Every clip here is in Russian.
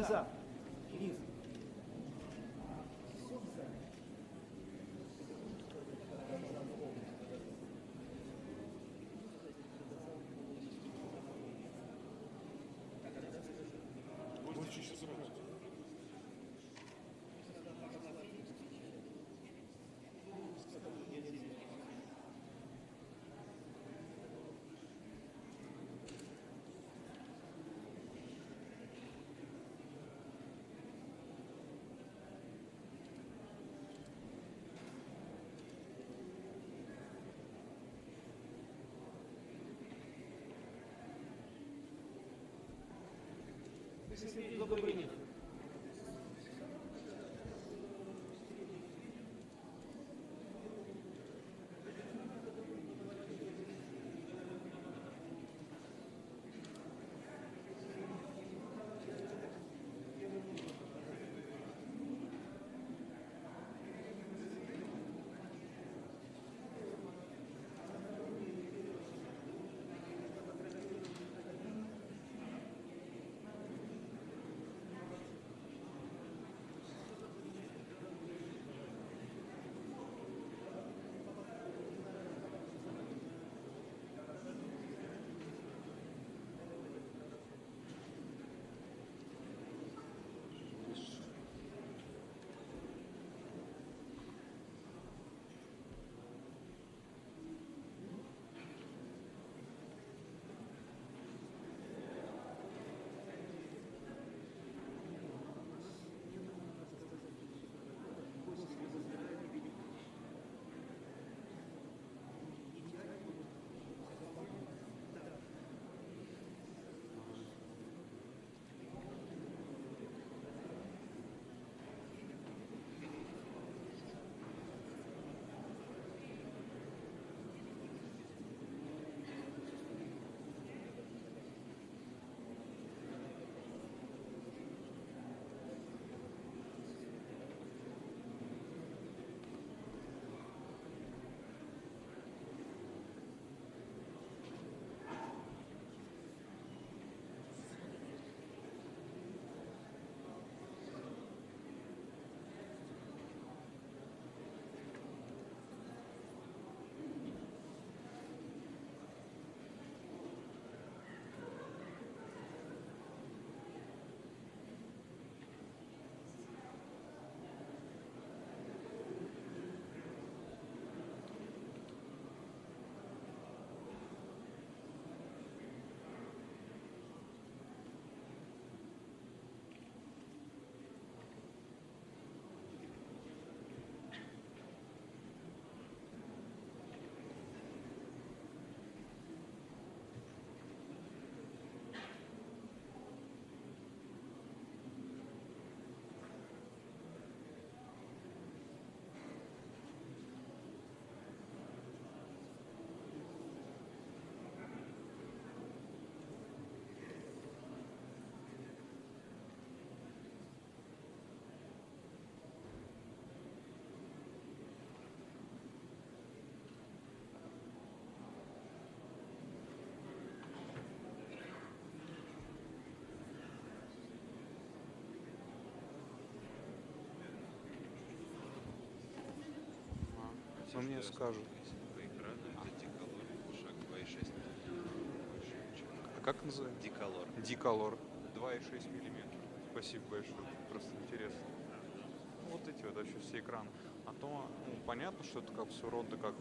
Денис. Денис. Можете еще сразу. Добрый день. Что мне скажут? По экрану это диколор, шаг 2,6. А как называется? Диколор. Диколор. 2,6 миллиметров. Спасибо большое. Просто интересно. Вот эти вот вообще все экраны. А то, ну, понятно, что это как все рода как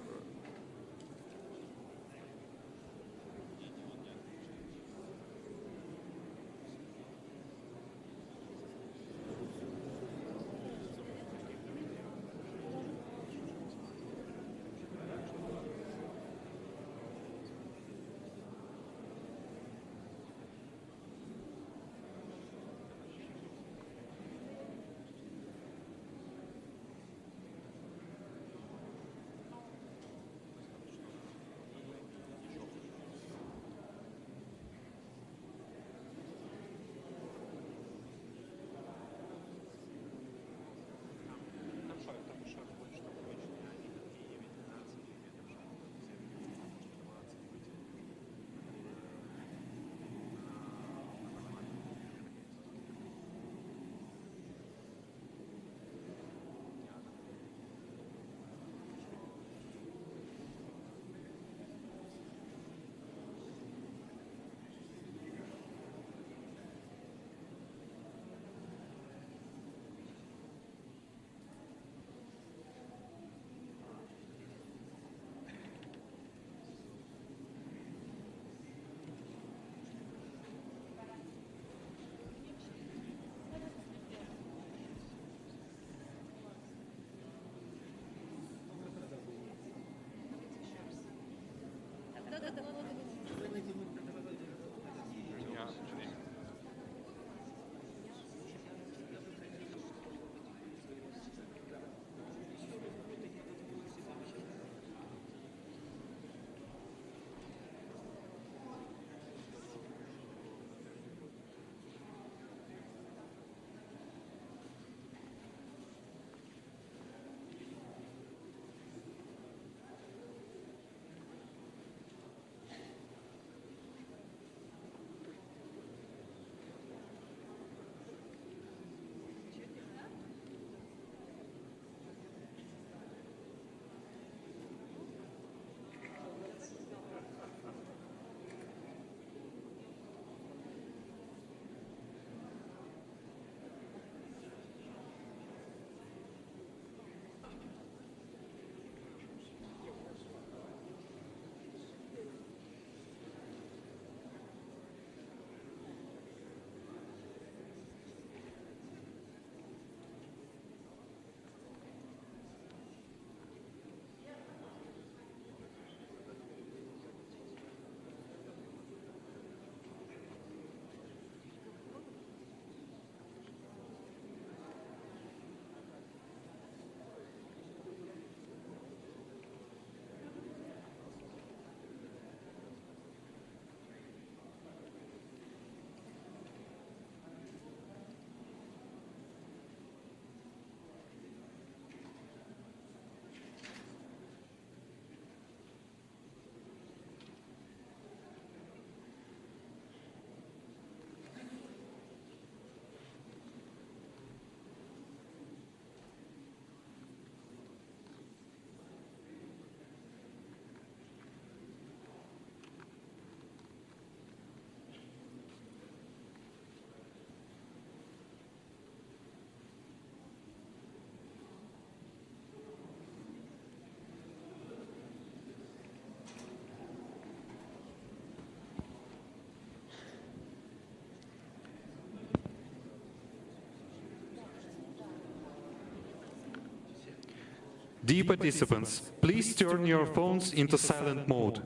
Dear participants, please turn your phones into silent mode.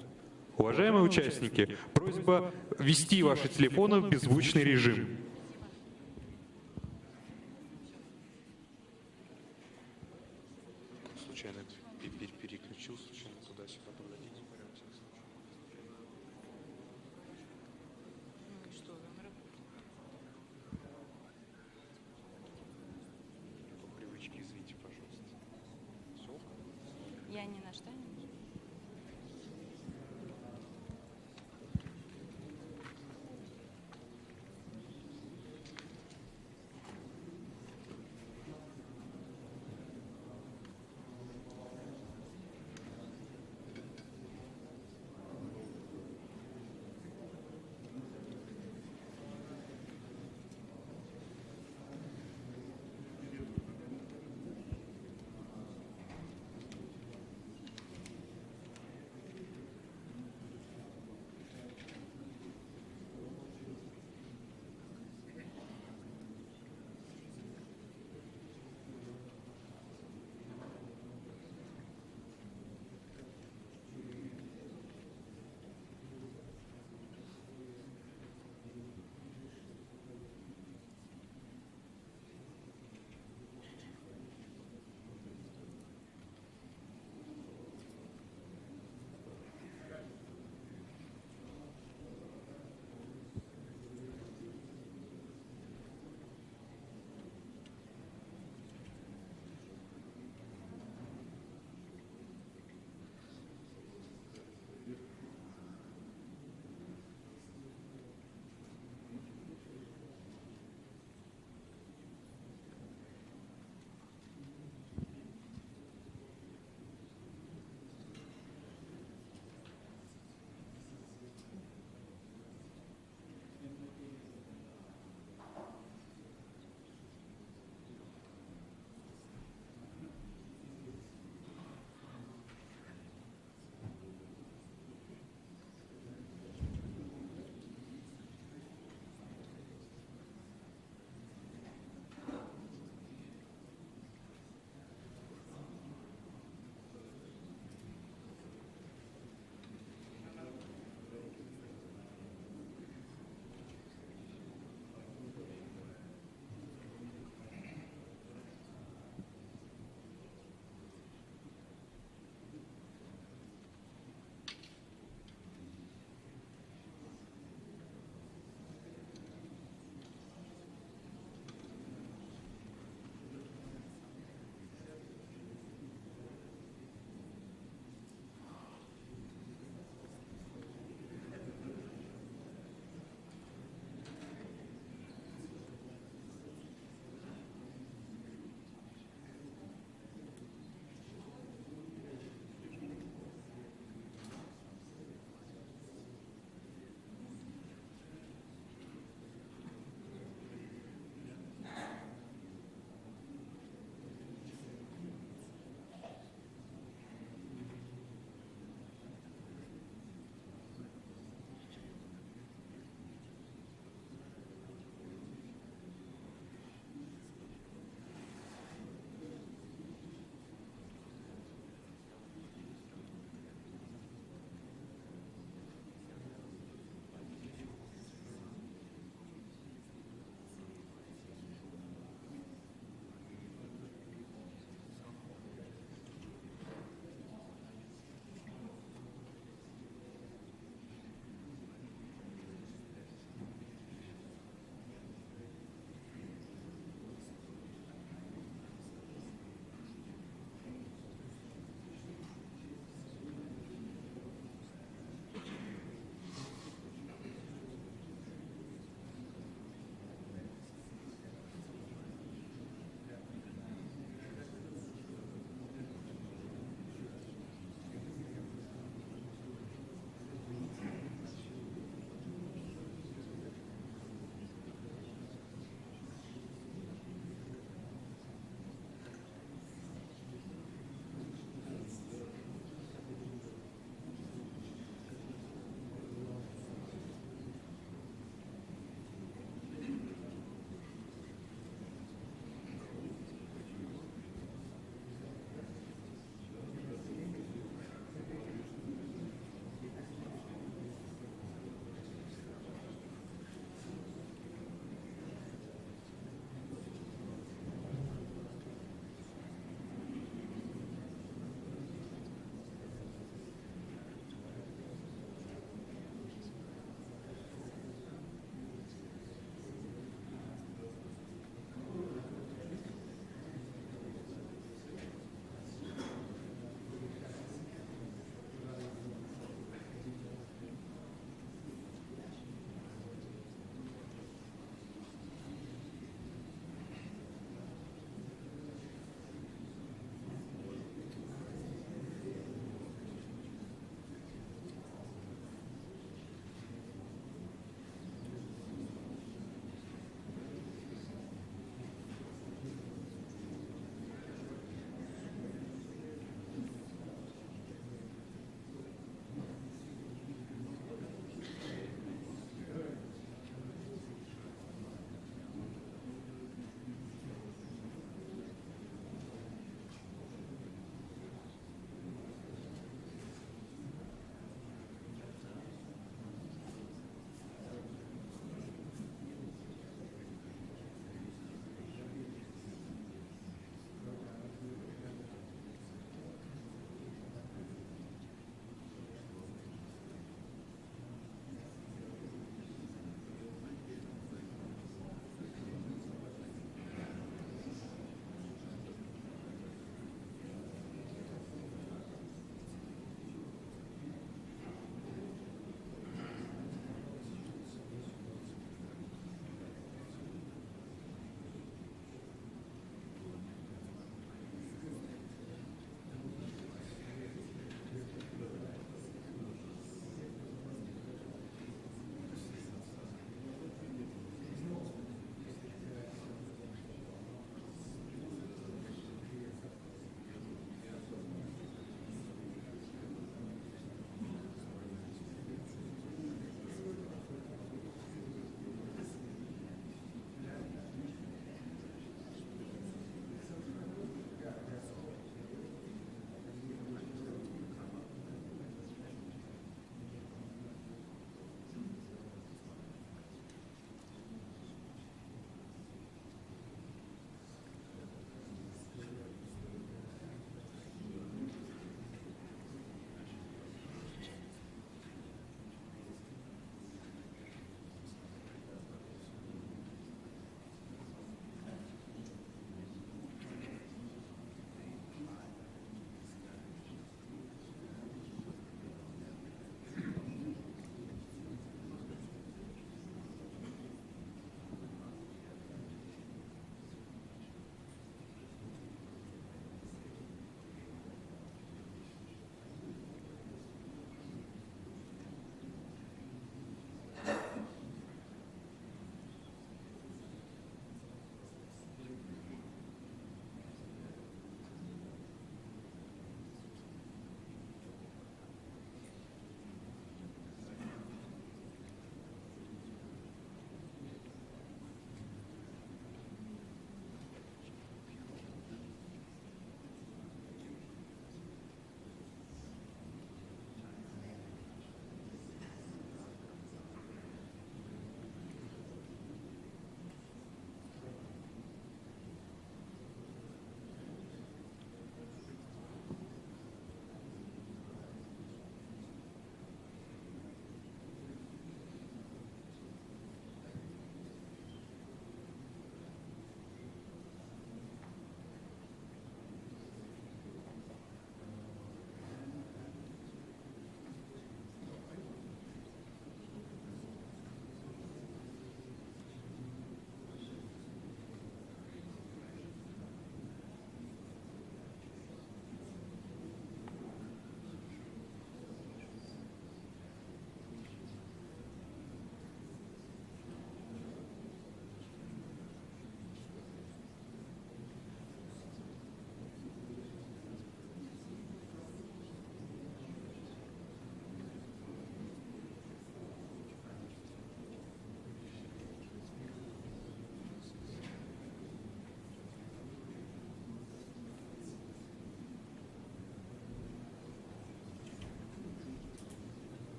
Уважаемые участники, просьба ввести ваши телефоны в беззвучный режим. Случайно переключил, случайно туда-сюда подводить. По привычке, извините, пожалуйста. Все? Я не на что.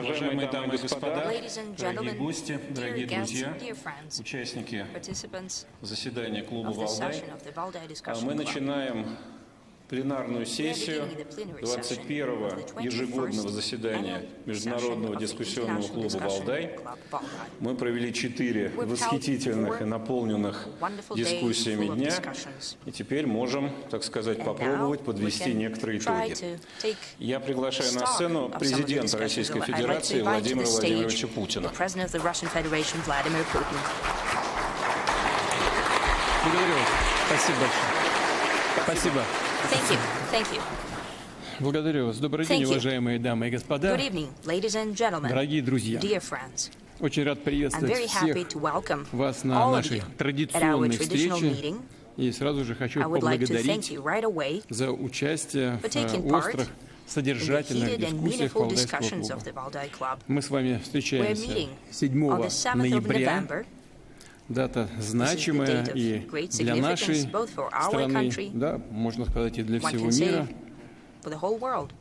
Уважаемые дамы и господа, Ladies and дорогие gentlemen, гости, dear дорогие guests, друзья, dear friends, участники participants заседания клуба of the «Валдай», session of the Valdai Discussion мы Club. начинаем пленарную сессию 21-го ежегодного заседания Международного дискуссионного клуба «Валдай». Мы провели 4 восхитительных и наполненных дискуссиями дня, и теперь можем, так сказать, попробовать подвести некоторые итоги. Я приглашаю на сцену президента Российской Федерации Владимира Владимировича Путина. Благодарю вас. Спасибо большое. Спасибо. Thank you. Благодарю вас. Добрый день, уважаемые дамы и господа, Good evening, ladies and gentlemen, дорогие друзья. dear friends. Очень рад I'm приветствовать very happy всех to welcome вас на all of нашей you at our традиционной traditional встрече. meeting. И сразу же хочу I would like to thank поблагодарить you right away за участие for taking в острых, part in the содержательных heated and дискуссиях meaningful Валдайского discussions клуба. of the Valdai Club. Мы с вами We're встречаемся meeting 7 on the 7th of ноября. November. Дата This is the значимая date of и great для significance, нашей both for our страны, country, да, можно сказать, и для one всего can say, мира. for the whole world.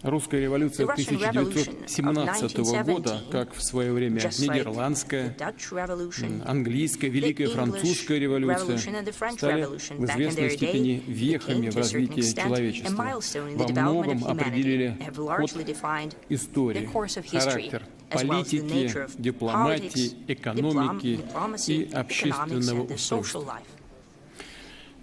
Русская революция The Russian Revolution of 1917 года, 1917, как в свое время just like нидерландская, the Dutch Revolution, английская, Великая the English Французская революция Revolution and the French стали Revolution в back in известной their степени day вехами became, в to a certain развитии extent, a человечества. milestone in the Во development многом of humanity, определили have ход largely defined истории, the course of history, характер as well as the политики, nature of дипломатии, politics, экономики diplomacy, и economics, общественного and the social устройства. life.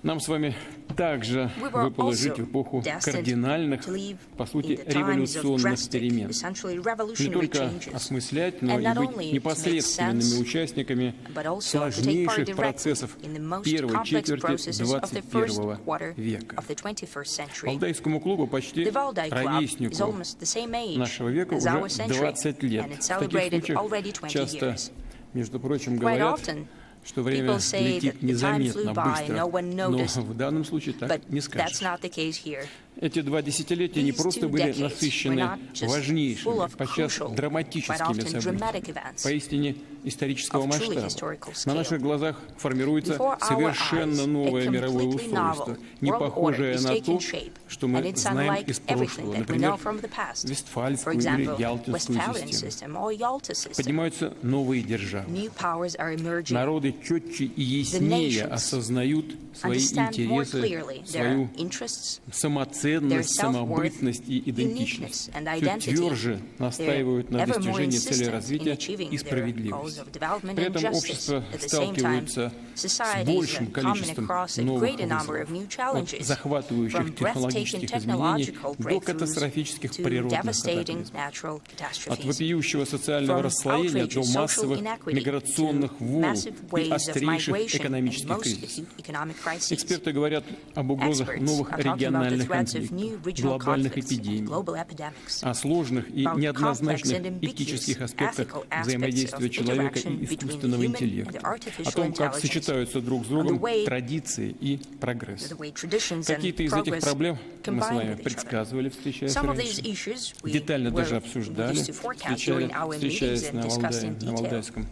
Нам с вами также We were выпало also жить в эпоху destined кардинальных, to live по сути, in the times of революционных drastic, перемен. essentially Не revolutionary только changes, осмыслять, но and и not быть only to make непосредственными sense, участниками but also to take part сложнейших directly процессов in the most первой complex четверти processes of the first 21 quarter века. of the 21st century. Валдайскому клубу почти The Valdai Club is ровеснику almost the same age нашего века as our уже century, 20 лет. and it В таких celebrated случаях already 20 часто, years. между прочим, Quite говорят, often, что время people say летит that the time flew незаметно, by, быстро, no one но noticed, в данном случае but так не that's скажешь. not the case here. Эти 2 десятилетия не These просто two были decades were насыщены not just full важнейшими, of подчас crucial, quite драматическими often событиями, dramatic events поистине исторического of truly масштаба. historical На scale. наших глазах формируется Before our совершенно eyes, новое a мировое completely novel устройство, не world order похожее is на то, taking shape, что and мы it's знаем unlike из everything прошлого, that we например, know from the past. For Вестфальскую или example, Ялтинскую Westphalian систему. system or Yalta system. Поднимаются новые державы. New powers are emerging. Народы четче и яснее nations осознают свои Understand more интересы, clearly their свою interests, самоценность, their self-worth, самобытность и идентичность. uniqueness and Все identity. тверже настаивают на They're ever more достижении цели insistent in развития achieving и their goals справедливости. of development При and этом justice. общество At the same time, сталкивается с societies большим are coming количеством across a новых greater number of new вызовов, от challenges, захватывающих from breathtaking технологических изменений technological до breakthroughs катастрофических to природных devastating катаклизмов. natural От catastrophes. вопиющего социального From расслоения до outrageous social массовых inequity миграционных to волн massive и waves of острейших migration and экономических most кризисов. acute economic crises. Эксперты говорят об угрозах Experts новых are talking about the региональных threats of конфликтов, new regional глобальных conflicts and эпидемий, global epidemics, о сложных и about неоднозначных complex and ambiguous этических аспектах ethical aspects взаимодействия of человека interaction и between искусственного human интеллекта, and artificial о том, как intelligence, сочетаются друг с on другом the way традиции и прогресс. the way traditions and Какие-то из этих progress проблем мы с combine вами with each other. предсказывали, встречаясь Some of these раньше, issues we детально даже were обсуждали, used to forecast during our meetings встречаясь and на discussed in detail. Валдайском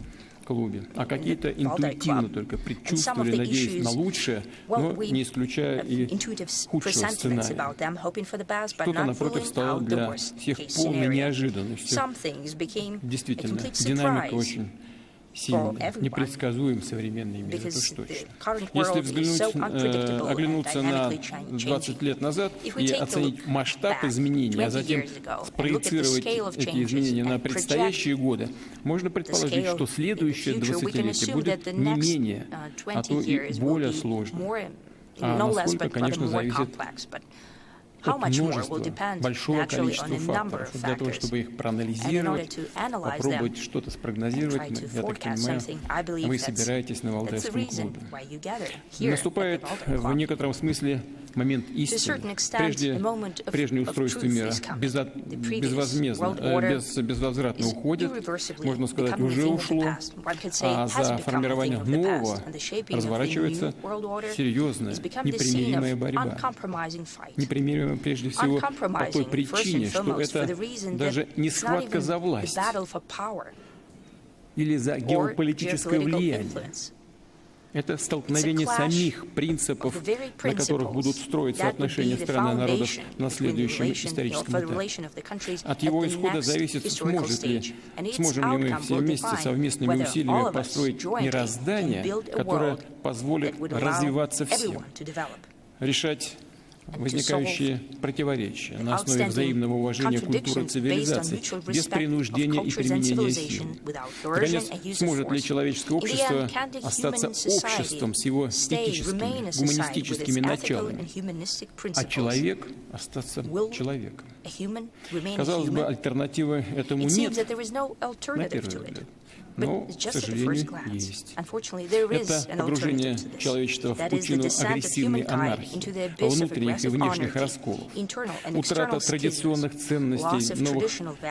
клубе, а какие-то Valdai интуитивно Club. только And some of предчувствовали, the надеясь на issues, лучшее, well, но we не исключая have и intuitive худшего presentiments сценария. about them, hoping for the best, but Что-то, not напротив, ruling стало out the для worst всех case полной scenario. неожиданностью. Some things became a Действительно, complete динамика surprise очень сильная, everyone, непредсказуем в современный мир, это because уж the точно. current Если world is взглянуть, so unpredictable and оглянуться на dynamically 20 changing. лет назад If we и take a оценить look масштаб back изменений, а 20 затем years ago and look at the спроецировать scale of эти changes изменения на and предстоящие годы, можно предположить, scale что in the следующее future, we can двадцатилетие assume будет that the не next менее, 20 а то и years will более be сложным. more, А no less, насколько, but конечно, more зависит complex. But how от much more will множества, depend большого naturally количества on a number факторов. of Для того, factors. чтобы их And in order проанализировать, to analyze попробовать them что-то and спрогнозировать, try to я так forecast понимаю, something, I believe вы that's собираетесь на the Валдайском reason клубе. why you gather here at Наступает the Valdai в Club. некотором смысле момент To a certain истины. extent, Прежде the moment of прежнее truth устройство is мира coming. The previous безвозмездно, world order безвозвратно is уходит, irreversibly можно сказать, becoming a уже thing of the ушло, past. One could say а it has за become a формирование thing of the past, нового and the shaping of the разворачивается new world order серьезная, has become the scene непримиримая of борьба. uncompromising fight. Непримиримая прежде всего по той причине, что это даже не схватка за власть или за геополитическое влияние. Это столкновение самих принципов, на которых будут строиться отношения стран и народов на следующем историческом этапе. От его исхода зависит, сможем ли мы все вместе совместными усилиями построить мироздание, которое позволит развиваться всем, решать возникающие противоречия на основе взаимного уважения культуры цивилизации, без принуждения и применения силы. Наконец, сможет ли человеческое общество остаться обществом с его этическими, гуманистическими началами, а человек остаться человеком? Казалось бы, альтернативы этому нет, на первый взгляд. Но, к сожалению, есть. Это погружение человечества в пучину агрессивной анархии, внутренних и внешних расколов, утрата традиционных ценностей,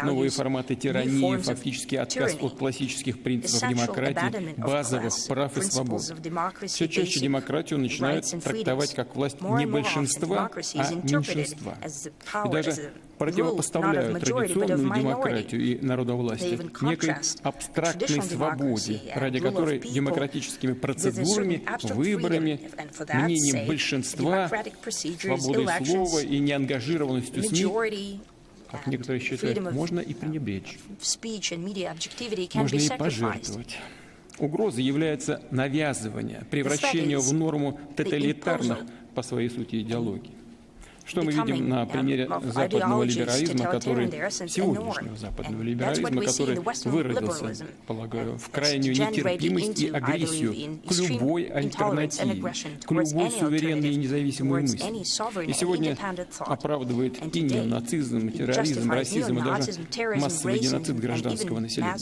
новые форматы тирании, фактически отказ от классических принципов демократии, базовых прав и свобод. Все чаще демократию начинают трактовать как власть не большинства, а меньшинства. И даже противопоставляют традиционную демократию и народовластие некой абстрактной свободе, ради которой демократическими процедурами, выборами, мнением большинства, свободой слова и неангажированностью СМИ, как некоторые считают, можно и пренебречь, можно и пожертвовать. Угрозой является навязывание, превращение в норму тоталитарных по своей сути идеологий. Что мы видим на примере западного либерализма, сегодняшнего западного либерализма, который выродился, полагаю, в крайнюю нетерпимость и агрессию к любой альтернативе, к любой суверенной и независимой мысли. И сегодня оправдывает и неонацизм, и терроризм, расизм, и даже массовый геноцид гражданского населения.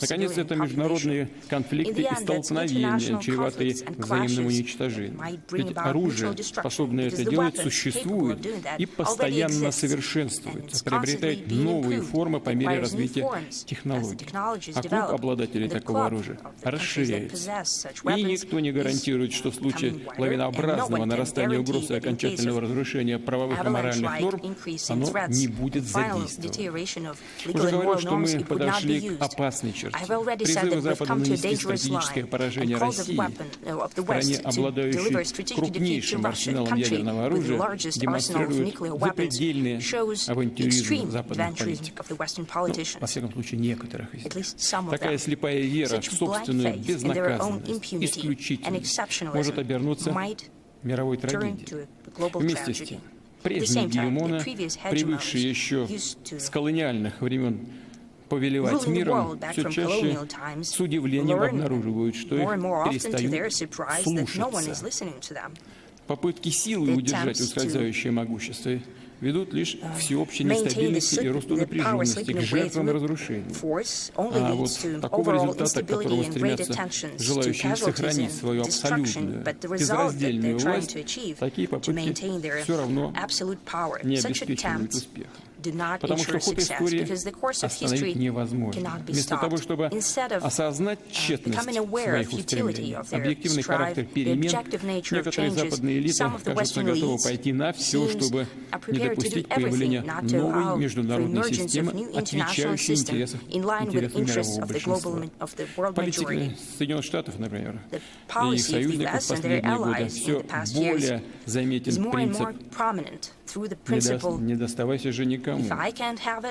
Наконец, это международные конфликты и столкновения, чреватые взаимным уничтожением. Ведь оружие, способное это делать, существует и постоянно совершенствуется, приобретает новые формы по мере развития технологий. А клуб обладателей такого оружия расширяется. И никто не гарантирует, что в случае лавинообразного нарастания угроз и окончательного разрушения правовых и моральных норм оно не будет задействовано. Уже говорил, что мы подошли к опасной черте. Призывы Запада нанести стратегическое поражение России, стране, обладающей крупнейшим арсеналом ядерного оружия, демонстрирует запредельный авантюризм западных политиков. Во всяком случае, некоторых из них. Такая слепая вера в собственную безнаказанность, исключительность, может обернуться мировой трагедией. Вместе с тем, прежние гегемоны, привыкшие еще с колониальных времен повелевать миром, все чаще с удивлением обнаруживают, что их перестают слушаться. Попытки силы удержать ускользающее могущество ведут лишь к всеобщей нестабильности и росту напряженности, к жертвам и разрушению. А вот такого результата, к которому стремятся желающие сохранить свою абсолютную, безраздельную власть, такие попытки все равно не обеспечивают успеха. Потому что ход истории остановить невозможно. Вместо того, чтобы осознать тщетность своих устремлений, объективный характер перемен, некоторые западные элиты кажутся готовы пойти на все, чтобы не допустить появления новой международной системы, отвечающей интересам мирового большинства. Политики Соединенных Штатов, например, и их союзников в последние годы все более заметен принцип «не доставайся же никому».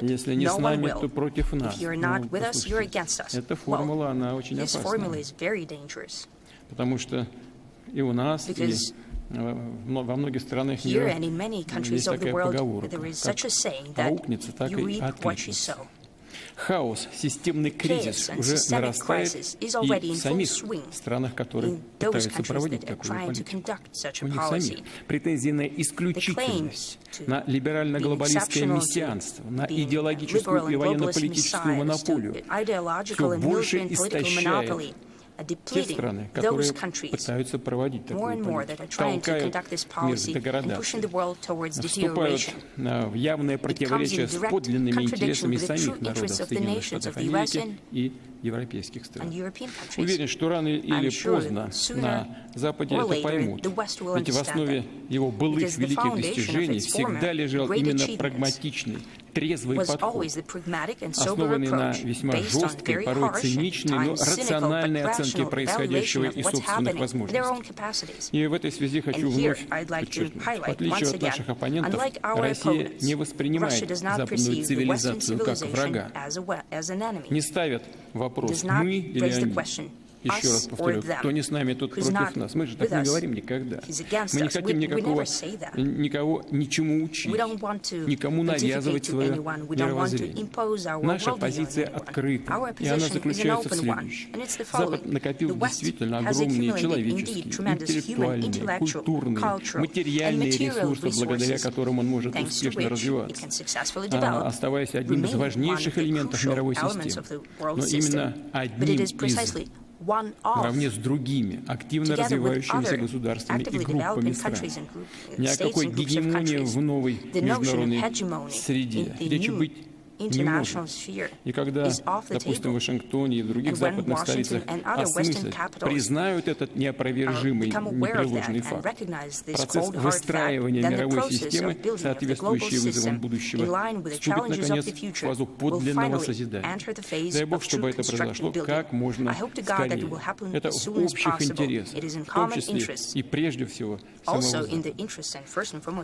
Если не с нами, то против нас. Эта формула, она очень опасна. Потому что и у нас, и во многих странах мира есть такая поговорка, как аукнется, так и откликнется. Хаос, системный кризис уже нарастает и в самих странах, которые пытаются проводить такую политику. У них самих претензии на исключительность, на либерально-глобалистское мессианство, на идеологическую и военно-политическую монополию. Все больше истощает те страны, которые пытаются проводить такую политику, толкают мир к деградации, вступают в явное противоречие с подлинными интересами самих народов Соединенных Штатов Америки и европейских стран. Уверен, что рано или поздно на Западе это поймут, ведь в основе его былых великих достижений всегда лежал именно прагматичный, трезвый подход, основанный на весьма жесткой, порой циничной, но рациональной оценке происходящего и собственных возможностей. И в этой связи хочу вновь подчеркнуть, в отличие от наших оппонентов, Россия не воспринимает западную цивилизацию как врага, не ставит вопрос «мы» или «они». Еще раз повторю, кто не с нами, тот против нас. Мы же так не говорим никогда. Мы не хотим никого ничему учить, никому навязывать свое мировоззрение. Наша позиция открыта, и она заключается в следующем. Запад накопил действительно огромные человеческие, интеллектуальные, культурные, материальные ресурсы, благодаря которым он может успешно развиваться, оставаясь одним из важнейших элементов мировой системы. Но именно одним из наравне с другими активно развивающимися государствами и группами стран. Ни о какой гегемонии в новой международной среде речи быть не может. И когда, допустим, в Вашингтоне и в других западных столицах осмыслят, признают этот неопровержимый, непреложный факт, процесс выстраивания мировой системы, соответствующей вызовам будущего, вступит, наконец, в фазу подлинного созидания. Дай Бог, чтобы это произошло как можно скорее. Это в общих интересах, в том числе и прежде всего самого Запада.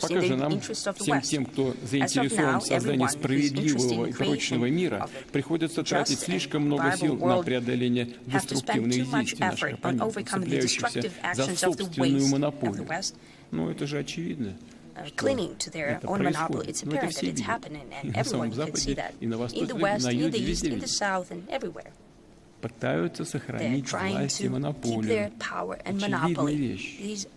Пока же нам, всем тем, кто заинтересован в создании справедливого и прочного мира, приходится тратить слишком много сил на преодоление деструктивных действий наших оппонентов, цепляющихся за собственную монополию. Ну, это же очевидно. Это происходит. Но это все видят. И на самом Западе, и на Востоке, и на Юге, везде видят. Пытаются сохранить власть и монополию. Очевидные вещи.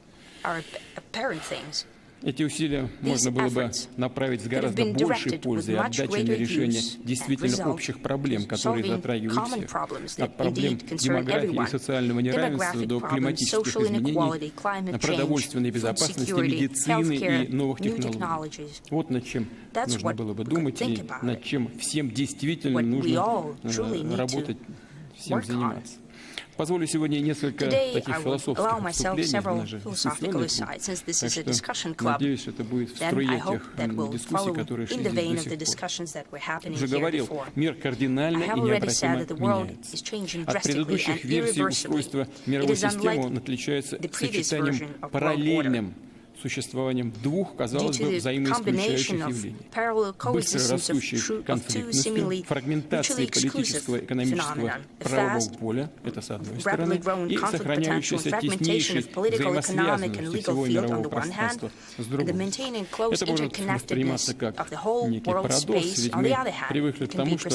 Эти усилия можно было бы направить с гораздо большей пользой и отдачей на решение действительно общих проблем, которые затрагивают всех. От проблем демографии и социального неравенства до климатических изменений, продовольственной безопасности, медицины и новых технологий. Вот над чем нужно было бы думать и над чем всем действительно нужно работать, всем заниматься. Позволю сегодня несколько таких философских вступлений, она же дискуссионный клуб, так что надеюсь, что это будет в струе тех дискуссий, которые шли здесь до сих пор. Уже говорил, мир кардинально и необратимо меняется. От предыдущих версий устройства мировой системы он отличается сочетанием параллельным существованием двух, казалось бы, взаимоисключающих явлений. Быстро растущей конфликтностью, фрагментацией политического, экономического, правового поля, это с одной стороны, и сохраняющейся теснейшей взаимосвязанностью всего мирового пространства с другой. Это может восприниматься как некий парадокс, ведь мы привыкли к тому, что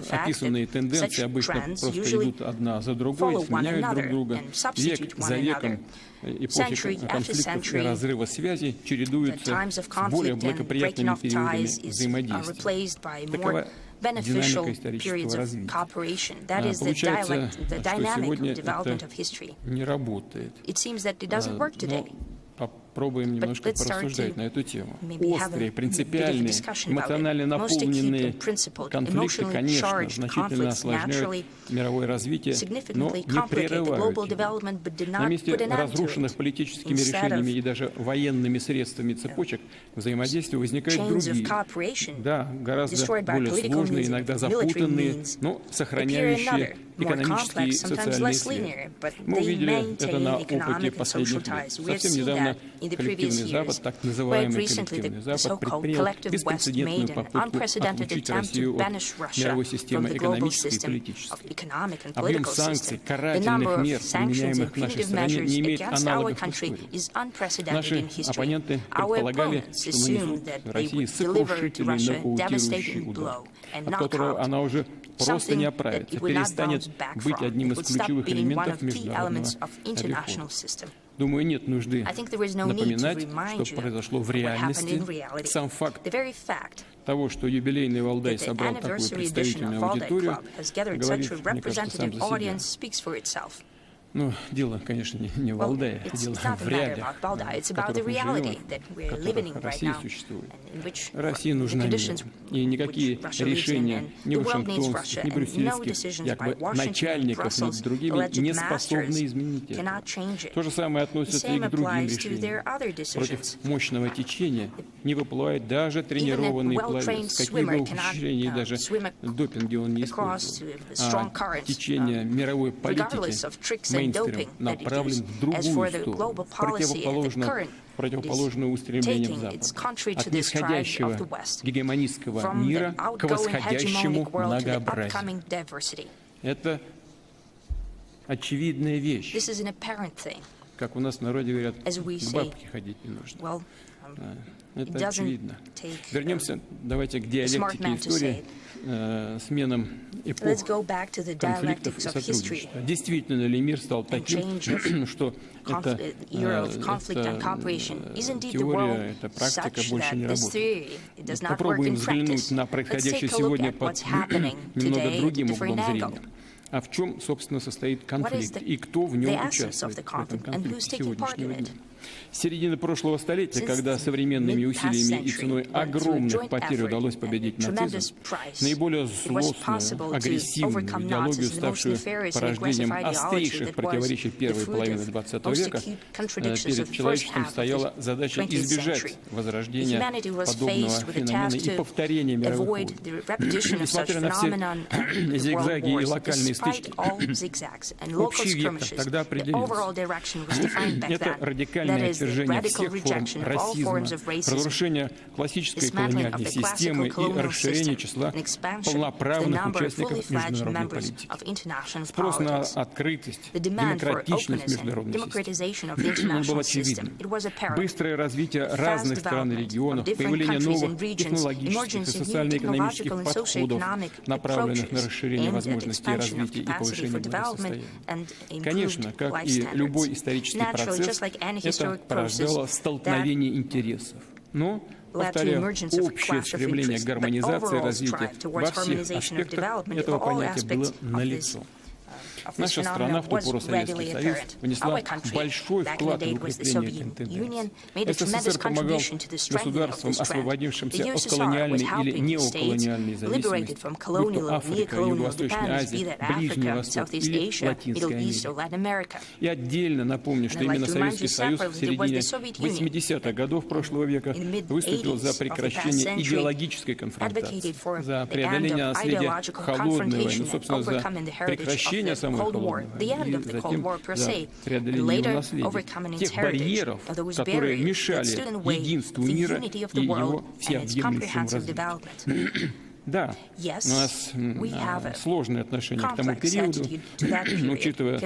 описанные тенденции обычно просто идут одна за другой, сменяют друг друга, век за веком. Эпохи конфликтов и разрыва связи чередуются с более благоприятными периодами взаимодействия. Такова динамика исторического развития. Получается, что сегодня это не работает. Но попробуем немножко порассуждать на эту тему. Острые, принципиальные, эмоционально наполненные конфликты, конечно, значительно осложняют мировое развитие, но не прерывают его. На месте разрушенных политическими решениями и даже военными средствами цепочек взаимодействия возникают другие, да, гораздо более сложные, иногда запутанные, но сохраняющие экономические и социальные связи. Мы увидели это на опыте последних лет. Совсем недавно коллективный Запад, так называемый коллективный Запад, предпринял беспрецедентную попытку отлучить Россию от мировой системы экономической и политической. Объем санкций, карательных мер, применяемых к нашей стране, не имеет аналогов в истории. Наши оппоненты предполагали, что нанесут России сокрушительный нокаутирующий удар, от которого она уже просто не оправится, перестанет быть одним из ключевых элементов международного реформы. Думаю, нет нужды напоминать, что произошло в реальности. Сам факт того, что юбилейный Валдай собрал такую представительную аудиторию, говорит, мне кажется, сам за себя. Ну, дело, конечно, не в Валдае, дело в реалиях, в которых мы живем, в которых Россия существует. России нужна мир. И никакие решения ни вашингтонских, ни брюссельских, якобы начальников над другими не способны изменить это. То же самое относится и к другим решениям. Против мощного течения не выплывает даже тренированный пловец, какие бы ухищрения и даже допинги он не использовал. А течение мировой политики, мейнстрим, направлен в другую сторону, противоположную устремлениям Запада, от нисходящего гегемонистского мира к восходящему многообразию. Это очевидная вещь. Как у нас в народе говорят, к бабке ходить не нужно. Это очевидно. Вернемся, давайте, к диалектике истории, сменам эпох, конфликтов и сотрудничества. Действительно ли мир стал таким, что эта теория, эта практика больше не работает? Попробуем взглянуть на происходящее сегодня под немного другим углом зрения. А в чем, собственно, состоит конфликт и кто в нем участвует в этом конфликте сегодняшнего дня? С середины прошлого столетия, когда современными усилиями и ценой огромных потерь удалось победить нацизм, наиболее злостную, агрессивную идеологию, ставшую порождением острейших противоречий первой половины XX века, перед человечеством стояла задача избежать возрождения подобного феномена и повторения мировых войн. Несмотря на все зигзаги и локальные стычки, общий вектор тогда определился. Это радикальное отвержение всех форм расизма, разрушение классической колониальной системы и расширение числа полноправных участников международной политики. Спрос на открытость, демократичность международной системы. Он был очевидным. Быстрое развитие разных стран и регионов, появление новых технологических и социально-экономических подходов, направленных на расширение возможностей развития и повышение благосостояния. Конечно, как и любой исторический процесс, это порождало столкновение интересов. Но, повторяю, общее стремление к гармонизации развития во всех аспектах этого понятия было налицо. Наша страна, в ту пору Советский Союз, внесла большой вклад в укрепление этой тенденции. СССР помогал государствам, освободившимся от колониальной или неоколониальной зависимости, будь то Африка, Юго-Восточная Азия, Ближний Восток или Латинская Америка. И отдельно напомню, что именно Советский Союз в середине 80-х годов прошлого века выступил за прекращение идеологической конфронтации, за преодоление наследия холодной войны, собственно, за прекращение самой холодной войны, и затем за преодоление наследия, тех барьеров, которые мешали единству мира и его всеобъемлющему развитию. Да, у нас сложные отношения к тому периоду, учитывая,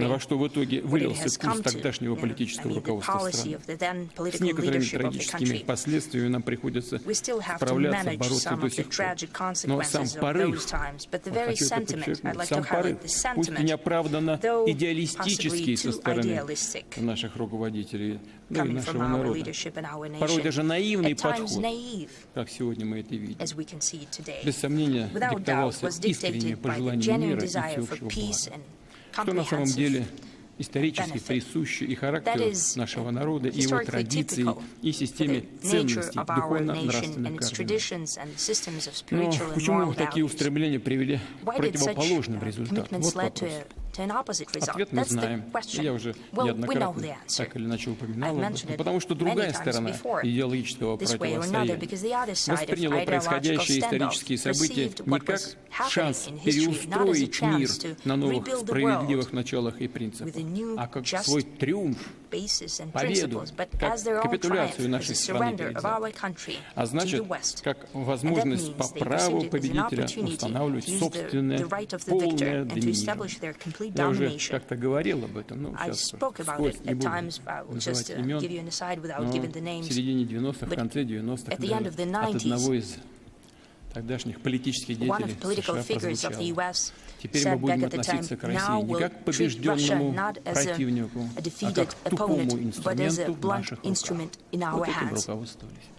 во что в итоге вылился курс тогдашнего политического руководства страны. С некоторыми трагическими последствиями нам приходится справляться, бороться до сих пор. Но сам порыв, хочу это подчеркнуть, сам порыв, пусть и неоправданно идеалистический со стороны наших руководителей, да и нашего народа, порой даже наивный подход, как сегодня мы это видим, без сомнения диктовался искреннее пожелание мира и всеобщего блага, что на самом деле исторически присуще и характеру нашего народа, и его традиций, и системе ценностей, духовно-нравственных координат. Но почему такие устремления привели к противоположным результатам? Вот вопрос. Ответ мы знаем. Я уже неоднократно так или иначе упоминал об этом. Потому что другая сторона идеологического противостояния восприняла происходящие исторические события не как шанс переустроить мир на новых справедливых началах и принципах, а как свой триумф, победу, как капитуляцию нашей страны перед Западом. А значит, как возможность по праву победителя устанавливать собственное полное доминирование. Я уже как-то говорил об этом, но сейчас вскользь не буду называть имен, но в середине 90-х, в конце 90-х от одного из тогдашних политических деятелей США прозвучало: теперь мы будем относиться к России не как к побежденному противнику, а как к тупому инструменту в наших руках. Вот этим руководствовались.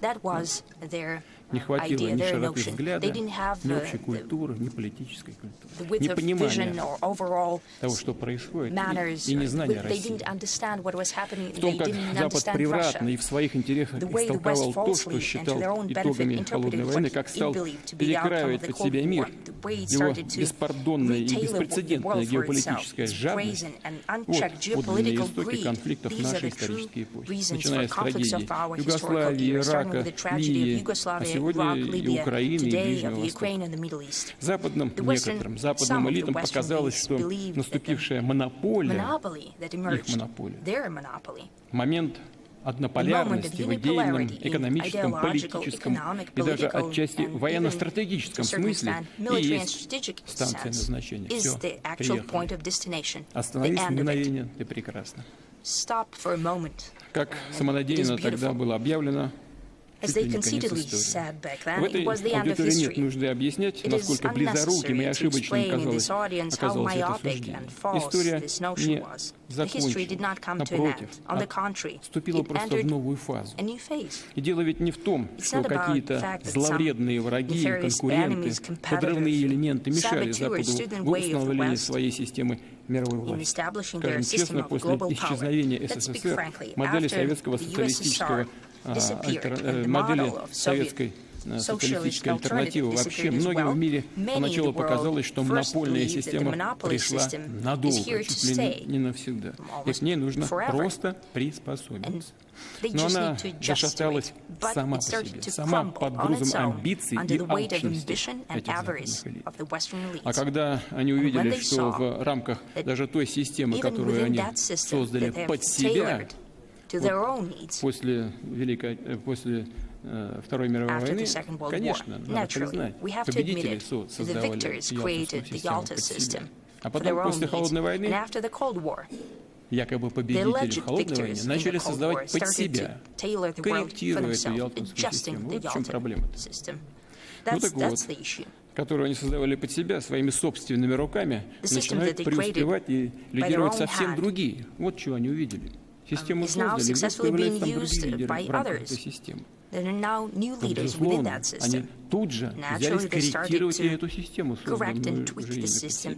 Не хватило idea, ни their широты notion. взгляда, They didn't have ни общей the культуры, ни политической width культуры, ни of понимания vision or overall того, что происходит, manners. и незнания They России. didn't understand what was happening. В том, They как didn't Запад understand превратно Russia. и в своих интересах The way the истолковал West то, что falsely and считал to their own benefit итогами interpreted холодной what войны, как it стал believed to be the outcome перекраивать of the под Cold себя мир, War. The way it его started to беспардонная и retail the беспрецедентная world for itself. геополитическая This жадность. brazen and Вот unchecked подлинные geopolitical истоки greed. конфликтов These are нашей the true исторической эпохи, reasons начиная for с conflicts трагедии of our historical Югославии, era, starting Ирака, with the tragedy of Ливии, а Yugoslavia, сегодня Iraq, и Libya, Украины, и today Ближнего of Востока. Ukraine and the Middle East. Западным The Western, некоторым, some западным of the элитам Western показалось, elites что believe that the наступившая монополия, monopoly that emerged, их монополия, their monopoly, момент однополярности в идейном, экономическом, политическом и даже отчасти военно-стратегическом смысле и есть станция назначения. Все, приехали. Остановись на мгновение, ты прекрасна. Как самонадеянно тогда было объявлено, чуть ли не конец истории. В этой аудитории нет нужды объяснять, насколько близоруким и ошибочным оказалось это суждение. История не закончилась, напротив, вступила просто в новую фазу. И дело ведь не в том, что какие-то зловредные враги, конкуренты, подрывные элементы мешали Западу в установлении своей системы мировой власти. Скажем честно, после исчезновения СССР модели советского социалистического модели советской социалистической альтернативы вообще многим в мире поначалу показалось, что монопольная система пришла надолго, чуть ли не навсегда. И к ней нужно просто приспособиться. Но она зашаталась сама по себе, сама под грузом амбиций и алчности этих западных элит. А когда они увидели, что в рамках даже той системы, которую они создали под себя, после Второй мировой войны, конечно, надо признать, победители создавали Ялтинскую систему под себя. А потом, после Холодной войны, якобы победители в Холодной войне начали создавать под себя, корректируя эту Ялтинскую систему. Вот в чем проблема-то. Ну так вот, которую они создавали под себя своими собственными руками, начинают преуспевать и лидировать совсем другие. Вот чего они увидели. Систему создали, вдруг появляются там другие лидеры в рамках этой системы. Но, безусловно, они тут же взялись корректировать и эту систему, созданную уже ими под себя.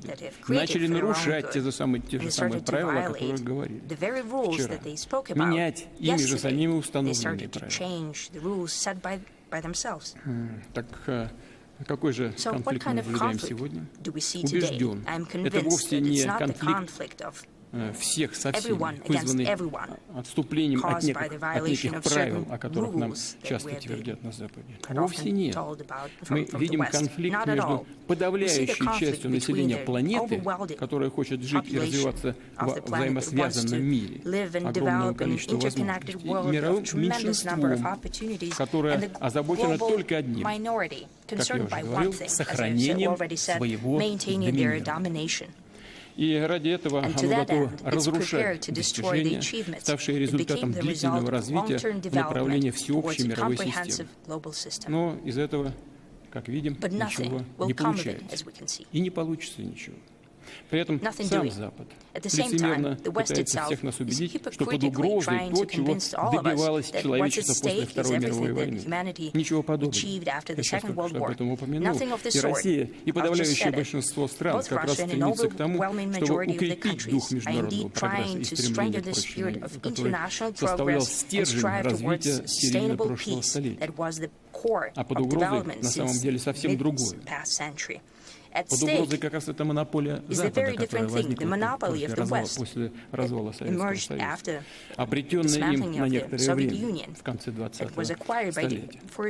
Начали нарушать те же самые правила, о которых говорили вчера. Менять ими же самими установленные правила. Так какой же конфликт мы наблюдаем сегодня? Убежден, это вовсе не конфликт всех со всеми, вызванный отступлением от неких правил, о которых нам часто твердят на Западе. Вовсе нет. Мы видим конфликт между подавляющей частью населения планеты, которая хочет жить и развиваться во взаимосвязанном мире, огромного количества возможностей, и мировым меньшинством, которое озабочено только одним, как я уже говорил, сохранением своего доминирования. И ради этого оно готово разрушать достижения, ставшие результатом длительного развития в направлении всеобщей мировой системы. Но из этого, как видим, ничего не получается. И не получится ничего. При этом сам Запад лицемерно пытается всех нас убедить, что под угрозой то, чего добивалось человечество после Второй мировой войны. Ничего подобного. Я сейчас только что об этом упомянул. И Россия, и подавляющее большинство стран как раз стремится к тому, чтобы укрепить дух международного прогресса и стремления к прочному миру, который составлял стержень развития середины прошлого столетия. А под угрозой на самом деле совсем другое. Под угрозой как раз эта монополия Запада, которая возникла после развала Советского Союза, обретенная им на некоторое время, в конце 20-го столетия.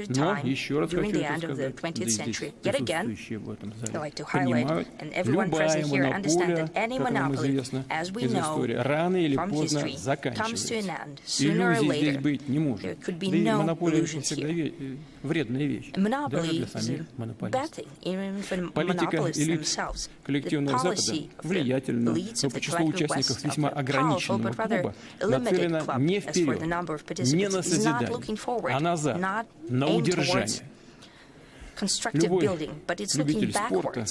Но, еще раз хочу это сказать, да и здесь присутствующие в этом зале понимают, любая монополия, как нам известно из истории, рано или поздно заканчивается. Иллюзий здесь быть не может. Да и монополия всегда вредная вещь, даже для самих монополистов. Политика элит коллективного Запада влиятельна, но по числу участников весьма ограниченного клуба нацелена не вперед, не на созидание, а назад, на удержание. Любой любитель спорта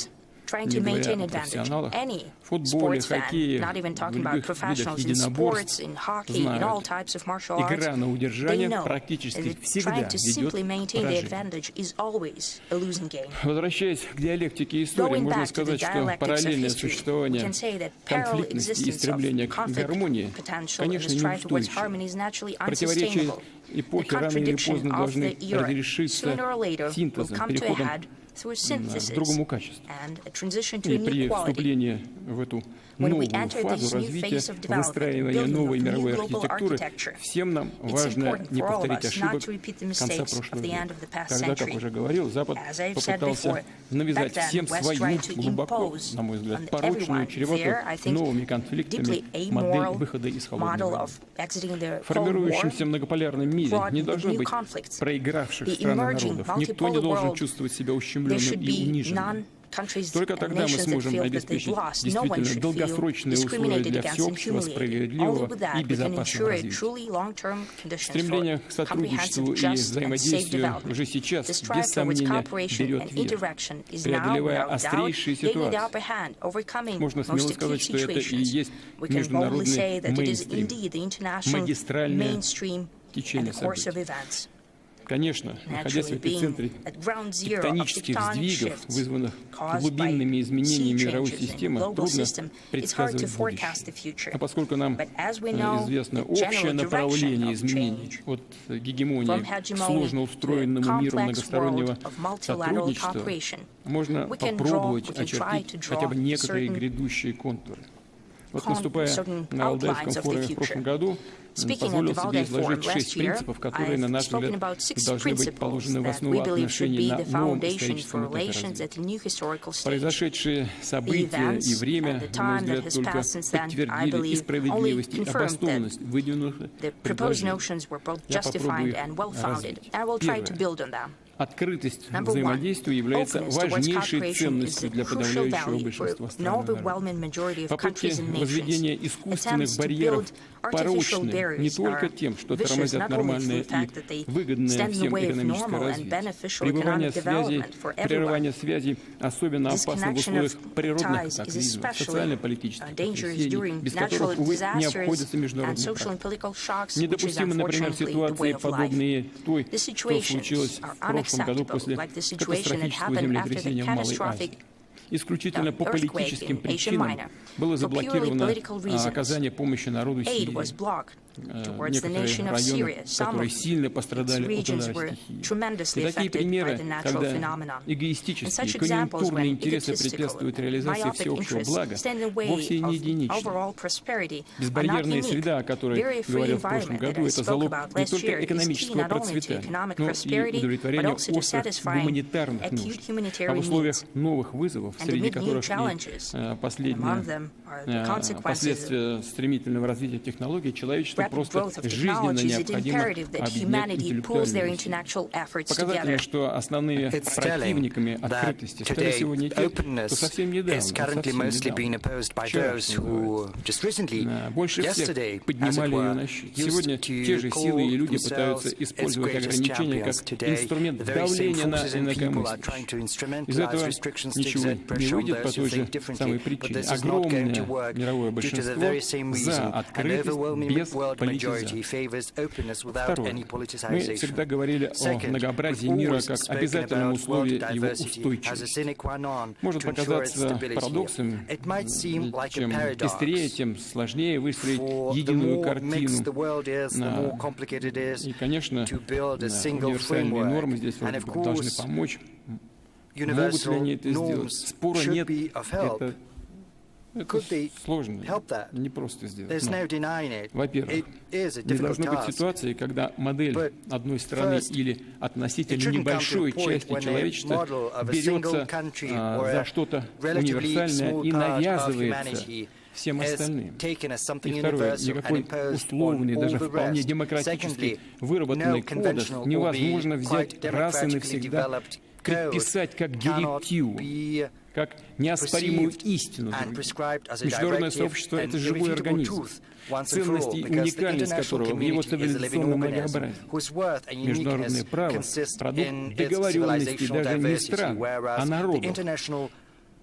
trying не to говоря maintain о advantage. профессионалах, Any в футболе, sports fan, хоккее, not even в talking about других видах professionals in единоборств, sports, in hockey, in all знают, types of martial arts, игра на they удержание know практически that всегда trying to ведет simply к maintain the поражению. advantage is always a losing game. Возвращаясь к диалектике истории, Going можно back to the сказать, что dialectics of параллельное history, we существование can say that parallel конфликтности и existence стремление of к conflict гармонии, potential and конечно, the strive towards неустойчиво. harmony is naturally Противоречия unsustainable. The эпохи рано или contradiction поздно of должны the era разрешиться sooner or later will синтезом, come to a переходом head through к synthesis другому качеству. and a transition to И при inequality. вступлении в эту When we новую enter фазу this new развития, phase of development, выстраивания building новой of new мировой global архитектуры, architecture, всем нам it's важно important не for all of повторить us not ошибок to repeat the конца mistakes of прошлого the века, end of the past когда, как century. уже говорил, Запад As I've said попытался before, навязать back then, всем West свою, tried to глубоко, impose на мой on взгляд, порочную, everyone чреватую there, I think, новыми конфликтами deeply модель amoral выхода из холодной model войны. of exiting the В Cold War. формирующемся многополярном мире fraught не with должно new быть conflicts. проигравших The стран и emerging народов. Никто не multipolar должен world, чувствовать себя There ущемленным should и be униженным. countries Только and тогда мы nations that сможем feel that they've обеспечить lost. No one действительно should feel долгосрочные условия discriminated для against and всеобщего, humiliated. Only справедливого with that и we can безопасного ensure развития. truly long-term conditions Стремление к for сотрудничеству comprehensive, и just and safe взаимодействию development. уже сейчас, The без strive towards сомнения, cooperation берет and верх. interaction is now, Преодолевая without doubt, острейшие gaining the ситуации, upper hand, overcoming можно most смело acute сказать, что это и situations. есть We can boldly say международный that it is мейнстрим, indeed the international магистральное mainstream and течение the course of событий. events. Конечно, находясь в Naturally, эпицентре being at ground zero of тектонических tectonic сдвигов, shifts вызванных caused by глубинными изменениями sea мировой changes in системы, global трудно system, it's hard to предсказывать forecast the будущее. future. А поскольку нам But as we know, известно the general общее направление direction of изменений change от from гегемонии к hegemony сложно to устроенному the миру complex многостороннего world of multilateral сотрудничества, cooperation, можно we can попробовать try очертить to хотя бы draw некоторые certain грядущие контуры. Вот наступая certain на Валдайском outlines of the форуме в future. прошлом году, Speaking at позволил the себе Valdai изложить Forum 6 last year, принципов, которые, на I've наш spoken взгляд, about 6 должны быть principles положены в that основу we believe should отношений be на the новом foundation историческом for этапе relations развития. at the new historical stage. Произошедшие The события events и время, and the на мой time that взгляд, has только passed since then, I подтвердили и believe, справедливость, only и confirmed обоснованность выдвинутых The proposed предложений. notions were both Я попробую justified их and well-founded, развить. and I will try to Первое. build on them. Открытость Number one, взаимодействия является openness towards важнейшей cooperation is ценностью the для crucial подавляющего value большинства for an стран и народов. overwhelming majority of Попытки countries and nations. возведения искусственных Attempts to барьеров build artificial порочны не barriers только are тем, что vicious тормозят not only нормальное through the fact that и they выгодное stand in the всем way of экономическое normal and развитие. beneficial Прерывание economic связей, development for everyone. прерывание связей особенно опасно в условиях природных ties is катаклизмов, especially социально-политических dangerous потрясений, during без natural которых, увы, не disasters обходится and международная social and практика. political shocks, which is Недопустимы, например, unfortunately the ситуации, way of life. подобные той, The что situations случилось are в прошлом году unacceptable, после like the situation that катастрофического happened after the землетрясения в Малой Азии. catastrophic Исключительно по earthquake политическим in Asia причинам Minor. было For purely заблокировано political reasons, оказание помощи народу aid was Сирии. blocked towards the Некоторые nation of районы, Syria. Some которые of сильно its пострадали от regions удара were стихии. tremendously И такие affected by примеры, the natural когда phenomenon. And эгоистические, such examples конъюнктурные when интересы egotistical препятствуют and реализации myopic всеобщего interests блага, stand in the way вовсе не of единичны. overall prosperity are not Безбарьерная unique. среда, о которой Very free говорил в прошлом environment that году, I это spoke залог about не last только year is key экономического not only to процветания, economic но и prosperity, but удовлетворения also to острых satisfy гуманитарных acute нужд. А в humanitarian условиях needs. новых вызовов, And среди amid new которых и challenges, among последние them are the consequences последствия стремительного развития технологий, человечеству rapid просто growth of жизненно technologies, it's необходимо imperative that объединять humanity pulls their интеллектуальные усилия. intellectual efforts Показательно, together. что основными противниками открытости стали сегодня те, кто совсем недавно, больше всех поднимали ее на щит. Сегодня те же силы и люди пытаются использовать ограничения как инструмент давления на инакомыслящих. Из этого ничего не выйдет по той же самой причине. Огромное мировое большинство за открытость без политизации. Второе. Мы всегда говорили о многообразии мира как обязательном условии его устойчивости. Может показаться парадоксом, чем пестрее, тем сложнее выстроить единую картину. И, конечно, универсальные нормы здесь должны помочь. Могут ли они это сделать? Спора нет. Это сложно, не просто сделать. Во-первых, не должно быть ситуации, когда модель одной страны или относительно небольшой части человечества берется за что-то универсальное и навязывается всем остальным. И второе, никакой условный, даже вполне демократически выработанный кодекс невозможно взять раз и навсегда предписать как директиву, как неоспоримую истину. Международное сообщество — это живой организм, ценность и уникальность которого в его цивилизационном многообразии. Международное право — продукт договоренностей даже не стран, а народов.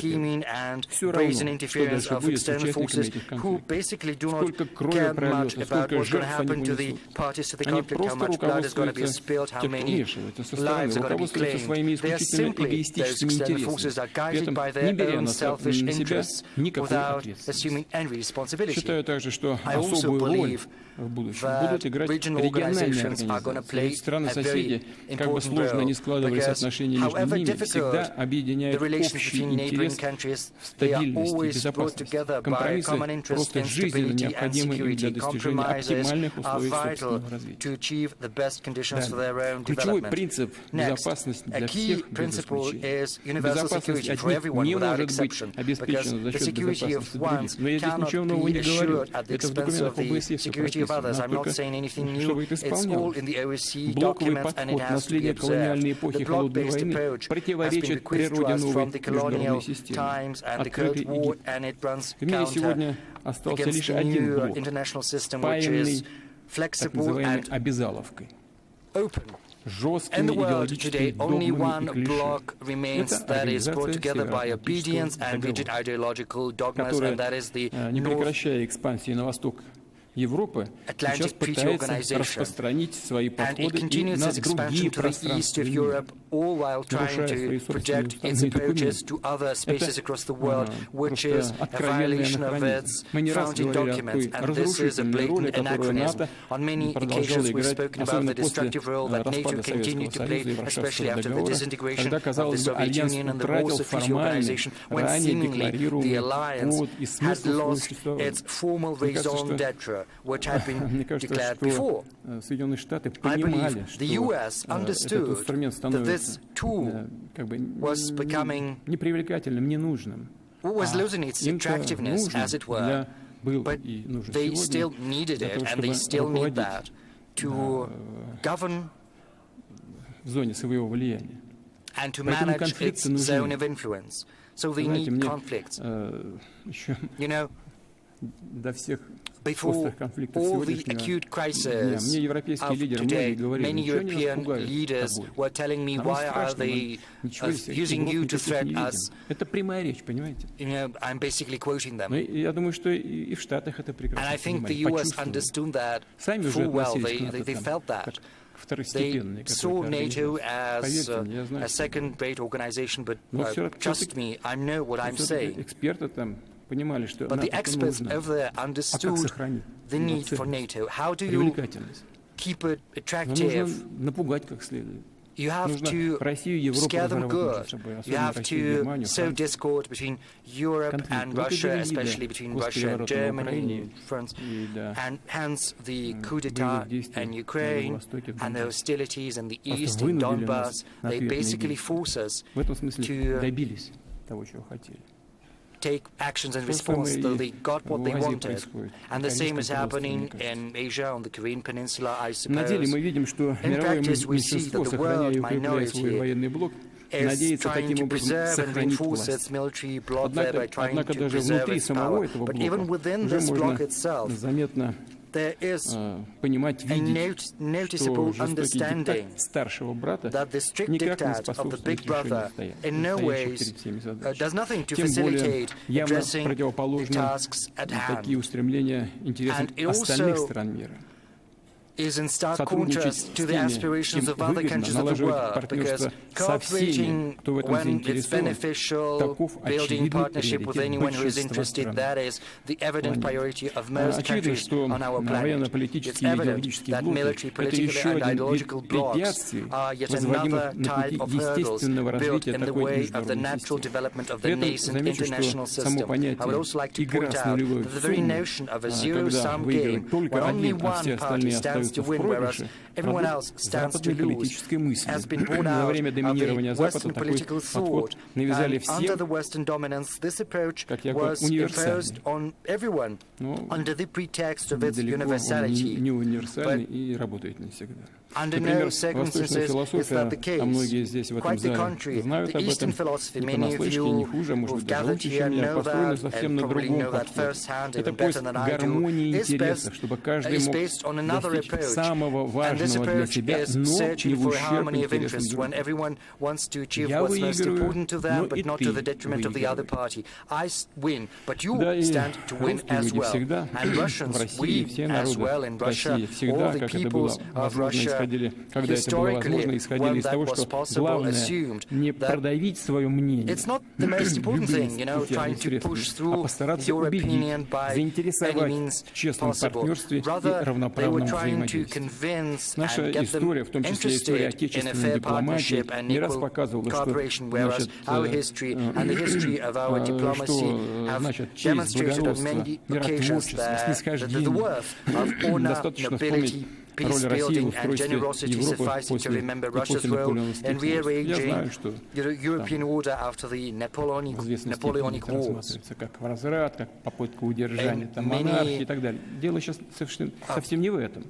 scheming and Все brazen равно, что interference дальше of будет с external участниками forces этих who конфликтов. basically do not Сколько крови care much прольется, about сколько what's going to жертв они happen to the понесут. parties to the Они conflict, how просто much blood is going to be руководствуются, spilled, how те, кто many вмешивается со стороны, lives are going to be руководствуются claimed. своими They are исключительными simply those эгоистическими external forces интересами, are при guided этом by не their беря own на selfish себя interests никакой without ответственности. assuming any responsibility. Считаю также, что I also особую роль believe в будущем that будут играть regional региональные organizations are going to организации. play Ведь страны-соседи, a very как бы important сложно ни role, складывались because отношения между however ними, всегда difficult объединяют the relations общий between neighboring интерес countries, they are стабильности и always brought безопасности. together by Компромиссы common interest просто in жизненно stability and необходимы им для security. достижения Compromises оптимальных are условий vital собственного развития. to achieve the best conditions for their own Ключевой development. принцип безопасности A для key всех без principle исключения. is universal Безопасность security for одних everyone не without может быть exception, because обеспечена за the счет security of безопасности других. one's Но я здесь cannot ничего нового be не говорю. assured at the Это в expense документах of the ОБСЕ все security of others. прописано. I'm not Только saying anything new. чтобы это It's all исполнялось. in the OSCE Блоковый documents, and it подход has to be наследия observed. колониальной эпохи The холодной block-based войны approach has been противоречит bequeathed to природе us новой from the colonial международной системы. times and the Cold Открытый War, Египет. and it runs В мире counter сегодня остался against лишь the один new блок, international system, which is спаянный так flexible называемой and обязаловкой. open. In Жесткими the world идеологическими today, only догмами one и bloc клише. remains Это that is brought организация together by obedience Североатлантического and rigid договора, ideological dogmas, которая, and that is the не North прекращая экспансии на восток Европы, сейчас Atlantic Treaty пытается Organization. распространить свои And it подходы и continues на its expansion другие to the east пространства of мира. Europe, all while trying нарушая свои to project собственные its уставные approaches документы. to other spaces Это across the world, which просто is a откровенный violation of анахронизм. its Мы не раз founding говорили о documents, той and this is a разрушительной роли, blatant которую anachronism. НАТО On many продолжало occasions we've играть, spoken about особенно the после destructive role that NATO распада continued Советского to play, Союза и especially Варшавского after the договора, disintegration когда, of the казалось бы, Soviet Альянс Union and the утратил Warsaw Treaty формальный, Organization, when ранее seemingly the декларируемый alliance код и had смысл своего lost существования. its formal Мне кажется, raison что d'etre, which had been Мне кажется, declared что before. Соединенные Штаты I понимали, believe что the US этот understood инструмент that this становится tool как бы was becoming непривлекательным, ненужным. was losing its Им-то attractiveness, нужен as it were, был but и нужен they сегодня still needed для it, того, and they чтобы still need руководить that to govern в зоне своего влияния. and to Поэтому manage конфликты its нужны. zone of influence. So they Знаете, need мне conflicts. еще You know, до всех before острых конфликтов all the сегодняшнего acute дня crisis мне европейские of лидеры многие today, говорили, many ничего не нас European пугает leaders тобой. were telling me, Нам why are страшно, мы they ничего из всех using угроз you to никаких threat не us? видим. Это прямая речь, понимаете? You know, I'm basically quoting them. Но я думаю, что и в Штатах это And прекрасно I think the понимали, US почувствовали. understood that Сами уже full well. относились к They НАТО felt that. как к They второстепенной saw какой-то NATO организации. as Поверьте мне, я a знаю, что second-rate organization, but Но trust me, I know what I'm всё-таки saying. эксперты там понимали, что But the НАТО experts нужно. over there А как understood сохранить the его need for ценность, NATO. How do you привлекательность? keep it Ну, attractive? нужно напугать как следует. You have Нужно to Россию и Европу scare them разорвать между good. собой, You особенно have Россию, to Германию, sow Францию. discord between Europe Конфликт. and Вот и Russia, довели especially до between после Russia and переворота в Germany Украине and France, и до and hence the coup d'etat боевых действий in на Ukraine Востоке, в and the Донбассе. hostilities in the Просто east in вынудили Donbass. нас на They ответные basically действия. force us В этом смысле to добились того, чего хотели. take actions in То же самое response, и so they got what в they Азии wanted. происходит, And на the same Корейском is полуострове, happening мне кажется. in Asia, on the Korean Peninsula, I На деле suppose. мы видим, что In мировое practice, we see меньшинство, that the сохраняя world и укрепляя свой minority военный блок, is надеется trying таким to образом preserve and сохранить reinforce власть. its military bloc there by trying Однако to даже preserve внутри its самого power. этого But even блока within уже this block можно itself, заметно there is понимать, a видеть, noticeable что жестокий understanding диктат старшего брата that the strict никак не diktat of the способствует big решению brother in no стоящих ways перед всеми задач. does nothing to Тем более facilitate явно addressing the противоположны tasks at такие hand. устремления интересам And it остальных also стран мира. Is in stark Сотрудничать contrast с to the теми, aspirations кем of other выгодно, countries of the налаживать world, because партнерство со всеми, cooperating кто в этом when it's заинтересован, beneficial, таков building очевидный partnership with приоритет anyone who is большинства interested, стран. that is the evident priority of most Очевидно, countries что on our planet. It's военно-политические и evident идеологические that блоки military, – это еще political and один вид ideological blocks препятствий, are yet возводимых another на type пути of hurdles естественного built развития in the такой way of the международной natural системы. development of При the этом nascent замечу, international что само system. I would also like to понятие point «игра с out нулевой that the very суммой», notion of a когда zero-sum game, выигрывает только where only один, а one все party остальные stands to остаются в win, whereas проигрыше, everyone продукт else stands to западной lose, политической мысли. has been born Во out время of доминирования the Запада Western такой political подход thought. навязали And under всем, the Western dominance, this approach как якобы was imposed универсальный. on everyone Но under the pretext of its далеко он universality. не универсальный But и работает не всегда. under Например, no восточная circumstances is that the философия, а многие case. здесь в этом Quite the зале contrary. знают The об Eastern этом, philosophy, не many of понаслышке, не you хуже, а может who've быть даже gathered лучше, here чем я, know построена that совсем and на probably другом know that подходе. firsthand Это even поиск better than I do. гармонии Is интересов, best чтобы каждый is мог based on another достичь approach approach. самого And this важного для approach себя, is но не searching в for ущерб harmony of интересам interests when других. everyone wants to achieve Я what's most выигрываю, important to но them, и but not ты to the detriment of the other выигрываешь. party. I win, but you Да, и stand to win русские as люди well. всегда And в Russians, России, we все as народы well in в Russia, России all всегда, the как это было peoples of возможно, Russia, исходили, когда это было возможно, historically, исходили when из that того, was что possible, главное assumed не that продавить свое мнение, it's not the most important любыми thing, you know, путями trying и to push средствами, а through постараться your убедить, opinion by any заинтересовать means в честном possible. партнерстве и Rather, they were равноправном trying to взаимодействии. convince Наша and get them история, в том числе история interested in a отечественной fair дипломатии, partnership and не раз equal показывала, что, cooperation, whereas our history and the history of our diplomacy have честь, demonstrated on благородство, many occasions миротворчество, that the снисхождение. worth of honor, Достаточно nobility, вспомнить роль России peace-building в and устройстве generosity Европы sufficing to после remember Russia's эпохи role in наполеоновских войн. Я rearranging знаю, что the European order after the в известной степени Napoleonic Wars. рассматривается как разрад, как попытка удержания там, many монархии и так далее. Дело сейчас совсем не в этом.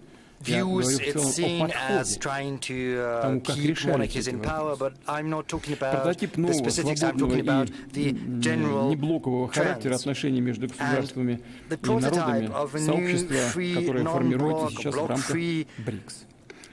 Я говорю views в it's целом о seen as подходе. trying to Тому, как keep решались monarchies эти in power, вопросы. but I'm not talking about Прототип the нового, specifics. I'm свободного talking about и the general неблокового характера trends. отношений между государствами The и народами, prototype of a new сообщества, free, которое формируется non-bloc, сейчас в рамках bloc-free БРИКС.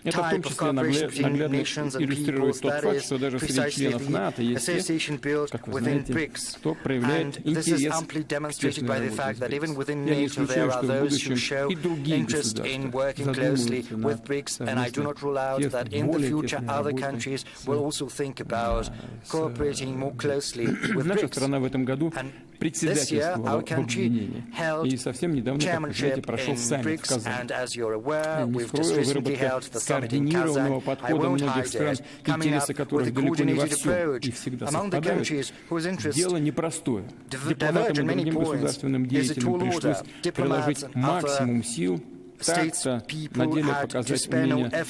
Это в том type of числе cooperation between наглядно nations and иллюстрирует peoples. тот That факт, is что даже среди precisely членов НАТО the есть те, association built как вы within знаете, BRICS. кто проявляет And this is интерес amply к demonstrated by the общественной fact that работе even с within BRICS. Я не NATO there исключаю, are что в those who будущем show и другие interest in государства working closely задумаются with над BRICS, and I do not rule out совместной, that in the более future тесной other работой countries с will also think about cooperating more closely with Наша BRICS. страна в этом году And председательствовала our в country объединении. held И совсем недавно, как вы знаете, chairmanship прошел in саммит в BRICS, Казани. and as you're aware, Не we've just скрою, recently выработка held the summit in скоординированного Kazan. I подхода won't многих hide стран, it. Coming интересы up with которых a далеко не во coordinated всем approach и всегда among the совпадают. countries whose interests Дело непростое. diverge Дипломатам и in many другим points государственным is a деятелям tall пришлось order. Diplomats приложить and максимум сил, так-то на деле показать умение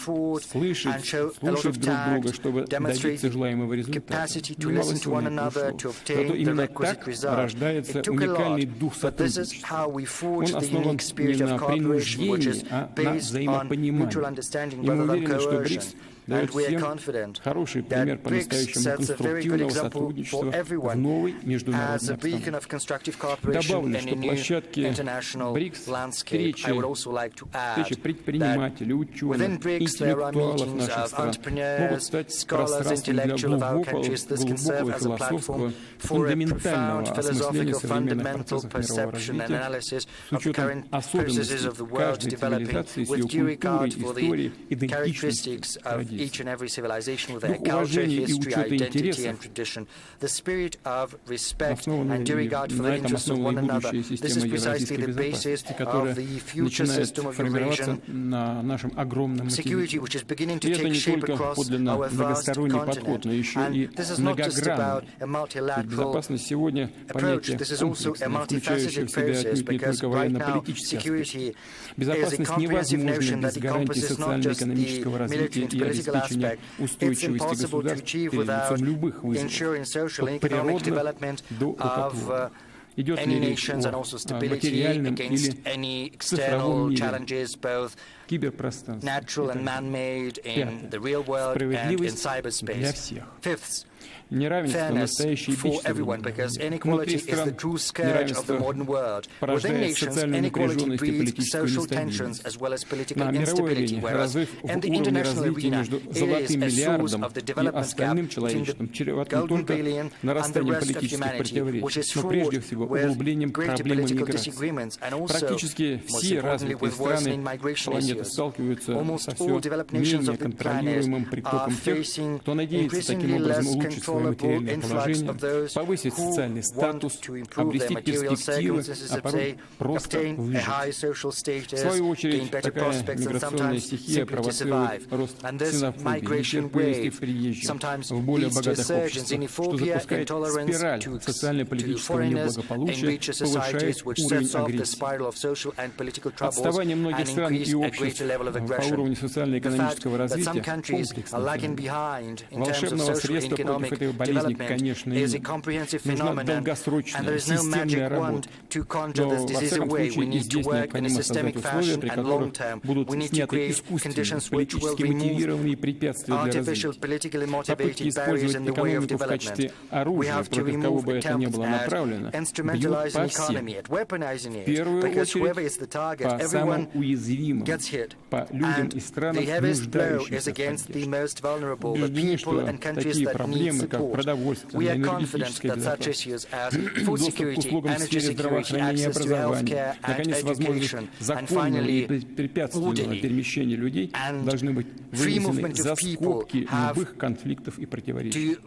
слышать, слушать друг друга, чтобы добиться желаемого результата. Немало сил не ушло. Зато именно так рождается уникальный дух сотрудничества. Он основан не на принуждении, а на взаимопонимании. И мы уверены, что БРИКС дает всем хороший пример по-настоящему конструктивного сотрудничества в новой международной обстановке. Добавлю, что площадки БРИКС, встречи предпринимателей, ученых, интеллектуалов наших стран могут стать пространством для глубокого философского, фундаментального осмысления современных процессов мирового развития с учетом особенностей каждой цивилизации с ее культурой, историей, идентичностью, традициями. Each and every civilization with their Дух culture, уважения и history, учета identity, интересов, and tradition. The spirit of respect основанная and due regard for на the этом interests of основана one и another. будущая This is система precisely евразийской the basis безопасности, которая of the future начинает system of формироваться Eurasian на нашем огромном security, материке. which is beginning И to это take не shape только across подлинно our vast многосторонний подход, но continent. еще и And this is not just about многогранный. a multilateral Безопасность сегодня понятие This is also a комплексное, включающее multifaceted в себя process, отнюдь не because только right now военно-политический аспект. security is a Безопасность comprehensive невозможна notion that без гарантии encompasses not just the социально-экономического развития military and и political обеспечения aspect. It's устойчивости impossible to государств achieve перед without лицом любых вызовов, ensuring social and от economic природных development до of рукотворных. Идет any ли речь nations and о also stability материальном against или any цифровом external мире, challenges, both киберпространстве? natural and man-made in the real world and in Справедливость для cyberspace. всех. Fifth, Неравенство fairness настоящий for бич everyone, because современного inequality мира. is the Внутри true стран scourge of the неравенство modern world. Within порождает nations, социальную inequality напряженность и breeds политическую social tensions нестабильность. as well as political На мировой instability, арене whereas разрыв в in the уровне international развития arena, между it is золотым a source миллиардом of the и development gap остальным between человечеством, the чреватым golden только billion and the нарастанием rest of политических humanity, противоречий, which is но прежде fraught всего with углублением greater проблемы political миграции. disagreements and also, Практически most все importantly, развитые with worsening страны migration планеты issues. сталкиваются Almost со all все developed nations менее of the planet контролируемым are притоком тех, facing кто надеется таким increasingly образом less улучшить свое controllable материальное influx положение, of those повысить who социальный want статус, to improve their обрести material перспективы, circumstances, а порой просто obtain a high выжить. social В status, свою gain очередь, better такая prospects, and миграционная sometimes стихия simply to провоцирует survive. рост And this ксенофобии, migration нетерпимости wave приезжих sometimes в более leads to a богатых surge in обществах, что xenophobia, запускает intolerance спираль to социально-политического foreigners, неблагополучия, enriches societies, повышает which уровень sets off the агрессии. spiral of social and political troubles Отставание многих and стран increase и a обществ greater level of по aggression. уровню The fact социально-экономического that some развития countries are lagging комплексный феномен. behind in terms of Волшебного social and средства против economic этой болезни, development конечно, is a нет. comprehensive Нужна phenomenon, and there долгосрочная, is no системная magic работа. wand to conjure Но, this во disease всяком away. We случае, и need to здесь work in a необходимо создать systemic условия, fashion при and long которых term. будут We need to сняты create искусственные, conditions which will политически remove мотивированные препятствия для artificial, развития. politically Попытки motivated barriers использовать in the way of экономику в качестве development. We оружия, have to против кого remove бы это ни attempts было at направлено, бьют instrumentalizing по economy, всем. at weaponizing В it, первую because whoever очередь is the target, по самым everyone уязвимым, gets по людям и странам, нуждающимся в поддержке. Убеждены, что такие проблемы, как продовольственная, энергетическая безопасность, доступ к услугам в сфере здравоохранения и образования, наконец, возможность законного и препятственного перемещения людей должны быть вынесены за скобки любых конфликтов и противоречий.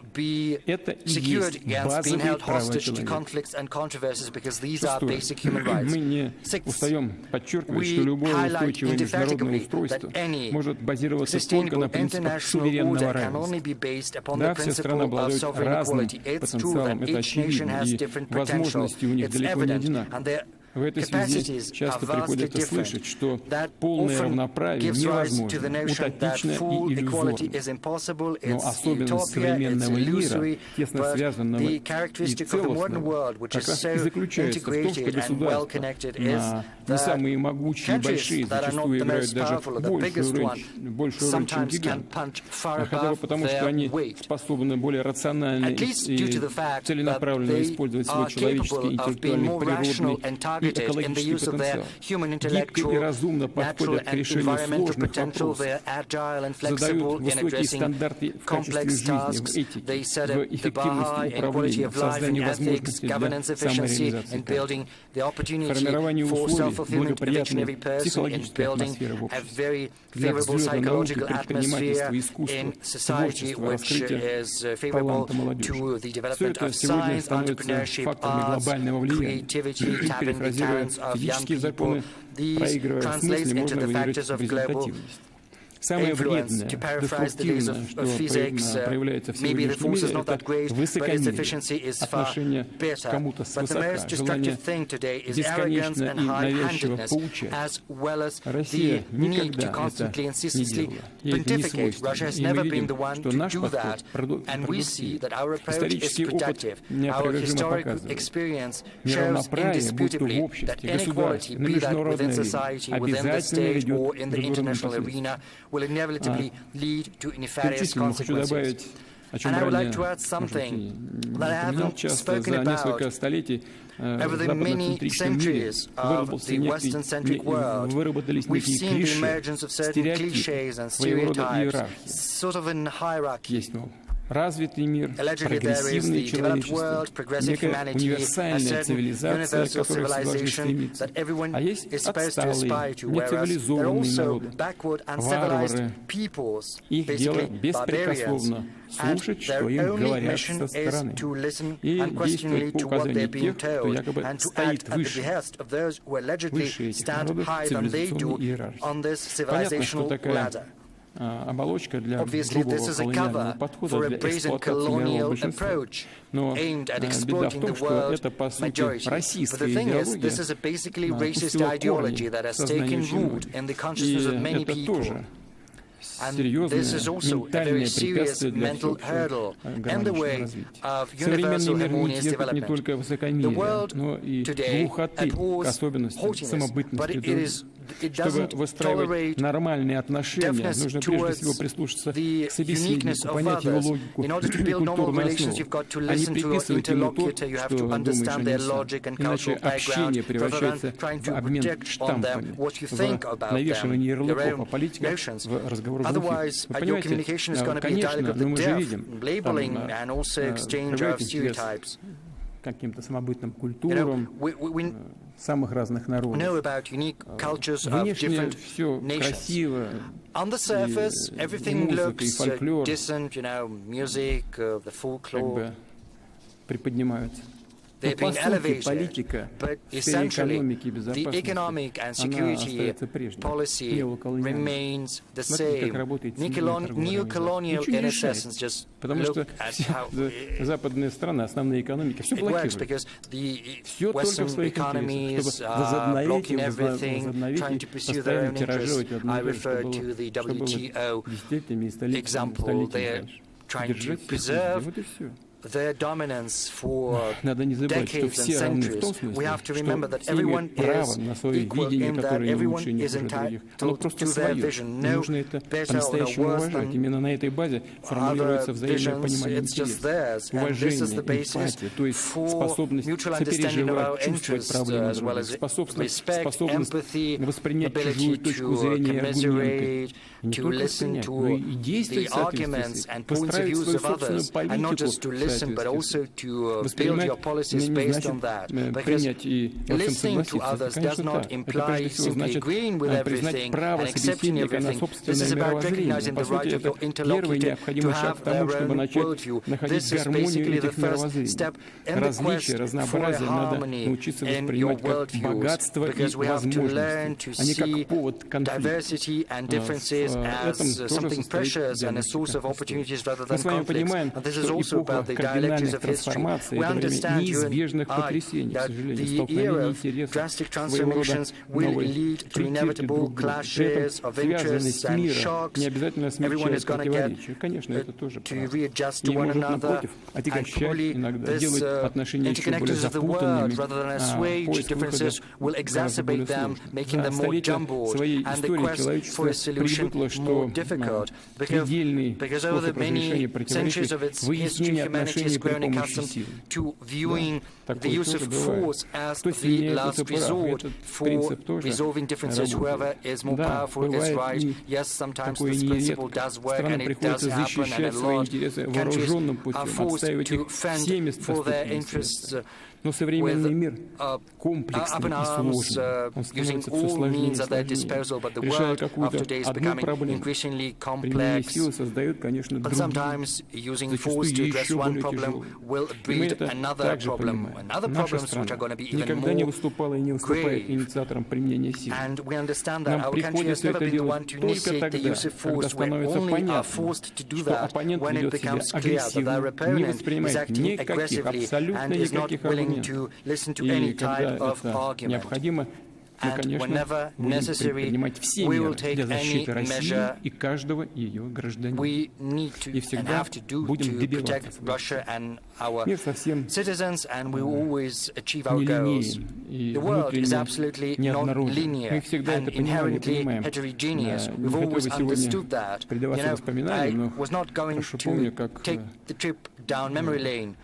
Это и есть базовые права человека. Шестое. Мы не устаем подчеркивать, что любое устойчивое международное устройство может базироваться только на принципах суверенного равенства. Да, все страны обладают разным потенциалом, это очевидно, и возможности у них далеко не одинаковые. В этой связи часто приходится слышать, что полное равноправие невозможно, утопично и иллюзорно. Но особенность современного мира, тесно связанного и целостного, как раз и заключается в том, что государства не самые могучие и большие зачастую играют даже большую роль, чем гиганты, хотя бы потому, что они способны более рационально и целенаправленно использовать свой человеческий, интеллектуальный, природный и экологический потенциал. Гибко и разумно подходят к решению сложных вопросов, задают высокие стандарты в качестве жизни, в этике, в эффективности управления, в создании возможностей для самореализации, формированию условий благоприятной психологической атмосферы в обществе, для взлета науки, предпринимательства, искусства, творчества, раскрытия таланта молодежи. Все это сегодня становится факторами глобального влияния. И, перефразируя физические законы, проигрывая в смысле, можно выиграть в результативность. Самое вредное, деструктивное, что проявляется в сегодняшнем мире, это высокомерие, отношение к кому-то свысока, желание бесконечно и навязчиво поучать. Россия никогда это не делала. Ей это не свойственно. И мы видим, что наш подход продуктивен. Исторический опыт неопровержимо показывает. Неравноправие, будь то в обществе, государстве, на международной арене, обязательно ведет к международным последствиям. Перечисленно хочу добавить, о чем ранее упоминал, часто за несколько столетий в западноцентричном мире выработались некие клише, стереотипы, своего рода иерархии. Есть, развитый мир, прогрессивное человечество, некая универсальная цивилизация, к которой все должны стремиться. А есть отсталые, нецивилизованные народы, варвары. Их дело беспрекословно слушать, что им говорят со стороны, и действовать по указанию тех, кто якобы стоит выше этих народов цивилизационной иерархии. Понятно, что такая оболочка для грубого колониального подхода, для эксплуатации мирового большинства. Но беда в том, что это, по сути, российская идеология пустила корни в сознание общего народа. И это тоже серьезное ментальное препятствие для всеобщего гармоничного развития. Современный мир не терпит не только высокомерия, но и глухоты к особенностям самобытности друг друга. Чтобы выстраивать нормальные отношения, нужно прежде всего прислушаться к собеседнику, понять его логику и культурную основу, а не приписывать ему то, что думаешь о нем сам. Иначе общение превращается в обмен штампами, в навешивание ярлыков, а политика в разговор в духе. Вы понимаете, конечно, но мы же видим, проявляет интерес к каким-то самобытным культурам самых разных народов. Внешне все красиво, и музыка, и фольклор как бы приподнимаются. Но по сути политика в сфере экономики и безопасности, она остается прежней, неоколониальной. Смотрите, как работает Всемирная торговая организация. Ничего не решается, потому что все западные страны, основные экономики, все блокируют. Все только в своих интересах, чтобы возобновить и постоянно тиражировать одно и то же, что было десятилетиями и столетиями раньше. Держать в присутствии. Вот и все. their dominance for Надо не забывать, что decades and все равны в том centuries. We have to смысле, remember что that все everyone имеют право is на свое equal видение, in that которое не everyone лучше, не is хуже других. Оно entitled просто to their свое. vision. И No нужно это better or по-настоящему worse уважать. than Именно на этой базе формулируется other взаимное visions. понимание It's just интересов, theirs. And this is the уважение, basis эмпатия, то есть for способность mutual understanding of our сопереживать, чувствовать interests, проблемы as well других, as способность respect, empathy, воспринять ability чужую точку to зрения и аргументы. commiserate, Не to только listen воспринять, но и to действовать the в соответствии arguments с этим, and points of построить views свою of others, собственную and not политику just to в listen, but соответствии also с to этим. build your Воспринимать policies не based значит on that. Because принять и во всем listening to согласиться. others Это, does конечно, not так. Это imply прежде всего simply значит agreeing with признать everything право and accepting собеседника на everything. This собственное is about мировоззрение. recognizing По the right сути, of your это первый interlocutor необходимый to шаг have к тому, their чтобы own начать worldview. находить This is гармонию basically the этих first мировоззрений. step in the Различия, quest for a разнообразие надо harmony научиться in your воспринимать как worldviews, богатство и because we have to learn возможности, to а не как see повод к конфликту. diversity and differences as something precious and a source of opportunities rather than Мы с вами conflicts. понимаем, And this is что also эпоха about the dialectics кардинальных of history. трансформаций We — это время understand you неизбежных and I потрясений, к that сожалению, the era столкновений of интересов, drastic своего рода transformations will новой lead to культуры inevitable друг друга. При clashes этом of interests связанность and мира shocks. не обязательно Everyone is смягчает going to get противоречия. Конечно, это тоже to правда. readjust И to one может, another, напротив, and отягощать probably иногда, this делать отношения еще более interconnectedness of the world, запутанными, rather than поиск assuage выхода differences, will гораздо более exacerbate them, сложным. making За them more столетия jumbled, своей and the истории quest человечество for a solution привыкло, more что difficult. предельный Because over the способ разрешения many centuries of противоречий its history, выяснение humanity отношений has при grown помощи accustomed силы. to viewing the Такое use тоже of бывает. force as Кто the сильнее, last тот и прав. resort Этот for принцип тоже resolving differences. Whoever работает. is more Да, powerful is бывает right. и Yes, sometimes такое this principle нередко. does work, Странам and it does приходится happen, and защищать a свои lot интересы of countries вооруженным are путем, forced отстаивать to их всеми fend for their доступными interests средствами. Но современный мир комплексный up in и arms, сложный. Он using становится все all сложнее и means at their сложнее. disposal, but the Решая world of какую-то today is одну becoming проблему, increasingly применение complex. силы создает, конечно, But другие, sometimes using force зачастую to address еще one более problem тяжелые. will И мы breed это another также problem, понимаем. and other Наша problems which are going страна to be even никогда не more выступала и не выступает grave. инициатором применения силы. And we understand that Нам our country has приходится never это been the one делать to только initiate the тогда, use of когда force. We становится only are понятно, forced to do что that оппонент when it ведет себя becomes clear that our агрессивно, не opponent is воспринимает acting никаких, aggressively абсолютно and is not никаких willing аргументов. to listen to И any когда type of это argument. необходимо, мы, And конечно, whenever будем necessary, предпринимать все we will меры take для any защиты России measure и каждого ее гражданина. we need to И and всегда have to do будем to добиваться protect своего. Russia and our Мир совсем citizens, and we will always achieve our goals. нелинеен и The world is внутренне absolutely неоднороден. Мы non-linear всегда and это понимали и inherently понимаем. heterogeneous. Не We've хотел always бы сегодня understood that. предаваться I воспоминаниям, но was not going хорошо помню, to как take the trip down memory lane.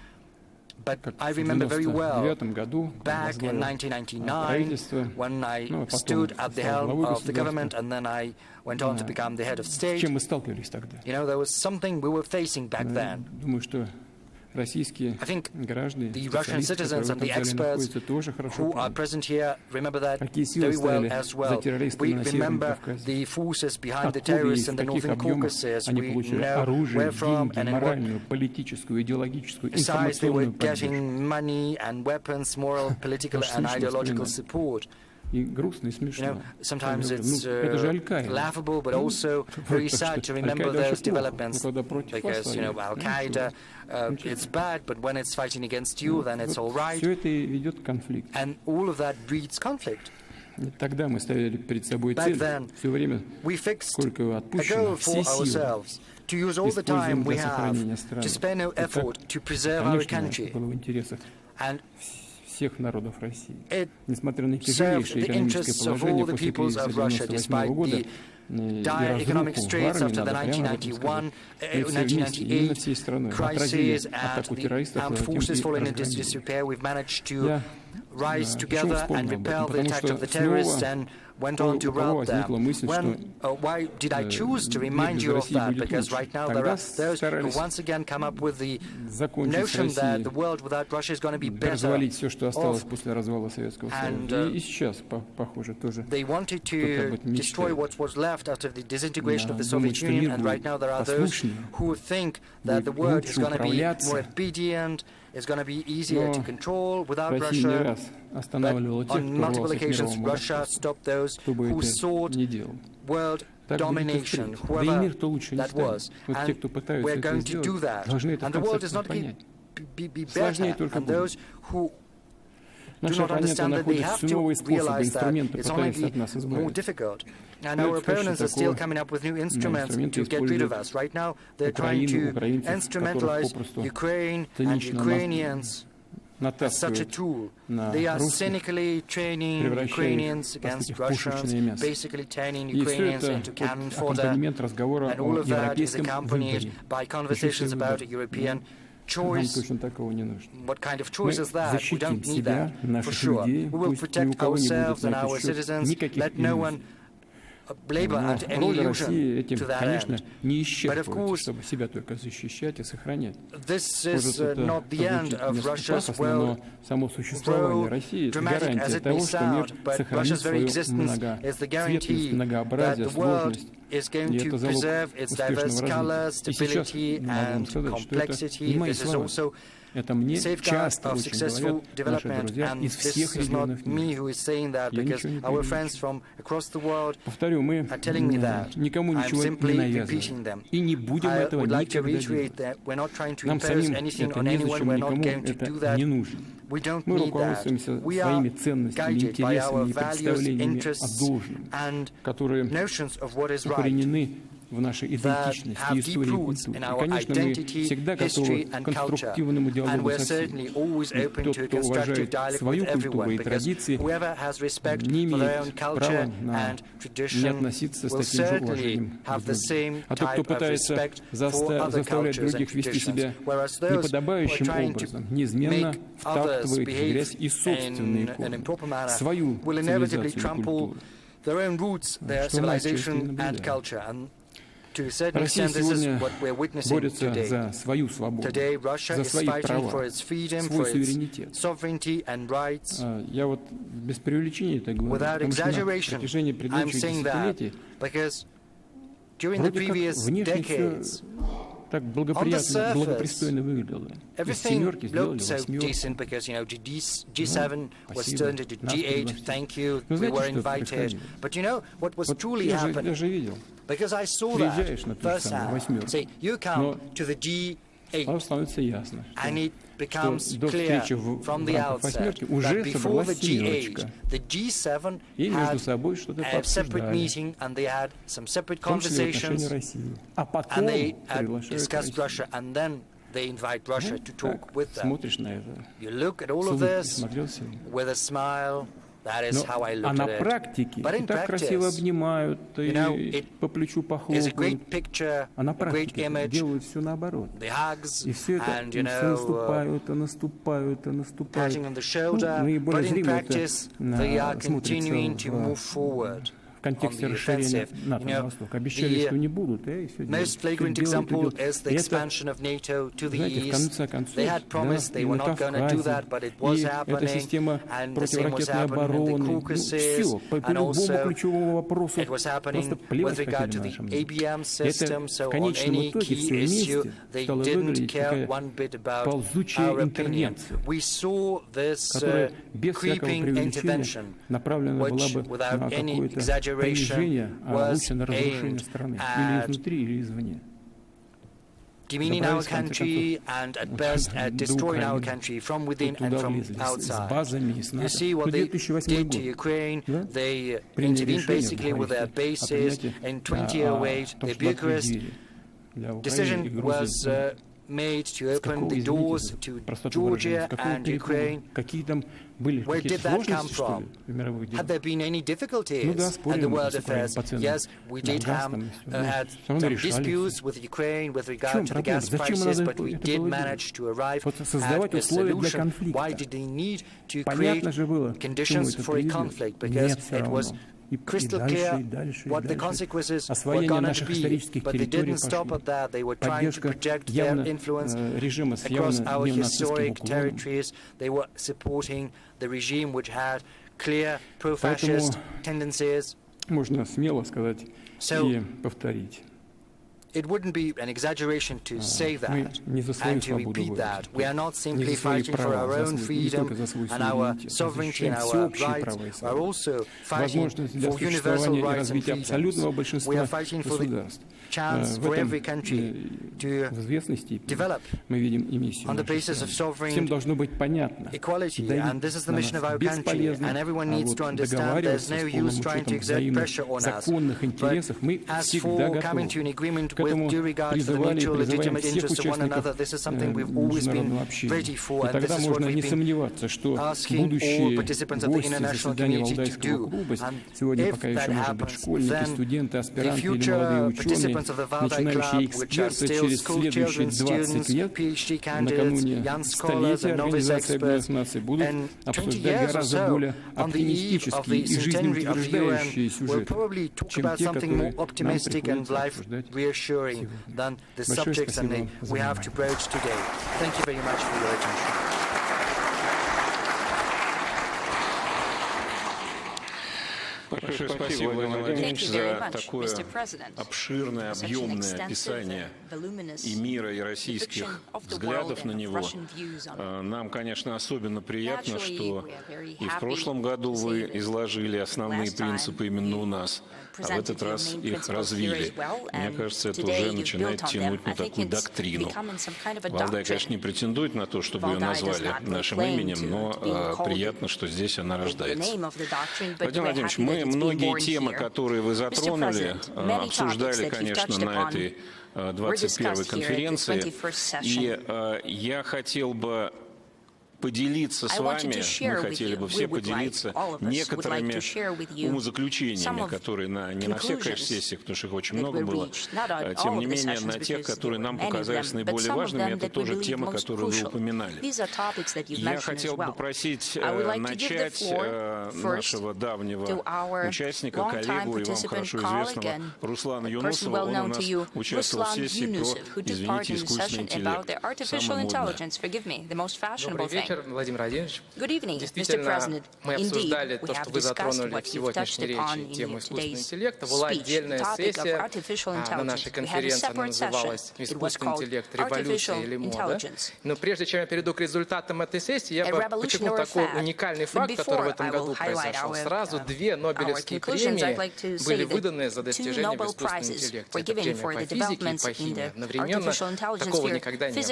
But I в remember very well 1999 году back in возглавил 1999 правительство, when I ну, а потом stood at the стал helm главой of the government государства. and then I went on to become the head of С state. чем мы сталкивались тогда? You know, there was something we were facing back then. Думаю, что российские I think граждане, the Russian специалисты, citizens которые and в the этом зале experts находятся, тоже хорошо who are помнят. present here remember that Какие силы very well стояли as за well. террористами We на Северном remember Кавказе? the forces behind the Откуда и terrorists в in the каких northern объемах Caucasus. они We получили know оружие, where from деньги, and in what моральную, политическую, идеологическую, besides they were информационную поддержку. getting money and weapons, moral, political Аж and смешно ideological вспоминать. support. И грустно, и You смешно. know, sometimes Я говорю, it's это же Аль-Каида. laughable, but also very sad to remember Аль-Каида those очень плохо, developments но когда против вас because, you know, воюют, Al-Qaeda, it's bad, but when it's fighting against you, then it's all right. Все это и ведет к конфликту. And all of that breeds conflict. И тогда мы ставили перед собой Back цель then, все время, we fixed сколько a отпущено, goal все for силы ourselves to use all the time используем we для have сохранения страны. to spare no И так, effort to preserve our конечно, это country. было в интересах And всех народов России. it Несмотря на served тяжелейшее the экономическое interests of положение all the после peoples кризиса of Russia, 1998 despite года, the dire economic straits after the 1991, 1998 crisis and the armed forces falling into disrepair. We've managed to rise together and repel the attack of the terrorists and went on to rout them. Why did I choose to remind you of that? Because right now there are those who once again come up with the notion that the world without Russia is going to be better развалить все, что осталось off. после развала Советского And, Союза. И сейчас, похоже, тоже. They wanted to destroy what was left after the disintegration of the думают, Soviet что Union, мир and right now there are будет those послушнее, who think that the world is лучше going to be управляться. more obedient, it's going to be easier to Но control without Россия не Russia. раз останавливала But тех, on кто multiple рвался к occasions, мировому Russia господству, stopped those чтобы who это sought не делал. world Так будет и domination, впредь. Да и whoever мир-то лучше не that станет. was. Вот те, And кто пытаются we're это going to do сделать, that. должны это And в the world конце is not концов going понять. to be Сложнее better. только And будет. those who do not understand that they have to realize that it's only more difficult. And our opponents are still coming up with new instruments to get rid of us. Right now, they're trying to instrumentalize Ukraine and Ukrainians as such a tool. They are cynically training Ukrainians against Russians, basically turning Ukrainians into cannon fodder, and all of that is accompanied by conversations about a European choice. What kind of choice is that? We don't need that, for sure. We will protect ourselves and our citizens. Let no one labor at any illusion to that end. But of course, this is not the end of Russia's world role, dramatic as it may sound, but Russia's very existence is the guarantee that the world is going to preserve its diverse color, stability, and complexity. This is also safeguard of successful development, and this is not me who is saying that, because our friends from across the world are telling me that. I'm simply repeating them. I would like to reiterate that we're not trying to impose anything on anyone. We're not going to do that. We don't need that. We are guided by our values, interests, and notions of what is right, that have deep roots in our identity, history, and culture. And we're certainly always open to a constructive dialogue with everyone, because whoever has respect for their own culture and tradition will certainly have the same type of respect for other cultures and traditions. Whereas those who are trying to make others behave in an improper manner will inevitably trample their own roots, their civilization and culture. And to a certain extent, this is what we're witnessing today. Today, Russia is fighting for its freedom, for its sovereignty and rights. Without exaggeration, I'm saying that because during the previous decades, on the surface, everything looked so decent because, G7 was turned into G8, thank you, we were invited. But what was truly happening? Because I saw that firsthand. Say, you come to the G8, and it becomes clear from the outset that before the G8, the G7 had a separate meeting, and they had some separate conversations, and they had discussed Russia, and then they invite Russia to talk with them. You look at all of this with a smile. That is how I look at it. But in practice, it is a great picture, a great image, the hugs, and, patting on the shoulder, but in practice, they are continuing to move forward on the offensive. The most flagrant example is the expansion of NATO to the east. They had promised they were not going to do that, but it was happening, and the same was happening in the Caucasus, and also it was happening with regard to the ABM system. So on any key issue, they didn't care one bit about our opinion. We saw this creeping intervention, which, without any exaggeration, was aimed at demeaning our country and at best at destroying our country from within and from outside. You see what they did to Ukraine. They intervened basically with their bases. In 2008, the Bucharest decision was made to open the doors to Georgia and Ukraine. Where did that come from? Had there been any difficulties in the world affairs? Yes, we did had some disputes with Ukraine with regard to the gas prices, but we did manage to arrive at a solution. Why did they need to create conditions for a conflict? Because it was crystal clear what the consequences were going to be, but they didn't stop at that. They were trying to project their influence across our historic territories. They were supporting the regime which had clear pro-fascist tendencies. So it wouldn't be an exaggeration to say that and to repeat that. We are not simply fighting for our own freedom and our sovereignty and our rights. We are also fighting for universal rights and freedoms. We are fighting for the chance for every country в известной степени develop мы видим эмиссию on the нашей basis of страны. sovereign Всем должно быть понятно, equality, давить and this is the на mission of нас our country, бесполезно, and everyone а needs вот to understand there's договариваться no с полным use trying to учетом exert взаимных pressure on us. законных интересов мы As всегда for coming to готовы. an agreement К этому with due regard for the призывали и mutual призываем legitimate всех interests of one участников another, this is something we've always been международного ready общения. for, И and this тогда is what можно we've не been сомневаться, что asking all будущие participants of the гости international заседания community to Валдайского do. клуба, And сегодня if пока that еще, может быть, happens, школьники, then студенты, the аспиранты или future молодые ученые, participants of the Valdai начинающие Club, which are эксперты still через school следующие children, 20 students, лет, PhD candidates, накануне young scholars столетия and novice Организации Объединенных experts, Наций, будут and 20 обсуждать years or гораздо so, более on the eve of оптимистические the и centenary of the жизнеутверждающие UN, will сюжеты, probably talk чем about те, something more которые нам optimistic and приходится life обсуждать reassuring сегодня. than the Большое subjects and спасибо we за have to внимание. broach today. Thank you very much for your attention. Большое спасибо, Владимир Владимирович, за такое обширное, объемное описание и мира, и российских взглядов на него. Нам, конечно, особенно приятно, что и в прошлом году вы изложили основные принципы именно у нас, а в этот раз их развили. Мне кажется, это уже начинает тянуть на такую доктрину. Валдай, конечно, не претендует на то, чтобы ее назвали нашим именем, но приятно, что здесь она рождается. Владимир Владимирович, мы многие темы, которые вы затронули, обсуждали, конечно, на этой 21-й конференции, и я хотел бы поделиться с вами, мы хотели бы все поделиться некоторыми умозаключениями, которые не на всех, конечно, сессиях, потому что их очень много было, тем не менее, на тех, которые нам показались наиболее важными, это тоже темы, которые вы упоминали. Я хотел бы попросить начать нашего давнего участника, коллегу и вам хорошо известного Руслана Юнусова. Он у нас участвовал в сессии про, извините, искусственный интеллект. Добрый вечер, Владимир Владимирович. Действительно, мы обсуждали то, что вы затронули в сегодняшней речи, тему искусственного интеллекта. Была отдельная сессия на нашей конференции, она называлась «Искусственный интеллект. Революция или мода». Но прежде чем я перейду к результатам этой сессии, я бы подчеркнул такой уникальный факт, который в этом году произошел. Сразу 2 Нобелевские премии были выданы за достижения в искусственном интеллекте. Это премия по физике и по химии. Одновременно такого никогда не было.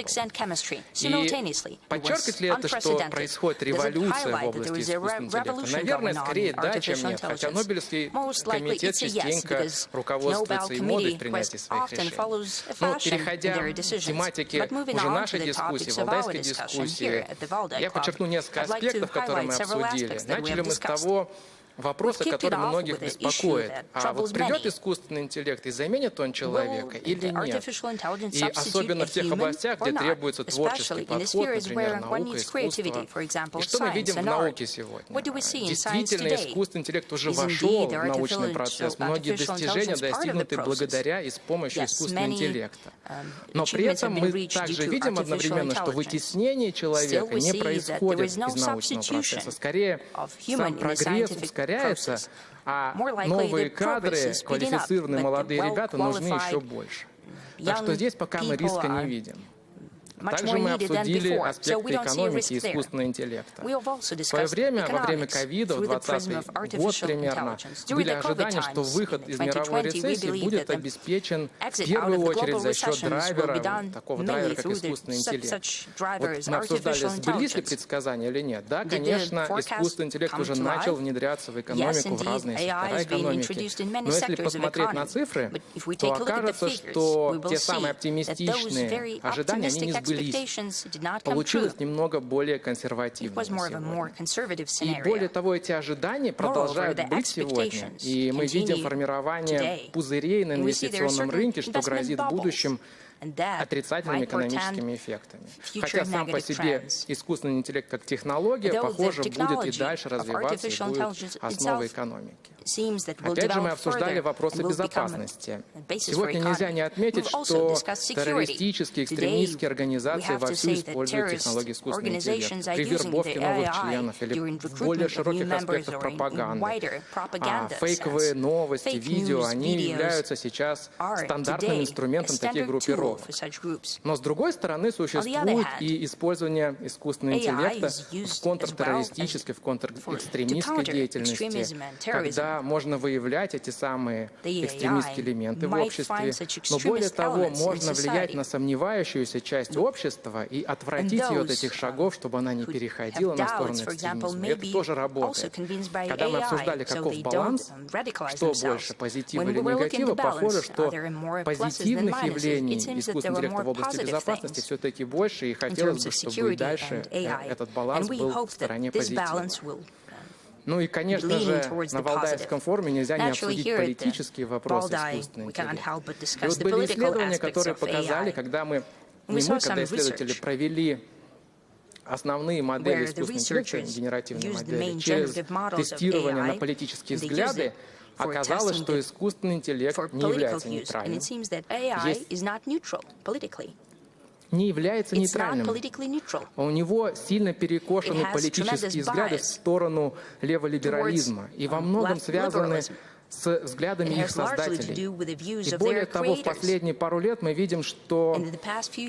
И подчеркивает ли это, что происходит революция в области искусственного интеллекта? Наверное, скорее да, чем нет. Хотя Нобелевский комитет частенько руководствуется и модой в принятии своих решений. Но переходя к тематике уже нашей дискуссии, валдайской дискуссии, я подчеркну несколько аспектов, которые мы обсудили. Начали мы с того вопроса, который многих беспокоит. А вот придет искусственный интеллект и заменит он человека или нет? И особенно в тех областях, где требуется творческий подход, например, наука, искусство. И что мы видим в науке сегодня? Действительно, искусственный интеллект уже вошел в научный процесс. Многие достижения достигнуты благодаря и с помощью искусственного интеллекта. Но при этом мы также видим одновременно, что вытеснение человека не происходит из научного процесса. Скорее, сам прогресс ускоряется, а новые кадры, квалифицированные молодые ребята нужны еще больше. Так что здесь пока мы риска не видим. Также мы обсудили аспекты экономики и искусственного интеллекта. В свое время, во время ковида, в 2020 год примерно, были ожидания, что выход из мировой рецессии будет обеспечен в первую очередь за счет драйвера, такого драйвера, как искусственный интеллект. Вот мы обсуждали, сбылись ли предсказания или нет. Да, конечно, искусственный интеллект уже начал внедряться в экономику, в разные сектора экономики. Но если посмотреть на цифры, то окажется, что те самые оптимистичные ожидания, они не сбылись. Получилось немного более консервативно сегодня. И более того, эти ожидания продолжают быть сегодня. И мы видим формирование пузырей на инвестиционном рынке, что грозит в будущем отрицательными экономическими эффектами. Хотя сам по себе искусственный интеллект как технология, похоже, будет и дальше развиваться и будет основой экономики. Опять же, мы обсуждали вопросы безопасности. Сегодня нельзя не отметить, что террористические, экстремистские организации вовсю используют технологии искусственного интеллекта при вербовке новых членов или в более широких аспектах пропаганды. Фейковые новости, видео, они являются сейчас стандартным инструментом таких группировок. Но с другой стороны, существует и использование искусственного интеллекта в контртеррористической, в контрэкстремистской деятельности, когда когда можно выявлять эти самые экстремистские элементы в обществе, но более того, можно влиять на сомневающуюся часть общества и отвратить ее от этих шагов, чтобы она не переходила на сторону экстремизма. И это тоже работает. Когда мы обсуждали, каков баланс, что больше, позитива или негатива, похоже, что позитивных явлений искусственного интеллекта в области безопасности все-таки больше, и хотелось бы, чтобы и дальше этот баланс был в стороне позитива. Ну и, конечно же, на Валдайском форуме нельзя не обсудить политические вопросы искусственного интеллекта. И вот были исследования, которые показали, когда когда исследователи провели основные модели искусственного интеллекта, генеративные модели, через тестирование на политические взгляды, оказалось, что искусственный интеллект не является нейтральным. Не является нейтральным. У него сильно перекошены политические взгляды в сторону леволиберализма и во многом связаны с взглядами их создателей. И более того, в последние пару лет мы видим, что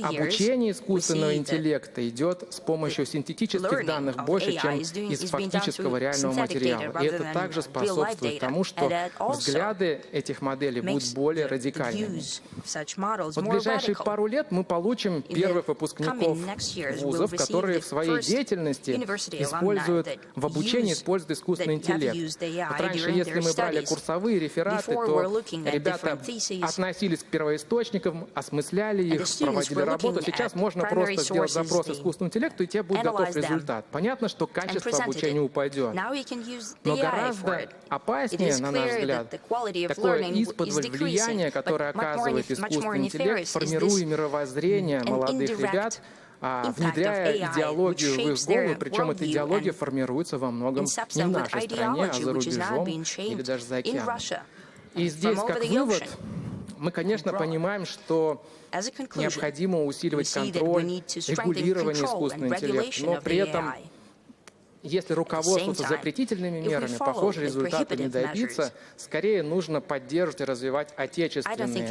обучение искусственного интеллекта идет с помощью синтетических данных больше, чем из фактического реального материала. И это также способствует тому, что взгляды этих моделей будут более радикальными. Вот в ближайшие пару лет мы получим первых выпускников вузов, которые в своей деятельности используют, в обучении используют искусственный интеллект. Вот раньше, если мы брали курсовые рефераты, то ребята относились к первоисточникам, осмысляли их, проводили работу. Сейчас можно просто сделать запрос искусственному интеллекту, и тебе будет готов результат. Понятно, что качество обучения упадет. Но гораздо опаснее, на наш взгляд, такое исподволь влияние, которое оказывает искусственный интеллект, формируя мировоззрение молодых ребят, внедряя идеологию в их голову, причем эта идеология формируется во многом не в нашей стране, а за рубежом или даже за океаном. И здесь, как вывод, мы, конечно, понимаем, что необходимо усиливать контроль, регулирование искусственного интеллекта, но при этом, если руководствоваться запретительными мерами, похоже, результата не добиться. Скорее нужно поддерживать и развивать отечественные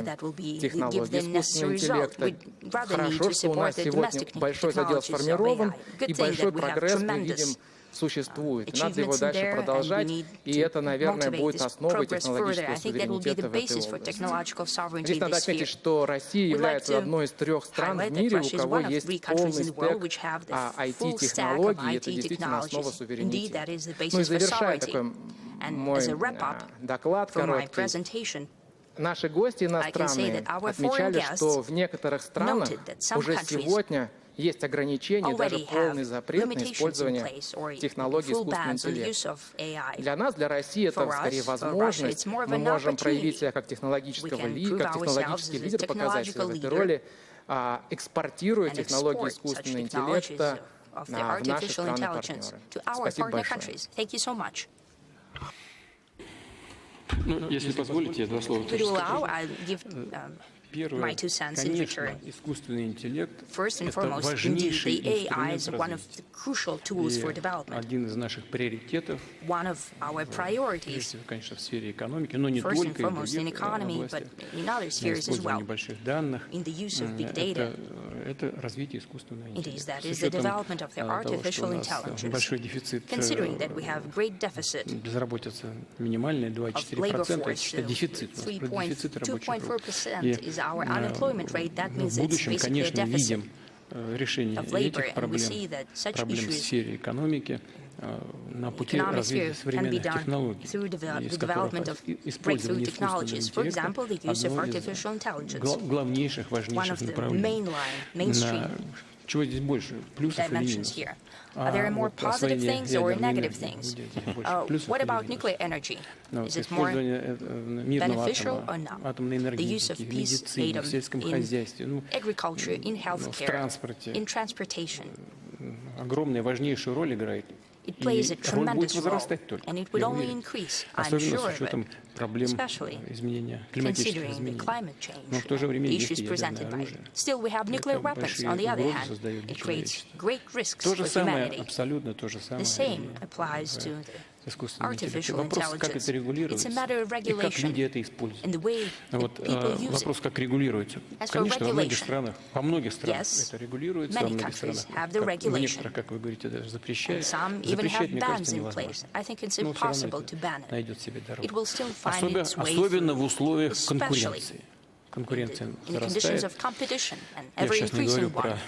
технологии искусственного интеллекта. Хорошо, что у нас сегодня большой задел сформирован, и большой прогресс мы видим существует. И надо его дальше продолжать, и это, наверное, будет основой технологического суверенитета в этой области. Здесь надо отметить, что Россия является одной из 3 стран в мире, у кого есть полный стек IT-технологий, и это действительно основа суверенитета. Ну и завершая такой мой доклад короткий, наши гости иностранные отмечали, что в некоторых странах уже сегодня есть ограничения, даже полный запрет на использование технологий искусственного интеллекта. Для нас, для России, это скорее возможность. Мы можем проявить себя как технологический лидер, показать себя в этой роли, экспортируя технологии искусственного интеллекта в наши страны-партнеры. Спасибо большое. Ну, если позволите, я 2 слова тоже скажу. Первое, конечно, искусственный интеллект – это важнейший инструмент развития. И один из наших приоритетов, прежде всего, конечно, в сфере экономики, но не только, и в других областях, использование больших данных, это развитие искусственного интеллекта. С учетом того, что у нас большой дефицит, безработица минимальная, 2,4%, это дефицит, у нас дефицит рабочих рук. И в будущем, конечно, видим решение этих проблем в сфере экономики на пути развития современных технологий, из которых использование искусственного интеллекта одно из главнейших, важнейших направлений. Чего здесь больше, плюсов или минусов? Are there more positive things or negative things? What about nuclear energy? Is it more beneficial or not? The use of peace atom in agriculture, in healthcare, in transportation. Огромная, важнейшую роль играет. It plays a tremendous role, and it will only increase, I'm sure of it, especially considering the climate change, the issues presented by it. Still, we have nuclear weapons, on the other hand. It creates great risks for humanity. The same applies to искусственном интеллекте. artificial Вопрос, как это intelligence. It's регулируется a matter of и как люди regulation это используют. and the way Вот that people use вопрос, it. как регулируется. As for Конечно, во многих regulation, странах yes, это регулируется, во many многих countries странах, have the в regulation. некоторых, как вы говорите, даже And запрещают. some even Запрещать, have мне bans кажется, in невозможно. place. I think it's Но все равно impossible to ban это it. найдет себе дорогу. It will still find its way Особенно в through, условиях especially конкуренции. Конкуренция in the conditions нарастает. of competition, and Я ever сейчас не говорю increasing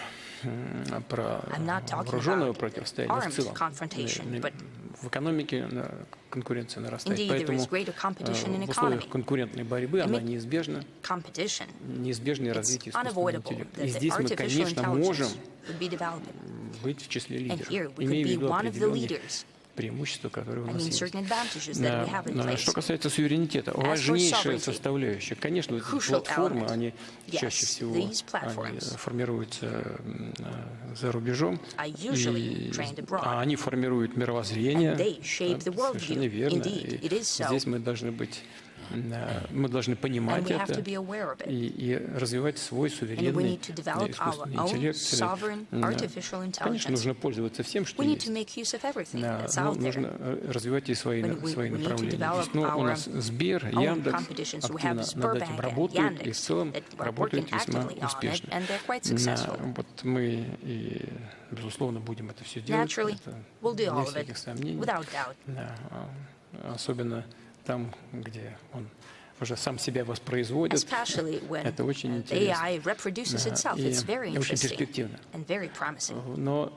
one. про I'm not talking вооруженное about противостояние, в armed целом. confrontation, but В экономике конкуренция нарастает. indeed there Поэтому is greater competition in в условиях economy. конкурентной борьбы она Amid неизбежна, competition, неизбежное it's развитие искусственного unavoidable интеллекта. that И the здесь мы, artificial конечно, можем intelligence would be developing. быть в числе And лидеров, here we could имея в be виду one of the определенные leaders. преимущества, которые у I нас mean есть. certain advantages that we have in place. Что касается суверенитета, важнейшая sovereignty, составляющая, конечно, эти crucial платформы, element. они Yes, чаще всего these они platforms формируются за рубежом, are usually trained abroad. а они формируют мировоззрение, And they shape the worldview. совершенно верно. Indeed, it is so. Здесь мы должны быть, мы должны понимать And we have это to be aware of it. и развивать свой And we суверенный need to develop our искусственный own интеллект. sovereign artificial Конечно, intelligence. нужно пользоваться всем, что We need есть. to make use of everything Да, that's но out there. нужно развивать и свои We need to направления. develop Здесь, у нас our Сбер, own Яндекс competitions. We have активно над этим Sberbank and работают и в Yandex целом that are работают working весьма actively on it, успешно. and they're quite successful. Вот мы и, безусловно, будем это все делать. Naturally, Это we'll do all без of it, всяких сомнений. without doubt. Да, особенно там, где он уже сам себя воспроизводит. Especially when Это очень the интересно. AI reproduces itself. It's very И очень interesting перспективно. and very promising. Но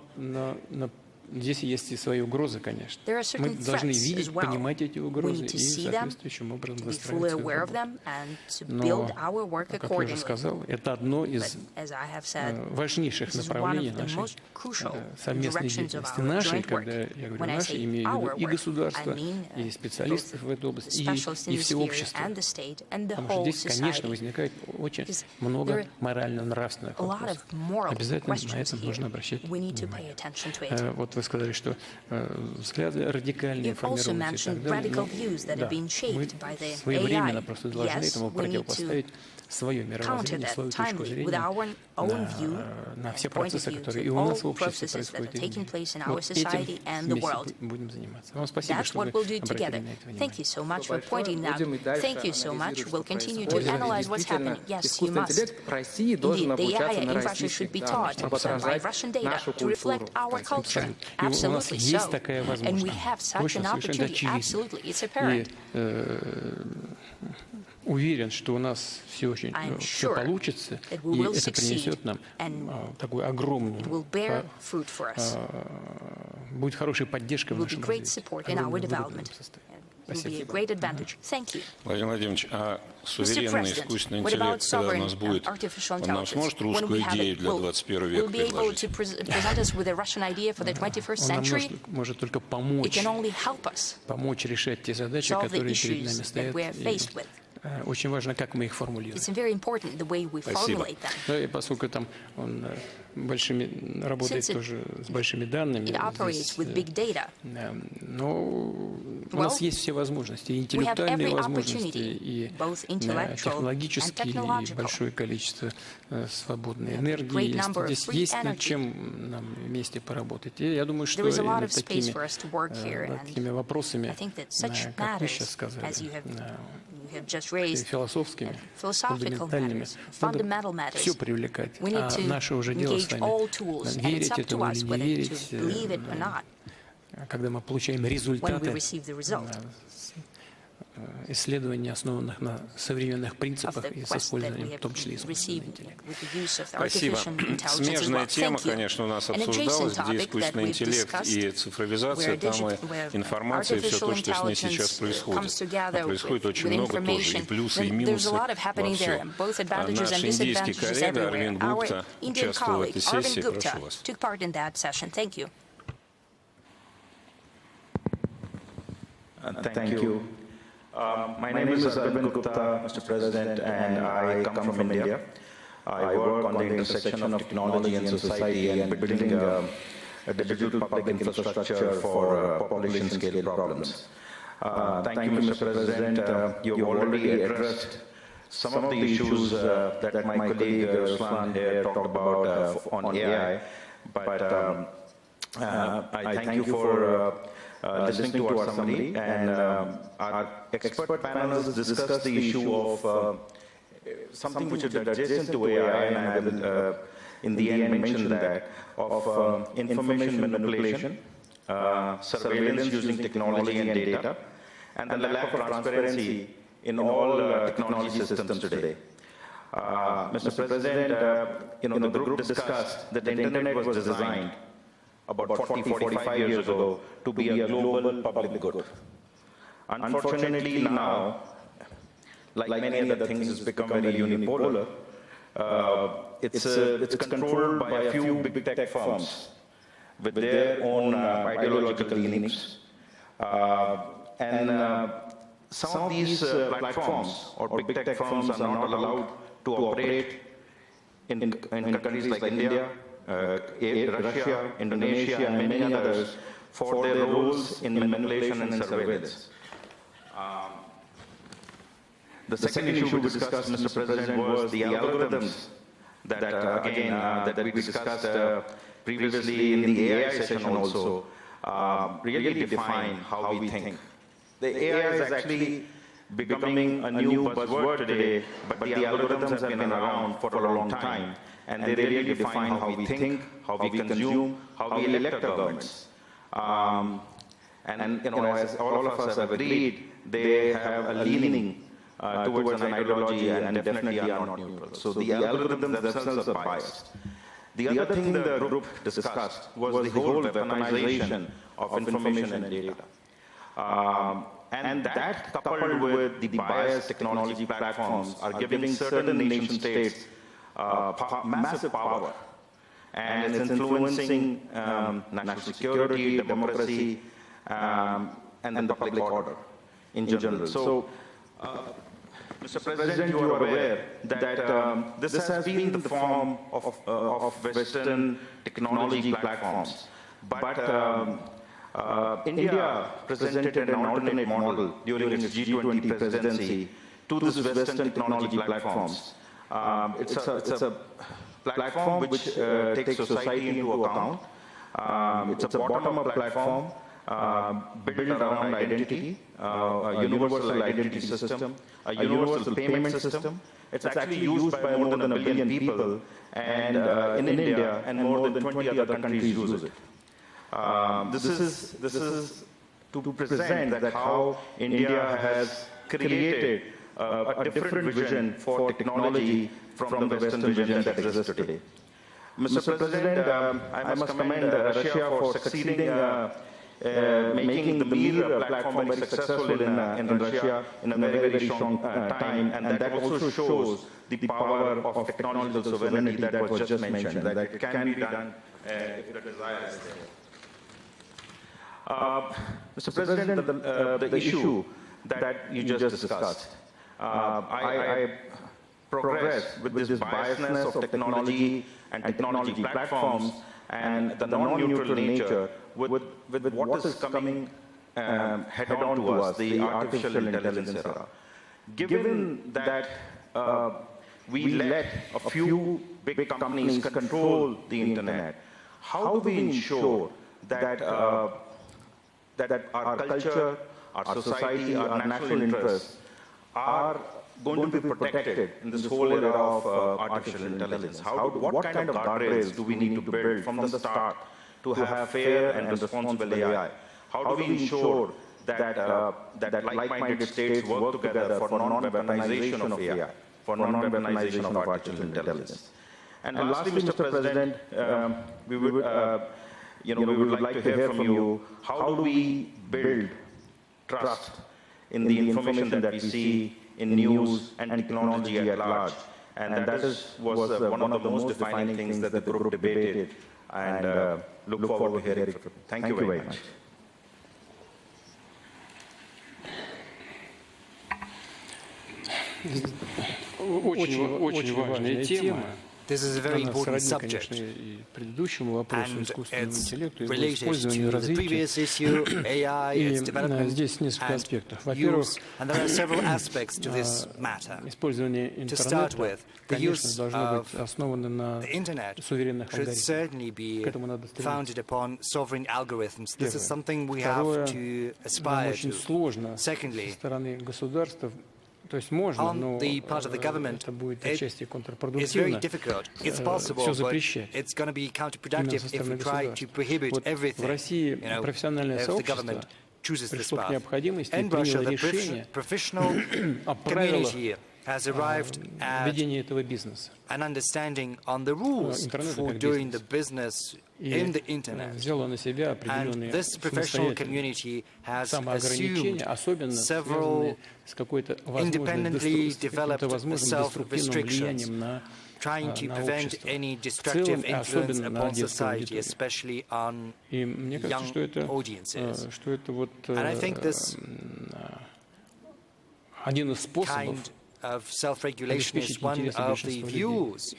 здесь есть и свои угрозы, конечно. There are certain Мы должны threats видеть, as well. понимать эти We угрозы need to и see them, соответствующим образом to be fully выстраивать свою aware of работу. them, and to Но, build our work как я уже accordingly. сказал, это одно But из as I have said, важнейших this is one направлений of the нашей most crucial совместной directions of деятельности. our Нашей, joint work. когда я говорю When I нашей, say имею в виду our и work, государство, I mean и специалистов в этой области, specialists in и this все sphere общество. and the state and the Потому что whole здесь, конечно, society. возникает очень Because много there are морально-нравственных A lot of вопросов. moral Обязательно на questions это нужно here. обращать We need to pay внимание. attention to it. Вот вы сказали, что взгляды радикальные You've also формируются и mentioned так далее. radical views that Да, have been мы shaped by the своевременно AI. просто должны Yes, этому we need to противопоставить свое counter мировоззрение, that свою точку timely with зрения our own view, на все point of процессы, view которые to и у нас в all обществе processes that are происходят. и в taking мире. place in our Вот society этим and the вместе world. будем заниматься. Вам спасибо, That's что what вы we'll do обратили together. на это внимание. Thank you so much for pointing out. Thank you so much. We'll continue to analyze what's happening. Yes, you must. Интеллект в России должен Indeed, the AI обучаться на in Russia российских should be данных, taught чтобы by отражать Russian data нашу to reflect культуру. our culture. И у нас Absolutely есть so. такая And we возможность. have such Точно, an совершенно opportunity. очевидно. Absolutely, it's И apparent. уверен, что у нас все очень I'm все sure получится, that we и will это принесет succeed нам and такую огромную, It will bear fruit for us. будет хорошей поддержкой It в will be нашем great развитии. support in our огромной development. выгоды составит. It will be a great advantage. Thank you. Владимир Владимирович, а Mr. суверенный President, искусственный what about интеллект, когда у sovereign нас будет, artificial он нам intelligence? сможет When we русскую have идею it, для will 21 will века be able предложить? to present us with a Russian idea for the 21st Он нам century? может только It помочь, can only help us помочь решать те задачи, solve the которые перед нами issues that стоят. we are И, faced with. очень важно, как мы их формулируем. It's very important the way we Спасибо. formulate them. Да, и поскольку там он работает Since it- тоже с большими данными, It operates with big data. но у нас Well, есть все возможности, и we have интеллектуальные every возможности, opportunity, и both intellectual технологические, and и technological. большое количество свободной great энергии. number of Здесь free есть над energy. чем нам вместе поработать. И я думаю, что There is a lot над of space такими, for us to work here, над and такими вопросами, I think that such как вы сейчас matters, сказали, as you have just raised, философскими, philosophical фундаментальными, matters, fundamental надо matters. все привлекать. We need А to наше уже дело с engage вами all tools, and it's верить up to этому us или не whether верить. to believe it or not Когда мы получаем when we результаты receive the result исследований, основанных на современных of принципах the и с quest that использованием, we в том have числе искусственного received интеллекта. with the use of Спасибо. artificial intelligence as well. Смежная тема, Thank you. конечно, у нас An adjacent обсуждалась, где topic that искусственный we've интеллект и discussed, цифровизация, там и информация, и все то, что с ней сейчас происходит. А происходит очень много тоже, и плюсы, и минусы во всем. Наш индийский коллега Арвин Гупта участвовал в этой сессии. Прошу вас. took part in that session. Thank you. Thank you. My name is Arvind Gupta, Mr. President, and I come from India. I work on the intersection of technology and society and building a digital public infrastructure for population scale problems. Thank you, Mr. President. You've already addressed some of the issues that my colleague Ruslan here talked about on AI, but I thank you for listening to our summary, and our expert panelists discussed the issue of something which is adjacent to AI, and I will, in the end, mention that, of information manipulation, surveillance using technology and data, and the lack of transparency in all technology systems today. Mr. President, the group discussed that the internet was designed about 45 years ago to be a global public good. Unfortunately, now, like many other things, it's become very unipolar. It's controlled by a few big tech firms with their own ideological leanings. And some of these platforms or big tech firms are not allowed to operate in countries like India, Russia, Indonesia, and many others for their roles in manipulation and surveillance. The second issue we discussed, Mr. President, was the algorithms that we discussed previously in the AI session also, really define how we think. The AI is actually becoming a new buzzword today, but the algorithms have been around for a long time, and they really define how we think, how we consume, how we elect our governments. And as all of us have agreed, they have a leaning towards an ideology and definitely are not neutral. So the algorithms themselves are biased. The other thing the group discussed was the whole weaponization of information and data. And that, coupled with the biased technology platforms, are giving certain nation states massive power. And it's influencing national security, democracy, and the public order in general. So, Mr. President, you are aware that this has been the form of Western technology platforms. But India presented an alternate model during its G20 presidency to this Western technology platforms. It's a platform which takes society into account. It's a bottom-up platform built around identity, a universal identity system, a universal payment system. It's actually used by more than 1 billion people, and in India, and more than 20 other countries use it. This is to present that how India has created a different vision for technology from the Western vision that exists today. Mr. President, I must commend Russia for succeeding making the Mir platform very successful in Russia in a very, very strong time, and that also shows the power of technological sovereignty that was just mentioned, that it can be done if the desire is there. Mr. President, the issue that you just discussed, I progress with this biasness of technology and technology platforms and the non-neutral nature with what is coming head-on to us, the artificial intelligence era. Given that we let a few big companies control the internet, how do we ensure that that our culture, our society, our national interests are going to be protected in this whole era of artificial intelligence? What kind of guardrails do we need to build from the start to have fair and responsible AI? How do we ensure that like-minded states work together for non-weaponization of AI, for non-weaponization of artificial intelligence? And lastly, Mr. President, we would like to hear from you, how do we build trust in the information that we see in news and technology at large? And that was one of the most defining things that the group debated, and look forward to hearing from you. Thank you very much. Очень важная тема. This is a very important subject, and it's related to the previous issue, AI, its development and use, and there are several aspects to this matter. To start with, the use of the Internet should certainly be founded upon sovereign algorithms. This is something we have to aspire to. Secondly, on the part of the government, it's very difficult. It's possible, but it's going to be counterproductive if we try to prohibit everything, if the government chooses this path. In Russia, the professional community has arrived at an understanding on the rules for doing the business in the Internet. And this professional community has assumed several independently developed self-restrictions, trying to prevent any destructive influence upon society, especially on young audiences. And I think this kind of self-regulation is one of the views.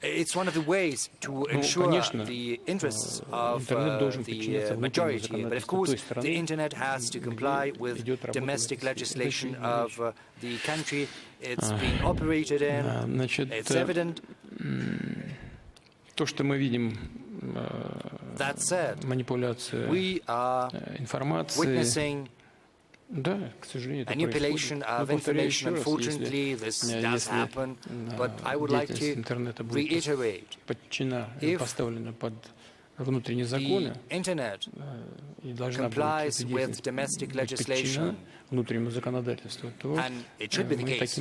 It's one of the ways to ensure the interests of the majority. But of course, the Internet has to comply with domestic legislation of the country it's being operated in. It's evident. That said, we are witnessing manipulation of information. Unfortunately, this does happen, but I would like to reiterate, if the Internet complies with domestic legislation, and it should be the case,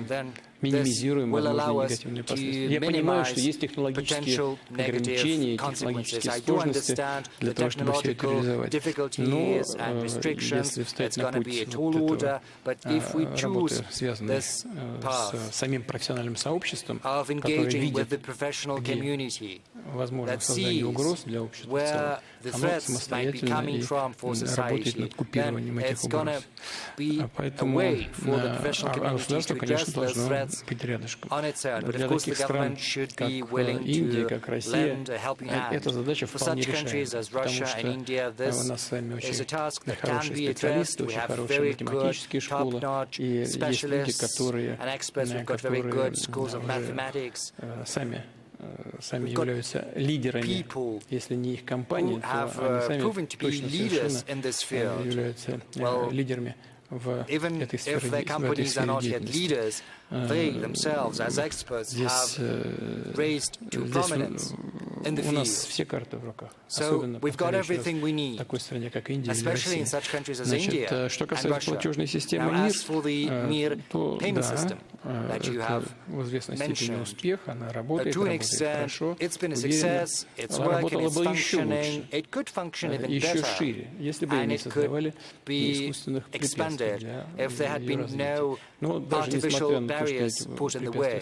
then this will allow us to minimize potential negative consequences. I do understand the technological difficulties and restrictions. It's going to be a tall order, but if we choose this path of engaging with the professional community that sees where the threats might be coming from for society, then it's going to be a way for the professional community to address those threats on its own. But of course the government should be willing to lend a helping hand. For such countries as Russia and India, this is a task that can be addressed. We have very good, top-notch specialists and experts. We've got very good schools of mathematics. We've got people who have proven to be leaders in this field. Well, even if their companies are not yet leaders, they themselves, as experts, have raised to prominence in the field. So we've got everything we need, especially in such countries as India and Russia. Now, as for the mere payment system that you have mentioned, to an extent, it's been a success, it's working, it's functioning, it could function even better, and it could be expanded if there had been no artificial barriers put in the way.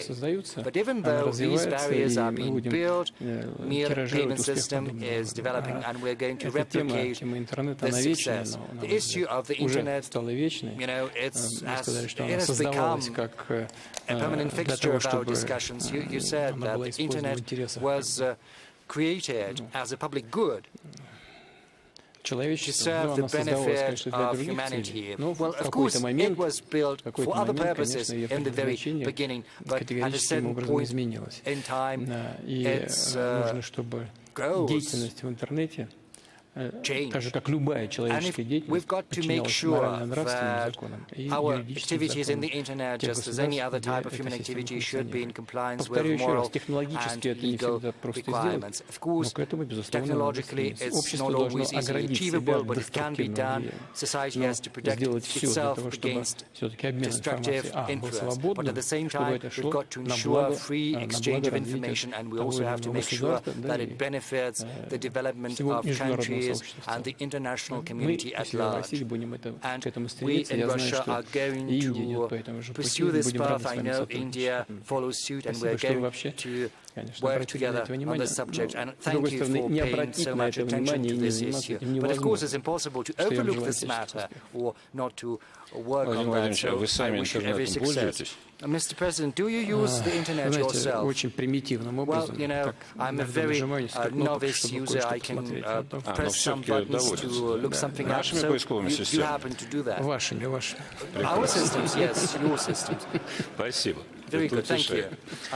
But even though these barriers are being built, mere payment system is developing, and we're going to replicate this success. The issue of the Internet, it has become a permanent fixture of our discussions. You said that the Internet was created as a public good to serve the benefit of humanity. Well, of course, it was built for other purposes in the very beginning, but at a certain point in time, its goals change. And we've got to make sure that our activities in the Internet, just as any other type of human activity, should be in compliance with moral and legal requirements. Of course, technologically, it's not always easily achievable, but it can be done. Society has to protect itself against destructive influence. But at the same time, we've got to ensure free exchange of information, and we also have to make sure that it benefits the development of countries and the international community at large. And we in Russia are going to pursue this path. I know India follows suit, and we're going to work together on this subject, and thank you for paying so much attention to this issue. But of course, it's impossible to overlook this matter or not to work on that, so I wish you every success. Mr. President, do you use the internet yourself? Well, you know, I'm a very novice user. I can press some buttons to look something up, so you happen to do that. Our systems, yes, your systems. Very good, thank you.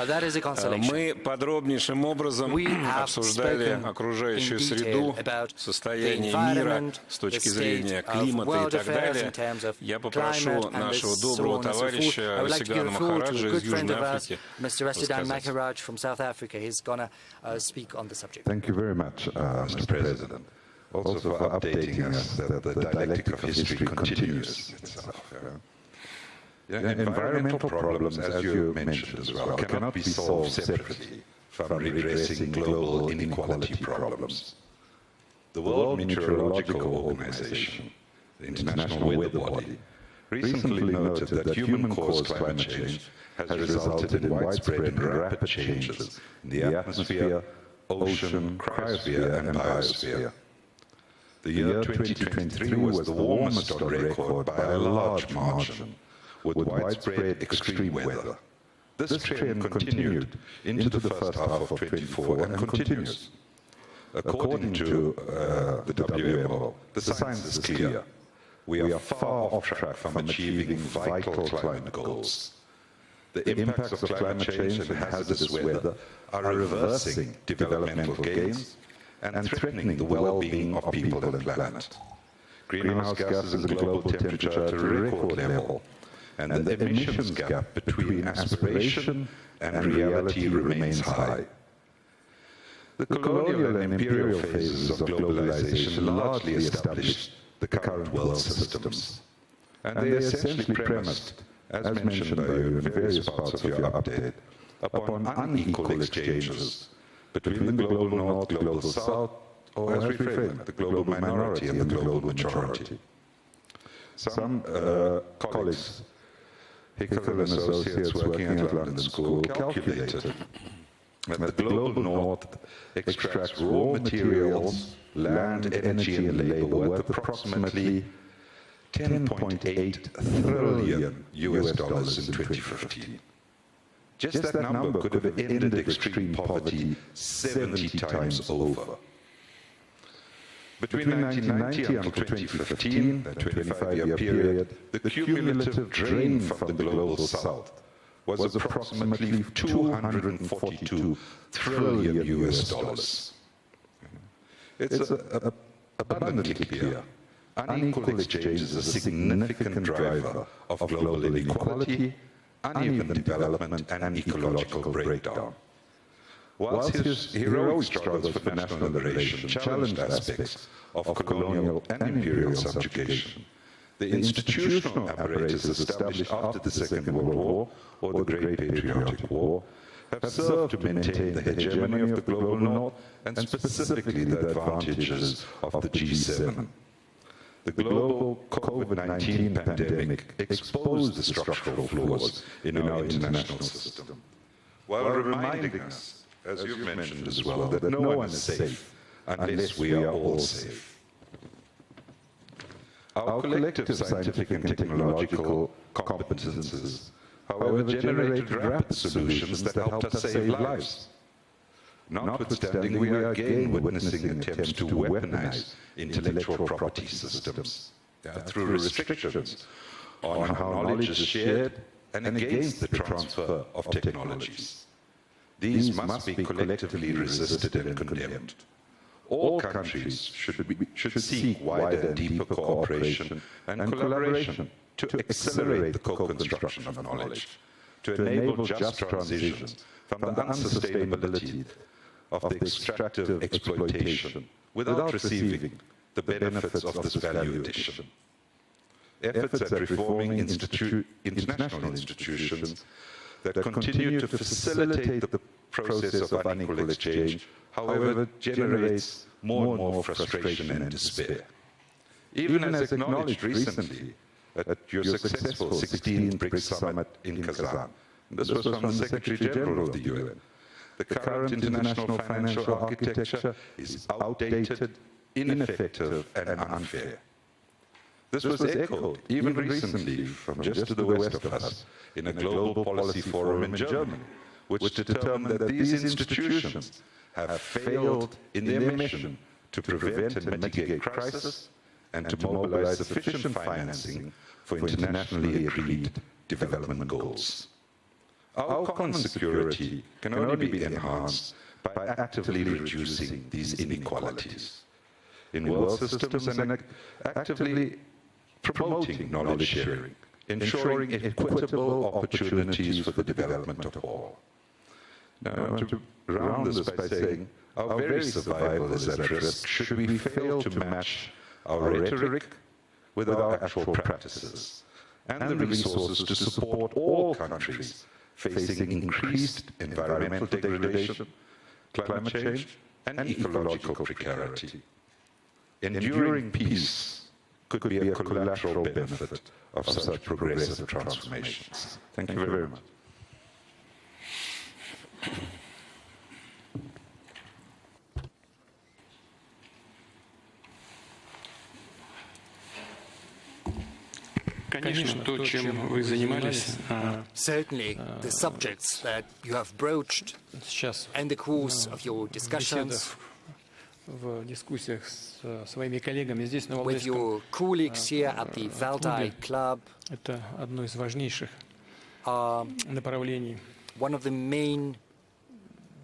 That is a consolation. Мы подробнейшим образом обсуждали окружающую среду, состояние мира с точки зрения климата и так далее. Я попрошу нашего доброго товарища Васигана Махараджа из Южной Африки рассказать. Thank you very much, Mr. President, also for updating us that the dialectic of history continues itself. Environmental problems, as you mentioned as well, cannot be solved separately from redressing global inequality problems. The World Meteorological Organization, the international weather body, recently noted that human-caused climate change has resulted in widespread and rapid changes in the atmosphere, ocean, cryosphere and biosphere. The year 2023 was the warmest on record by a large margin, with widespread extreme weather. This trend continued into the first half of 24 and continues. According to the WMO, the science is clear. We are far off track from achieving vital climate goals. The impacts of climate change and hazardous weather are reversing developmental gains and threatening the well-being of people and planet. Greenhouse gases and global temperature at a record level, and the emissions gap between aspiration and reality remains high. The colonial and imperial phases of globalization largely established the current world systems, and they essentially premised, as mentioned by you in various parts of your update, upon unequal exchanges between the global north, global south, or as we frame it, the global minority and the global majority. Some colleagues, Hickel and Associates working at London School, calculated that the global north extracts raw materials, land, energy and labor worth approximately $10.8 trillion in 2015. Just that number could have ended extreme poverty 70 times over. Between 1990 until 2015, that 25-year period, the cumulative drain from the global south was approximately $242 trillion. It's abundantly clear. Unequal exchange is a significant driver of global inequality, uneven development, and ecological breakdown. Whilst his heroic struggles for national liberation challenged aspects of colonial and imperial subjugation, the institutional apparatus established after the Second World War or the Great Patriotic War have served to maintain the hegemony of the global north and specifically the advantages of the G7. The global COVID-19 pandemic exposed the structural flaws in our international system, while reminding us, as you've mentioned as well, that no one is safe unless we are all safe. Our collective scientific and technological competences, however, generated rapid solutions that helped us save lives. Notwithstanding, we are again witnessing attempts to weaponize intellectual property systems through restrictions on how knowledge is shared and against the transfer of technologies. These must be collectively resisted and condemned. All countries should seek wider and deeper cooperation and collaboration to accelerate the co-construction of knowledge, to enable just transition from the unsustainability of the extractive exploitation without receiving the benefits of this value addition. Efforts at reforming international institutions that continue to facilitate the process of unequal exchange, however, generates more and more frustration and despair. Even as acknowledged recently at your successful 16th BRICS summit in Kazan, this was from the Secretary General of the UN, The current international financial architecture is outdated, ineffective, and unfair. This was echoed even recently from just to the west of us in a global policy forum in Germany, which determined that these institutions have failed in their mission to prevent and mitigate crisis and to mobilize sufficient financing for internationally agreed development goals. Our common security can only be enhanced by actively reducing these inequalities in world systems and actively promoting knowledge sharing, ensuring equitable opportunities for the development of all. Now, I want to round this by saying our very survival is at risk should we fail to match our rhetoric with our actual practices and the resources to support all countries facing increased environmental degradation, climate change, and ecological precarity. Enduring peace could be a collateral benefit of such progressive transformations. Thank you very much. Конечно, то, чем вы занимались, certainly the subjects that you have broached in the course of your discussions в дискуссиях с своими коллегами здесь на with your colleagues here at the Valdai Club, это одно из важнейших направлений one of the main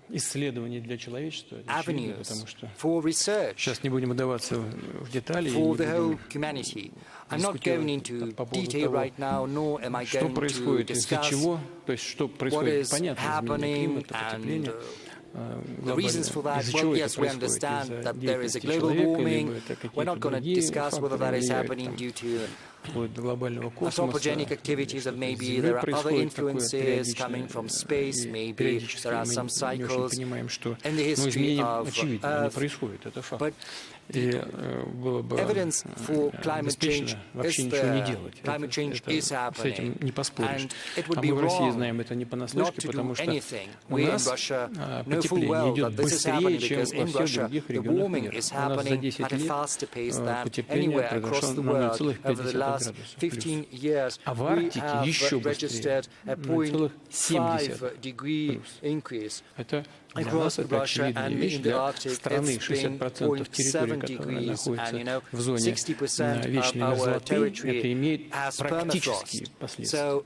исследований для человечества, avenues потому что for research сейчас не будем вдаваться в детали. For the whole humanity. I'm not going into detail right now, nor am I going to discuss what is happening and the reasons for that. Well, yes, we understand that there is a global warming. We're not going to discuss whether that is happening due to anthropogenic activities, and maybe there are other influences coming from space, maybe there are some cycles in the history of Earth. But evidence for climate change is there. Climate change is happening, and it would be wrong not to do anything. We in Russia know full well that this is happening because in Russia the warming is happening at a faster pace than anywhere across the world. Over the last 15 years, we have registered a 0.5 degree increase. Across Russia and in the Arctic, it's been 0.7 degrees, and 60% of our territory has permafrost. So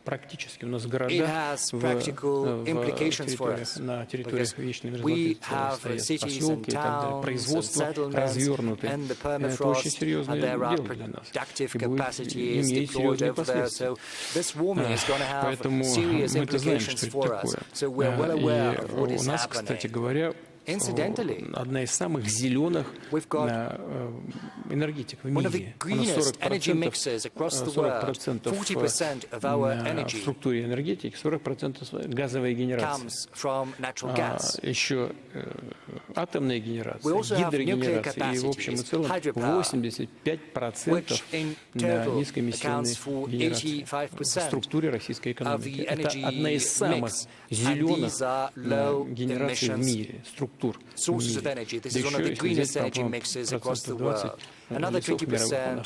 it has practical implications for us, because we have cities and towns and settlements and the permafrost, and there are productive capacities deployed over there. So this warming is going to have serious implications for us. So we're well aware of what is happening. Incidentally, одна из самых зеленых энергетик в мире. One of the greenest energy mixes across the world. 40% of our energy в структуре энергетики, 40% газовой генерации. Comes from natural gas. Еще атомная генерация, гидрогенерация и в общем и целом 85% низкоэмиссионной генерации в структуре российской экономики. Это одна из самых зеленых генераций в мире, структур. Sources of energy. This is one of the greenest energy mixes across the world. Another 20%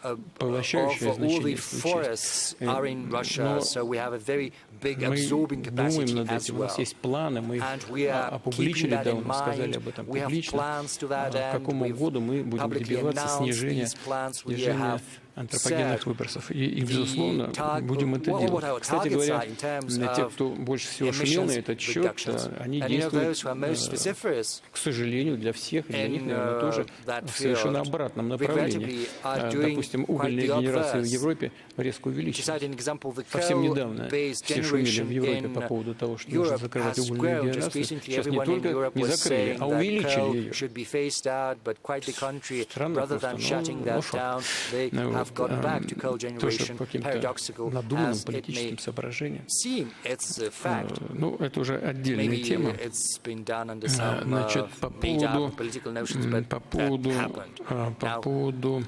of all the forests are in Russia, so we have a very big absorbing capacity as well. And we are keeping that in mind. We have plans to that end. We've publicly announced these plans. We have антропогенных выбросов. И, безусловно, будем это делать. Кстати говоря, те, кто больше всего шумел на этот счет, они действуют, к сожалению, для всех, и для них, наверное, тоже в совершенно обратном направлении. Допустим, угольная генерация в Европе резко увеличилась. Совсем недавно все шумели в Европе по поводу того, что нужно закрывать угольную генерацию. Сейчас не только не закрыли, а увеличили ее. Странно просто, тоже по каким-то надуманным политическим соображениям. Ну, это уже отдельная тема. Значит, по поводу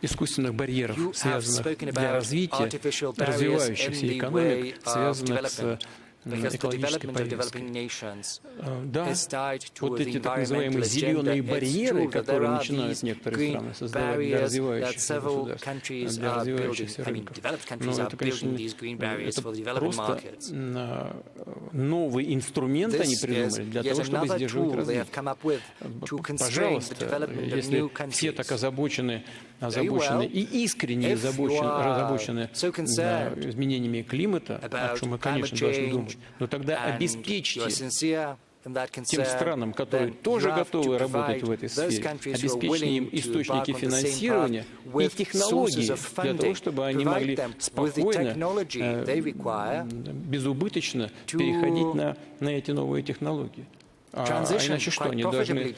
искусственных барьеров, связанных для развития развивающихся экономик, связанных с экологической повестки. Да, вот эти так называемые зеленые барьеры, которые начинают некоторые страны создавать для развивающихся государств, для развивающихся рынков. Но это, конечно, это просто новый инструмент они придумали для того, чтобы сдерживать развитие. Пожалуйста, если все так озабочены и искренне озабочены изменениями климата, о чем мы, конечно, должны думать, но тогда обеспечьте тем странам, которые тоже готовы работать в этой сфере, обеспечьте им источники финансирования и технологии для того, чтобы они могли спокойно, безубыточно переходить на эти новые технологии. А иначе что, они должны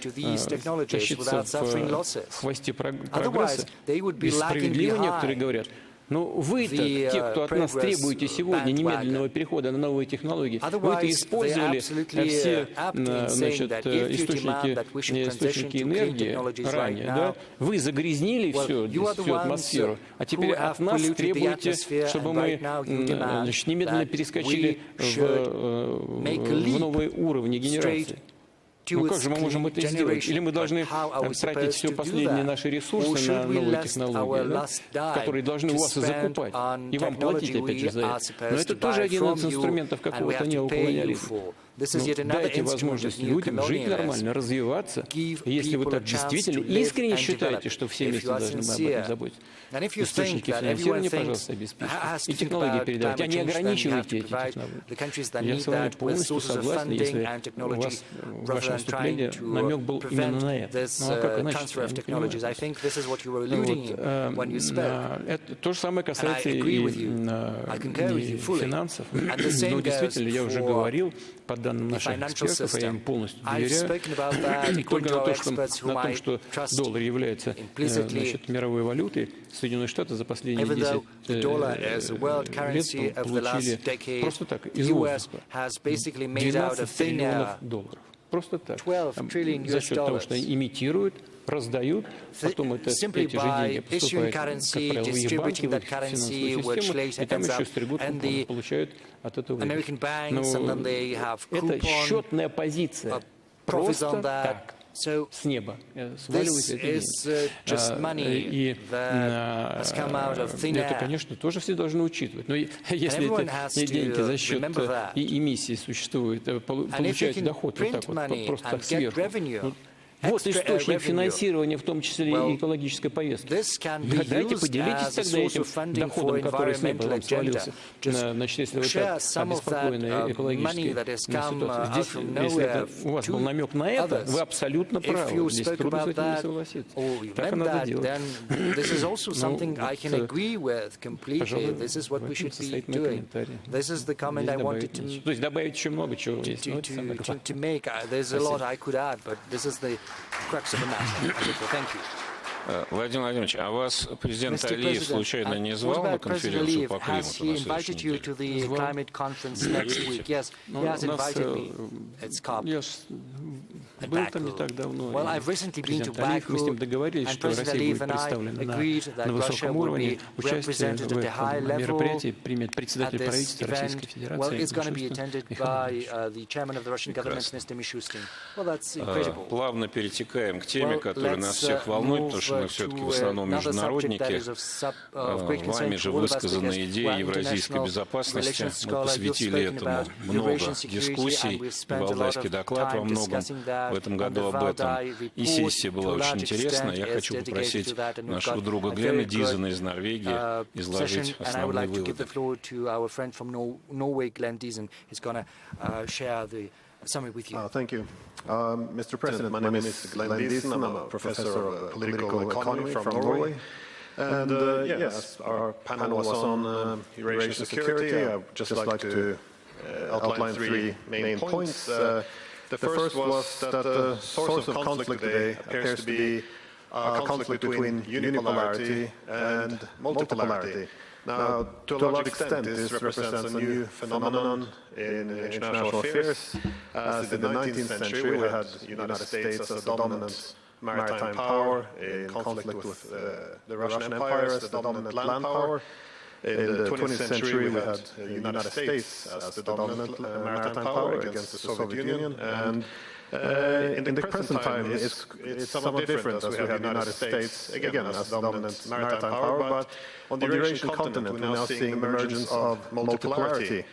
тащиться в хвосте прогресса? И справедливо некоторые говорят, ну вы-то, те, кто от нас требуете сегодня немедленного перехода на новые технологии, вы-то использовали все источники энергии ранее, да? Вы загрязнили всю атмосферу, а теперь от нас требуете, чтобы мы немедленно перескочили в новые уровни генерации. Ну как же мы можем это сделать? Или мы должны тратить все последние наши ресурсы на новые технологии, да, которые должны у вас и закупать, и вам платить опять же за это. Но это тоже один из инструментов какого-то неоколониализма. Дайте возможность людям жить нормально, развиваться. Если вы так действительно искренне считаете, что все вместе должны мы об этом заботиться, источники финансирования, пожалуйста, обеспечьте. И технологии передавайте, а не ограничивайте эти технологии. Я с вами полностью согласен, если у вас в вашем выступлении намек был именно на это. Ну а как иначе? Это то же самое касается и финансов. Но действительно, я уже говорил, по данным наших экспертов, я им полностью доверяю, только на том, что доллар является мировой валютой, Соединенные Штаты за последние 10 лет получили просто так, из воздуха, 12 триллионов долларов. Просто так, за счет того, что они имитируют, раздают, потом эти же деньги поступают, как правило, в их банки, в их финансовую систему, и там еще стригут, получают от этого. Но это счетная позиция, просто так, с неба сваливаются эти деньги. И это, конечно, тоже все должны учитывать. Но если эти деньги за счет эмиссии существуют, получаете доход вот так вот, просто так сверху, вот источник финансирования, в том числе и экологической повестки. Дайте, поделитесь тогда этим доходом, который с неба вам свалился. Значит, если вы так обеспокоены экологической ситуацией. Здесь, если у вас был намек на это, вы абсолютно правы. Здесь трудно с этим не согласиться. Так и надо делать. Пожалуй, в этом состоит мой комментарий. То есть добавить еще много чего есть. Владимир Владимирович, а вас президент Алиев случайно не звал на конференцию по климату на следующей неделе? Я был там не так давно. Президент Алиев, мы с ним договорились, что Россия будет представлена на высоком уровне. Участие в этом мероприятии примет председатель правительства Российской Федерации. Плавно перетекаем к теме, которая нас всех волнует, потому что мы все-таки в основном международники. Вами же высказана идея евразийской безопасности. Мы посвятили этому много дискуссий. Валдайский доклад во многом в этом году об этом. И сессия была очень интересная. Я хочу попросить нашего друга Глена Дизена из Норвегии изложить основные выводы. Thank you. Mr. President, my name is Glenn Diesen. I'm a professor of political economy from Norway. And yes, our panel was on Eurasian security. I would just like to outline three main points. The first was that the source of conflict today appears to be a conflict between unipolarity and multipolarity. Now, to a large extent, this represents a new phenomenon in international affairs. As in the 19th century, we had the United States as a dominant maritime power in conflict with the Russian Empire as the dominant land power. In the 20th century, we had the United States as the dominant maritime power against the Soviet Union, and in the present time, it's somewhat different, as we have the United States, again, as the dominant maritime power, but on the Eurasian continent, we're now seeing the emergence of multipolarity,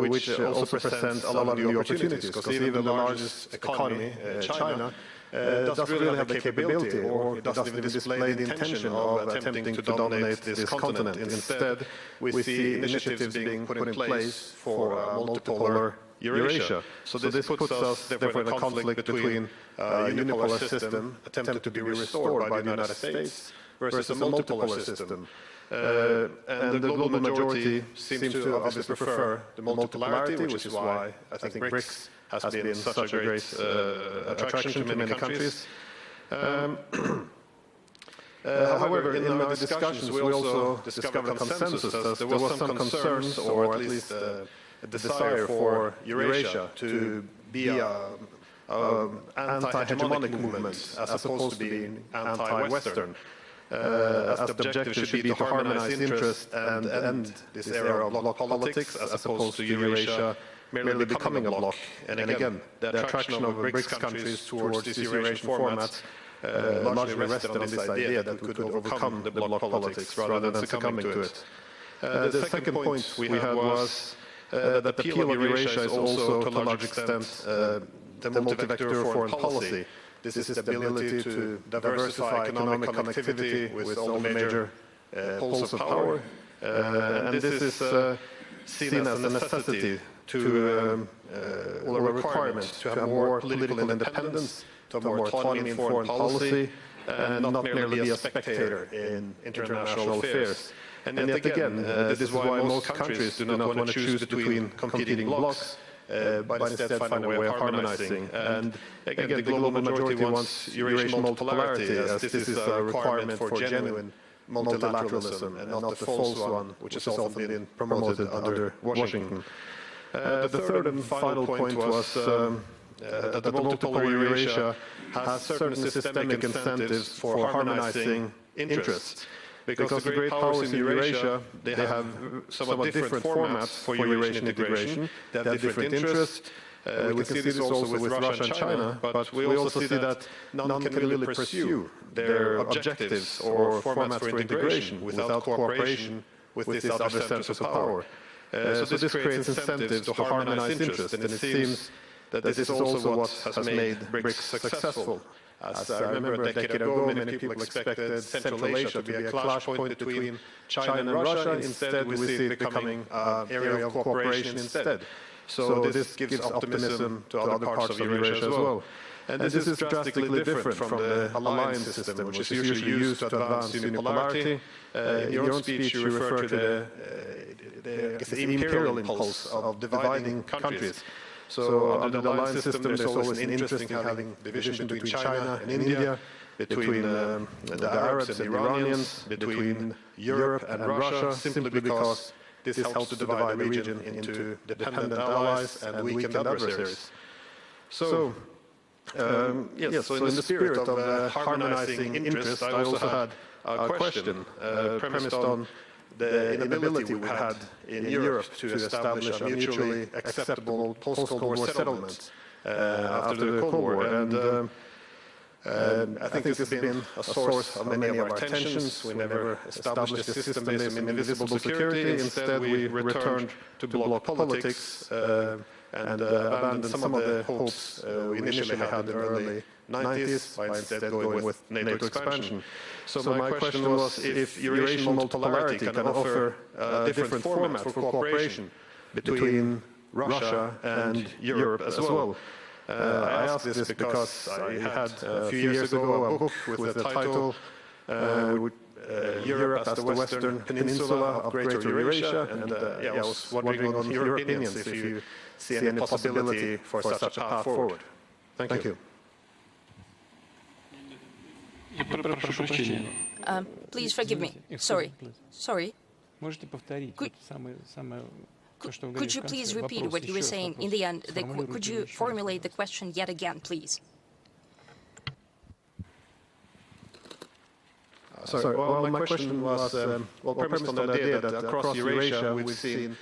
which also presents a lot of new opportunities, because even the largest economy, China, doesn't really have the capability or doesn't even display the intention of attempting to dominate this continent. Instead, we see initiatives being put in place for multipolar Eurasia. So this puts us, therefore, in a conflict between a unipolar system attempted to be restored by the United States versus a multipolar system. And the global majority seems to obviously prefer the multipolarity, which is why I think BRICS has been such a great attraction to many countries. However, in our discussions, we also discovered consensus that there was some concerns, or at least a desire for Eurasia to be an anti-hegemonic movement as opposed to being anti-Western. As the objective should be to harmonize interests and end this era of bloc politics as opposed to Eurasia merely becoming a bloc. And again, the attraction of BRICS countries towards this Eurasian format largely rested on this idea that we could overcome the bloc politics rather than succumbing to it. The second point we had was that the appeal of Eurasia is also, to a large extent, the multi-vector foreign policy. This is the ability to diversify economic connectivity with all the major poles of power. And this is seen as a necessity or a requirement to have more political independence, to have more autonomy in foreign policy, and not merely be a spectator in international affairs. And yet again, this is why most countries do not want to choose between competing blocs, but instead find a way of harmonizing. And again, the global majority wants Eurasian multipolarity, as this is a requirement for genuine multilateralism and not the false one, which has often been promoted under Washington. The third and final point was that the multipolar Eurasia has certain systemic incentives for harmonizing interests. Because the great powers in Eurasia, they have somewhat different formats for Eurasian integration. They have different interests. We can see this also with Russia and China, but we also see that none can really pursue their objectives or formats for integration without cooperation with these other centers of power. So this creates incentives to harmonize interests, and it seems that this is also what has made BRICS successful. As I remember a decade ago, many people expected Central Asia to be a clash point between China and Russia. Instead, we see it becoming an area of cooperation instead. So this gives optimism to other parts of Eurasia as well. And this is drastically different from the alliance system, which is usually used to advance unipolarity. In your own speech, you refer to the imperial impulse of dividing countries. So under the alliance system, there's always an interest in having division between China and India, between the Arabs and the Iranians, between Europe and Russia, simply because this helps to divide the region into dependent allies and weakened adversaries. So, so in the spirit of harmonizing interests, I also had a question premised on the inability we had in Europe to establish a mutually acceptable post-Cold War settlement after the Cold War. And I think this has been a source of many of our tensions. We never established a system based on invisible security. Instead, we returned to bloc politics and abandoned some of the hopes we initially had in the early 90s by instead going with NATO expansion. So my question was if Eurasian multipolarity can offer a different format for cooperation between Russia and Europe as well. I asked this because I had a few years ago a book with the title Europe as the Western Peninsula of Greater Eurasia, and I was wondering on your opinions if you see any possibility for such a path forward. Thank you. Please forgive me. Sorry. Could you please repeat what you were saying in the end? Could you formulate the question yet again, please? Sorry, well, my question was premised on the idea that across Eurasia we've seen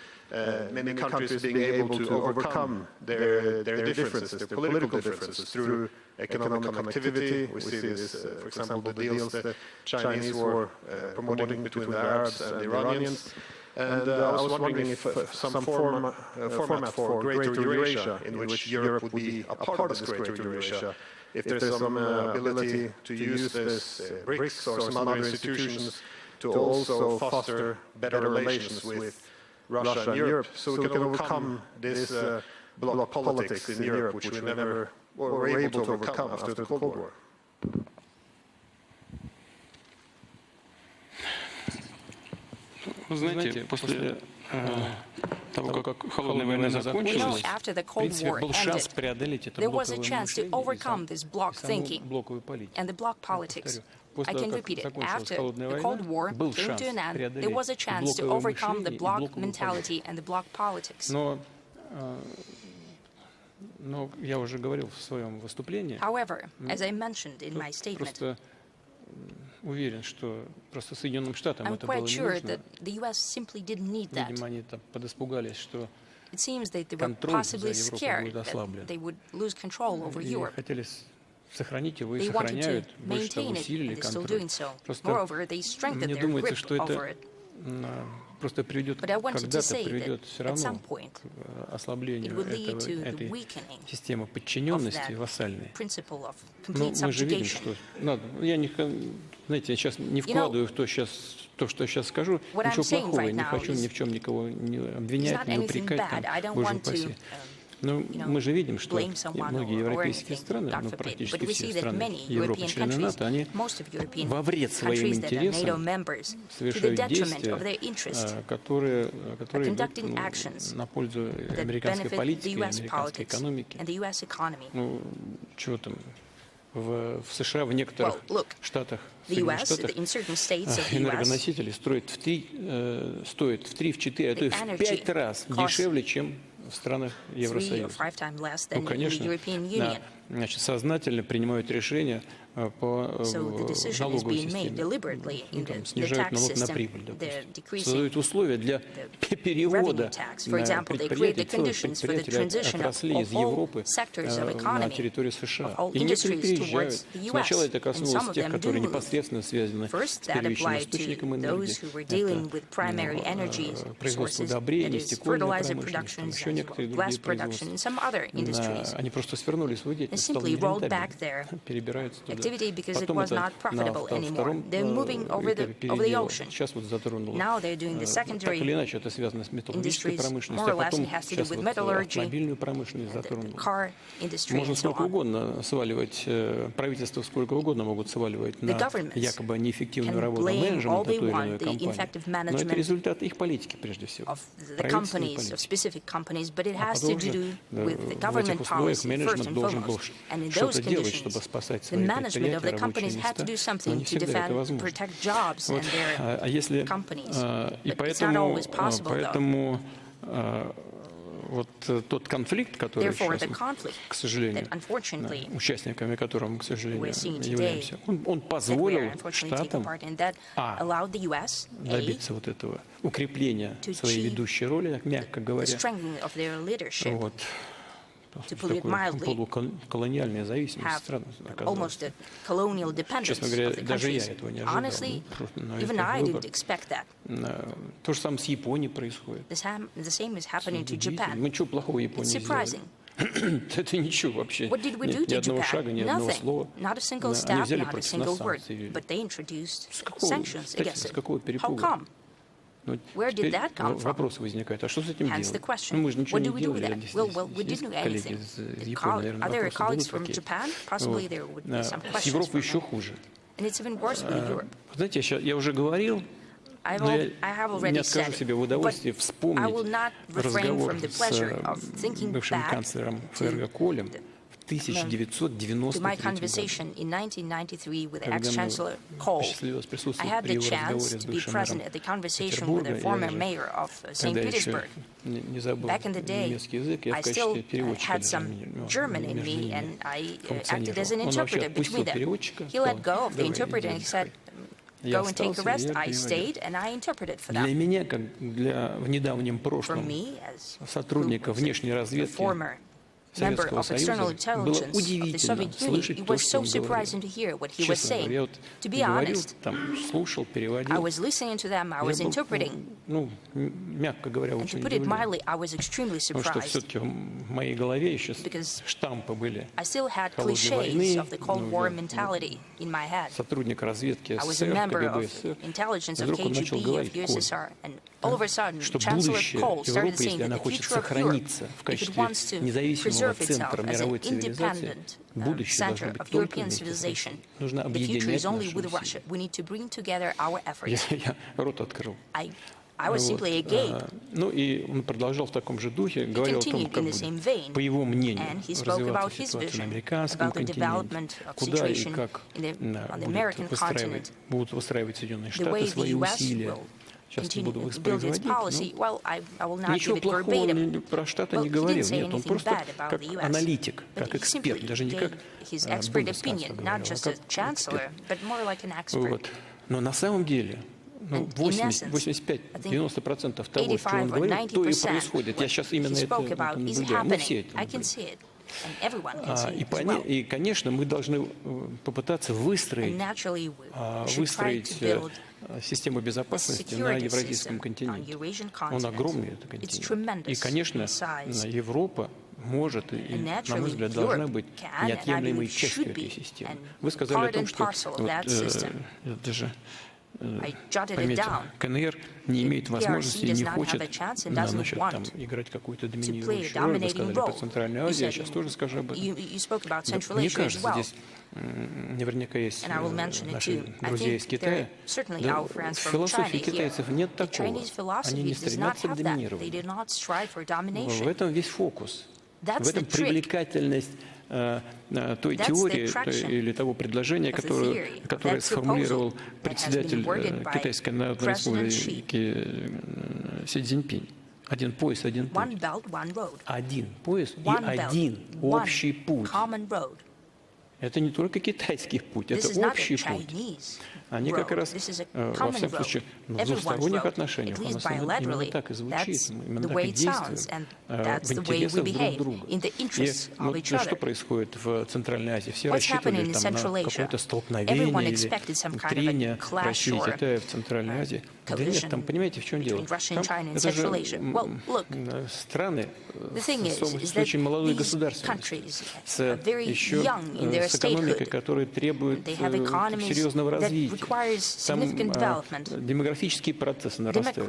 many countries being able to overcome their differences, their political differences, through economic connectivity. We see this, for example, the deals the Chinese were promoting between the Arabs and the Iranians. And I was wondering if some format for Greater Eurasia, in which Europe would be a part of this Greater Eurasia, if there's some ability to use this BRICS or some other institutions to also foster better relations with Russia and Europe, so we can overcome this bloc politics in Europe, which we never were able to overcome after the Cold War. Вы знаете, после того, как холодная война закончилась, в принципе, был шанс преодолеть это блоковое мышление и блоковую политику. I can repeat it. After the Cold War came to an end, there was a chance to overcome the bloc mentality and the bloc politics. Но я уже говорил в своем выступлении. However, as I mentioned in my statement, уверен, что просто Соединенным Штатам это было не нужно. Видимо, они там подиспугались, что контроль за Европой будет ослаблен. И хотели сохранить его и сохраняют, больше того, усилили контроль. Просто мне думается, что это просто приведет, когда-то приведет все равно к ослаблению этой системы подчиненности вассальной. Но мы же видим, что... я знаете, я сейчас не вкладываю в то, что я сейчас скажу, ничего плохого, я не хочу ни в чем никого не обвинять, не упрекать, там, боже упаси. Но мы же видим, что многие европейские страны, практически все страны Европы, члены НАТО, они во вред своим интересам совершают действия, которые идут на пользу американской политики, американской экономики. Ну, чего там? В США, в некоторых штатах, энергоносители стоят в 3-4, а то и в 5 раз дешевле, чем в странах Евросоюза. Ну, конечно, значит, сознательно принимают решения по налоговой системе. Там, снижают налог на прибыль, допустим. Создают условия для перевода предприятий, отраслей из Европы на территорию США. И некоторые переезжают. Сначала это коснулось тех, которые непосредственно связаны с первичным источником энергии. Это производство удобрений, стекольная промышленность, еще некоторые другие производства. Они просто свернули свою деятельность, стало нерентабельно, перебираются туда. Потом это на втором передел. Сейчас вот затронуло. Так или иначе это связано с металлургической промышленностью, а потом сейчас вот автомобильную промышленность затронуло. Можно сколько угодно сваливать, правительство сколько угодно могут сваливать на якобы неэффективную работу менеджмента той или иной компании, но это результат их политики прежде всего. Правительственной политики. А потом же в этих условиях менеджмент должен был что-то делать, чтобы спасать свои предприятия, рабочие места, но не всегда это возможно. Вот. А если, и поэтому вот тот конфликт, который сейчас, к сожалению, участниками которого мы, к сожалению, являемся, он позволил Штатам добиться вот этого укрепления своей ведущей роли, мягко говоря, вот, полуколониальная зависимость стран оказалась. Честно говоря, даже я этого не ожидал. То же самое с Японией происходит. Мы что плохого Японии сделали? Это ничего вообще. Ни одного шага, ни одного слова. Они взяли против нас санкции. С какого перепуга? Теперь вопрос возникает, а что с этим делать? Ну, мы же ничего не делали, есть коллеги из Японии, наверное, вопросы будут такие. Вот. С Европой еще хуже. Знаете, я уже говорил, но я не откажу себе в удовольствии вспомнить разговор с бывшим канцлером ФРГ Колем в 1993 году, когда мне посчастливилось присутствовать при его разговоре с бывшим мэром Петербурга, когда я еще не забыл немецкий язык, я в качестве переводчика функционировал. Он вообще отпустил переводчика, сказал, давай, go and take a rest, I stayed and I interpreted for them. Для меня, как в недавнем прошлом сотрудника внешней разведки Советского Союза, было удивительно слышать то, что он говорил. Честно говоря, я вот говорил, там, слушал, переводил. Я был, мягко говоря, очень удивлен. Потому что все-таки в моей голове еще штампы были холодной войны, сотрудник разведки СССР, КГБ СССР. Вдруг он начал говорить что будущее Европы, если она хочет сохраниться в качестве независимого центра мировой цивилизации, будущее должно быть только вместе с Россией. Нужно объединять наши усилия. Я рот открыл. Ну и он продолжал в таком же духе, говорил о том, как будет, по его мнению, развиваться ситуация на американском континенте, куда и как будут выстраивать Соединенные Штаты свои усилия. Сейчас не буду воспроизводить, но ничего плохого про Штаты не говорил. Нет, он просто как аналитик, как эксперт, даже не как бундесканцлер говорил, а как эксперт. Вот. Но на самом деле 85-90% того, что он говорит, то и происходит. Я сейчас именно это наблюдаю. Мы все это наблюдаем. И, конечно, мы должны попытаться выстроить систему безопасности на евразийском континенте. Он огромный, этот континент. И, конечно, Европа может и, на мой взгляд, должна быть неотъемлемой частью этой системы. Вы сказали о том, что даже КНР не имеет возможности и не хочет играть какую-то доминирующую роль. Вы сказали про Центральную Азию, я сейчас тоже скажу об этом. Мне кажется, здесь наверняка есть наши друзья из Китая. Да, в философии китайцев нет такого. Они не стремятся к доминированию. В этом весь фокус. В этом привлекательность той теории или того предложения, которое сформулировал председатель Китайской Народной Республики Си Цзиньпинь. Один пояс, один путь. Один пояс и один общий путь. Это не только китайский путь, это общий путь. Они как раз, во всяком случае, в двусторонних отношениях, он именно так и звучит, именно так и действует, в интересах друг друга. И вот что происходит в Центральной Азии? Все рассчитывали там на какое-то столкновение или трение России и Китая в Центральной Азии. Да нет, там, понимаете, в чем дело? Там, это же страны с очень молодой государственностью, с еще с экономикой, которая требует серьезного развития. Там демографические процессы нарастают.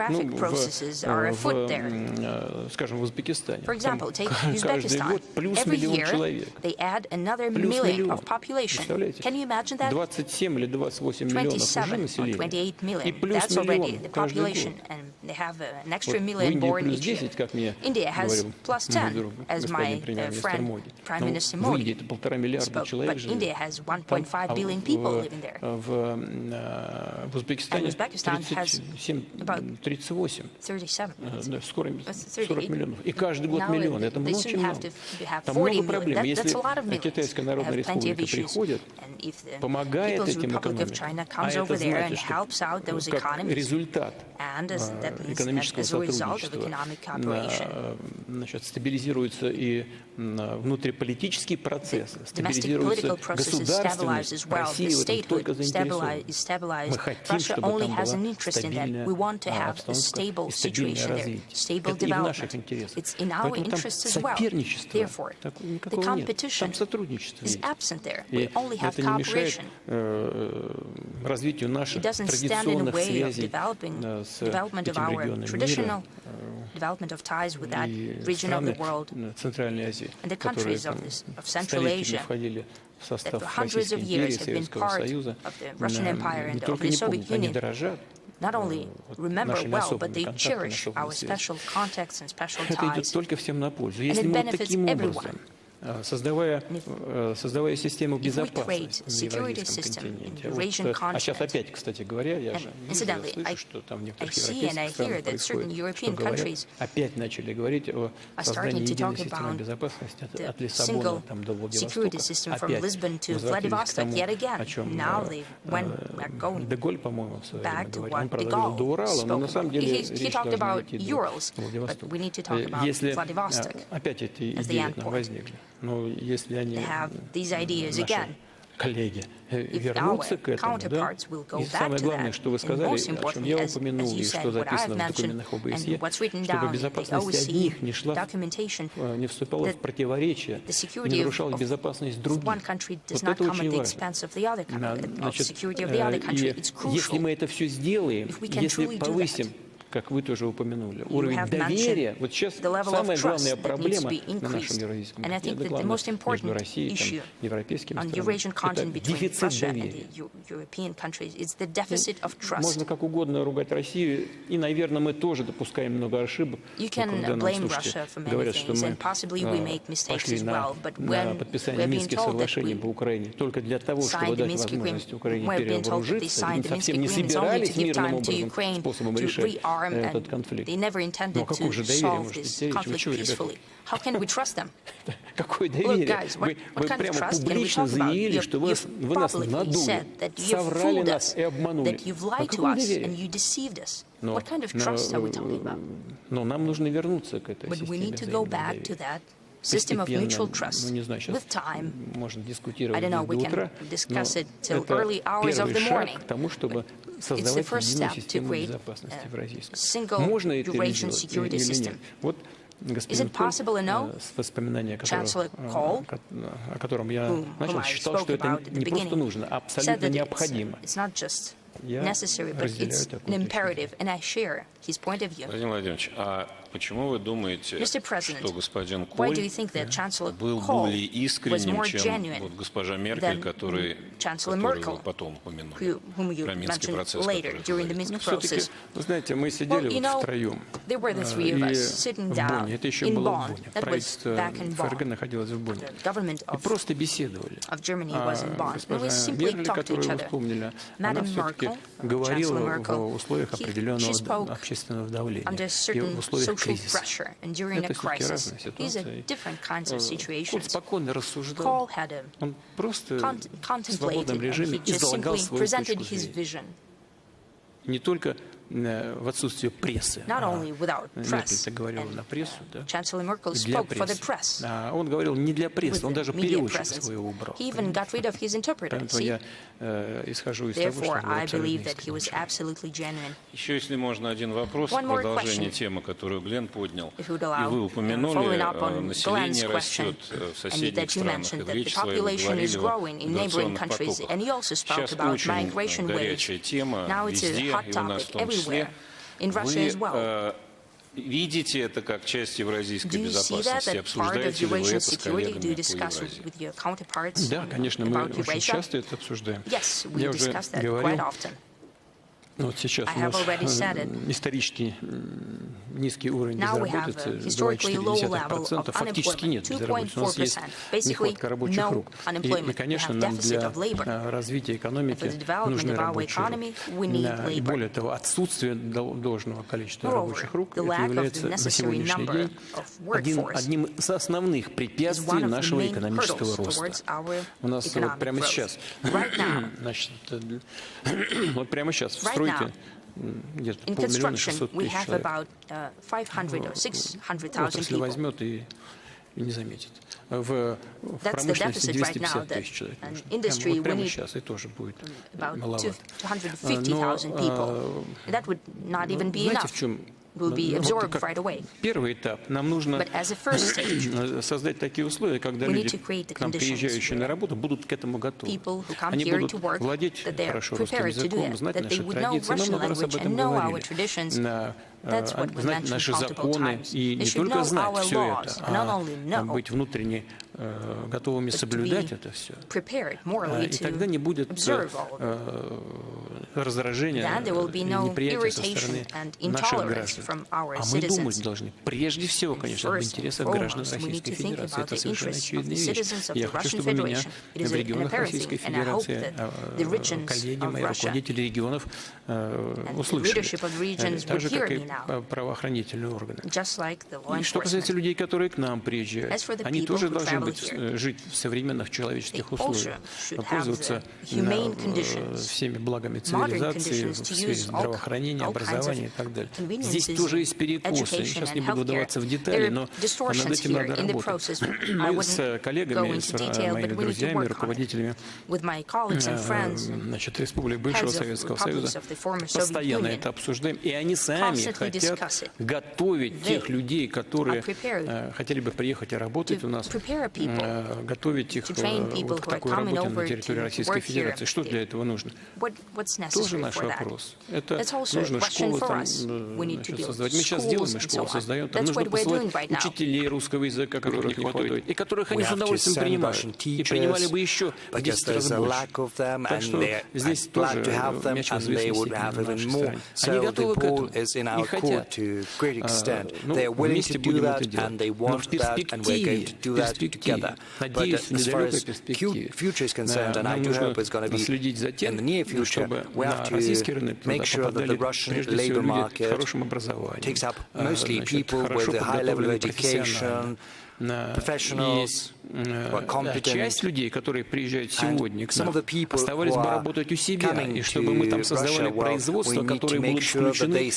Скажем, в Узбекистане. Там каждый год плюс миллион человек. Плюс миллион. Представляете? 27 или 28 миллионов уже населения. И плюс миллион каждый год. Вот в Индии плюс 10, как мне говорил мой друг, господин премьер-министр Моди. Но в Индии это 1,5 миллиарда человек живет. В Узбекистане 38. Скоро 40 миллионов. И каждый год миллион. Это очень много. Там много проблем. Если Китайская Народная Республика приходит, помогает этим экономикам, а это значит, что как результат экономического сотрудничества стабилизируются и внутриполитические процессы, стабилизируется государственность. Россия в этом только заинтересована. Мы хотим, чтобы там была стабильная обстановка и стабильное развитие. Это и в наших интересах. Поэтому там соперничества никакого нет. Там сотрудничество есть. И это не мешает развитию наших традиционных связей с этим регионом мира и странами Центральной Азии, которые там столетиями входили в состав Российской империи, Советского Союза. Не только не помнят, они дорожат нашими особыми контактами, особыми связями. Это идет только всем на пользу. Если мы вот таким образом создавая систему безопасности на евразийском континенте. А сейчас опять, кстати говоря, я же слышу, что там в некоторых европейских странах происходит, что говорят, опять начали говорить о создании единой системы безопасности от Лиссабона там, до Владивостока. Опять возвратились к тому, о чем Де Голь, по-моему, в свое время говорил. Он, правда, говорил до Урала, но на самом деле речь должна идти до Владивостока. Если опять эти идеи нам возникли, но если они, наши коллеги, вернутся к этому, да, и самое главное, что вы сказали, о чем я упомянул, и что записано в документах ОБСЕ, чтобы безопасность одних не шла, не вступала в противоречие, не нарушала безопасность других. Вот это очень важно. Значит, и если мы это все сделаем, если повысим, как вы тоже упомянули, уровень доверия, вот сейчас самая главная проблема на нашем евразийском континенте, главное между Россией и европейскими странами, это дефицит доверия. Можно как угодно ругать Россию, и, наверное, мы тоже допускаем много ошибок, когда нам, слушайте, говорят, что мы пошли на подписание Минских соглашений по Украине только для того, чтобы дать возможность Украине перевооружиться, и совсем не собирались мирным образом, способом решать этот конфликт. Но какое же доверие может идти речь? Вы что, ребята? Какое доверие? Вы прямо публично заявили, что вы нас надули, соврали нас и обманули. А какое доверие? Но нам нужно вернуться к этой системе взаимодоверия. Постепенно, ну не знаю, сейчас можно дискутировать до утра, но это первый шаг к тому, чтобы создавать единую систему безопасности евразийскую. Можно это сделать или нет? Вот господин Коль, с воспоминания, о котором я начал, считал, что это не просто нужно, а абсолютно необходимо. Я разделяю такую точку. Владимир Владимирович, а почему вы думаете, что господин Коль был более искренним, чем вот госпожа Меркель, которую вы потом упомянули, про Минский процесс, Ну, все-таки, вы знаете, мы сидели вот втроем, и в Бонне, это еще было в Бонне, правительство ФРГ находилось в Бонне, и просто беседовали. Госпожа Меркель, которую вы вспомнили, она все-таки говорила в условиях определенного общественного давления и в условиях кризиса. Это все-таки разные ситуации. Он спокойно рассуждал, он просто в свободном режиме излагал свою точку зрения. Не только в отсутствии прессы. Меркель говорила на прессу, да? Для прессы. А он говорил не для прессы, он даже переводчика своего убрал. Поэтому я исхожу из того, что вы абсолютно искренне. Еще, если можно, один вопрос в продолжение темы, которую Глен поднял. И вы упомянули, население растет в соседних странах, и в речи своей вы говорили о миграционных потоках. Сейчас очень горячая тема везде, и у нас в том числе. Вы видите это как часть евразийской безопасности? Обсуждаете ли вы это с коллегами по Евразии? Да, конечно, мы очень часто это обсуждаем. Я уже говорил, вот сейчас у нас исторически низкий уровень безработицы, 2,4%, фактически нет безработицы. У нас есть нехватка рабочих рук. И, конечно, нам для развития экономики нужны рабочие руки. И более того, отсутствие должного количества рабочих рук, это является на сегодняшний день одним из основных препятствий нашего экономического роста. У нас вот прямо сейчас, значит, вот прямо сейчас в стройке где-то 500 000 600 000 человек. Отрасль возьмет и не заметит. В промышленности 250 000 человек нужно. Вот прямо сейчас и тоже будет маловато. Но знаете, в чем? Первый этап. Нам нужно создать такие условия, когда люди, к нам приезжающие на работу, будут к этому готовы. Они будут владеть хорошо русским языком, знать наши традиции. Мы много раз об этом говорили. знать наши законы и не только знать все это, а быть внутренне готовыми соблюдать это все. И тогда не будет раздражения и неприятия со стороны наших граждан. А мы думать должны прежде всего, конечно, об интересах граждан Российской Федерации. Это совершенно очевидная вещь. Я хочу, чтобы меня в регионах Российской Федерации, коллеги, мои руководители регионов услышали. Так же, как и правоохранительные органы. И что касается людей, которые к нам приезжают, они тоже должны жить в современных человеческих условиях, пользоваться всеми благами цивилизации в сфере здравоохранения, образования и так далее. Здесь тоже есть перекосы. Я сейчас не буду вдаваться в детали, но над этим надо работать. Мы с коллегами, с моими друзьями, руководителями республик бывшего Советского Союза постоянно это обсуждаем, и они сами хотят готовить тех людей, которые хотели бы приехать и работать у нас, готовить их вот к такой работе на территории Российской Федерации. Что для этого нужно? Тоже наш вопрос. Это нужно школы там создавать. Мы сейчас делаем, мы школы создаем. Там нужно посылать учителей русского языка, которых не хватает, и которых они с удовольствием принимают. И принимали бы еще в 10 раз больше. Так что здесь тоже мяч в известной степени на нашей стороне. Они готовы к этому и хотят. Вместе будем это делать. Но в перспективе, надеюсь, в недалекой перспективе, нам нужно следить за тем, чтобы на российский рынок туда попадали прежде всего люди с хорошим образованием, хорошо подготовленные профессионально. И часть людей, которые приезжают сегодня к нам, оставались бы работать у себя, и чтобы мы там создавали производства, которые будут включены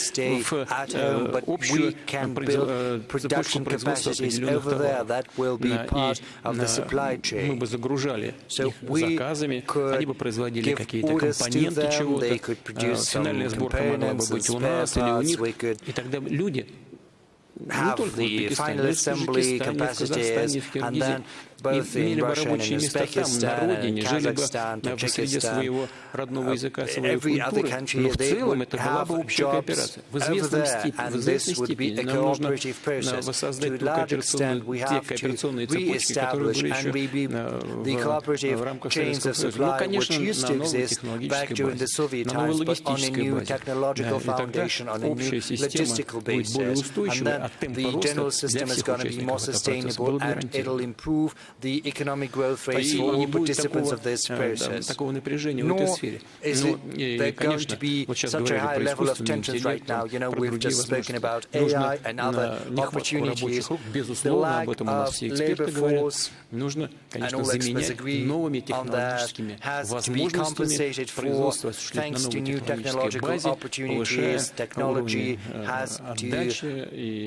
в общую цепочку производства определенных товаров. И мы бы загружали их заказами, они бы производили какие-то компоненты чего-то, финальная сборка могла бы быть у нас или у них, и тогда люди не только в Узбекистане, но и в Таджикистане, в Казахстане, в Киргизии, имели бы рабочие места там, на родине, жили бы в среде своего родного языка, своей культуры, но в целом это была бы общая кооперация. В известной степени нам нужно воссоздать те кооперационные цепочки, которые были еще в рамках Советского Союза. Ну, конечно, на новой технологической базе, на новой логистической базе. И тогда общая система будет более устойчивой, а темп роста для всех участников этого процесса был гарантирован. The economic growth rates for all participants of this process. Nor is there going to be such a high level of tensions right now. You know, we've just spoken about AI and other opportunities. The lack of labor force, and all experts agree on that, has to be compensated for thanks to new technological opportunities. Technology has to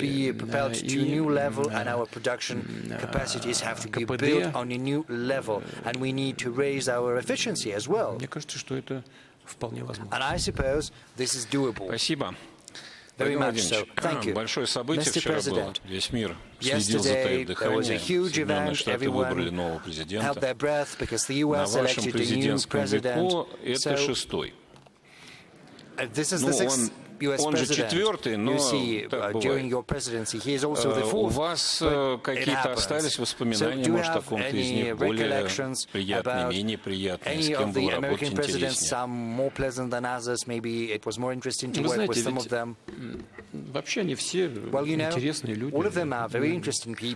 be propelled to a new level, and our production capacities have to be built on a new level, and we need to raise our efficiency as well. And I suppose this is doable. Спасибо. Very much so. Thank you. Большое событие вчера было. Весь мир следил за твоим дыханием. Соединенные Штаты выбрали нового президента. На вашем президентском веку это шестой. Он же четвертый, но так бывает. У вас какие-то остались воспоминания, может, о ком-то из них более приятные, менее приятные, с кем было работать интереснее? Вы знаете, ведь вообще они все интересные люди.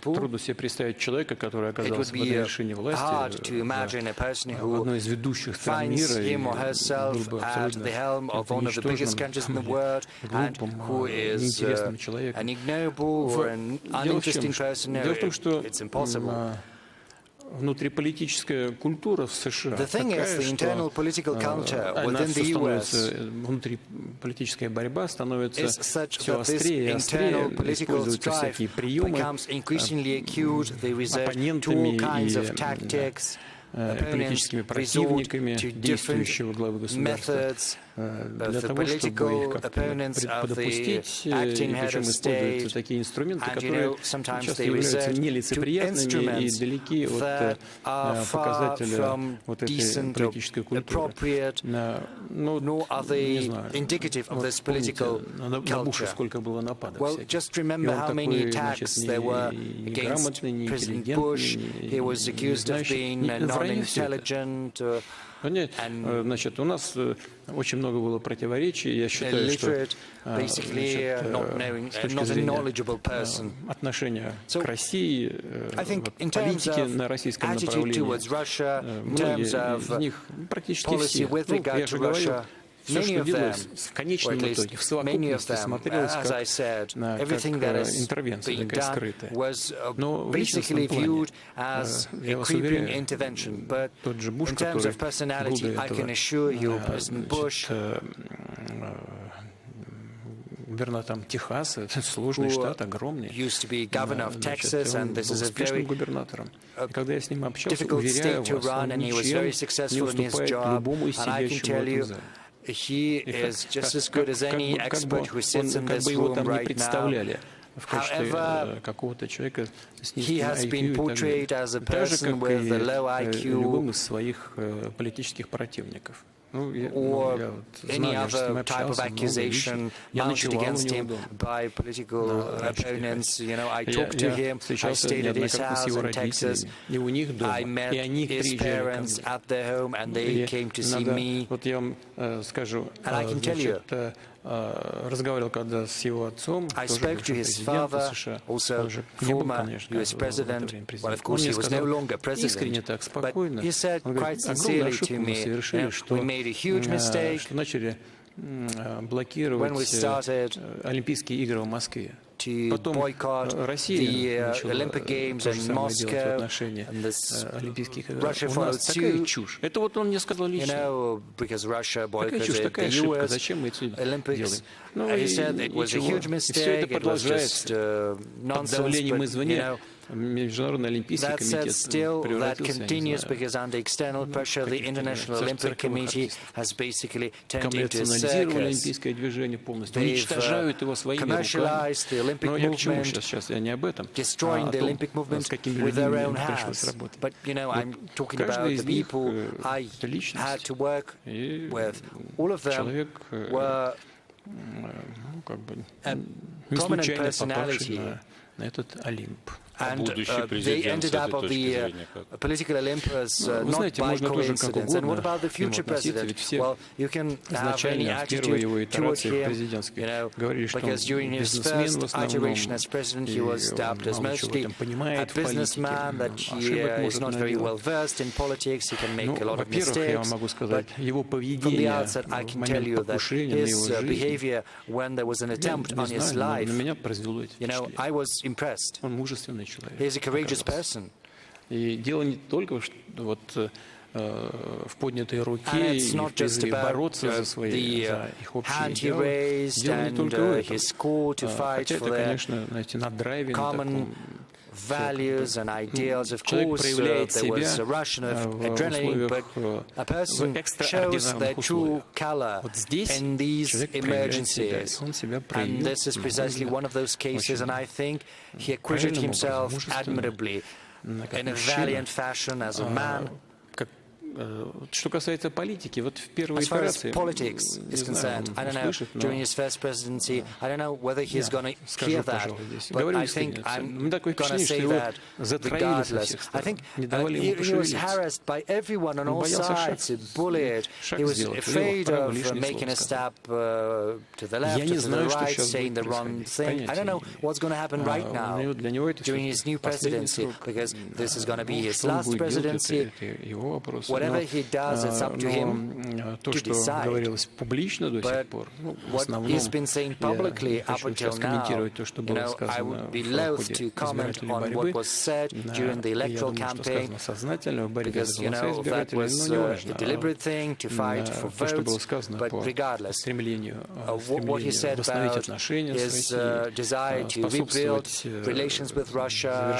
Трудно себе представить человека, который оказался под вершине власти в одной из ведущих стран мира и был бы абсолютно ничтожным, глупым, неинтересным человеком. Дело в том, что внутриполитическая культура в США такая, что она становится, внутриполитическая борьба становится все острее и острее, используются всякие приемы оппонентами и политическими противниками действующего главы государства. для того, чтобы как-то предопустить, причем используются такие инструменты, которые часто являются нелицеприятными и далеки от показателя вот этой политической культуры. Ну, не знаю, вот помните, на Буша сколько было нападок всяких. И он такой, значит, неграмотный, неинтеллигентный, не знающий, в районе все это. Значит, у нас очень много было противоречий. Я считаю, что значит, с точки зрения отношения к России, вот, политики на российском направлении, многие из них, практически все, я же говорю, все, что делалось в конечном итоге, в совокупности смотрелось как интервенция такая скрытая. Но в личностном плане, я вас уверяю, тот же Буш, который был до этого, значит, губернатором Техаса, это сложный штат, огромный, значит, он был успешным губернатором. И когда я с ним общался, уверяю вас, он ничем не уступает любому из сидящему в этом зале. He is just as good as any expert who sits in this room right now. However, he has been portrayed as a person with a low IQ or any other type of accusation mounted against him by political opponents. You know, I talked to him, I stayed at his house in Texas, I met his parents at their home and they came to see me. And I can tell you, I spoke to his father, also former US president. Well, of course, he was no longer president, but he said quite sincerely to me, we made a huge mistake when we started to boycott the Olympic Games in Moscow, and this, Russia followed suit, you know, because Russia boycotted the US Olympics. He said it was a huge mistake, it was just nonsense, but, you know, that said, still, that continues because under external pressure, the International Olympic Committee has basically turned into a circus. They've commercialized the Olympic movement, destroying the Olympic movement with their own hands. But, you know, I'm talking about the people I had to work with. All of them were a prominent personality. And they ended up of the political Olympus not by coincidence. And what about the future president? Well, you can have any attitude toward him, you know, because during his first iteration as president, he was dubbed as mostly a businessman, that he is not very well versed in politics, he can make a lot of mistakes. But from the outset, I can tell you that his behavior when there was an attempt on his life, you know, I was impressed. He is a courageous person. И дело не только вот в поднятой руке и в призыве бороться за свои, за их общие идеалы. Дело не только в этом. Хотя это, конечно, знаете, на драйве, на таком values and ideals. Of course, there was a rush of adrenaline, but a person shows their true color in these emergencies. And this is precisely one of those cases, and I think he acquitted himself admirably in a valiant fashion as a man. Что касается политики, вот в первой итерации, politics is concerned, I don't know, during his first presidency, I don't know whether he's going to hear that, but I think I'm going to say that regardless. I think he was harassed by everyone on all sides, bullied. He was afraid of making a step to the left or to the right, saying the wrong thing. I don't know what's going to happen right now during his new presidency, because this is going to be his last presidency. Whatever he does, it's up to him to decide. But what he's been saying publicly up until now, you know, I would be loath to comment on what was said during the electoral campaign, because, you know, that was a deliberate thing to fight for votes. But regardless, what he said about his desire to rebuild relations with Russia,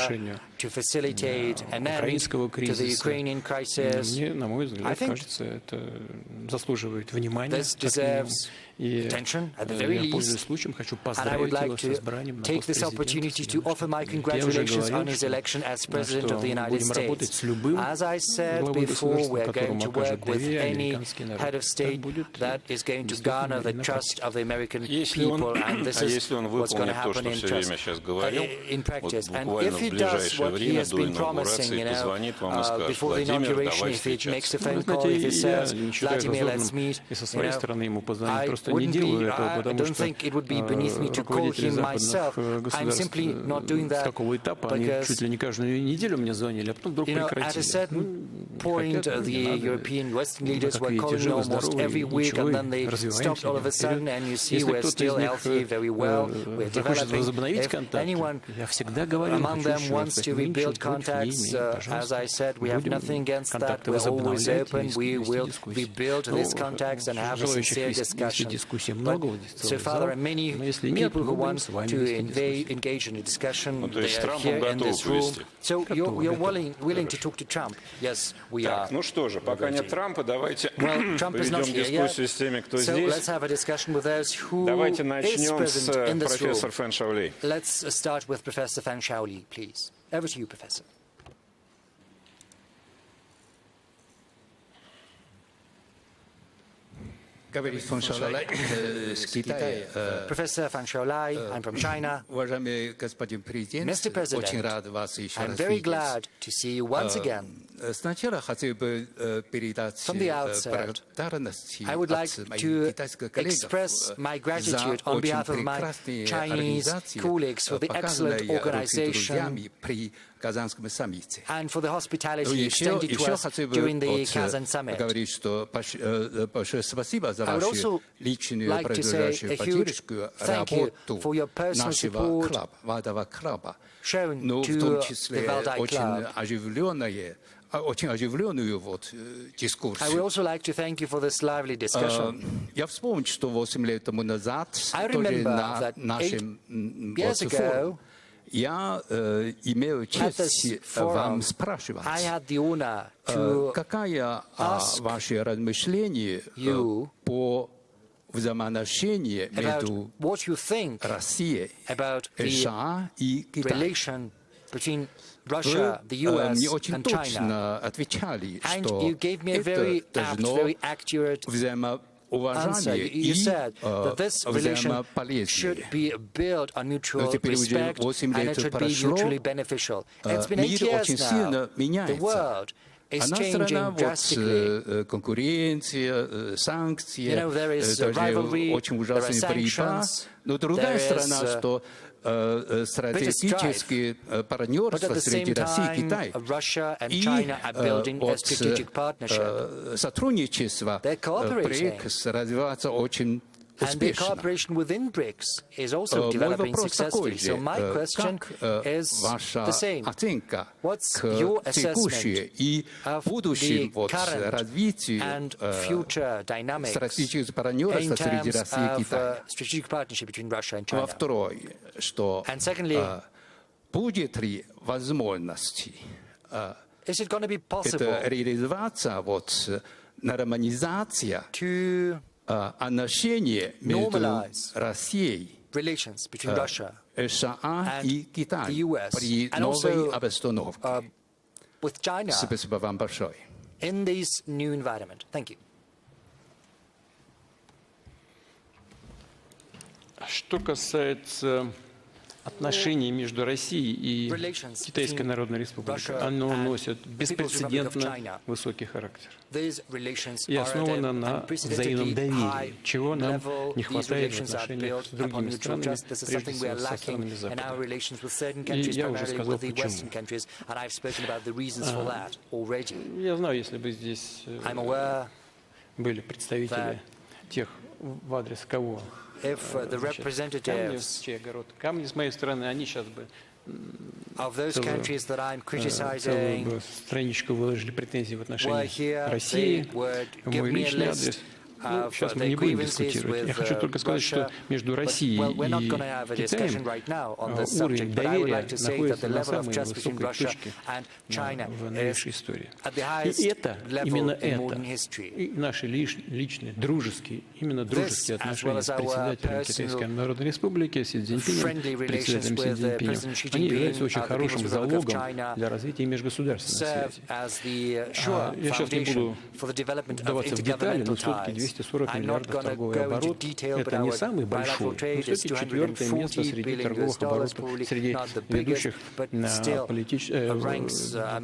to facilitate an end to the Ukrainian crisis, И, на мой взгляд, кажется, это заслуживает внимания. И я, пользуясь случаем, хочу поздравить его с избранием на пост президента. Я уже говорил, что мы будем работать с любым главой государства, которому окажет доверие американский народ. Так будет действительно и на практике. Если он выполнит то, что все время сейчас говорил, вот буквально в ближайшее время до инаугурации позвонит вам и скажет: Владимир, давай встречаться. Я не считаю зазорным и со своей стороны ему позвонить. Просто не делаю этого, потому что руководители западных государств с такого этапа, они чуть ли не каждую неделю мне звонили, а потом вдруг прекратили. Point, the European Western leaders were calling me almost every week, and then they stopped all of a sudden, and you see we're still healthy, very well, we're developing. If anyone among them wants to rebuild contacts, as I said, we have nothing against that. We're always open. We will rebuild these contacts and have a sincere discussion. But so far, there are many people who want to engage in a discussion. They are here in this room. So you're willing to talk to Trump? Yes, we are. Ну что же, пока нет Трампа, давайте проведем дискуссию с теми, кто здесь. Давайте начнем с профессора Фэн Шаолей. Let's start with Professor Fan Shaoli, please. Over to you, Professor. Professor Fan Shaolai, I'm from China. Mr. President, I'm very glad to see you once again. From the outset, I would like to express my gratitude on behalf of my Chinese colleagues for the excellent organization and for the hospitality extended to us during the Kazan summit. I would also like to say a huge thank you for your personal support shown to the Valdai Club. I would also like to thank you for this lively discussion. I remember that 8 years ago, at this forum, I had the honor to ask you about what you think about the relation between Russia, the US, and China. And you gave me a very apt, very accurate answer. You said that this relation should be built on mutual respect and it should be mutually beneficial. It's been 8 years now. The world is changing drastically. You know, there is rivalry, there are sanctions, there is strategy's partnership, but at the same time, Russia and China are building a strategic partnership. They're cooperating. And the cooperation within BRICS is also developing successfully. So my question is the same. What's your assessment of the current and future dynamics in terms of strategic partnership between Russia and China? And secondly, is it going to be possible to normalize relations between Russia and the US and also with China in this new environment? Thank you. Что касается отношений между Россией и Китайской Народной Республикой, оно носит беспрецедентно высокий характер и основано на взаимном доверии, чего нам не хватает в отношениях с другими странами, прежде всего со странами Запада. И я уже сказал, почему. Я знаю, если бы здесь были представители тех, в адрес кого if the representatives камни с моей стороны, они сейчас бы of those countries that I'm criticizing страничку выложили претензии в отношении России, в мой личный адрес. сейчас мы не будем дискутировать. Я хочу только сказать, что между Россией и Китаем уровень доверия находится на самой высокой точке в новейшей истории. И это, именно это, и наши личные, дружеские, именно дружеские отношения с председателем Китайской Народной Республики, Си Цзиньпинем, председателем Си Цзиньпинем, они являются очень хорошим залогом для развития межгосударственной связи. Я сейчас не буду вдаваться в детали, но все-таки 240 миллиардов торговый оборот – это не самый большой, но все-таки четвертое место среди торговых оборотов, среди ведущих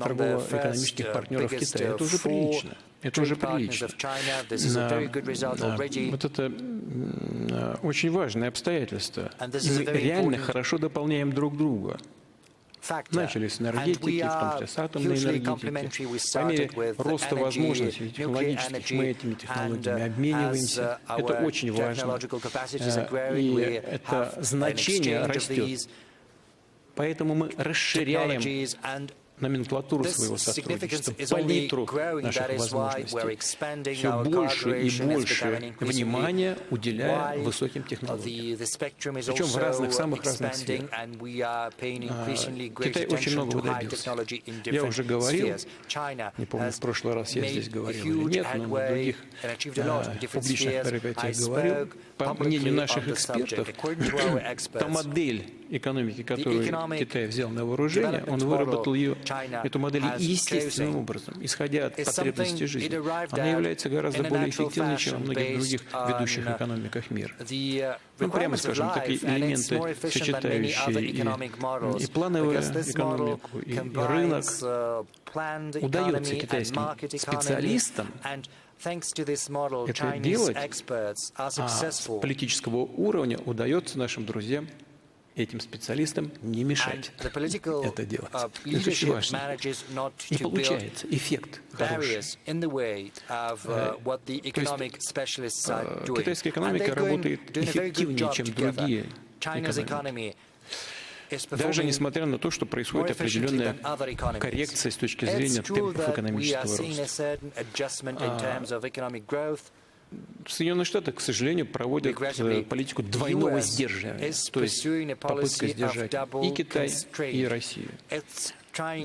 торгово-экономических партнеров Китая. Это уже прилично. Это уже прилично. Вот это очень важное обстоятельство. И мы реально хорошо дополняем друг друга. Начали с энергетики, в том числе с атомной энергетики. По мере роста возможностей технологических мы этими технологиями обмениваемся. Это очень важно. И это значение растет. Поэтому мы расширяем номенклатуру своего сотрудничества, палитру наших возможностей, все больше и больше внимания уделяя высоким технологиям. Причем в разных, самых разных сферах. Китай очень многого добился. Я уже говорил, не помню, в прошлый раз я здесь говорил или нет, но на других публичных мероприятиях говорил, по мнению наших экспертов, та модель экономики, которую Китай взял на вооружение, он выработал эту модель естественным образом, исходя от потребностей жизни. Она является гораздо более эффективной, чем во многих других ведущих экономиках мира. Ну, прямо скажем, такие элементы, сочетающие и плановую экономику, и рынок, удается китайским специалистам это делать, а с политического уровня удается нашим друзьям, этим специалистам, не мешать это делать. Это очень важно. И получается эффект хороший. Китайская экономика работает эффективнее, чем другие экономики. Даже несмотря на то, что происходит определенная коррекция с точки зрения темпов экономического роста. Соединенные Штаты, к сожалению, проводят политику двойного сдерживания, то есть попытка сдержать и Китай, и Россию.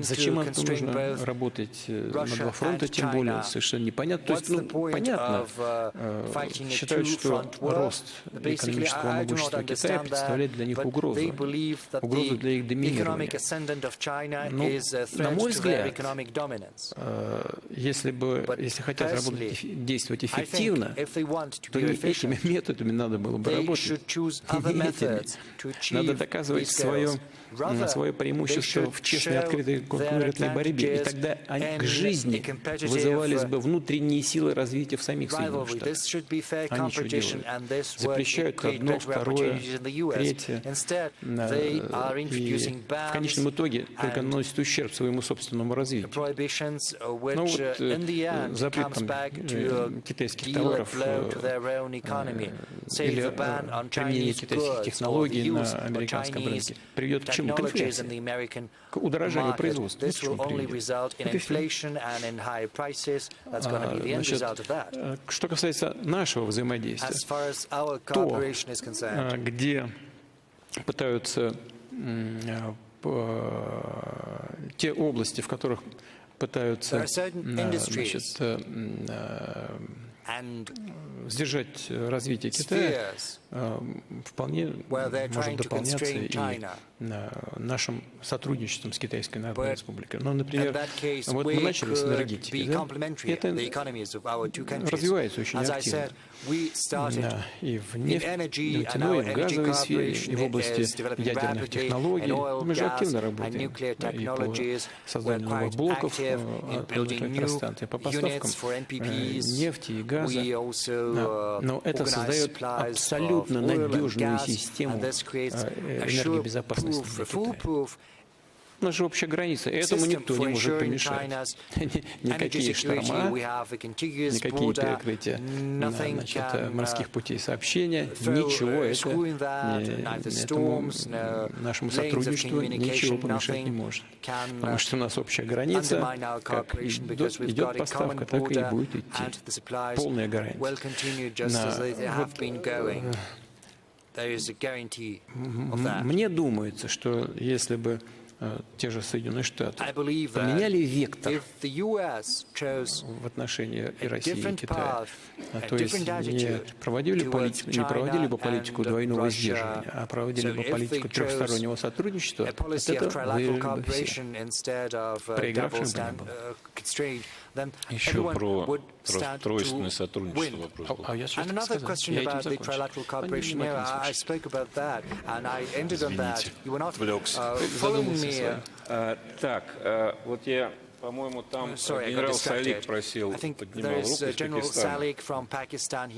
Зачем это нужно работать на два фронта, тем более, совершенно непонятно. То есть, понятно, считают, что рост экономического могущества Китая представляет для них угрозу для их доминирования. Но, на мой взгляд, если хотят действовать эффективно, то этими методами надо было бы работать. Надо доказывать свое преимущество в честной, открытой конкурентной борьбе. И тогда к жизни вызывались бы внутренние силы развития в самих Соединенных Штатах. Они что делают? Запрещают одно, второе, третье. И в конечном итоге только наносят ущерб своему собственному развитию. Ну вот запрет китайских товаров или применение китайских технологий на американском рынке приведет к чему? К инфляции, к удорожанию производства. Что касается нашего взаимодействия, то, где пытаются те области, в которых пытаются сдержать развитие Китая, вполне может дополняться и нашим сотрудничеством с Китайской Народной Республикой. Ну, например, вот мы начали с энергетики, да? Это развивается очень активно. И в нефтяной, и в газовой сфере, и в области ядерных технологий. Мы же активно работаем и по созданию новых блоков атомных электростанций, по поставкам нефти и газа. Но это создает абсолютно надежную систему энергобезопасности для Китая. У нас же общая граница, и этому никто не может помешать. Никакие шторма, никакие перекрытия морских путей сообщения, ничего этому нашему сотрудничеству ничего помешать не может. Потому что у нас общая граница, как идет поставка, так и будет идти. Полная гарантия. Мне думается, что если бы те же Соединенные Штаты поменяли вектор в отношении и России, и Китая, то есть не проводили бы политику двойного сдерживания, а проводили бы политику трехстороннего сотрудничества, это выиграли бы все. Проигравшим бы не было. Еще про тройственное сотрудничество вопрос был. А я сейчас сказал, я этим закончил. Отвлекся. Так, вот я, по-моему, там генерал Салик просил, поднимал руку из Пакистана.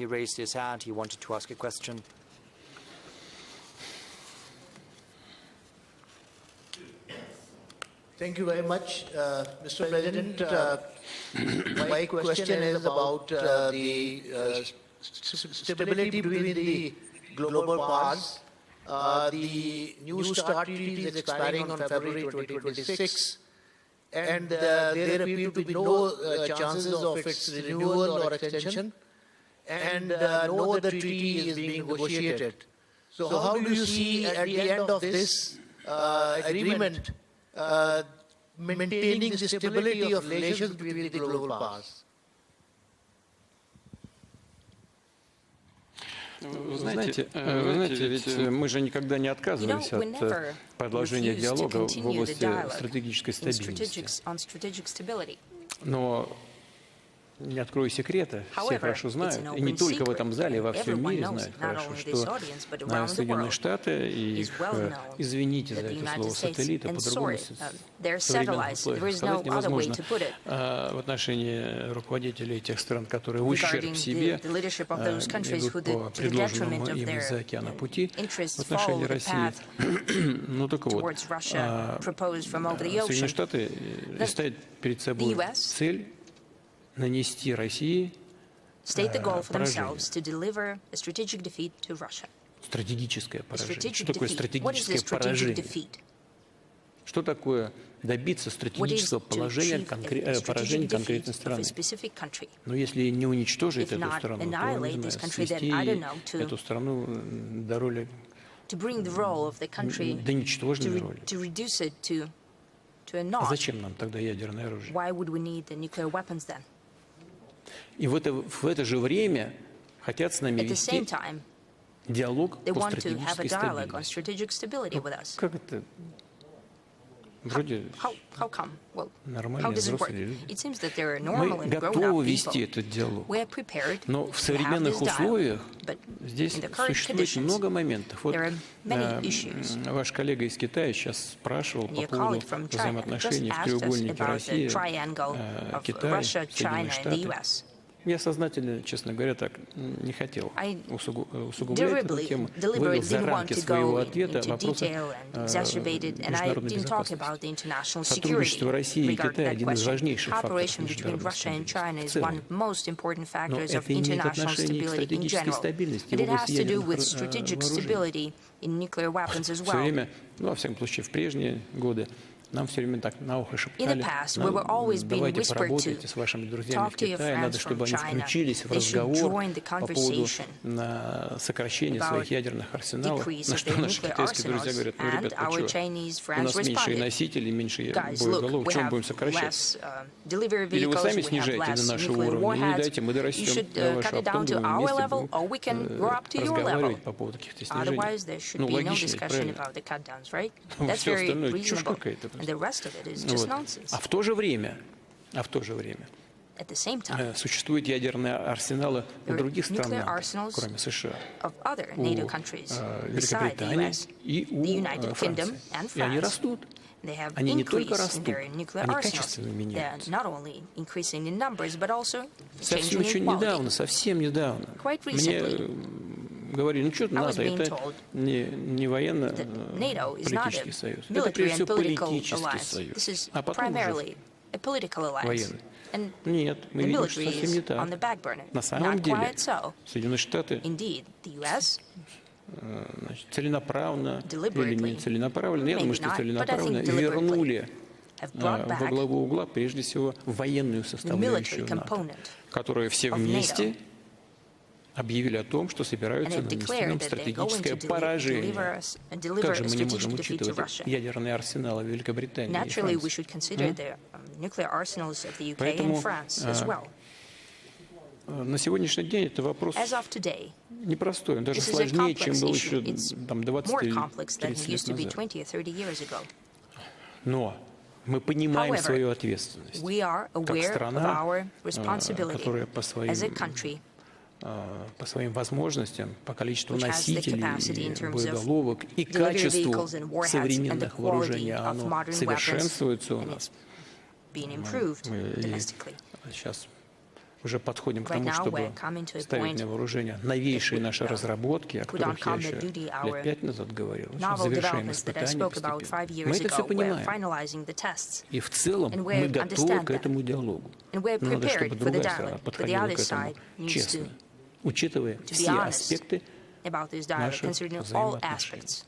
Thank you very much, Mr. President. My question is about the stability between the global powers. The New START treaty is expiring on February 2026, and there appear to be no chances of its renewal or extension, and no other treaty is being negotiated. So how do you see at the end of this agreement maintaining the stability of relations between the global powers? Вы знаете, ведь мы же никогда не отказывались от продолжения диалога в области стратегической стабильности. Но не открою секрета, все хорошо знают, и не только в этом зале, а во всем мире знают хорошо, что Соединенные Штаты и их, извините за это слово, сателлиты, по-другому в современных условиях сказать невозможно, в отношении руководителей тех стран, которые в ущерб себе идут по предложенному им из-за океана пути, в отношении России. Ну так вот, Соединенные Штаты ставят перед собой цель нанести России поражение. Стратегическое поражение. Что такое стратегическое поражение? Что такое добиться стратегического поражения конкретной страны? Но если не уничтожить эту страну, то, не знаю, свести эту страну до роли, до ничтожной роли. А зачем нам тогда ядерное оружие? И в это же время хотят с нами вести диалог по стратегической стабильности. Как это? Вроде нормальные взрослые люди. Мы готовы вести этот диалог, но в современных условиях здесь существует много моментов. Вот ваш коллега из Китая сейчас спрашивал по поводу взаимоотношений в треугольнике России, Китай, Соединенные Штаты. Я сознательно, честно говоря, так не хотел усугублять эту тему, вывел за рамки своего ответа вопросы международной безопасности. Сотрудничество России и Китая – один из важнейших факторов международной стабильности в целом. Но это имеет отношение к стратегической стабильности в области ядерных вооружений. В свое время, ну, во всяком случае, в прежние годы, нам все время так на ухо шептали, давайте поработайте с вашими друзьями в Китае, надо, чтобы они включились в разговор по поводу сокращения своих ядерных арсеналов, на что наши китайские друзья говорят, ну, ребят, вы что, у нас меньше носителей, меньше боеголовок, чем будем сокращать? Или вы сами снижаете на наши уровни, или дайте, мы дорастем до вашего, а потом вместе будем разговаривать по поводу каких-то снижений. Ну, логично, правильно? Все остальное чушь какая-то. Вот. А в то же время существуют ядерные арсеналы у других стран, кроме США, у Великобритании и у Франции. И они растут. Они не только растут, они качественно меняются. Совсем недавно, мне говорили, ну что НАТО, это не военно-политический союз, это прежде всего политический союз, а потом уже военный. Нет, мы видим, что совсем не так. На самом деле Соединенные Штаты целенаправленно или не целенаправленно, я думаю, что целенаправленно вернули во главу угла прежде всего военную составляющую НАТО, которую все вместе объявили о том, что собираются нанести нам стратегическое поражение. Как же мы не можем учитывать ядерные арсеналы Великобритании и Франции? Поэтому на сегодняшний день это вопрос непростой, он даже сложнее, чем был еще там, 20 или 30 лет назад. Но мы понимаем свою ответственность как страна, которая по своим возможностям, по количеству носителей, боеголовок и качеству современных вооружений, оно совершенствуется у нас. Сейчас уже подходим к тому, чтобы ставить на вооружение новейшие наши разработки, о которых я еще лет 5 назад говорил. Завершаем испытания постепенно. Мы это все понимаем. И в целом мы готовы к этому диалогу. Но надо, чтобы другая страна подходила к этому честно, учитывая все аспекты наших взаимоотношений.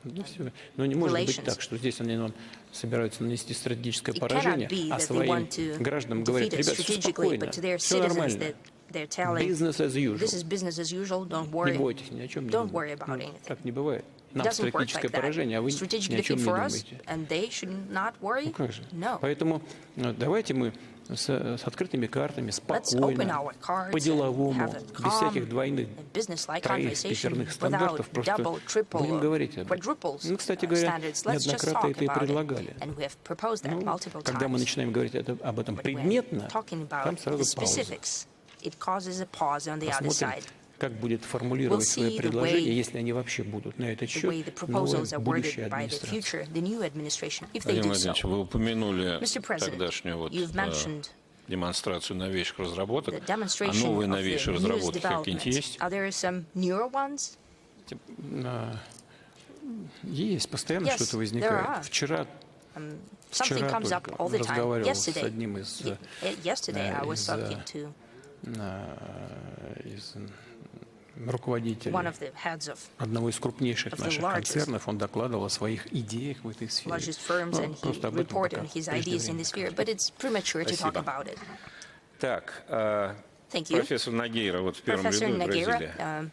Ну, все. Но не может быть так, что здесь они нам собираются нанести стратегическое поражение, а своим гражданам говорят, ребят, все спокойно, все нормально. Business as usual. Не бойтесь, ни о чем не думайте. Так не бывает. Нам стратегическое поражение, а вы ни о чем не думаете. Ну как же? Поэтому давайте мы с открытыми картами, спокойно, по-деловому, без всяких двойных, троих, пятерных стандартов, просто будем говорить об этом. Мы, кстати говоря, неоднократно это и предлагали. Ну, когда мы начинаем говорить об этом предметно, там сразу пауза. Посмотрим, как будет формулировать свои предложения, если они вообще будут на этот счет, новая будущая администрация. Владимир Владимирович, вы упомянули тогдашнюю демонстрацию новейших разработок. А новые новейшие разработки какие-нибудь есть? Есть, постоянно что-то возникает. Вчера только разговаривал с одним из руководителей одного из крупнейших наших концернов, он докладывал о своих идеях в этой сфере. Ну, просто об этом пока Спасибо. Так, профессор Нагейра, вот в первом ряду, Бразилия.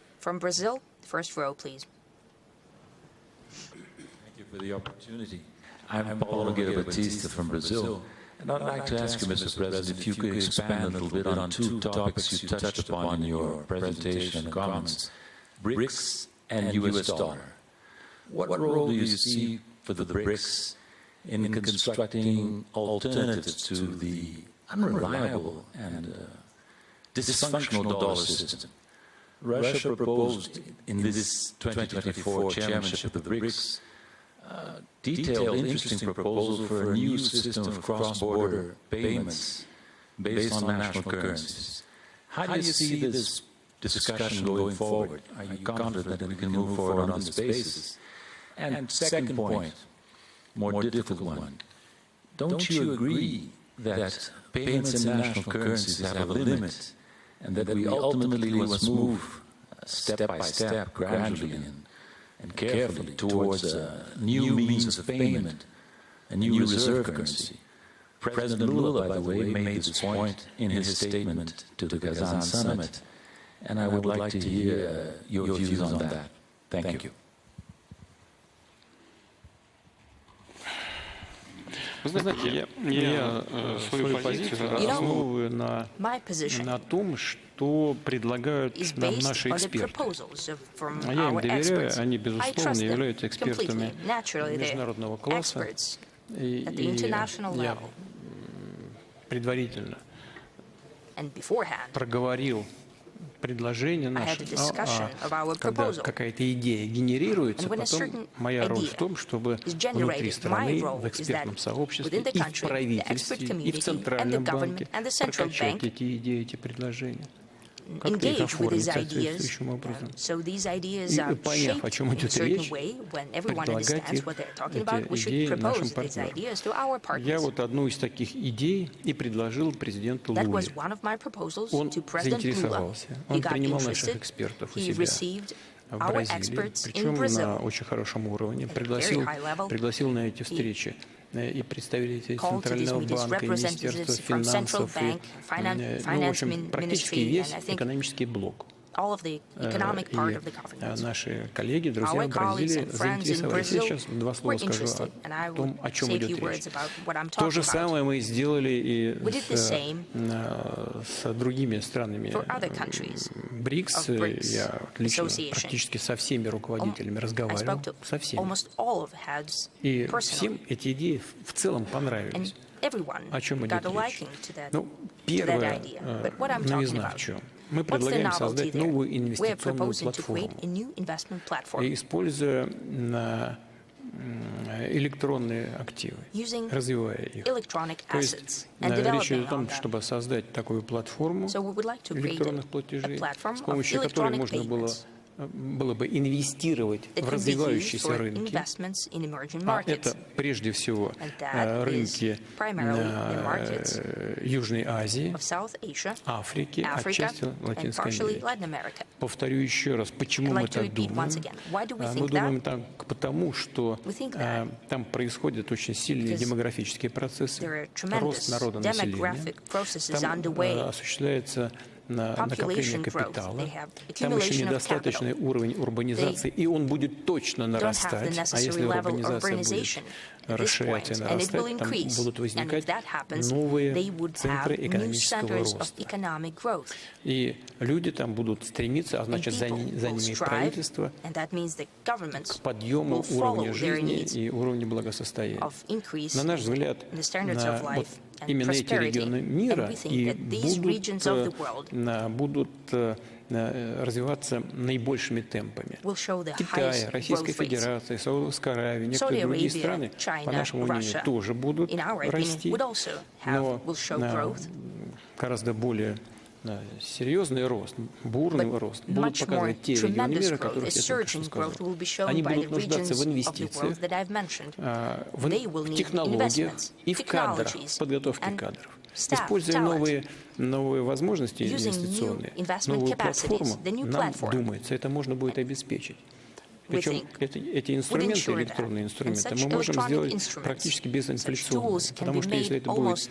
I'm Paulo Nogueira Batista from Brazil. And I'd like to ask you, Mr. President, if you could expand a little bit on two topics you touched upon in your presentation and comments, BRICS and U.S. dollar. What role do you see for the BRICS in constructing alternatives to the unreliable and dysfunctional dollar system? Russia proposed in this 2024 chairmanship of the BRICS detailed interesting proposal for a new system of cross-border payments based on national currencies. How do you see this discussion going forward? Are you confident that we can move forward on this basis? And second point, more difficult one, don't you agree that payments in national currencies have a limit and that we ultimately must move step by step, gradually and carefully towards new means of payment, a new reserve currency? President Lula, by the way, made this point in his statement to the Kazan summit, and I would like to hear your views on that. Thank you. Вы знаете, я свою позицию основываю на том, что предлагают нам наши эксперты. Я им доверяю, они, безусловно, являются экспертами международного класса. И я предварительно проговорил предложение наше, когда какая-то идея генерируется, потом моя роль в том, чтобы внутри страны, в экспертном сообществе, и в правительстве, и в Центральном банке прокачать эти идеи, эти предложения. engage with these ideas. So these ideas are shaped in a certain way. When everyone understands what they're talking about, we should propose these ideas to our partners. Я вот одну из таких идей и предложил президенту That Луле. was one of my proposals Он to President Lula. заинтересовался. Он принимал наших экспертов у себя в Бразилии, причем на очень хорошем уровне. Пригласил на эти встречи и представителей Центрального банка, и Министерства финансов, и, в общем, практически весь экономический блок. All of the economic part of the government. Наши коллеги, друзья в Бразилии заинтересовались. Я сейчас два слова скажу о том, о чем идет речь. То же самое мы сделали и с другими странами БРИКС. Я лично практически со всеми руководителями разговаривал, со всеми. И всем эти идеи в целом понравились. О чем идет речь? Ну, первая новизна в чем? Мы предлагаем создать новую инвестиционную платформу, используя электронные активы, развивая их. То есть речь идет о том, чтобы создать такую платформу электронных платежей, с помощью которой можно было бы инвестировать в развивающиеся рынки. А это прежде всего рынки Южной Азии, Африки, отчасти Латинской Америки. Повторю еще раз, почему мы так думаем? Мы думаем так потому, что там происходят очень сильные демографические процессы, рост народонаселения, там осуществляется накопление капитала, там еще недостаточный уровень урбанизации, и он будет точно нарастать, а если урбанизация будет расширяться и нарастать, там будут возникать новые центры экономического роста. И люди там будут стремиться, а значит за ними и правительство, к подъему уровня жизни и уровня благосостояния. На наш взгляд, именно эти регионы мира и будут развиваться наибольшими темпами. Китай, Российская Федерация, Саудовская Аравия, некоторые другие страны, по нашему мнению, тоже будут расти, но гораздо более серьезный рост, бурный рост будут показывать те регионы мира, о которых я только что сказал. Они будут нуждаться в инвестициях, в технологиях и в кадрах, в подготовке кадров. Используя новые возможности инвестиционные, новую платформу, нам, думается, это можно будет обеспечить. Причем эти инструменты, электронные инструменты, мы можем сделать практически безинфляционными, потому что если это будет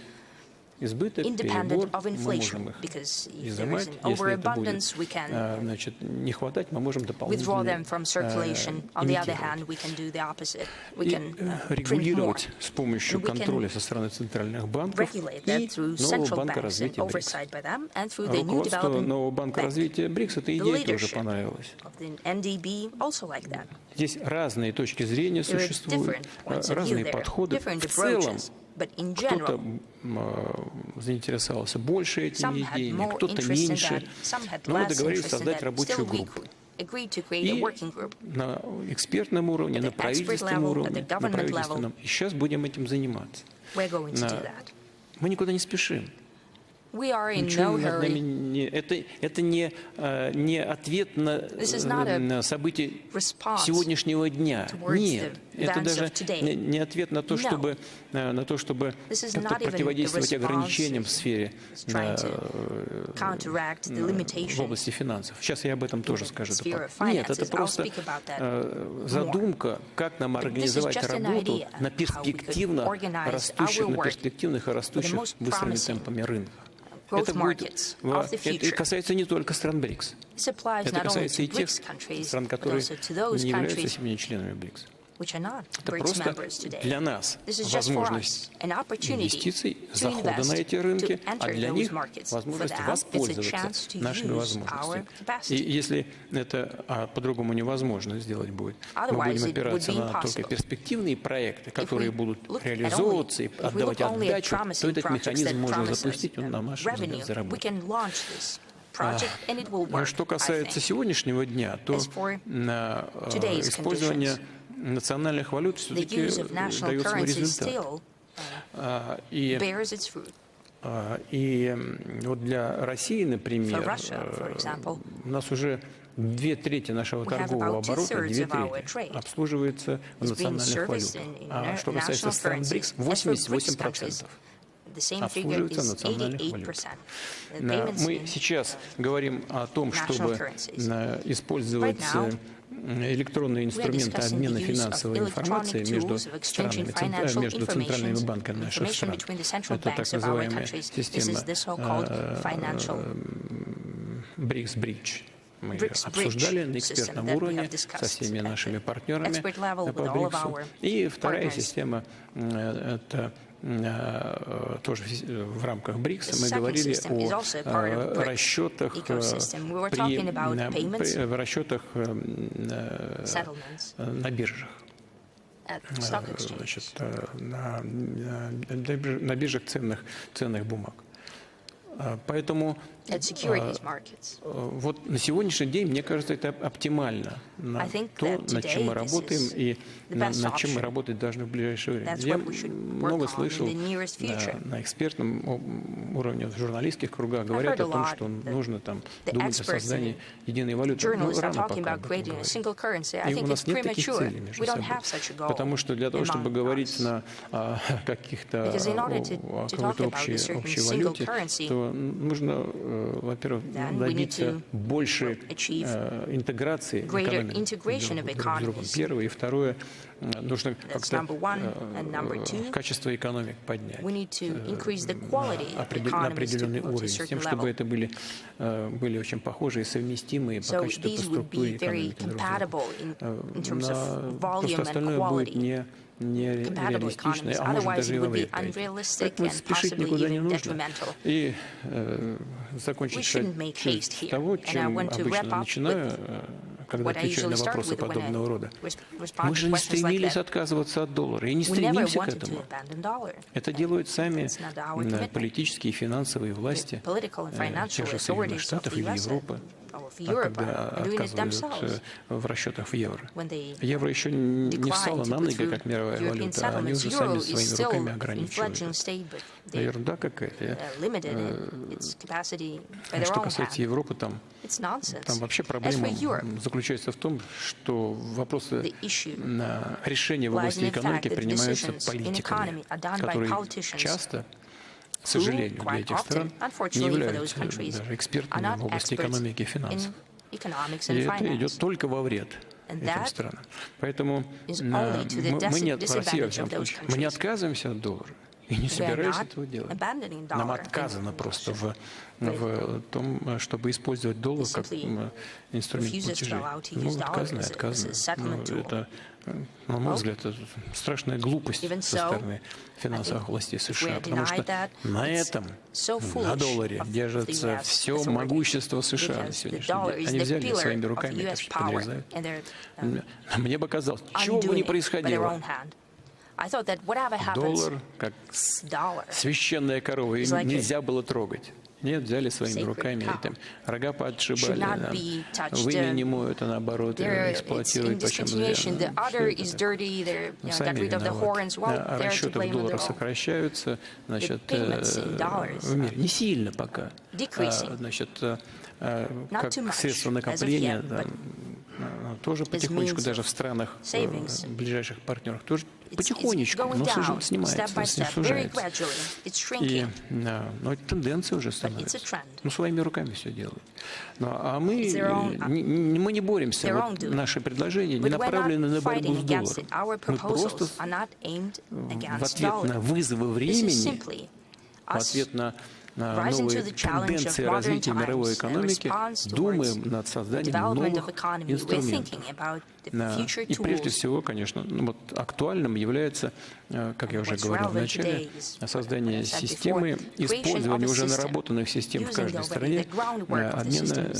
избыток, перебор, мы можем их изымать. Если это будет не хватать, мы можем дополнительно регулировать с помощью контроля со стороны центральных банков и нового банка развития БРИКС. Руководство нового банка развития БРИКС эта идея тоже понравилась. Здесь разные точки зрения существуют, разные подходы. В целом, кто-то заинтересовался больше этими идеями, кто-то меньше. Но мы договорились создать рабочую группу. И на экспертном уровне, на правительственном уровне, и сейчас будем этим заниматься. Мы никуда не спешим. Это не ответ на события сегодняшнего дня. Нет, это даже не ответ на то, чтобы как-то противодействовать ограничениям в сфере в области финансов. Сейчас я об этом тоже скажу. Нет, это просто задумка, как нам организовать работу на перспективных и растущих быстрыми темпами рынках. Это касается не только стран БРИКС. Это касается и тех стран, которые не являются сегодня членами БРИКС. Это просто для нас возможность инвестиций, захода на эти рынки, а для них возможность воспользоваться нашими возможностями. И если это по-другому невозможно сделать будет, мы будем опираться на только перспективные проекты, которые будут реализовываться и отдавать отдачу, то этот механизм можно запустить, он на наш взгляд заработает. Что касается сегодняшнего дня, то использование национальных валют все-таки дает свой результат. И И вот для России, например, у нас уже 2/3 нашего торгового оборота, 2/3 обслуживается в национальных валютах. А что касается стран БРИКС, 88% обслуживается в национальных валютах. Мы сейчас говорим о том, чтобы использовать электронные инструменты обмена финансовой информацией между странами, между центральными банками наших стран. Это так называемая система BRICS-Bridge. Мы обсуждали на экспертном уровне со всеми нашими партнерами по БРИКСу. И вторая система – это тоже в рамках БРИКСа мы говорили о расчетах на биржах. Значит, на биржах ценных бумаг. Поэтому вот на сегодняшний день, мне кажется, это оптимально на то, над чем мы работаем и над чем мы работать должны в ближайшее время. Я много слышал на экспертном уровне, в журналистских кругах говорят о том, что нужно там думать о создании единой валюты. Ну, рано пока об этом говорить. И у нас нет таких целей между собой. Потому что для того, чтобы говорить на каких-то какой-то общей валюте, то нужно, во-первых, добиться большей интеграции экономик. Первое. И второе, нужно как-то качество экономик поднять на определенный уровень, с тем, чтобы это были очень похожие, совместимые по качеству, по структуре экономики друг с другом. Просто остальное будет нереалистично, а может даже и во вред. Поэтому спешить никуда не нужно. И закончить с того, чем обычно начинаю, когда отвечаю на вопросы подобного рода. Мы же не стремились отказываться от доллара и не стремимся к этому. Это делают сами политические и финансовые власти тех же Соединенных Штатов или Европы, когда отказывают в расчетах в евро. Евро еще не встало на ноги, как мировая валюта, а они уже сами своими руками ограничивают. Ерунда какая-то. Что касается Европы, там вообще проблема заключается в том, что вопросы решения в области экономики принимаются политиками, которые часто, к сожалению, для этих стран не являются даже экспертами в области экономики и финансов. И это идет только во вред этим странам. Поэтому мы не, в России, во всяком случае, мы не отказываемся от доллара и не собираюсь этого делать. Нам отказано просто в том, чтобы использовать доллар как инструмент платежей. Ну, отказано. Это, на мой взгляд, это страшная глупость со стороны финансовых властей США, потому что на этом, на долларе, держится все могущество США на сегодняшний день. Они взяли своими руками это подрезают. Мне бы казалось, чего бы ни происходило, доллар, как священная корова, им нельзя было трогать. Нет, взяли своими руками, там, рога подшибали, вымя не моют, а наоборот, эксплуатируют почем зря. Сами виноваты. Расчеты в долларах сокращаются, значит, в мире. Не сильно пока. Значит, как средство накопления, тоже потихонечку, даже в странах, ближайших партнерах, тоже потихонечку, но снимается, сужается. И, но тенденция уже становится. Ну, своими руками все делают. А мы не боремся. Вот наши предложения не направлены на борьбу с долларом. Мы просто в ответ на вызовы времени, в ответ на новые тенденции развития мировой экономики, думаем над созданием новых инструментов. И прежде всего, конечно, вот актуальным является, как я уже говорил в начале, создание системы использования уже наработанных систем в каждой стране обмена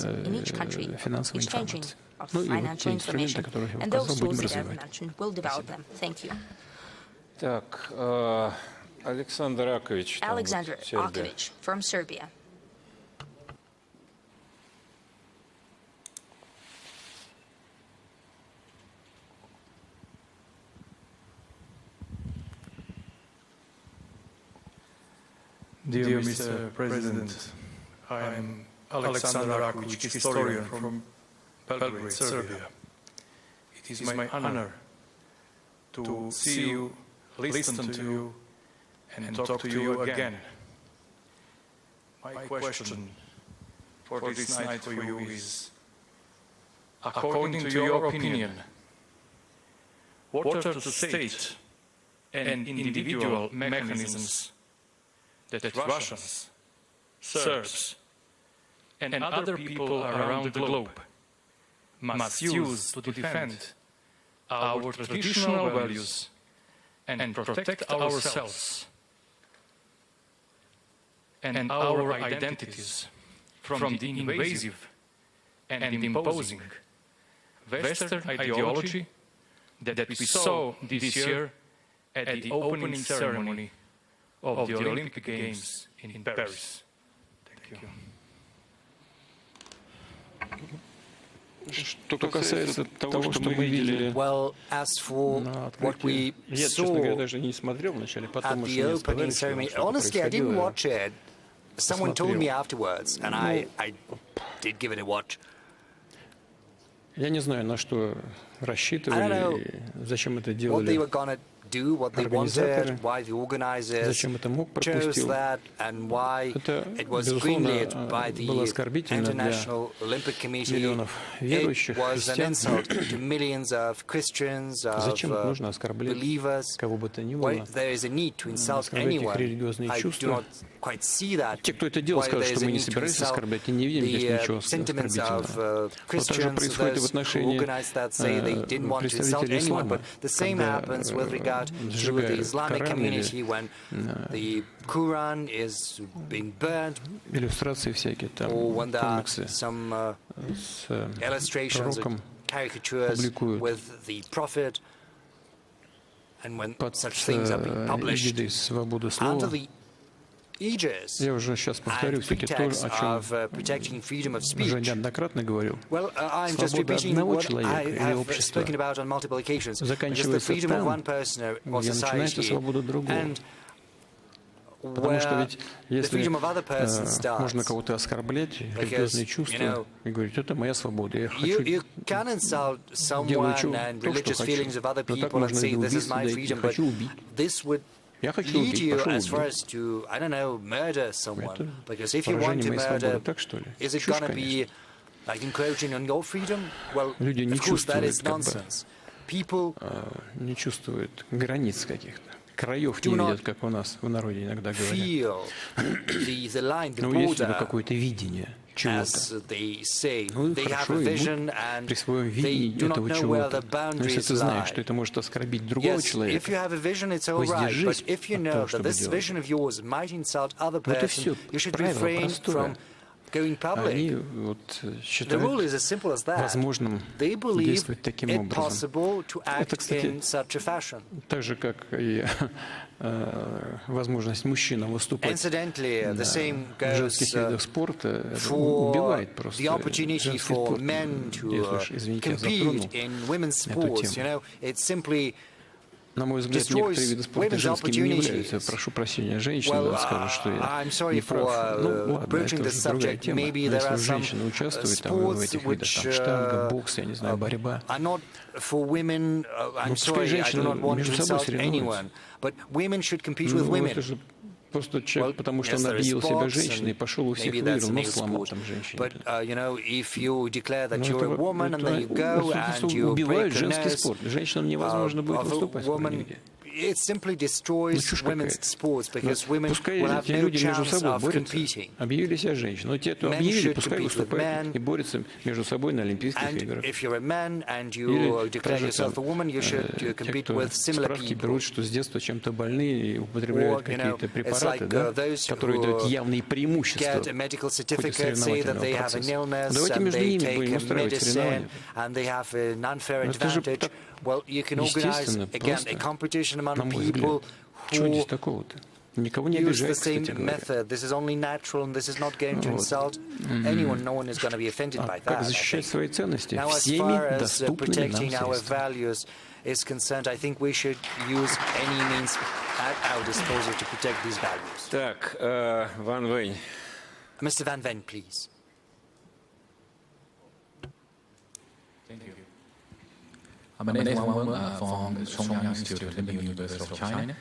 финансовой информацией. Ну и вот те инструменты, которые я указал, будем развивать. Спасибо. Так, Александр Акович, Сербия. Dear Mr. President, I am Alexander Rakovic, historian from Belgrade, Serbia. It is my honor to see you, listen to you, and talk to you again. My question for this night for you is, according to your opinion, what are the state and individual mechanisms that Russians, Serbs, and other people around the globe must use to defend our traditional values and protect ourselves and our identities from the invasive and imposing Western ideology that we saw this year at the opening ceremony of the Olympic Games in Paris. Thank you. Что касается того, что мы видели на открытии, я, честно говоря, даже не смотрел вначале, потом мне сказали, что происходило. Someone told me afterwards, and I did give it a watch. Я не знаю, на что рассчитывали, зачем это делали. Do what they wanted, why the organizers chose that, and why it was greenlit by the International Olympic Committee. It was an insult to millions of Christians, of believers. Why there is a need to insult anyone, I do not quite see that. Why there is a need to insult the sentiments of Christians, those who organized that say they didn't want to insult anyone, but the same happens with regard to the Islamic community when the Quran is being burned, or when there are some illustrations and caricatures with the Prophet, and when such things are being published under the aegis and pretext of protecting freedom of speech. Well, I'm just repeating what I have spoken about on multiple occasions. Because the freedom of one person or society and where the freedom of other persons starts. Because, you can insult someone and religious feelings of other people and say, this is my freedom, but this would lead you as far as to, I don't know, murder someone. Because if you want to murder, is it going to be like encroaching on your freedom? Well, of course, that is nonsense. People краев не видят, как у нас в народе иногда говорят. Но есть ли какое-то видение чего-то? Ну, хорошо, и будь при своем видении этого чего-то. Но если ты знаешь, что это может оскорбить другого человека, воздержись от того, чтобы делать. Вот и все. Правило простое. Они вот считают возможным действовать таким образом. Это, кстати, так же, как и возможность мужчинам выступать в женских видах спорта, убивает просто женский спорт. Если уж, извините, я затронул эту тему. На мой взгляд, некоторые виды спорта женскими не являются. Прошу прощения, женщины скажут, что я не прав. Ну, ладно, это уже другая тема. Но если женщины участвуют там, в этих видах, там, штанга, бокс, я не знаю, борьба, ну, пускай женщины между собой соревнуются. Ну, это же просто человек, потому что он объявил себя женщиной, пошел у всех выиграл, но сломал там женщину. Убивают женский спорт. Женщинам невозможно будет выступать нигде. It simply destroys women's sports because women пускай will have эти no люди между chance собой of борются, competing. Объявили себя женщиной. Но те, кто объявили, пускай выступают и борются между собой на Олимпийских играх. If you're a man and you declare yourself a woman, you should compete with similar справки people. берут, что с детства чем-то больны и употребляют какие-то препараты, да, которые дают явные преимущества Get a medical в ходе certificate, say that they have an соревновательного процесса. illness, Давайте and между they ними take будем a устраивать medicine, соревнования. and they have an unfair Это же advantage. так Well, you can organize естественно, again a просто, competition на among мой people взгляд. Чего who здесь такого-то? Никого не use the обижает, same кстати говоря. method. This is only natural, and this is not going to insult anyone. No one is going to be offended by Как that. защищать свои ценности Now, as всеми far as доступными нам protecting our средствами? values is concerned, I think we should use any means at our disposal to protect these values. Так, Ван Вэнь. Mr. Van Ven, please. Thank you. My name is Wang Wen from Shanghai Institute of the University of China.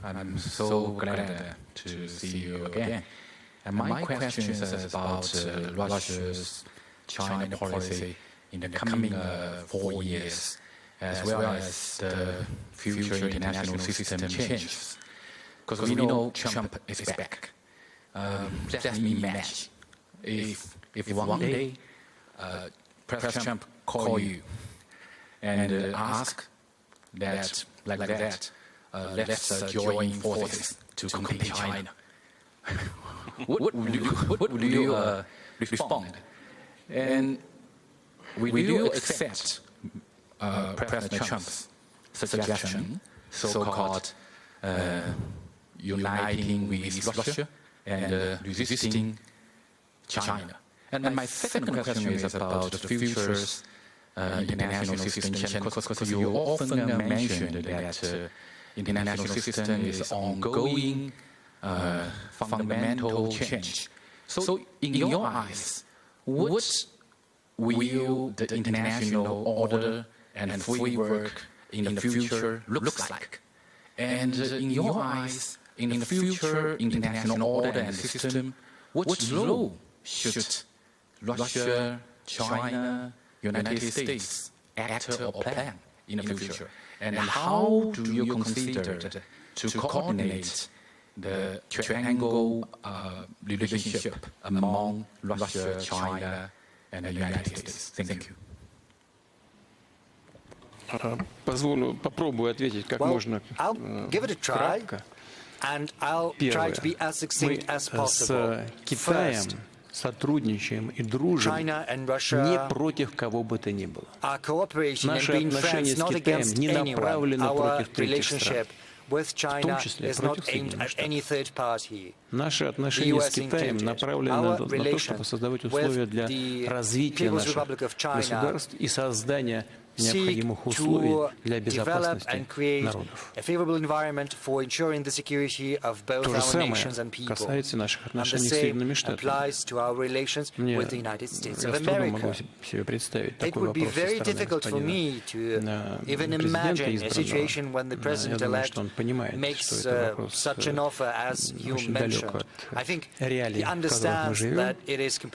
I'm so glad to see you again. And my question is about Russia's China policy in the coming 4 years, as well as the future international system changes. Because we know Trump is back. Let me imagine if one day President Trump call you and ask that, like that, let's join forces to compete China. What would you respond? And will you accept President Trump's suggestion, so-called uniting with Russia and resisting China? And my second question is about the future's international system change, because you often mentioned that international system is ongoing fundamental change. So in your eyes, what will the international order and framework in the future looks like? And in your eyes, in the future international order and system, what role should Russia, China, United States act or plan in the future? And how do you consider to coordinate the triangle relationship among Russia, China, and the United States? Thank you. Попробую ответить как можно кратко. Первое. Мы с Китаем сотрудничаем и дружим не против кого бы то ни было. Наши отношения с Китаем не направлены против третьих стран, в том числе против Соединенных Штатов. Наши отношения с Китаем направлены на то, чтобы создавать условия для развития наших государств и создания необходимых условий для безопасности народов. То же самое касается наших отношений с Соединенными Штатами. Мне с трудом могу себе представить такой вопрос со стороны господина президента избранного. Я думаю, что он понимает, что это вопрос очень далек от реалий, в которых мы живем. Россия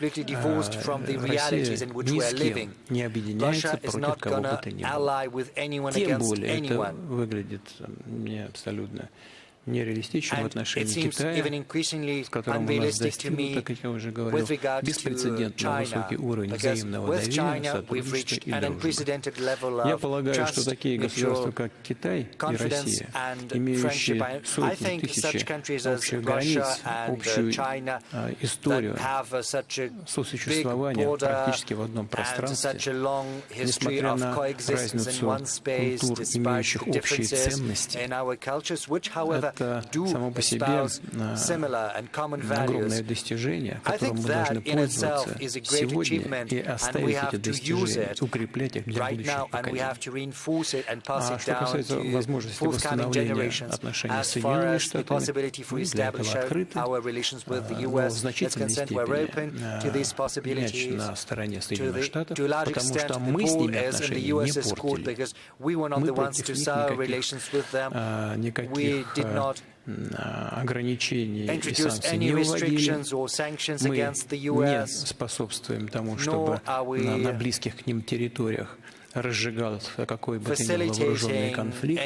ни с кем не объединяется против кого бы то ни было. Тем более это выглядит мне абсолютно нереалистичным в отношении Китая, с которым у нас достигнут, как я уже говорил, беспрецедентно высокий уровень взаимного доверия, сотрудничества и дружбы. Я полагаю, что такие государства, как Китай и Россия, имеющие сотни, тысячи общих границ, общую историю сосуществования практически в одном пространстве, несмотря на разницу культур, имеющих общие ценности, это само по себе огромное достижение, которым мы должны пользоваться сегодня и оставить эти достижения, укреплять их для будущих поколений. А что касается возможности восстановления отношений с Соединенными Штатами, мы для этого открыты, но в значительной степени мяч на стороне Соединенных Штатов, потому что мы с ними отношения не портили. Мы против них никаких ограничений и санкций не вводили. Мы не способствуем тому, чтобы на близких к ним территориях разжигался какой бы то ни было вооруженный конфликт.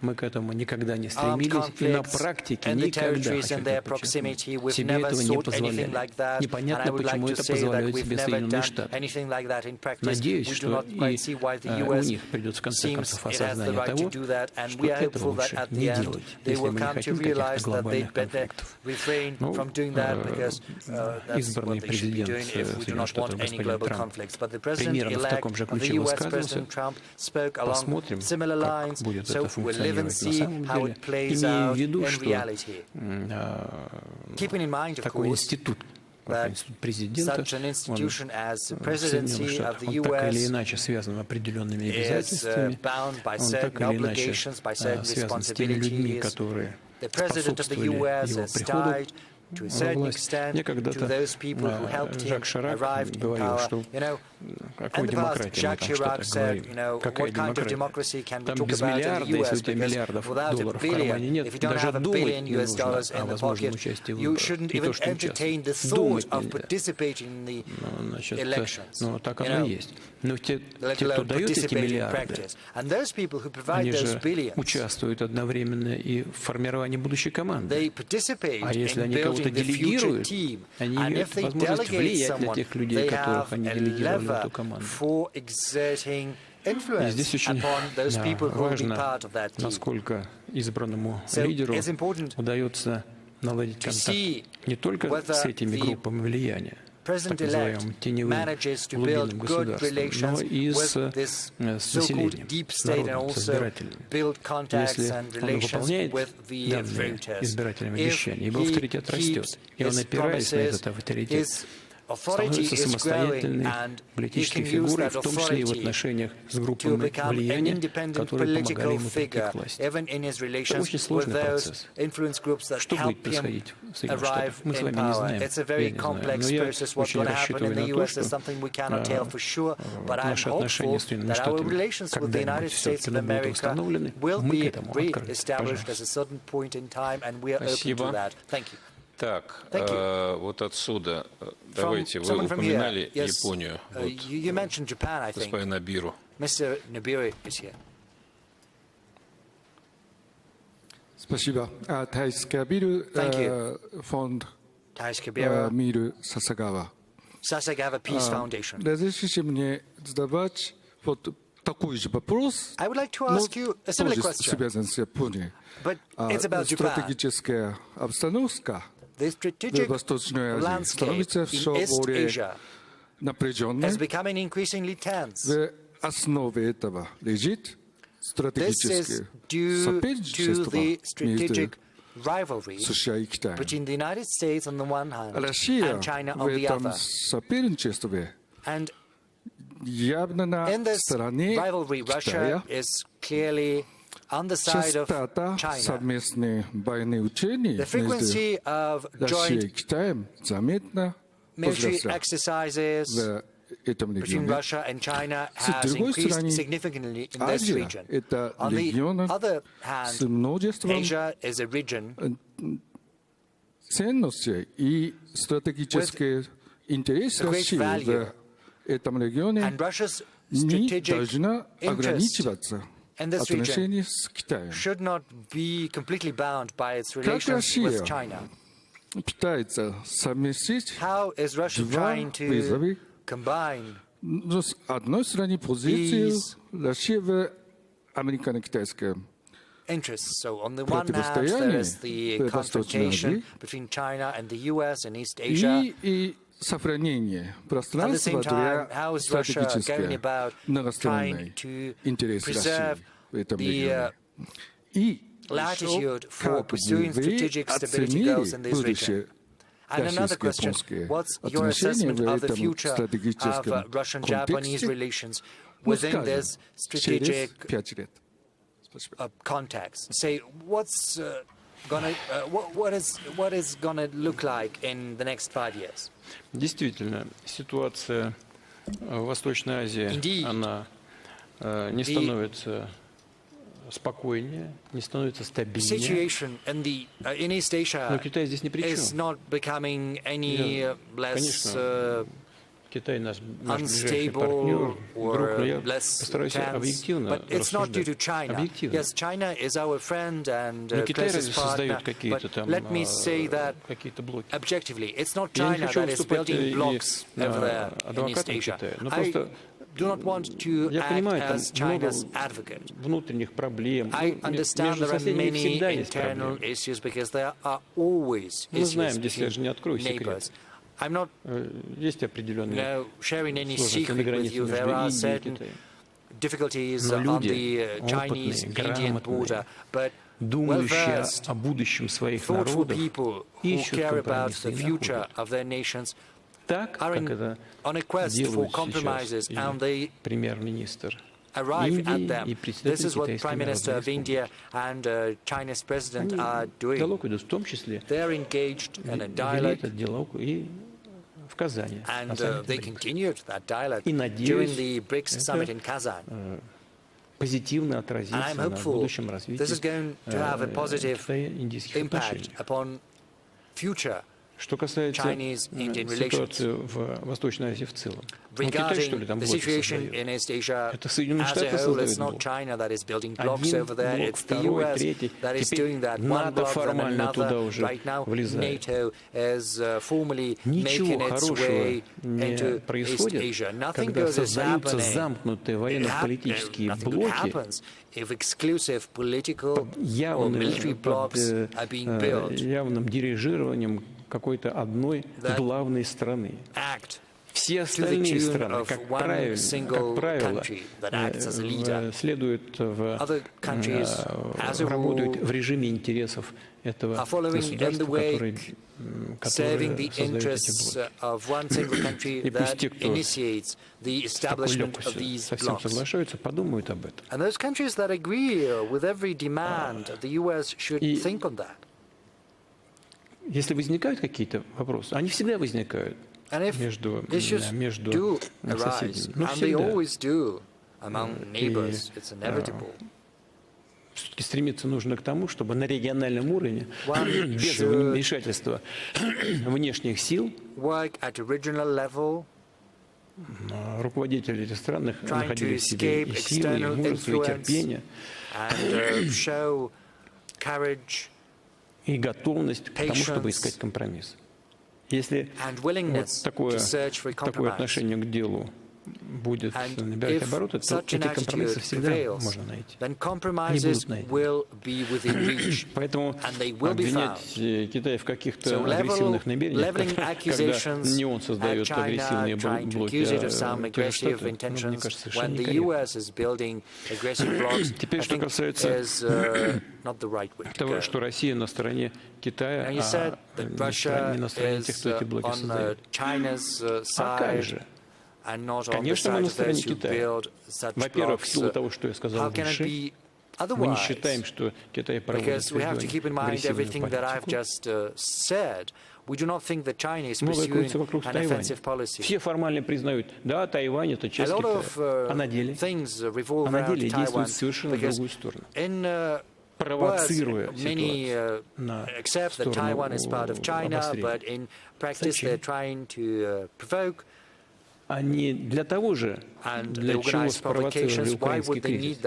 Мы к этому никогда не стремились и на практике никогда, себе этого не позволяли. Непонятно, почему это позволяют себе Соединенные Штаты. Надеюсь, что и у них придется в конце концов осознание того, что этого лучше не делать, если мы не хотим каких-то глобальных конфликтов. Ну, избранный президент Соединенных Штатов господин Трамп примерно в таком же ключе высказывался. Посмотрим, как будет это функционировать на самом деле. Имея в виду, что такой институт, that such an institution as the в presidency Соединенных of Штатах, the он так или US иначе связан определенными is обязательствами, bound by он так certain или иначе obligations, by certain связан с теми людьми, responsibilities. которые The president of the способствовали US его has приходу tied to a во certain власть. extent Мне to когда-то those people who helped him Жак Ширак arrive in говорил, power. что You know, о in какой the past, демократии мы Jacques там Chirac что-то said, говорим. you know, Какая what kind of демократия? democracy can we Там talk без about in the миллиарда, US? если у тебя Because миллиардов without a долларов в кармане billion, нет, if you don't даже have a думать billion не US нужно dollars о in the возможном pocket, участии в you выборах. shouldn't Не то, even что entertain the участвовать. thought Думать of нельзя. participating in the Значит, elections. ну, так You оно know, и есть. Но те, let кто alone дает эти participate in миллиарды, practice. And those people who provide они those же billions, участвуют одновременно и в формировании будущей команды. they participate А если in они кого-то building the future делегируют, team. они And имеют if they возможность delegate влиять на someone, тех людей, they которых have они a делегировали в lever эту команду. for exerting И influence здесь очень upon those people who will be важно, part of that team. насколько избранному So лидеру it's important удается наладить to контакт see не только whether с этими the группами влияния, так President-elect называемым теневым manages to глубинным build good государством, relations но и with this с so-called населением, deep state and народом, с also избирателями. build contacts Если and он relations выполняет with the данные voters. избирательным If обещания, его he авторитет растет, keeps и он, his опираясь на promises, этот авторитет, his authority становится is growing самостоятельной and he политической can use фигурой, that в том числе и в authority отношениях с to группами become an влияния, independent которые помогали political ему прийти figure, к власти. even in his Это relations очень with сложный those процесс. influence groups that Что будет help him происходить в Соединенных arrive Штатах? Мы с in вами не power. знаем, It's a я very не знаю. complex Но я process. What's очень going to happen рассчитываю in the на то, US is что something we cannot tell for sure, but I'm наши отношения hopeful с Соединенными that our Штатами relations with the United когда-нибудь States все-таки of будут America восстановлены, will мы к be этому открыты. re-established at a Пожалуйста. certain point in time, and we are open to Спасибо. that. Thank you. Так, Thank you. вот отсюда, давайте, вы Someone from here. упоминали Yes. Японию. Вот, You mentioned Japan, I think. господин Абиру. Mr. Nibiru is here. Спасибо. Thijs Kabiru, Thank you. фонд Thijs Kabiru, мира Сасагава. Sasagawa Peace Foundation. Разрешите мне задавать вот такой же вопрос, I would like to но ask you a similar тоже question, связан с Японией. but it's about Japan. Стратегическая обстановка The в strategic Восточной Азии landscape становится in все East более Asia напряженной. is becoming increasingly tense. В основе этого лежит This is стратегическое due to соперничество the между strategic rivalry США и Китаем. between the United States on the one hand Россия and China в on the этом other. соперничестве And явно на in this стороне rivalry, Китая. Russia is clearly on the side of Частота China. совместных военных учений The между frequency of Россией и joint Китаем заметно military возросла exercises в этом between регионе. Russia and China С has другой increased стороны, significantly in this Азия region. – это On the регион other с hand, множеством Asia is a region ценностей и стратегических интересов great России value. в этом регионе and Russia's не strategic должна interest ограничиваться in this отношения region с Китаем. should not be completely bound by its Как relations Россия with China. пытается совместить How is Russia два trying to вызова. combine С одной стороны, позицию these России в американо-китайском interests? So on the one hand, there is the в Восточной confrontation Азии between China and the US and East Asia. и сохранение At the пространства same time, для how is Russia going стратегической about многосторонней trying to интереса preserve России в этом the регионе? И latitude for как бы pursuing вы strategic stability goals in оценили this region? будущее And another question, российско-японские what's your отношения assessment в of the этом future of стратегическом Russian-Japanese контексте, relations ну, within скажем, this через strategic 5 лет? Спасибо. context? Say, what's what is gonna look like in the next 5 years? Действительно, ситуация в Восточной Азии, Indeed. она не становится спокойнее, не становится стабильнее. Situation in East Asia Но Китай здесь ни при is чем. not becoming any less Конечно, Китай наш ближайший unstable партнер, друг, но я or less постараюсь tense. объективно But it's not due to рассуждать. China. Объективно. Yes, China is our friend and Но Китай closest разве partner. создает какие-то But там let me say that какие-то блоки? objectively, it's not Я не China хочу that is выступать building и blocks over there in East адвокатом Asia. Китая, но I просто do not want to я act понимаю, там as много China's advocate. внутренних проблем. I understand Между there are соседями many всегда есть internal проблемы. issues because there are always Мы знаем, issues здесь я же не between открою neighbors. секрет. I'm not Есть определенные sharing any сложности на secret with границе you. между There are Индией и certain Китаем. difficulties Но on люди the Chinese-Indian опытные, border, грамотные, but думающие о будущем своих народов, ищут компромиссы и находят. Так, как это делает сейчас и премьер-министр Индии, и председатель Китайской Народной Республики. Диалог ведут в том числе, вели этот диалог и в Казани. И надеюсь, это позитивно отразится на будущем развитии китайско-индийских отношений. Что касается ситуации в Восточной Азии в целом, Китай, что ли, там блоки создает? Это Соединенные Штаты создают блок. Один блок, второй, третий. Теперь НАТО формально туда уже влезает. Ничего хорошего не происходит, когда создаются замкнутые военно-политические блоки, под явным дирижированием какой-то одной главной страны. Все остальные страны, как правило, работают в режиме интересов этого государства, который создает эти блоки. И пусть те, кто с такой легкостью совсем соглашаются, подумают об этом. Если возникают какие-то вопросы, они всегда возникают между соседями. Ну, всегда. Все-таки стремиться нужно к тому, чтобы на региональном уровне, без вмешательства внешних сил, руководители этих стран находили в себе и силы, и мужество, и терпение, и готовность к тому, чтобы искать компромисс. Если вот такое отношение к делу будет набирать обороты, то эти компромиссы всегда можно найти. Они будут найдены. Поэтому обвинять Китай в каких-то агрессивных намерениях, когда не он создает агрессивные блоки, а те же Штаты, мне кажется, совершенно некорректно. Теперь, что касается того, что Россия на стороне Китая, а не на стороне тех, кто эти блоки создает. А как же? Конечно, мы на стороне Китая. Во-первых, в силу того, что я сказал выше, мы не считаем, что Китай проводит в регионе агрессивную политику. Новая крутится вокруг Тайваня. Все формально признают, да, Тайвань — это часть Китая. А на деле действуют совершенно в другую сторону, провоцируя ситуацию на сторону обострения. Зачем? А не для того же, для чего спровоцировали украинский кризис,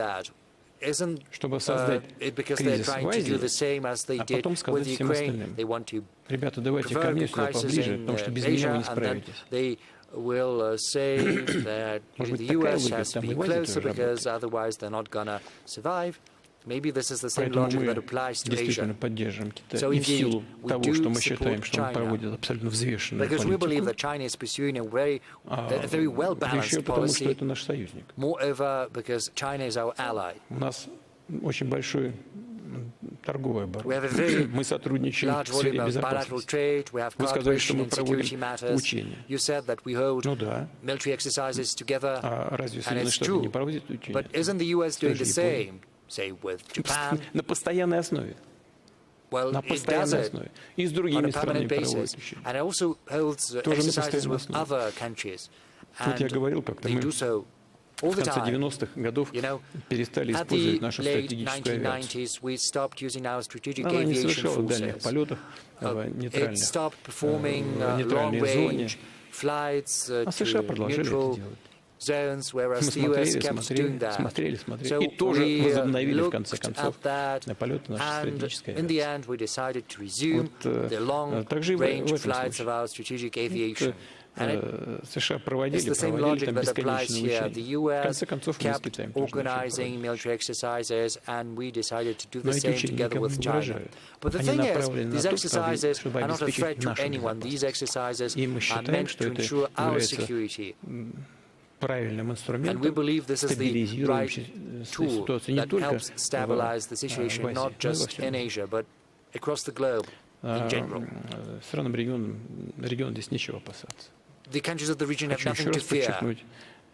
чтобы создать кризис в Азии, а потом сказать всем остальным: ребята, давайте ко мне сюда поближе, потому что без меня вы не справитесь. Может быть, такая логика там и в Азии тоже работает. Поэтому мы действительно поддерживаем Китай и в силу того, что мы считаем, что он проводит абсолютно взвешенную политику, еще потому, что это наш союзник. У нас очень большой торговый оборот. Мы сотрудничаем в сфере безопасности. Вы сказали, что мы проводим учения. Ну да. А разве Соединенные Штаты не проводят учения? На постоянной основе. На постоянной основе. И с другими странами проводят учения. Тоже на постоянной основе. Вот я говорил как-то, мы в конце 90-х годов перестали использовать нашу стратегическую авиацию. Она не совершала дальних полетов в нейтральной зоне. А США продолжали это делать. Мы смотрели, и тоже возобновили, в конце концов, полеты нашей стратегической авиации. Вот, также и в этом случае. США проводили там бесконечные учения. В конце концов, мы с Китаем тоже но эти учения никому не угрожают. Они направлены на то, чтобы обеспечить нашу безопасность. И мы считаем, что это является правильным And we инструментом, believe this is the right стабилизирующим tool ситуацию не that только helps stabilize the в situation Азии, not но и во just in всем. Asia, but across the globe in general. Странам региона здесь нечего опасаться. The countries of the region have Хочу еще nothing to раз fear подчеркнуть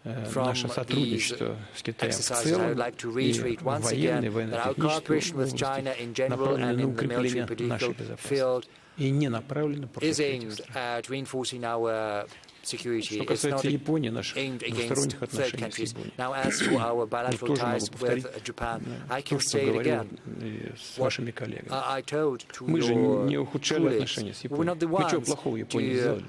from наше these сотрудничество с Китаем в exercises. I would целом like to и reiterate в once военной, again that our cooperation with военно-технической China области in general направлено and на in the military укрепление нашей political безопасности field и не направлено против is третьих aimed стран. at reinforcing our security. Что It's not касается Японии, наших aimed against двусторонних third отношений с countries. Японией, Now, as for our bilateral тоже ties могу повторить with Japan, I то, can что say it говорил again. и с What вашими коллегами. I told to Мы же не your ухудшали colleagues. отношения с We're not the Японией. Мы чего ones плохого Японии to сделали?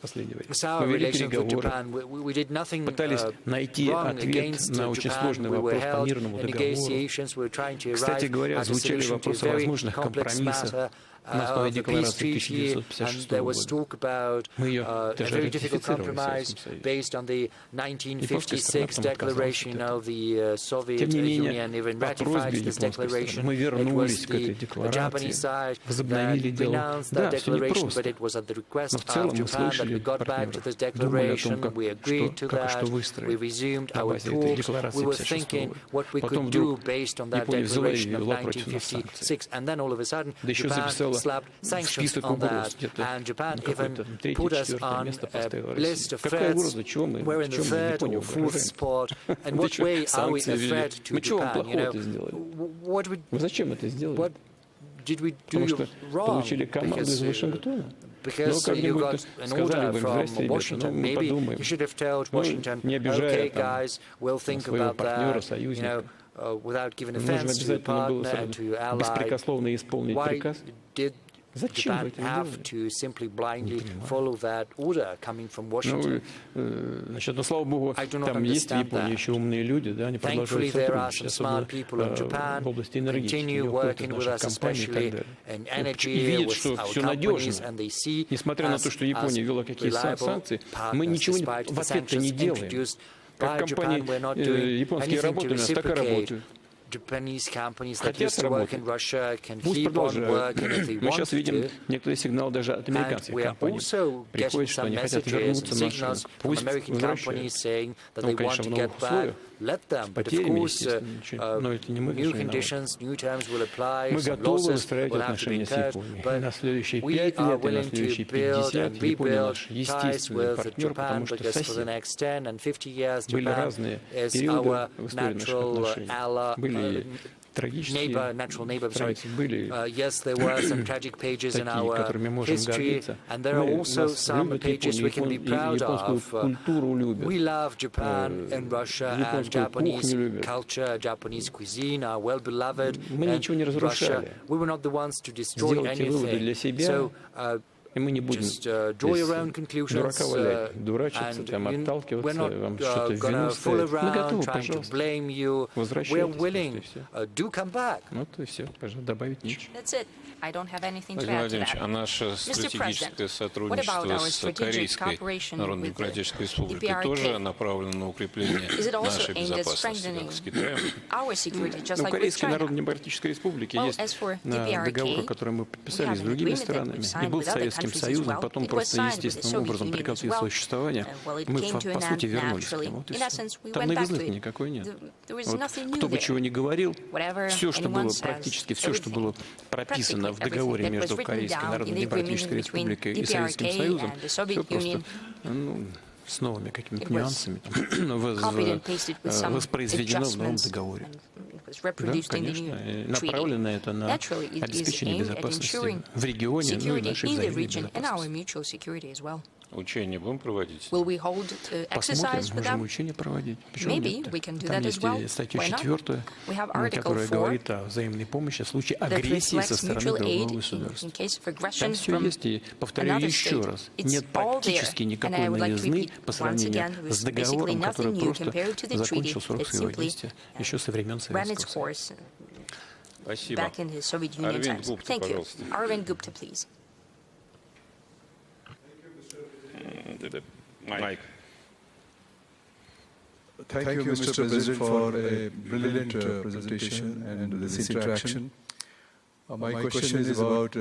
Последнее время. sour Мы вели relations with переговоры, Japan. We did nothing пытались найти wrong ответ against на очень Japan. сложный We were вопрос по held мирному in договору. negotiations. We were trying to Кстати arrive говоря, at a звучали solution to a вопросы о very возможных complex компромиссах matter на основе of the peace декларации treaty, and 1956 there was года. talk about Мы ее a даже very difficult ратифицировали в compromise Советском Союзе. based on the Японская страна 1956 потом отказалась declaration от этого. of the Soviet Тем не менее, Union, even по просьбе ratified this японской declaration. стороны мы It was вернулись к этой the декларации, Japanese side возобновили that диалог. renounced Да, that все declaration, but непросто. it was at the request Но в целом of мы Japan that we слышали got back to this партнеров, думали о том, declaration. We agreed to как и that. что We выстроить resumed на our базе этой talks. декларации We were 56 thinking года. what we Потом could do вдруг based on that Япония взяла и declaration of ввела против нас санкции. 1956, and then all of a sudden Да еще Japan записала slapped в sanctions список on угроз, that, где-то and Japan на even какое-то put третье, us четвертое on место a поставила list Россию. of Какая threats. угроза? Чего мы We're in the third Японию or fourth угрожаем? spot, and what way are we a Санкции ввели. threat to Мы чего вам Japan? You know, плохого-то сделали? what Вы зачем это сделали? what did we do Потому что wrong? получили команду из Вашингтона. Because you got an order from Washington. Maybe you should have told Washington, okay, guys, we'll think about that, you know, without giving offense to a partner and to ally. Беспрекословно исполнить Why приказ. did Зачем вы Japan это have сделали? to simply blindly follow that order coming from Washington? Значит, но слава богу, там есть в Японии еще умные люди, да, они продолжают Thankfully, there are сотрудничать, some smart особенно people in Japan в области who энергетики, continue не уходят working от with наших us, компаний и так especially далее. in И energy, видят, with что our все companies, надежно. and they see Несмотря на то, что Япония ввела какие-то санкции, мы ничего в ответ-то не делаем. Как компании японские работают, у нас так и работают. Japanese companies that Хотят used to work работать. in Russia can Пусть keep on продолжают. working if they Мы want сейчас видим to. некоторые сигналы даже от And американских we are компаний. also getting Приходит, что some они хотят messages вернуться and в нашу. signals from Пусть American companies saying that Ну, they want конечно, to в get новых back. условиях. Let them, but of Потерями, course, естественно, но это не мы, new конечно, виноваты. conditions, new terms will apply, Мы some готовы losses выстраивать will have to be отношения с incurred, Японией. И but на следующие we 5 are лет, и на willing to следующие build 50 and Япония rebuild наш ties естественный with партнер, Japan, потому что because for the сосед. next 10 and 50 years, Были Japan разные is периоды our в истории наших natural отношений. ally, Были трагические natural neighbor, sorry. страницы, были Yes, there were some tragic pages in такие, our которыми можем history, гордиться. and there are Мы also нас some любят pages we can be Японию, proud японскую of. культуру любят. We love Japan and Russia, and японскую Japanese кухню любят. culture, Japanese cuisine are well beloved. Мы ничего не Russia, разрушали. we were not the ones to destroy Сделайте выводы для anything. себя, So, и мы не будем just draw your own conclusions, дурака валять, дурачиться, and там, we're отталкиваться, not вам что-то в gonna вину fool ставить. Мы around готовы, trying to пожалуйста. blame you. We're Возвращайтесь, willing. и все. Do come back. Вот и все, пожалуйста, добавить нечего. That's it. I don't have anything to Владимир add to Владимирович, that. а наше стратегическое сотрудничество с Корейской Народно-Демократической Республикой тоже направлено на укрепление нашей безопасности, как с Китаем? У Корейской Народно-Демократической Республики есть договор, который мы подписали с другими странами, и был с Советским Союзом, потом просто естественным образом прекратил свое существование. Мы, по сути, вернулись к нему. Вот и все. Там новизны никакой нет. Вот, кто бы чего ни говорил, все, что было практически, все, что было прописано в договоре между Корейской Народно-Демократической Республикой и Советским Союзом, все просто с новыми какими-то нюансами воспроизведено в новом договоре. Да, конечно. И направлено это на обеспечение безопасности в регионе, ну и нашей взаимной безопасности. Учения будем проводить? Посмотрим, можем учения проводить. Почему нет? Там есть статья 4, которая говорит о взаимной помощи в случае агрессии со стороны другого государства. Там все есть, и повторяю еще раз, нет практически никакой новизны по сравнению с договором, который просто закончил срок своего действия еще со времен Советского Союза. Спасибо. Арвинд Гупта, пожалуйста. Mike. Thank you, Mr. President, for a brilliant presentation and this interaction. My question is about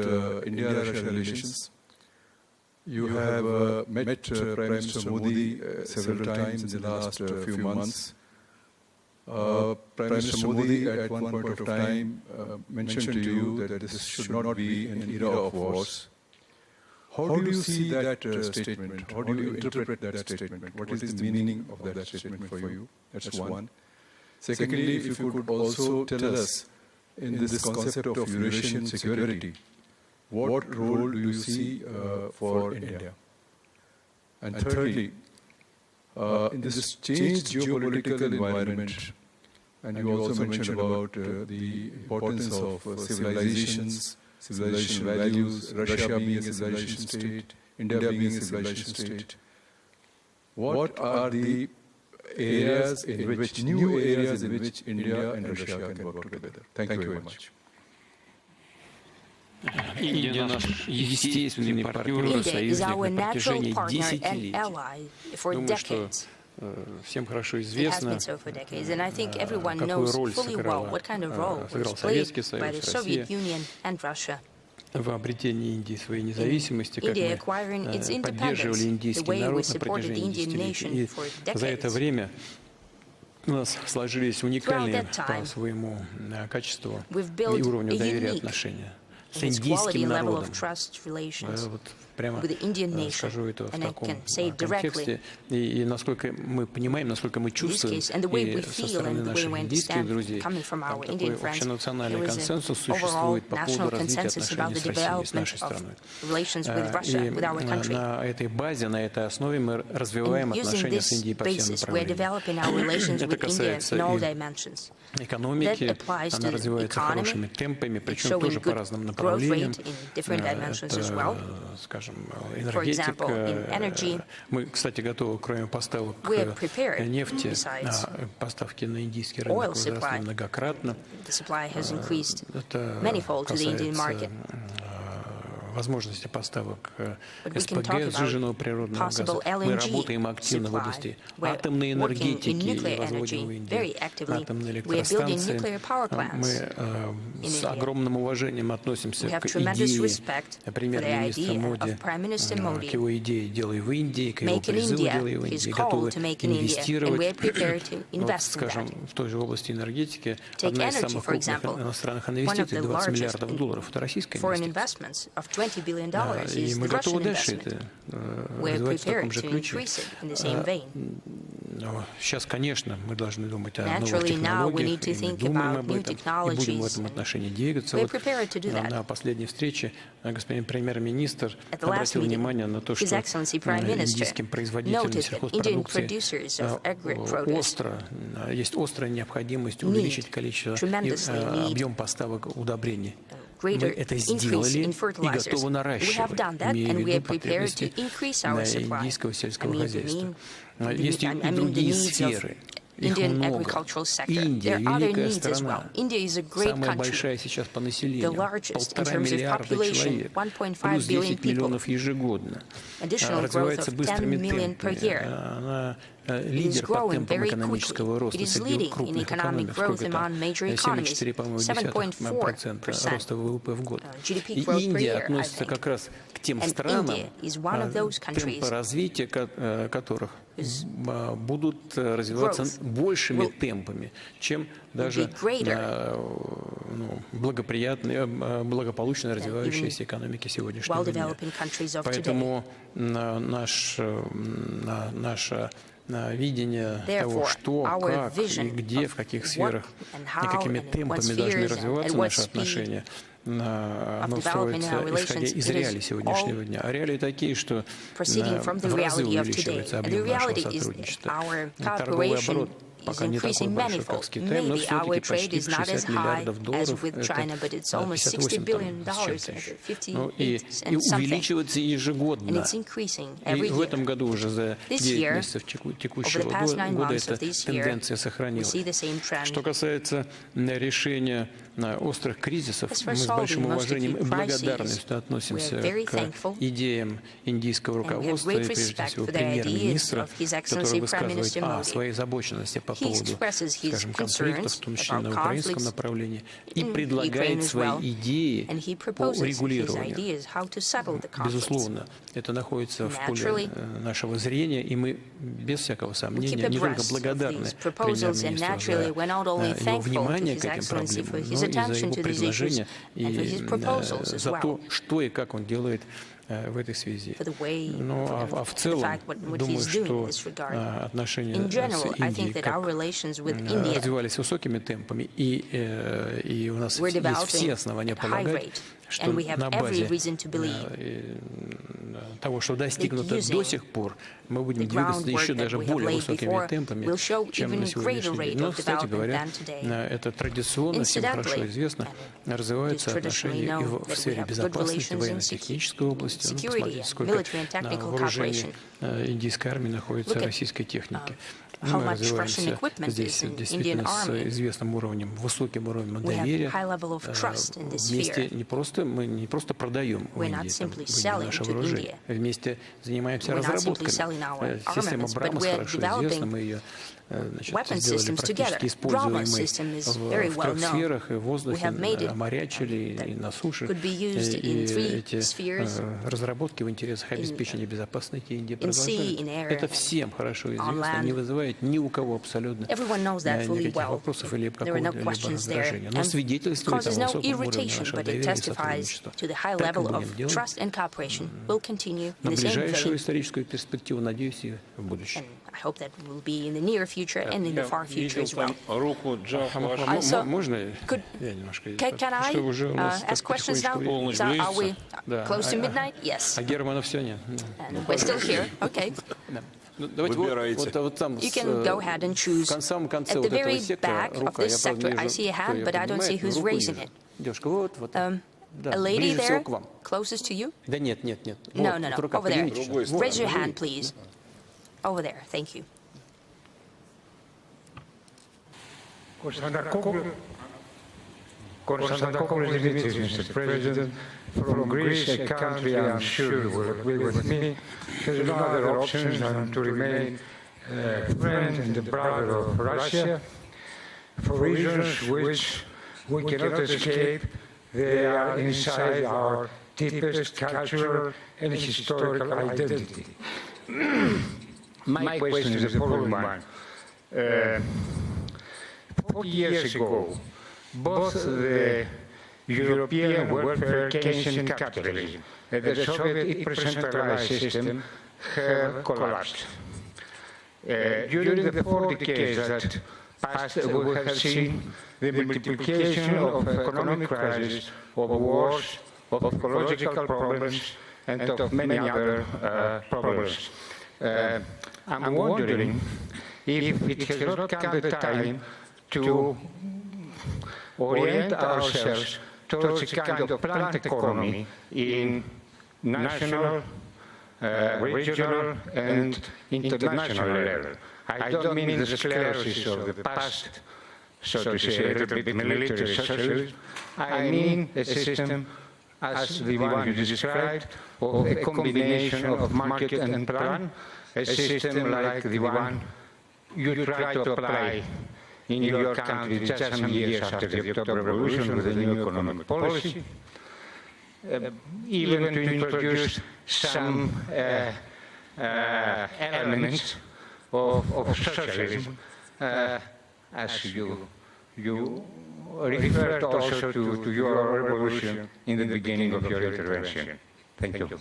India-Russia relations. You have met Prime Minister Modi several times in the last few months. Prime Minister Modi at one point of time mentioned to you that this should not be an era of wars. How do you see that statement? How do you interpret that statement? What is the meaning of that statement for you? That's one. Secondly, if you could also tell us, in this concept of Eurasian security, what role do you see for India? And thirdly, in this changed geopolitical environment, and you also mentioned about the importance of civilizations, civilization values, Russia being a civilization state, India being a civilization state, what are the areas in which, new areas in which India and Russia can work together? Thank you very much. Индия наш естественный партнер, союзник на протяжении 10 лет. Думаю, что всем хорошо известно, какую роль сыграл Советский Союз, Россия в обретении Индии своей независимости, как мы поддерживали индийский народ на протяжении десятилетий. И за это время у нас сложились уникальные по своему качеству и уровню доверия отношения с индийским народом. Вот прямо скажу это в таком контексте. И насколько мы понимаем, насколько мы чувствуем, и со стороны наших индийских друзей, такой общенациональный консенсус существует по поводу развития отношений с Россией, с нашей страной. И на этой базе, на этой основе мы развиваем отношения с Индией по всем направлениям. Это касается и экономики, она развивается хорошими темпами, причем тоже по разным направлениям. Это, скажем, энергетика. Мы, кстати, готовы, кроме поставок нефти, поставки на индийский рынок возросли многократно. Это касается возможности поставок СПГ, сжиженного природного газа. Мы работаем активно в области атомной энергетики и возводим в Индии атомные электростанции. Мы с огромным уважением относимся к идее премьер-министра Моди, к его идее «Делай в Индии», к его призыву «Делай в Индии», готовы инвестировать. Вот, скажем, в той же области энергетики одна из самых крупных иностранных инвестиций, $20 миллиардов, это российская инвестиция. И мы готовы дальше это развивать в таком же ключе. Сейчас, конечно, мы должны думать о новых технологиях, и мы думаем об этом, и будем в этом отношении двигаться. Вот на последней встрече господин премьер-министр обратил внимание на то, что индийским производителям сельхозпродукции есть острая необходимость увеличить количество и объем поставок удобрений. Мы это сделали и готовы наращивать, имея в виду потребности индийского сельского хозяйства. Есть и другие сферы. Их много. Индия – великая страна, самая большая сейчас по населению, 1,5 миллиарда человек, плюс 10 миллионов ежегодно. Развивается быстрыми темпами. Она лидер по темпам экономического роста среди крупных экономик. Сколько там? 7,4, по-моему, 10% роста ВВП в год. И Индия относится как раз к тем странам, темпы развития которых будут развиваться большими темпами, чем даже благополучно развивающиеся экономики сегодняшнего дня. Поэтому наше видение того, что, как и где, в каких сферах и какими темпами должны развиваться наши отношения, оно строится, исходя из реалий сегодняшнего дня. А реалии такие, что в разы увеличивается объем нашего сотрудничества. Торговый оборот пока не такой большой, как с Китаем, но все-таки почти $60 миллиардов, это 58 с чем-то. Ну, и увеличивается ежегодно. И в этом году уже за 9 месяцев текущего года эта тенденция сохранилась. Что касается решения острых кризисов, мы с большим уважением и благодарностью относимся к идеям индийского руководства и, прежде всего, премьер-министра, который высказывает о своей озабоченности по поводу, скажем, конфликта, в том числе на украинском направлении, и предлагает свои идеи по урегулированию. Безусловно, это находится в поле нашего зрения, и мы без всякого сомнения не только благодарны премьер-министру за его внимание к этим проблемам, но и за его предложения и за то, что и как он делает в этой связи. Ну, а в целом, думаю, что отношения с Индией развивались высокими темпами, и у нас есть все основания полагать, что на базе того, что достигнуто до сих пор, мы будем двигаться еще даже более высокими темпами, чем на сегодняшний день. Но, кстати говоря, это традиционно, всем хорошо известно, развиваются отношения и в сфере безопасности, военно-технической области. Ну, посмотрите, сколько на вооружении индийской армии находится российской техники. Мы развиваемся здесь действительно с известным уровнем, высоким уровнем доверия. Вместе мы не просто продаем в Индии наше вооружение, вместе занимаемся разработками. Система BRICS хорошо известна, мы ее сделали практически используемой в трех сферах, и в воздухе, морячили, и на суше. И эти разработки в интересах обеспечения безопасности Индии продолжаются. Это всем хорошо известно, не вызывает ни у кого абсолютно никаких вопросов или какого-либо раздражения. Но свидетельствует о высоком уровне нашего доверия и сотрудничества. Так мы будем делать на ближайшую историческую перспективу, надеюсь, и в будущем. I hope that will be in the near future and in the far future as well. Можно я немножко? Can I ask questions now? So are we close to midnight? Yes. А Германа все нет. And we're still here. Okay. You can go ahead and choose. At the very back of this sector, I see a hand, but I don't see who's raising it. A lady there, closest to you? No. Over there. Raise your hand, please. Over there. Thank you. Mr. President, from Greece, a country I'm sure you will agree with me, has no other options than to remain a friend and a brother of Russia for reasons which we cannot escape. They are inside our deepest cultural and historical identity. My question is the following one. 40 years ago, both the European welfare Keynesian capitalism and the Soviet hyper-centralized system have collapsed. During the 4 decades that passed, we have seen the multiplication of economic crises, of wars, of ecological problems, and of many other problems. I'm wondering if it has not come the time to orient ourselves towards a kind of planned economy in national, regional, and international level. I don't mean the sclerosis of the past, so to say, a little bit military socialism. I mean a system as the one you described, of a combination of market and plan, a system like the one you try to apply in your country just some years after the October Revolution with the new economic policy, even to introduce some elements of socialism, as you referred also to your revolution in the beginning of your intervention. Thank you.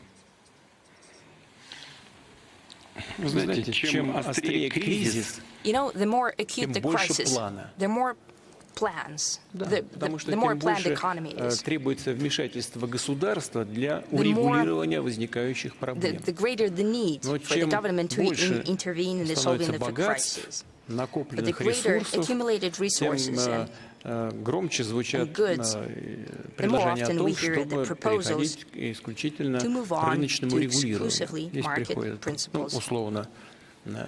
Знаете, чем острее кризис, the more acute the crisis, the more plans, the more planned economy is. Требуется вмешательство государства для урегулирования возникающих проблем. The greater the need for the government to intervene in the solving of the crisis. Накопленных ресурсов, тем громче звучат предложения о том, чтобы переходить исключительно к рыночному регулированию. Здесь приходят, условно,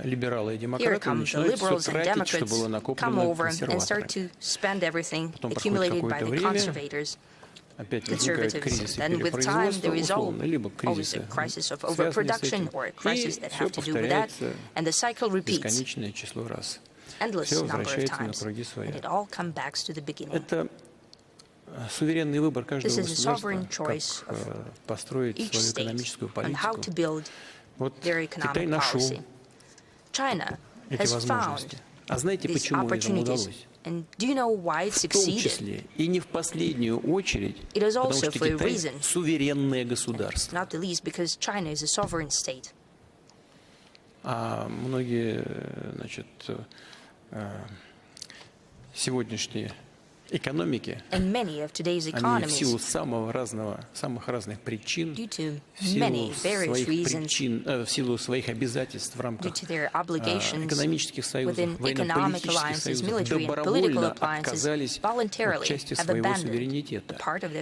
либералы и демократы начинают все тратить, что было накоплено консерваторами. Потом проходит какое-то время, опять возникает кризис перепроизводства, условно, либо кризисы, связанные с этим, и все повторяется бесконечное число раз. все возвращается на круги своя. Это суверенный выбор каждого государства, как построить свою экономическую политику. Вот Китай нашел эти возможности. А знаете, почему этому удалось? В том числе и не в последнюю очередь, потому что Китай суверенное государство. А многие, значит, сегодняшние экономики, они в силу самых разных причин, в силу своих обязательств в рамках экономических союзов, военно-политических союзов, добровольно отказались от части своего суверенитета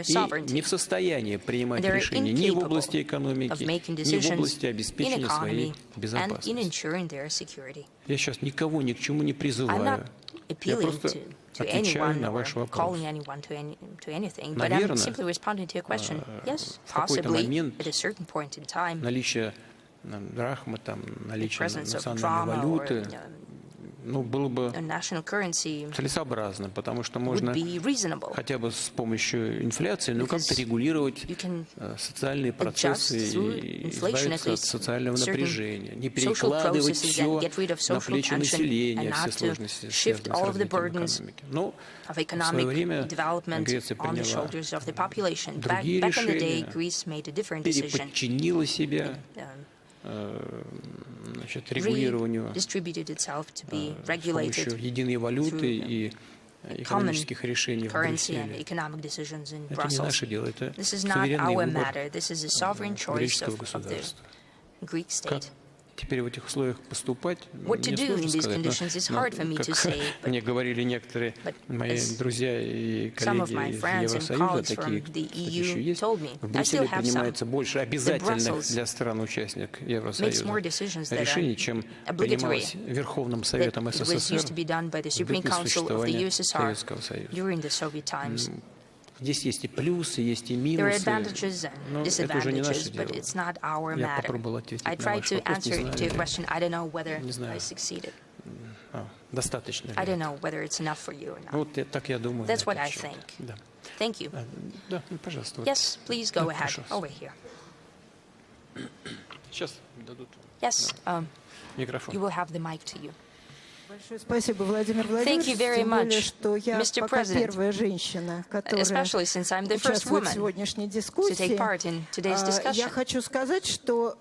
и не в состоянии принимать решения ни в области экономики, ни в области обеспечения своей безопасности. Я сейчас никого ни к чему не призываю. Я просто отвечаю на ваш вопрос. Наверное, в какой-то момент наличие драхмы, наличие национальной валюты, было бы целесообразно, потому что можно хотя бы с помощью инфляции, как-то регулировать социальные процессы и избавиться от социального напряжения, не перекладывать все на плечи населения, все сложности, связанные с развитием экономики. Но в свое время Греция приняла другие решения, переподчинила себя регулированию с помощью единой валюты и экономических решений в Брюсселе. Это не наше дело, это суверенный выбор греческого государства. Как теперь в этих условиях поступать, мне сложно сказать. Но, как мне говорили некоторые мои друзья и коллеги из Евросоюза, такие, кстати, еще есть, в Брюсселе принимается больше обязательных для стран-участников Евросоюза решений, чем принималось Верховным Советом СССР в бытность существования Советского Союза. Здесь есть и плюсы, есть и минусы, но это уже не наше дело. Я попробовал ответить на ваш вопрос, не знаю, достаточно ли. Вот так я думаю. Да. Да, пожалуйста. Yes, please go ahead. Over here. Сейчас дадут микрофон. You will have the mic to you. Большое спасибо, Владимир Владимирович. Тем более, что я пока первая женщина, которая участвует в сегодняшней дискуссии. Я хочу сказать, что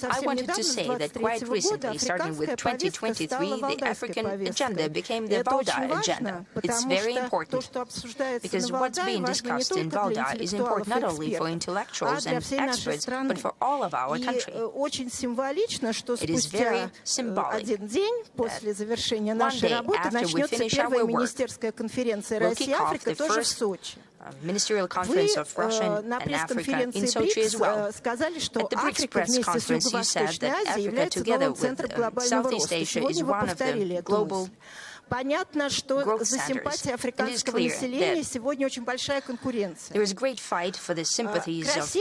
I wanted to say that quite recently, starting with 2023, the African agenda became the Valdai agenda. It's very important because what's being discussed in Valdai is important not only for intellectuals and experts, but for all of our country. It is very symbolic that one day after we finish our work, we'll kick off the first Ministerial Conference of Russia and Africa in Sochi as well. At the BRICS press conference, you said that Africa, together with Southeast Asia, is one of the global Понятно, что за симпатии африканского населения сегодня очень большая конкуренция. Россия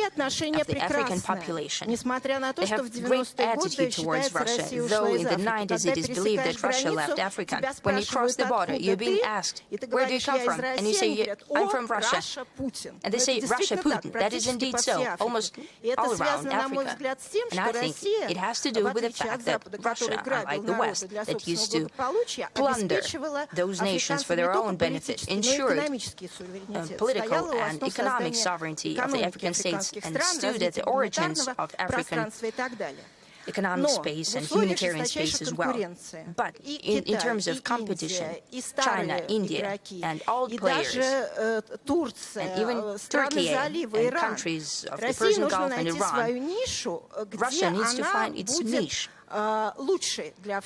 отношения прекрасные, несмотря на то, что в 90-е годы считается, Россия ушла из Африки. Когда пересекаешь границу, тебя спрашивают, откуда ты, и ты говоришь, я из России, они говорят, о, Раша Путин. Это действительно так, практически по всей Африке. И это связано, на мой взгляд, с тем, что Россия, в отличие от Запада, который грабил народы для собственного благополучия, those nations for their own benefit, ensured political and economic sovereignty of the African states, and stood at the origins of African economic space and humanitarian space as well. But in terms of competition, China, India, and all players, and even Turkey and countries of the Persian Gulf and Iran, Russia needs to find its niche,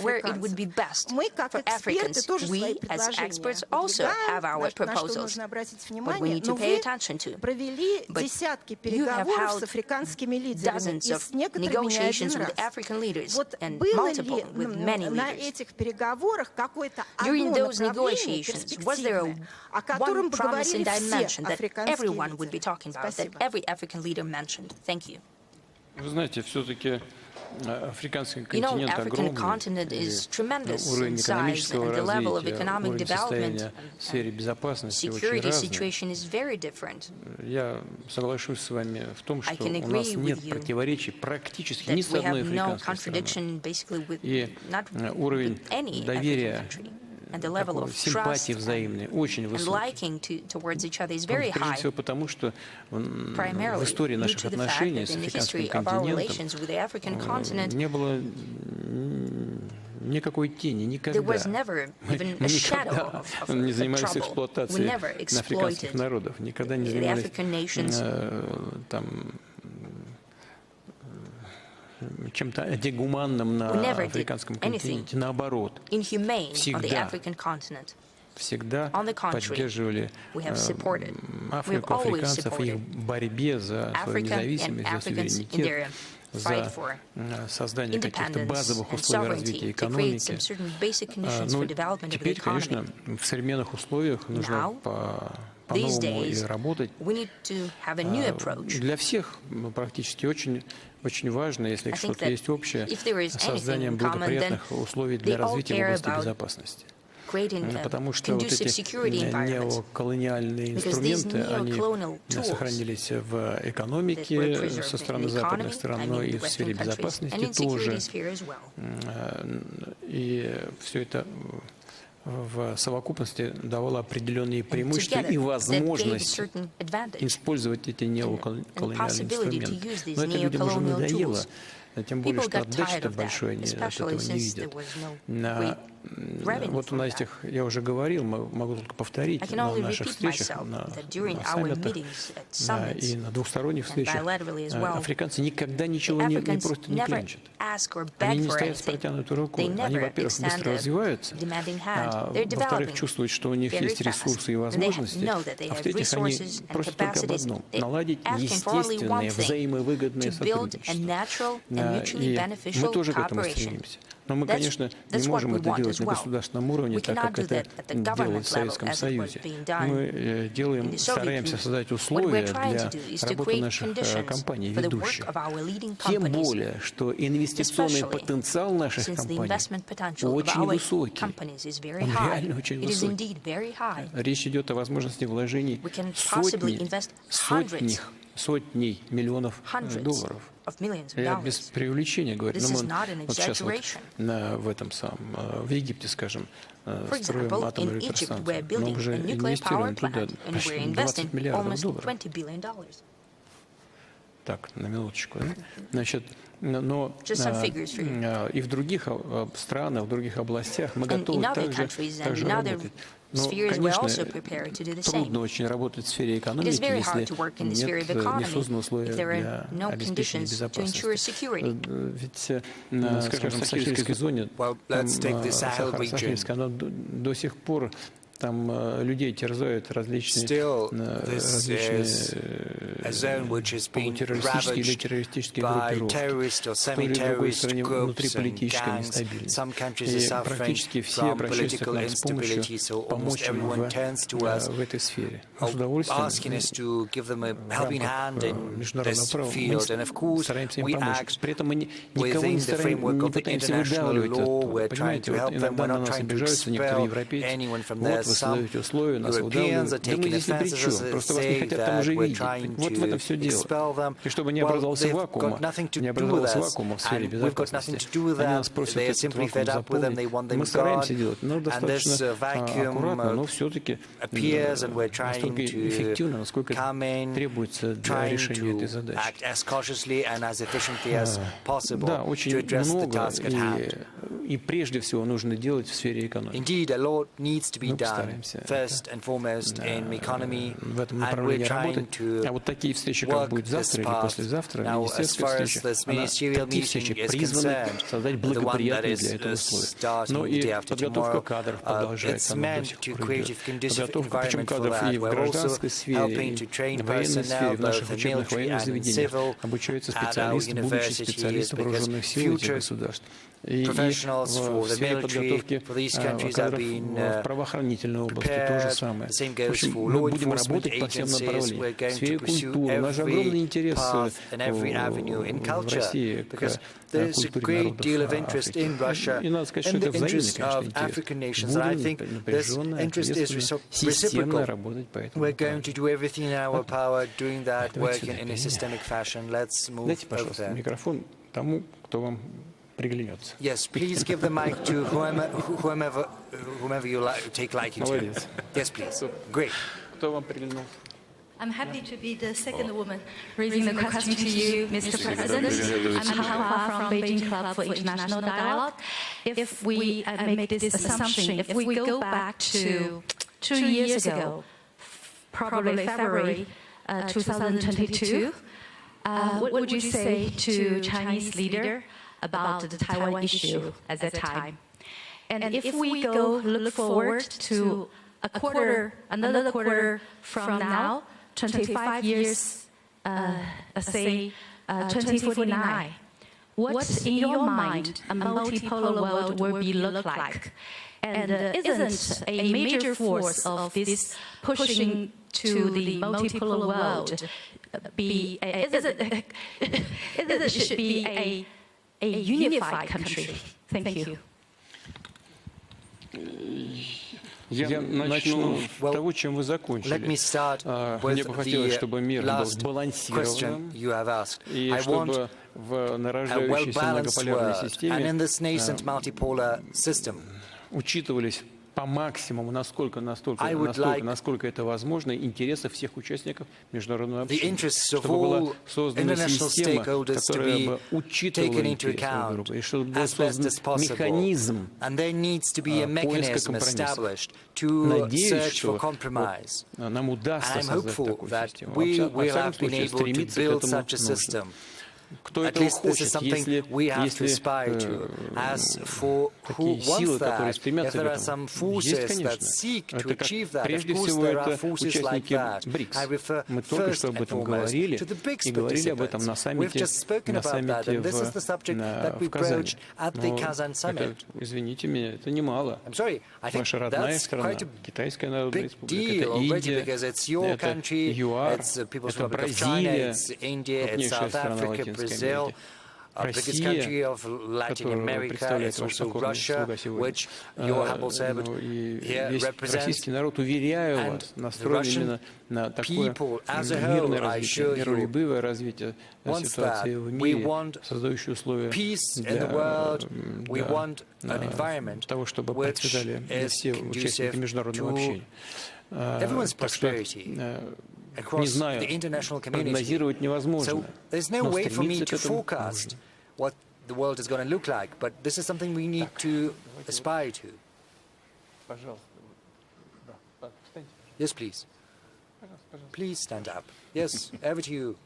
where it would be best for Africans. We, as experts, also have our proposals, but we need to pay attention to. But you have held dozens of negotiations with African leaders, and multiple with many leaders. During those negotiations, was there one promising dimension that everyone would be talking about, that every African leader mentioned? Thank you. Вы знаете, все-таки Африканский You know, континент African огромный, continent is tremendous уровень in size, экономического and the level of развития, economic уровень development состояния в сфере безопасности очень security разный. situation is very different. Я соглашусь с вами в том, что can у нас agree нет with you противоречий практически That ни с we одной have no африканской страной. contradiction basically with И not уровень with any African доверия, country. And the level of симпатии trust взаимной очень and высокий. liking towards each other is very Прежде high. всего потому, что в Primarily истории due наших to the fact отношений that с in the африканским history of our континентом relations with the African continent, не было никакой тени, никогда. there was never even Мы a shadow никогда of не занимались trouble. We эксплуатацией never африканских exploited народов, никогда не the занимались African nations. Там чем-то антигуманным на африканском континенте, наоборот. Inhumane on the Всегда. African continent. Всегда On the contrary, поддерживали we have supported. Африку, We've always африканцев в их supported борьбе за свою Africa and независимость, за Africans in суверенитет, their fight for за создание каких-то independence базовых and условий развития sovereignty to create экономики. some certain basic conditions for Ну, development of the теперь, конечно, economy. в современных условиях нужно Now, these по-новому и days, работать. we need to have a new approach. Для всех практически очень важно, если I think что-то that есть общее, if there is anything созданием in common, благоприятных then условий для they all развития в care области about безопасности. creating a Потому что вот conducive эти security environment. неоколониальные Because these инструменты, они neocolonial tools сохранились в that экономике were preserved со in стороны the западных economy, стран, I но mean и the в сфере Western countries, and безопасности in тоже. security sphere as well. И все это в совокупности давало определенные преимущества и возможность использовать эти неоколониальные инструменты. Но это людям уже надоело, тем более, что отдачи-то большой они от этого не видят. Вот на этих, я уже говорил, могу только повторить, на наших встречах, на саммитах и на двухсторонних встречах, африканцы никогда ничего не просто не клянчат. Они не стоят с протянутой рукой. Они, во-первых, быстро развиваются, а во-вторых, чувствуют, что у них есть ресурсы и возможности, а в-третьих, они просят только об одном — наладить естественное, взаимовыгодное сотрудничество. И мы тоже к этому стремимся. Но мы, конечно, не можем это делать на государственном уровне, так как это делают в Советском Союзе. Мы стараемся создать условия для работы наших компаний ведущих. Тем более, что инвестиционный потенциал наших компаний очень высокий. Он реально очень высокий. Речь идет о возможности вложений сотней миллионов долларов. Я без преувеличения говорю. Но мы вот сейчас вот в Египте, скажем, строим атомную электростанцию. Мы уже инвестируем туда почти 20 миллиардов долларов. Так, на минуточку. Да? Значит, но и в других странах, в других областях мы готовы также работать. Но, конечно, трудно очень работать в сфере экономики, если не созданы условия для обеспечения безопасности. Ведь, скажем, в Сахельской зоне, Сахельская, она до сих пор там людей терзают различные полутеррористические или террористические группировки. В той или другой стране внутриполитическая нестабильность. И практически все обращаются к нам с помощью помочь им в этой сфере. Мы с удовольствием в рамках международного права мы стараемся им помочь. При этом мы никого не пытаемся выдавливать оттуда. Понимаете, вот иногда на нас обижаются некоторые европейцы. Вы создаете условия, нас выдавливают. Да мы здесь ни при чем, просто вас не хотят там уже видеть. Вот в этом все дело. И чтобы не образовался вакуума в сфере безопасности, они нас просят этот вакуум заполнить. Мы стараемся делать, но достаточно аккуратно, но все-таки настолько эффективно, насколько требуется для решения этой задачи. Да, очень много, и прежде всего нужно делать в сфере экономики. Мы постараемся в этом направлении работать. А вот такие встречи, как будет завтра или послезавтра, министерская встреча, такие встречи призваны создать благоприятные для этого условия. Но и подготовка кадров продолжается, она до сих пор идет. Подготовка, причем кадров и в гражданской сфере, и в военной сфере, в наших учебных военных заведениях обучаются специалисты, будущие специалисты вооруженных сил этих государств. professionals for the military, for these countries have been prepared. The same goes for law enforcement agencies. We're going to pursue every path and every avenue in culture, because there's a great deal of interest in Russia, in the interest of African nations, and I think this interest is reciprocal. We're going to do everything in our power, doing that work in a systemic fashion. Let's move over there. Yes, please give the mic to whomever you take liking to. Yes, please. Great. I'm happy to be the second woman raising the question to you, Mr. President. I'm Hua from Beijing Club for International Dialogue. If we make this assumption, if we go back to 2 years ago, probably February 2022, what would you say to Chinese leader about the Taiwan issue at that time? And if we go look forward to another quarter from now, 25 years, say 2049, what in your mind a multipolar world will look like? And isn't a major force of this pushing to the multipolar world it should be a unified country? Thank you. Я начну с того, чем вы закончили. Мне бы хотелось, чтобы мир был сбалансированным, и чтобы в нарождающейся многополярной системе учитывались по максимуму, насколько это возможно, интересы всех участников международного общения, чтобы была создана система, которая бы учитывала интересы группы, и чтобы был создан механизм поиска компромисса. Надеюсь, что нам удастся создать такую систему. Во всяком случае, стремиться к этому нужно. Кто этого хочет, если такие силы, которые стремятся к этому? Есть, конечно. Прежде всего, это участники BRICS. Мы только что об этом говорили, и говорили об этом на саммите в Казани. Но это, извините меня, это немало. Ваша родная страна, Китайская Народная Республика, это Индия, это ЮАР, это Бразилия, крупнейшая страна Латинской Brazil, biggest country of Latin America, it's also Russia, which your humble servant here represents, and the Russian people as a whole, I assure you, wants that. We want peace in the world, we want an environment which is conducive to everyone's prosperity. Across the international community. So there's no way for me to forecast what the world is going to look like, but this is something we need to aspire to. Yes, please. Please stand up. Yes, over to you.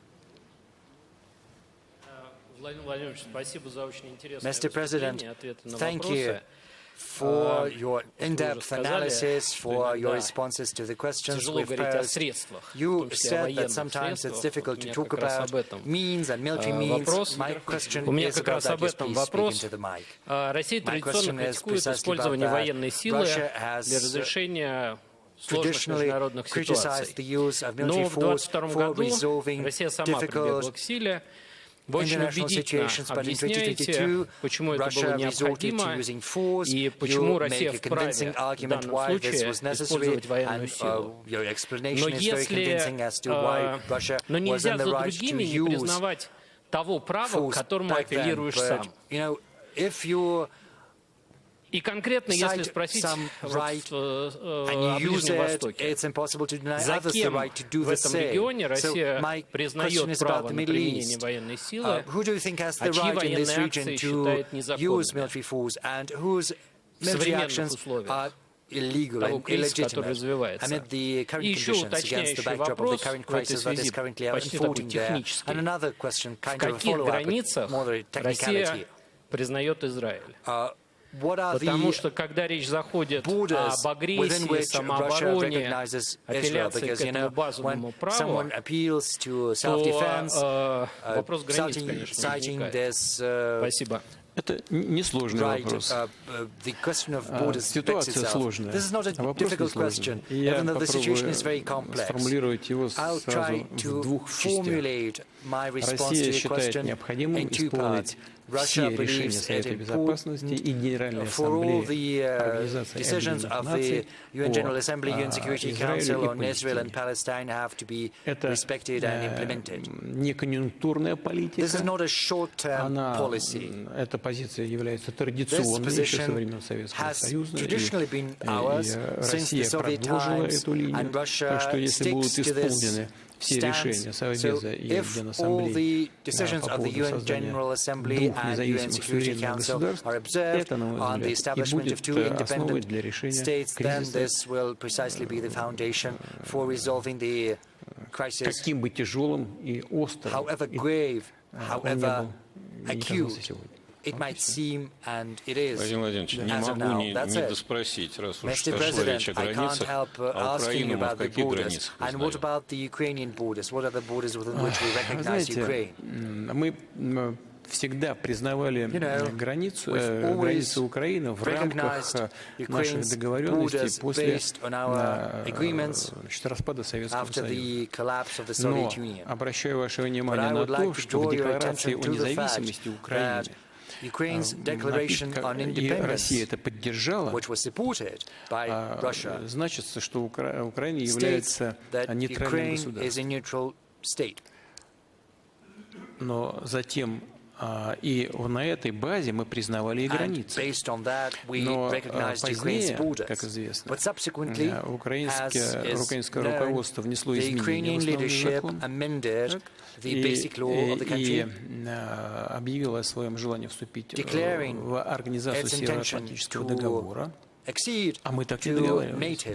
Mr. President, thank you for your in-depth analysis, for your responses to the questions we've posed. You said that sometimes it's difficult to talk about means and military means. My question is about that. Yes, please speak into the mic. My question is precisely about that. Russia has traditionally criticized the use of military force for resolving difficult international situations, but in 2022, Russia resorted to using force. You make a convincing argument why this was necessary, and your explanation is very convincing as to why Russia was in the right to use force back then. But, you know, if you И конкретно, если спросить it's impossible to deny others the right to do the same. So my question is about the Middle East. Who do you think has the right in this region to use military force, and whose military actions are illegal and illegitimate amid the current conditions, against the backdrop of the current crisis that is currently unfolding there? And another question, kind of a follow-up, more technicality. Потому что, когда речь заходит об агрессии, самообороне, апелляции к этому базовому праву, то вопрос границ, конечно, возникает. Спасибо. Это несложный вопрос. Ситуация сложная, а вопрос несложный. И я попробую сформулировать его сразу в двух частях. Россия считает необходимым исполнить все решения Совета Безопасности и Генеральной Ассамблеи Организации Объединенных Наций по Израилю и Палестине. Это не конъюнктурная политика, эта позиция является традиционной еще со времен Советского Союза, и Россия продолжила эту линию, так что если будут исполнены все решения Совбеза и Генассамблеи по поводу создания двух независимых суверенных государств, это, на мой взгляд, и будет основой для решения кризиса, каким бы тяжелым и острым он не был и не казался сегодня. Владимир Владимирович, не могу не доспросить, раз уж зашла речь о границах, а Украину мы в каких границах узнаем? Знаете, мы всегда признавали границу Украины в рамках наших договоренностей после распада Советского Союза. Но обращаю ваше внимание на то, что в Декларации о независимости Украины и Россия это поддержала, значит, что Украина является нейтральным государством. Но затем и на этой базе мы признавали и границы. Но позднее, как известно, украинское руководство внесло изменения в основной закон и объявило о своем желании вступить в организацию Североатлантического договора. А мы так не договаривались.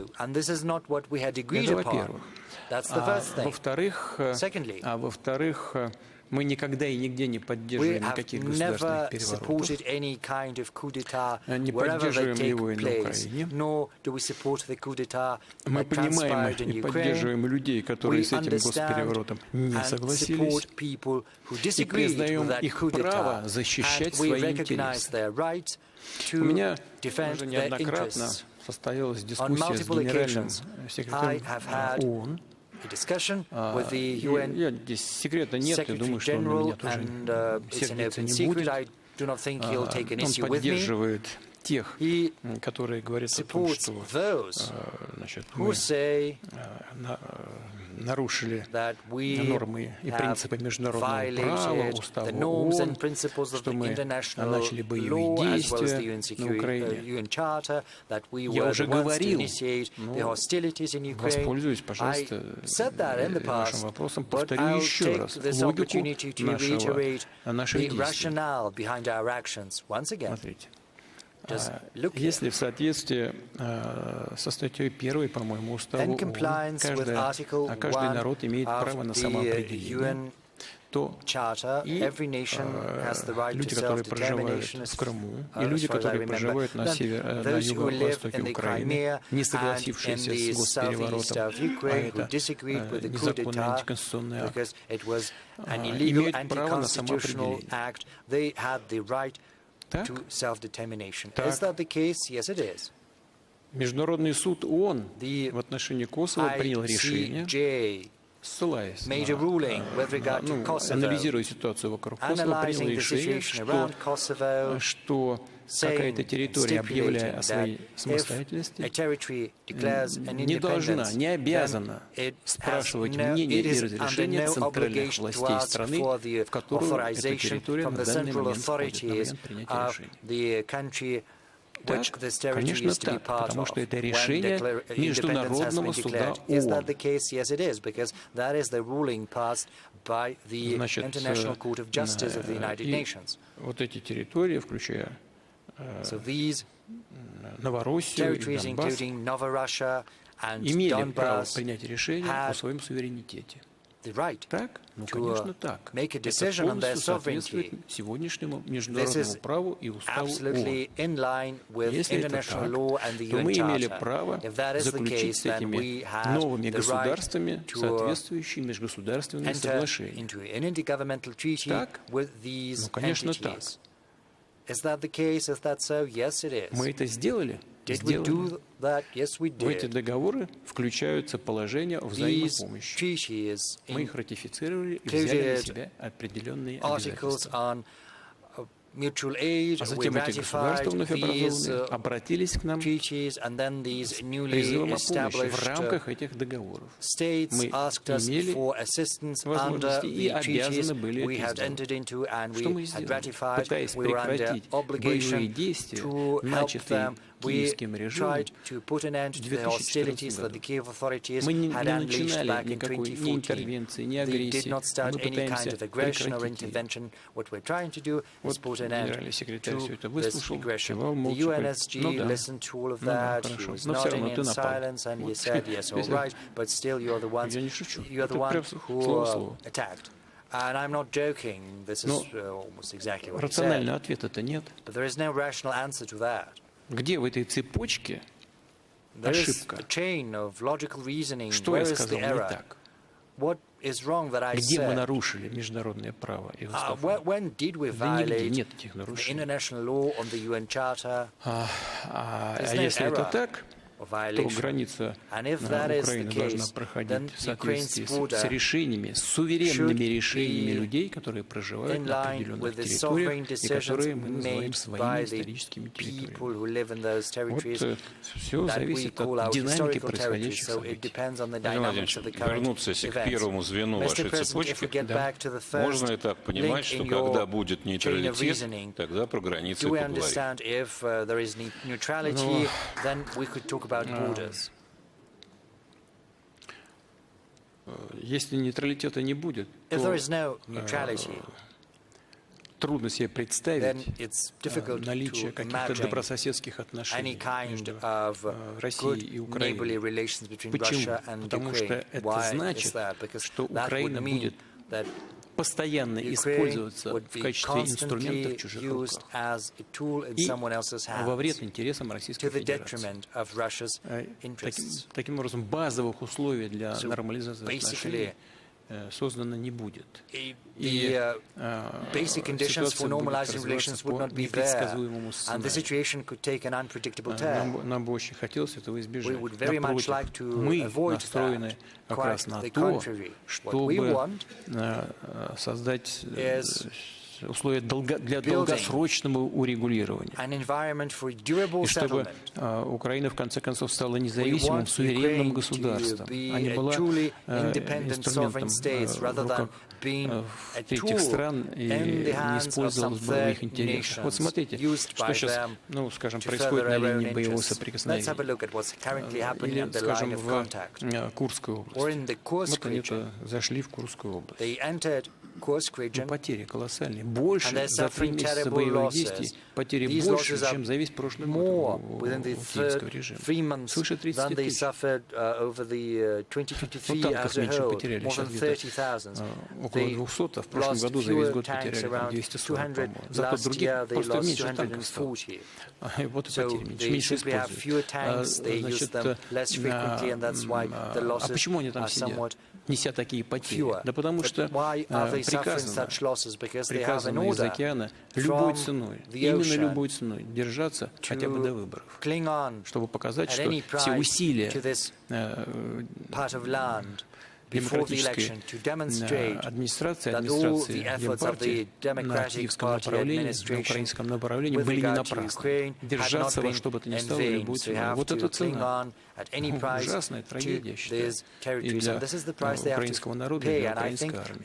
Это во-вторых, мы никогда и нигде не поддерживаем никаких государственных переворотов, не поддерживаем его и на Украине. Мы понимаем и поддерживаем людей, которые с этим госпереворотом не согласились, и признаем их право защищать свои интересы. У меня уже неоднократно состоялась дискуссия с генеральным секретарем ООН. Здесь секрета нет, я думаю, что он на меня тоже сердиться не будет. Он поддерживает тех, которые говорят о том, что мы нарушили нормы и принципы международного права, устава ООН, что мы начали боевые действия на Украине. Я уже говорил, но воспользуюсь, пожалуйста, вашим вопросом, повторю еще раз логику наших действий. Смотрите. Если в соответствии со статьей 1, по-моему, устава ООН, каждый народ имеет право на самоопределение, то и люди, которые проживают в Крыму, и люди, которые проживают на юго-востоке Украины, не согласившиеся с госпереворотом, а это незаконный антиконституционный акт, имеют право на самоопределение. Так? Международный суд ООН в отношении Косово принял решение, ссылаясь анализируя ситуацию вокруг Косово, принял решение, что какая-то территория, объявляя о своей самостоятельности, не должна, не обязана спрашивать мнение и разрешение центральных властей страны, в которую эта территория на данный момент входит, на момент принятия решения. Так, конечно, так, потому что это решение Международного суда ООН. Значит, и вот эти территории, включая Новороссию и Донбасс, имели право принять решение о своем суверенитете. Так? Ну, конечно, так. Это полностью соответствует сегодняшнему международному праву и уставу ООН. Если это так, то мы имели право заключить с этими новыми государствами соответствующие межгосударственные соглашения. Так? Ну, конечно, так. Is that the case? Is that so? Yes, it is. Мы это сделали? Did we do that? Yes, we В эти did. договоры включаются положения о взаимной помощи. Мы их ратифицировали и взяли на себя определенные обязательства. Mutual aid, А затем эти государства вновь образованные обратились к нам с призывом о помощи в рамках этих договоров. Мы имели возможности и обязаны были это сделать. Что мы сделали? Пытаясь прекратить боевые действия, начатые киевским режимом в 2014 году. Мы не начинали никакой ни интервенции, ни агрессии. Мы пытаемся прекратить ее. Вот генеральный секретарь все это выслушал, кивал молча, говорит, ну да, хорошо, но все равно ты напал. Я не шучу, это прям слово в слово. And I'm not joking, this is almost exactly what he said. Рационального ответа-то нет. But there is no rational answer to that. Где в этой цепочке ошибка? Что я сказал не так? What is wrong that I Где said? мы нарушили международное право и устав? When did we Да нигде violate нет этих the нарушений. international law on the UN Charter? А There's no если это error так, or то violation. граница And if that is the Украины должна case, проходить then в соответствии Ukraine's border с решениями, с суверенными should решениями be людей, которые проживают in на line определенных with the территориях, sovereign и которые мы decisions называем made своими by the историческими территориями. people who live in those territories Вот все that we зависит call от our динамики historical territories. происходящих So it событий. depends on the Владимир dynamics Владимирович, of the current вернуться, если к events. первому звену вашей Mr. President, if we цепочки, get back to the first можно ли так понимать, link что in когда your будет chain of нейтралитет, reasoning, тогда про границы do we поговорим? understand if there is neutrality, then we could talk about borders? Если нейтралитета не будет, If то there is no neutrality, трудно себе then представить it's difficult наличие to каких-то imagine добрососедских any отношений kind между of Россией good и neighborly Украиной. relations between Почему? Russia and Потому что Ukraine. это Why is значит, that? Because что that would Украина mean будет that постоянно Ukraine использоваться would в be качестве инструмента в constantly чужих used руках as a tool in и someone else's во hands вред интересам Российской to the Федерации. detriment of Russia's interests. Таким образом, базовых условий для So нормализации отношений создано не будет. The И basic conditions for ситуация будет normalizing relations развиваться would по not be there, непредсказуемому and the сценарию. situation could take an unpredictable turn. Нам бы очень хотелось этого избежать. We would very much like Напротив, to мы avoid настроены that. как раз Quite на the то, contrary. What we чтобы want создать is условия для долгосрочного урегулирования. an environment for durable И чтобы settlement. Украина в конце концов стала независимым, суверенным государством, а не была инструментом в третьих стран и не использовалась бы в их интересах. Вот смотрите, что сейчас, скажем, происходит на линии боевого соприкосновения. Или, скажем, в Курской области. Вот они-то зашли в Курскую область. Потери колоссальные. Больше за 3 месяца боевых действий, потери больше, чем за весь прошлый год у киевского режима. Свыше 30 тысяч. Танков меньше потеряли, сейчас где-то около 200, а в прошлом году за весь год потеряли 240, по-моему. Зато других просто меньше танков стало. Вот и потери меньше, меньше используют. А почему они там сидят, неся такие потери? Да потому что приказано из океана любой ценой, именно любой ценой держаться хотя бы до выборов, чтобы показать, что все усилия демократической администрации Демпартии на киевском направлении, на украинском направлении были не напрасны. Держаться во что бы то ни стало любой ценой. Вот это цена. Ужасная трагедия, я считаю, и для украинского народа, и для украинской армии.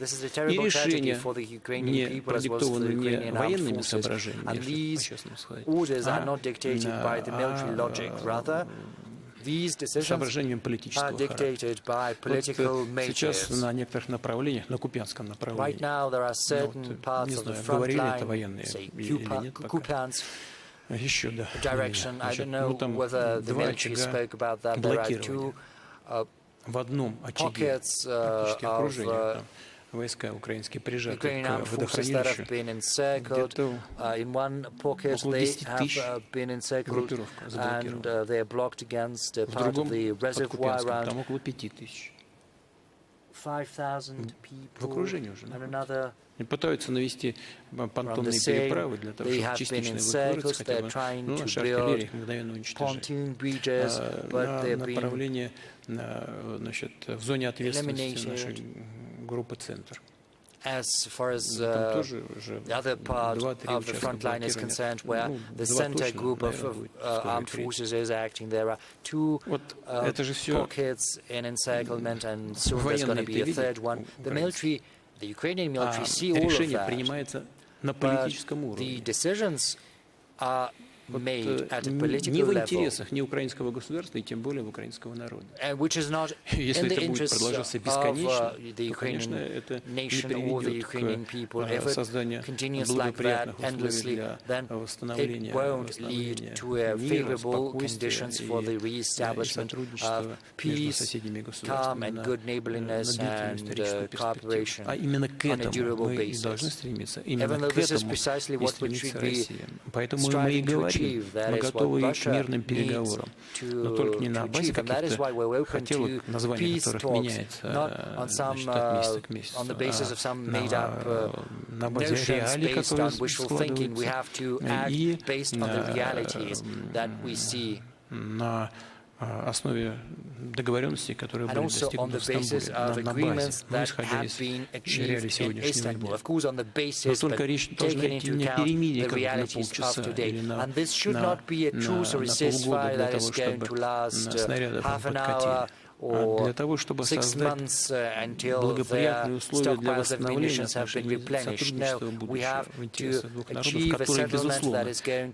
И решение, не продиктовано не военными соображениями, если по-честному сказать, соображением политического характера. Вот сейчас на некоторых направлениях, на Купянском направлении, не знаю, говорили это военные или нет пока. Еще, да. Там 2 очага блокирования. В одном очаге практически окружение. Войска украинские прижаты к водохранилищу. Где-то около 10 тысяч группировка заблокирована. В другом, под Купянском, там около 5 тысяч. в окружении уже находятся. И пытаются навести понтонные переправы для того, чтобы частично эвакуироваться, хотя бы, наша артиллерия их мгновенно уничтожает. На направление, значит, в зоне ответственности нашей группы «Центр». As far as the other part of the front line is concerned, where the center group of armed forces is acting, there are two pockets in encirclement, and soon there's going to be a third one. The military, the Ukrainian military, see all of that, but the decisions are made at a political не в интересах ни украинского государства и тем более украинского народа. Если это будет продолжаться бесконечно, то, конечно, это не приведет к созданию благоприятных условий для восстановления мира, спокойствия и сотрудничества между соседними государствами на длительном историческом перспективе. А именно к этому мы и должны стремиться. Именно к этому и стремится Россия. Поэтому мы и говорим, мы готовы к мирным переговорам, но только не на базе каких-то хотелок, названия которых меняется от месяца к месяцу, а на базе реалий, которые складываются, и на основе договоренностей, которые были достигнуты в Стамбуле, на базе, исходя из реалий сегодняшнего дня. Но только речь должна идти не о перемирии как на полчаса или на полгода для того, чтобы снаряды подкатили, а для того, чтобы создать благоприятные условия для восстановления отношений сотрудничества будущего в интересах двух народов, которые, безусловно,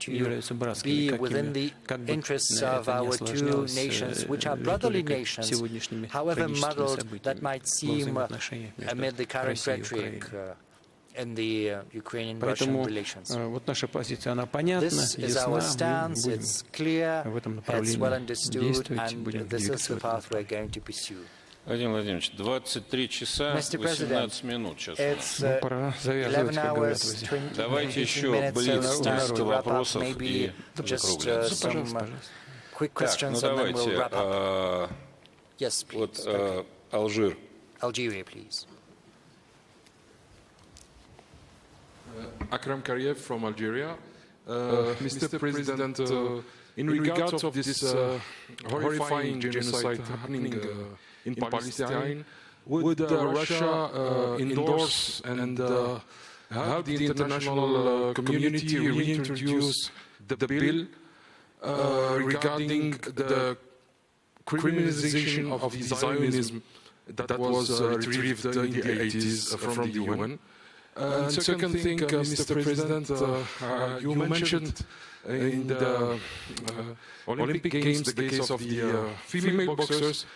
являются братскими, как бы это не осложнялось сегодняшними трагическими событиями во взаимоотношениях между Россией и Украиной. Поэтому вот наша позиция, она понятна, ясна, мы будем в этом направлении действовать, будем двигаться в этом направлении. Владимир Владимирович, 23 часа 18 минут сейчас. Ну, пора завязывать, как говорят. Давайте еще блиц 10 вопросов и закругляться. Так, ну давайте. Вот Алжир. Akram Kariev from Algeria. Mr. President, in regards of this horrifying genocide happening in Palestine, would Russia endorse and have the international community reintroduce the bill regarding the criminalization of the Zionism that was retrieved in the 80s from the UN? And second thing, Mr. President, you mentioned in the Olympic Games the case of the female boxers.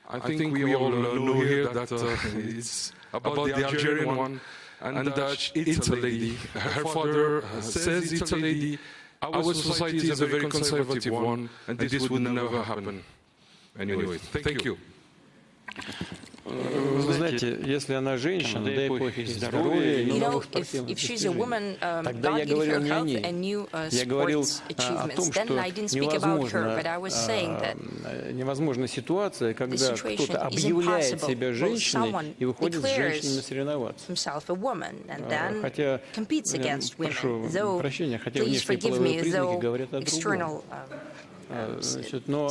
I think we all know here that it's about the Algerian one, and it's a lady. Her father says it's a lady. Our society is a very conservative one, and this would never happen. Anyway, thank you. Вы знаете, если она женщина, дай Бог ей здоровья и новых спортивных достижений, тогда я говорил не о ней. Я говорил о том, что невозможна ситуация, когда кто-то объявляет себя женщиной и выходит с женщинами соревноваться. Хотя, прошу прощения, хотя внешние половые признаки говорят о другом. Значит, но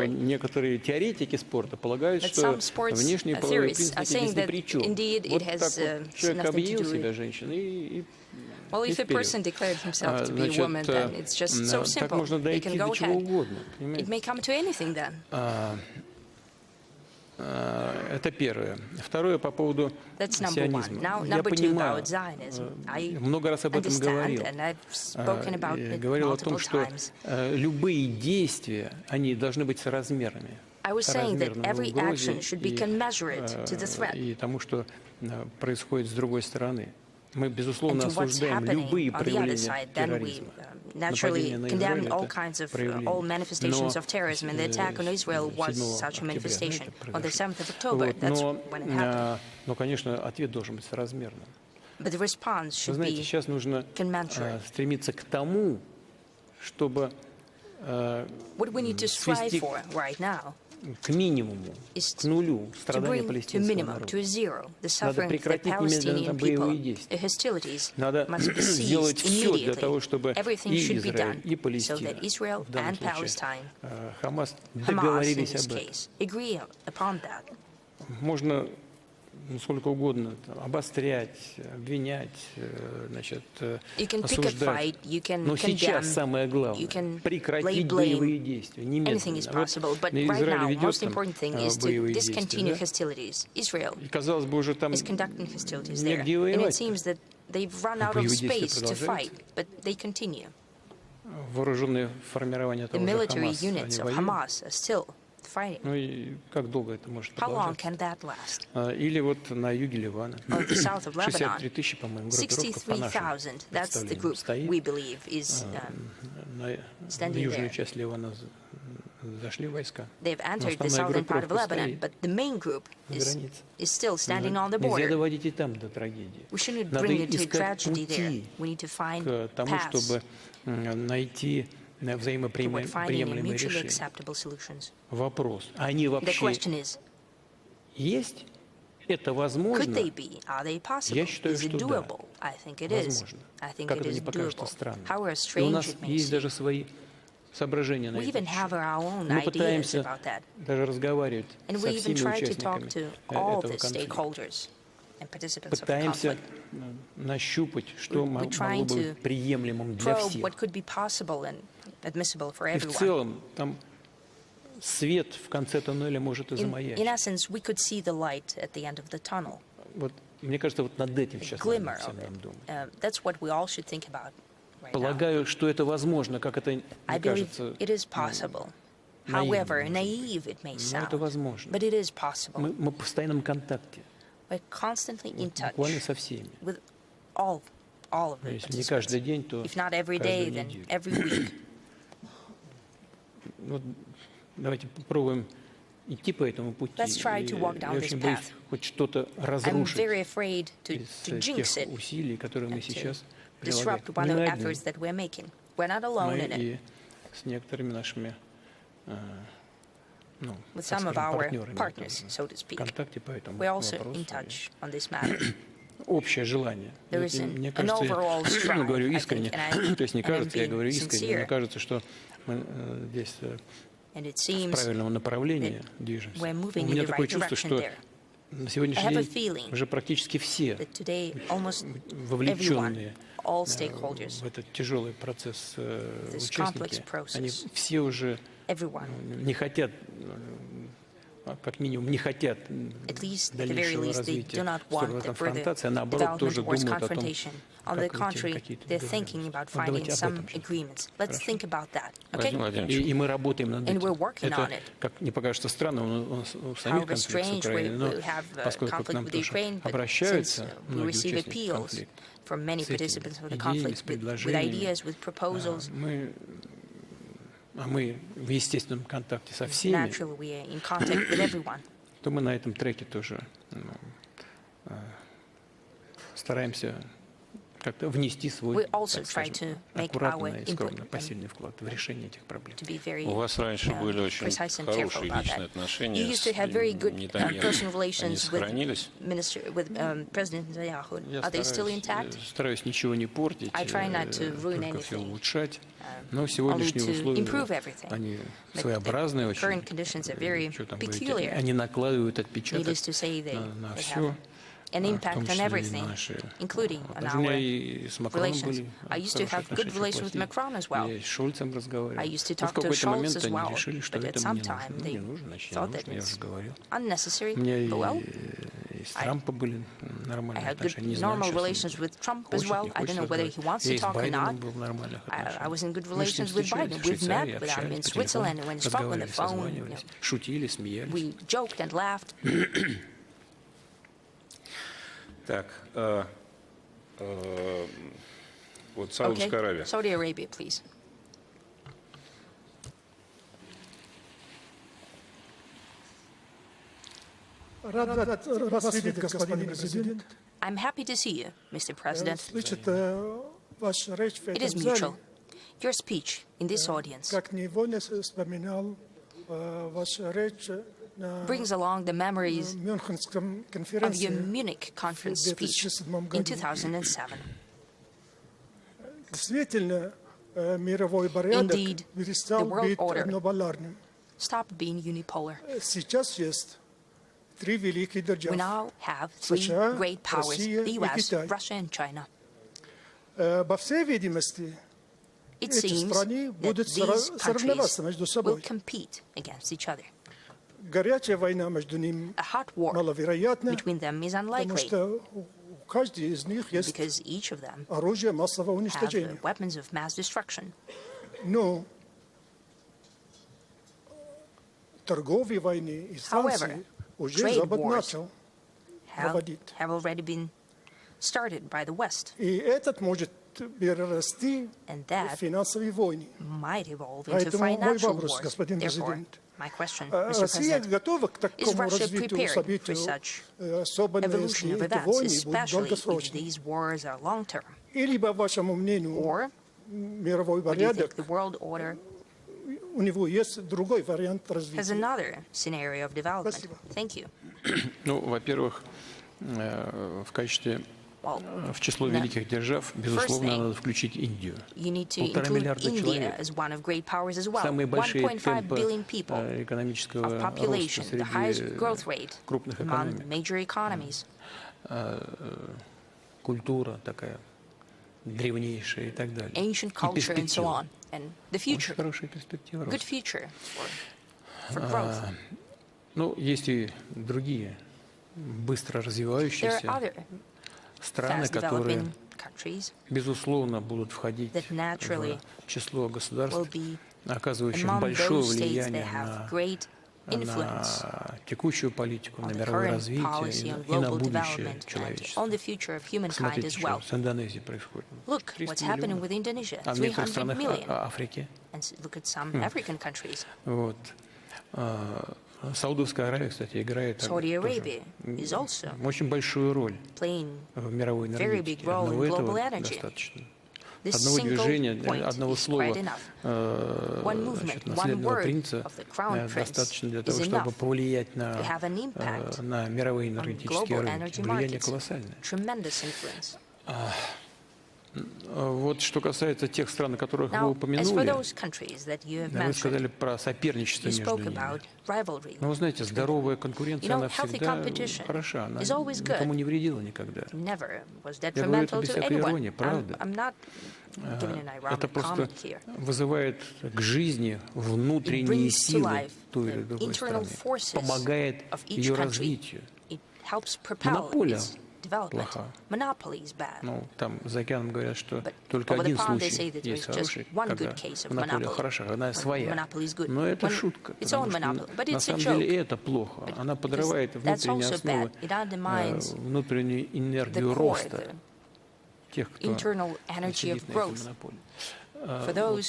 некоторые теоретики спорта полагают, что внешние половые признаки здесь ни при чем. Вот так вот человек объявил себя женщиной и вперед. Значит, так можно дойти до чего угодно. Это первое. Второе по поводу сионизма. Я понимаю, много раз об этом говорил. Говорил о том, что любые действия, они должны быть соразмерными. И тому, что происходит с другой стороны. Мы, безусловно, осуждаем любые проявления терроризма. Naturally condemn all kinds of all manifestations of terrorism, and the attack on Israel was such a manifestation on the 7th of October. That's when it happened. Но, конечно, ответ должен быть соразмерным. But the response should be commensurate. Сейчас нужно стремиться к тому, чтобы what we need to strive for right now к минимуму, к нулю страдания палестинского народа. Надо прекратить немедленно боевые действия. Надо сделать все для того, чтобы и Израиль, и Палестина, в данном случае Хамас, договорились об этом. Можно сколько угодно обострять, обвинять, значит, осуждать. Но сейчас самое главное — прекратить боевые действия немедленно. Вот Израиль ведет там боевые действия, да? И, казалось бы, уже там негде воевать. А боевые действия продолжаются. Вооруженные формирования того же Хамаса, они воюют. Ну и как долго это может продолжаться? Или вот на юге Ливана 63 тысячи, по-моему, группировка по нашему представлению стоит. На южную часть Ливана зашли войска. Но основная группировка стоит на границе. Нельзя доводить и там до трагедии. Надо искать пути к тому, чтобы найти взаимоприемлемые решения. Вопрос, они вообще есть? Это возможно? Я считаю, что да, возможно. Как это не покажется странным. И у нас есть даже свои соображения на это. Мы пытаемся даже разговаривать со всеми участниками этого конфликта. Пытаемся нащупать, что могло бы быть приемлемым для всех. И в целом там свет в конце тоннеля может и замаячить. Вот, мне кажется, вот над этим сейчас надо всем нам думать. Полагаю, что это возможно, как это не кажется наивным. Но это возможно. Мы в постоянном контакте. Буквально со всеми. Если не каждый день, то каждую неделю. Вот давайте попробуем идти по этому пути. Я очень боюсь хоть что-то разрушить из тех усилий, которые мы сейчас прилагаем. Мы и с некоторыми нашими партнерами в контакте по этому вопросу. Общее желание. Мне кажется, я говорю искренне, то есть не кажется, я говорю искренне, мне кажется, что мы здесь в правильном направлении движемся. У меня такое чувство, что на сегодняшний день уже практически все вовлеченные в этот тяжелый процесс участники, они все уже не хотят, как минимум, не хотят дальнейшего развития в сторону конфронтации, а наоборот тоже думают о том, как идти какие-то договоренности. Давайте и мы работаем над этим. Это, как не покажется странно, у самих конфликт с Украиной, но поскольку к нам тоже обращаются многие участники конфликта с этими идеями, с предложениями, мы в естественном контакте со всеми, то мы на этом треке тоже стараемся как-то внести свой, так скажем, аккуратный и скромно посильный вклад в решение этих проблем. У вас раньше были очень хорошие личные отношения с Нетаньяху. Они сохранились? Я стараюсь ничего не портить, только все улучшать. Но сегодняшние условия, они своеобразные очень. Что там говорить? Они накладывают отпечаток на все. An impact on everything, including on our relations. I used to have good relations with Macron as well. I used to talk to Scholz as well, but at some time they thought that it's unnecessary. Well, I had good normal relations with Trump as well. I don't know whether he wants to talk or not. I was in good relations with Biden. We've met with him in Switzerland and when he spoke on the phone. We joked and laughed. Так, вот Саудовская Аравия. Saudi Arabia, please. I'm happy to see you, Mr. President. It is mutual. Your speech in this audience brings along the memories of your Munich conference speech in 2007. Indeed, the world order stopped being unipolar. We now have three great powers, the US, Russia, and China. It seems that these countries will compete against each other. A hot war between them is unlikely, because each of them have weapons of mass destruction. However, trade wars have already been started by the West, and that might evolve into financial wars. Therefore, my question, Mr. President, is Russia prepared for such evolution of events, especially if these wars are long-term? Or do you think the world order has another scenario of development? Thank you. Ну, во-первых, в качестве в число великих держав, безусловно, надо включить Индию. 1,5 миллиарда человек. Самые большие темпы экономического роста среди крупных экономик. Культура такая древнейшая и так далее. И перспектива. Очень хорошая перспектива роста. Ну, есть и другие быстро развивающиеся страны, которые, безусловно, будут входить в число государств, оказывающих большое влияние на текущую политику, на мировое развитие и на будущее человечества. Смотрите, что с Индонезией происходит. 300 миллионов. А в некоторых странах Африки. Вот. Саудовская Аравия, кстати, играет очень большую роль в мировой энергетике. Одного этого достаточно. Одного движения, одного слова наследного принца достаточно для того, чтобы повлиять на мировые энергетические рынки. Влияние колоссальное. Вот что касается тех стран, о которых вы упомянули, вы сказали про соперничество между ними. Но вы знаете, здоровая конкуренция, она всегда хороша, она никому не вредила никогда. Я говорю это без всякой иронии, правда. Это просто вызывает к жизни внутренние силы той или другой страны, помогает ее развитию. Монополия плоха. Ну, там за океаном говорят, что только один случай есть хороший, когда монополия хороша, она своя. Но это шутка, потому что на самом деле это плохо. Она подрывает внутренние основы, внутреннюю энергию роста тех, кто сидит на этой монополии.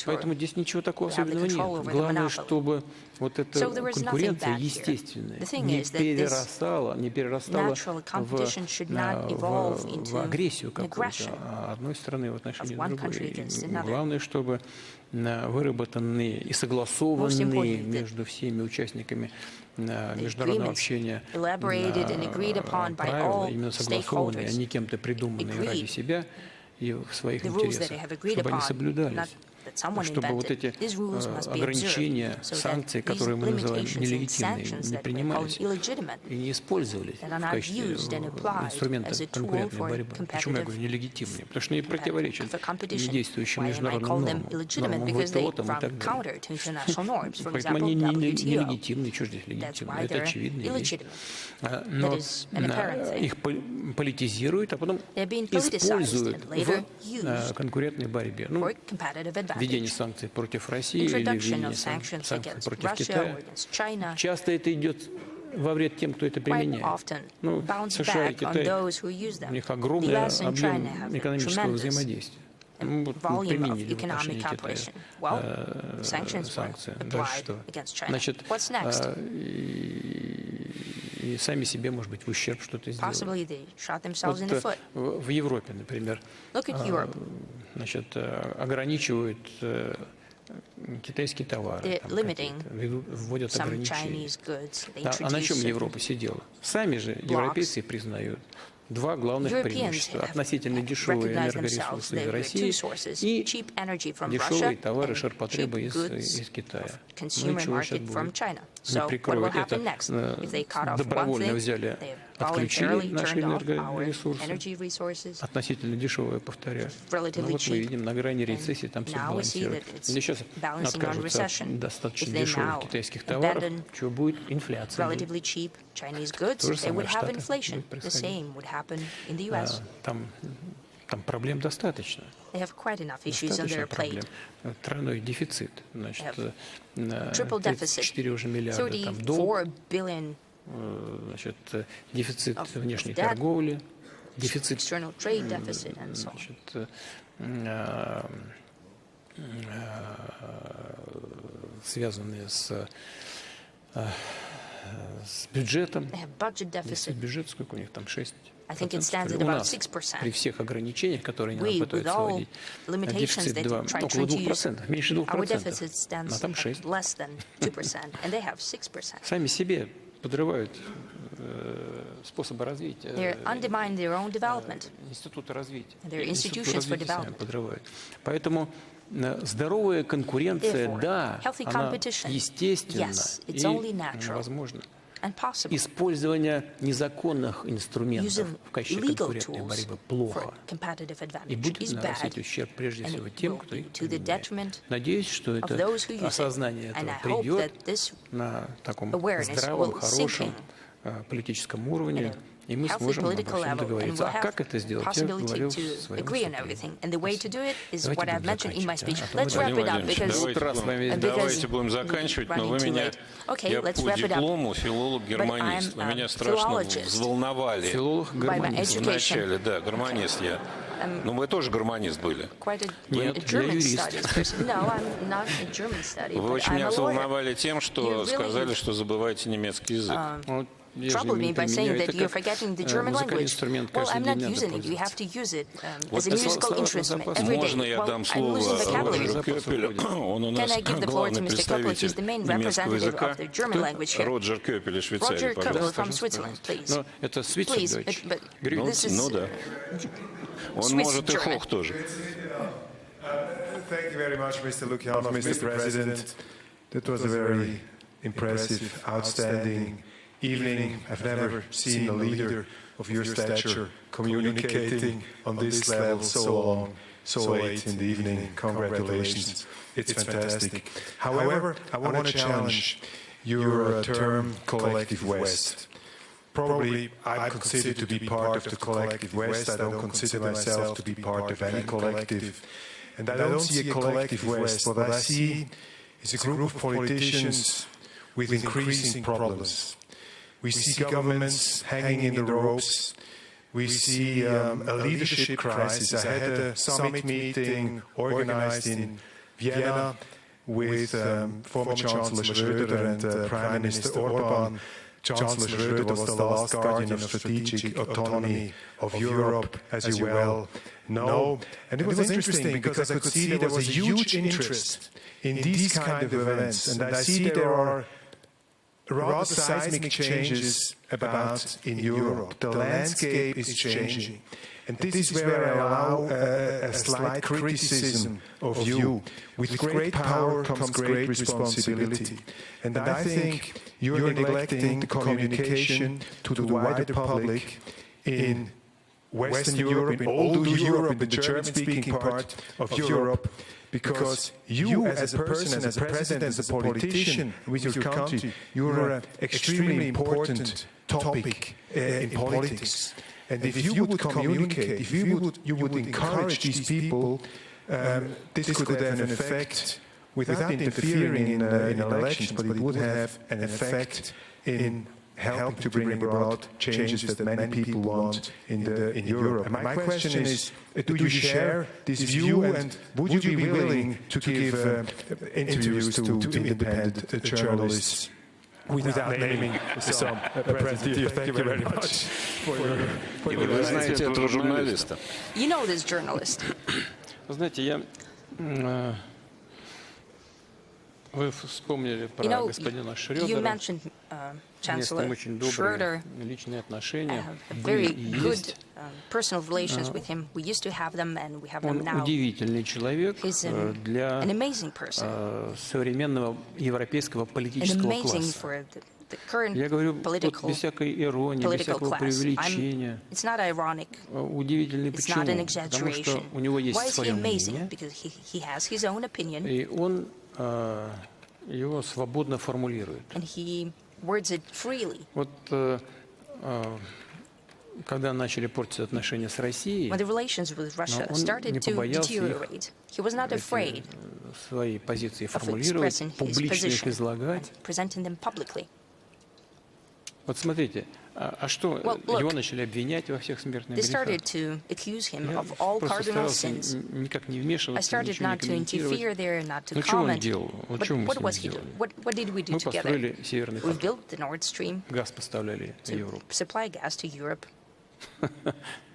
Поэтому здесь ничего такого особенного нет. Главное, чтобы вот эта конкуренция естественная не перерастала в агрессию какую-то одной страны в отношении другой. Главное, чтобы выработанные и согласованные между всеми участниками международного общения правила, именно согласованные, а не кем-то придуманные ради себя и в своих интересах, чтобы они соблюдались, чтобы вот эти ограничения, санкции, которые мы называем нелегитимными, не принимались и не использовались в качестве инструмента конкурентной борьбы. Почему я говорю нелегитимные? Потому что они противоречат действующим международным нормам ВТО там, и так далее. Поэтому они нелегитимные. Что же здесь легитимно? Это очевидно. Но их политизируют, а потом используют в конкурентной борьбе. Ну, введение санкций против России или введение санкций против Китая. Часто это идет во вред тем, кто это применяет. Ну, США и Китай, у них огромный объем экономического взаимодействия. Ну, вот мы применили в отношении Китая санкции. Дальше что? Значит, и сами себе, может быть, в ущерб что-то сделали. Вот, в Европе, например, значит, ограничивают китайские товары, They're limiting вводят some ограничения. Chinese goods. They А на чем introduce Европа сидела? Сами же европейцы признают два главных преимущества. Относительно дешевые энергоресурсы из России и дешевые товары ширпотреба из Китая. Ну и чего сейчас будет? Не прикроют это. Добровольно взяли, отключили наши энергоресурсы. Относительно дешевые, повторяю. Но вот мы видим, на грани рецессии там все балансирует. Если сейчас откажутся от достаточно дешевых китайских товаров, что будет? Инфляция. То же самое в Штатах. Там проблем достаточно. Достаточно проблем. Тройной дефицит. Значит, 34 уже миллиарда там долг. Значит, дефицит внешней торговли. Дефицит, значит, связанные с бюджетом. Дефицит бюджета, сколько у них там? 6%. I think it stands at about 6%. При всех ограничениях, которые они нам пытаются вводить, дефицит около 2%, меньше 2%, а там 6%. Сами себе подрывают способы развития. Институты развития. Сами подрывают. Поэтому здоровая конкуренция, да, она естественна и возможна. Использование незаконных инструментов в качестве конкурентной борьбы плохо и будет наносить ущерб прежде всего тем, кто их применяет. Надеюсь, что это осознание этого придет на таком здравом, хорошем политическом уровне, и мы сможем обо всем договориться. А как это сделать, я говорил в своем выступлении. Давайте будем заканчивать, но вы меня, я по диплому филолог-германист, вы меня страшно взволновали. Филолог-германист. Вначале, да, гармонист я. Ну, вы тоже гармонист были? Нет, я юрист. Вы очень меня взволновали тем, что сказали, что забываете немецкий язык. Trouble me by saying that you're forgetting the German language. Well, I'm not using it. You have to use it as a musical instrument every day. Можно я дам слово Роджеру Кёпелю? Он у нас главный представитель немецкого языка. Роджер Кёпель из Швейцарии, пожалуйста. Ну, это Свитцер, ну да. Он может и хох тоже. Thank you very much, Mr. Lukyanov, Mr. President. That was a very impressive, outstanding evening. I've never seen a leader of your stature communicating on this level so long, so late in the evening. Congratulations. It's fantastic. However, I want to challenge your term collective West. Probably I consider to be part of the collective West. I don't consider myself to be part of any collective. And I don't see a collective West. What I see is a group of politicians with increasing problems. We see governments hanging in the ropes. We see a leadership crisis. I had a summit meeting organized in Vienna with former Chancellor Schröder and Prime Minister Orban. Chancellor Schröder was the last guardian of strategic autonomy of Europe, as you well know. And it was interesting because I could see there was a huge interest in these kind of events. And I see there are rather seismic changes about in Europe. The landscape is changing. And this is where I allow a slight criticism of you. With great power comes great responsibility. And I think you're neglecting the communication to the wider public in Western Europe, in all Europe, in the German-speaking part of Europe, because you as a person, as a president, as a politician with your country, you're an extremely important topic in politics. And if you would communicate, if you would encourage these people, this could have an effect without interfering in elections, but it would have an effect in helping to bring about changes that many people want in Europe. And my question is, do you share this view, and would you be willing to give interviews to independent journalists without naming some president? Thank you very much for your Вы знаете этого журналиста? You know this journalist. Знаете, я Вы вспомнили про господина Шрёдера. С ним очень добрые личные отношения были и есть. Он удивительный человек для современного европейского политического класса. Я говорю без всякой иронии, без всякого преувеличения. Удивительный почему? Потому что у него есть свое мнение, и он его свободно формулирует. Вот когда начали портиться отношения с Россией, он не побоялся их, свои позиции формулировать, публично их излагать. Вот смотрите, а что, его начали обвинять во всех смертных грехах? Я просто старался никак не вмешиваться, ничего не комментировать. Но что он делал? Вот что мы с ним сделали? Мы построили Северный поток. Газ поставляли в Европу.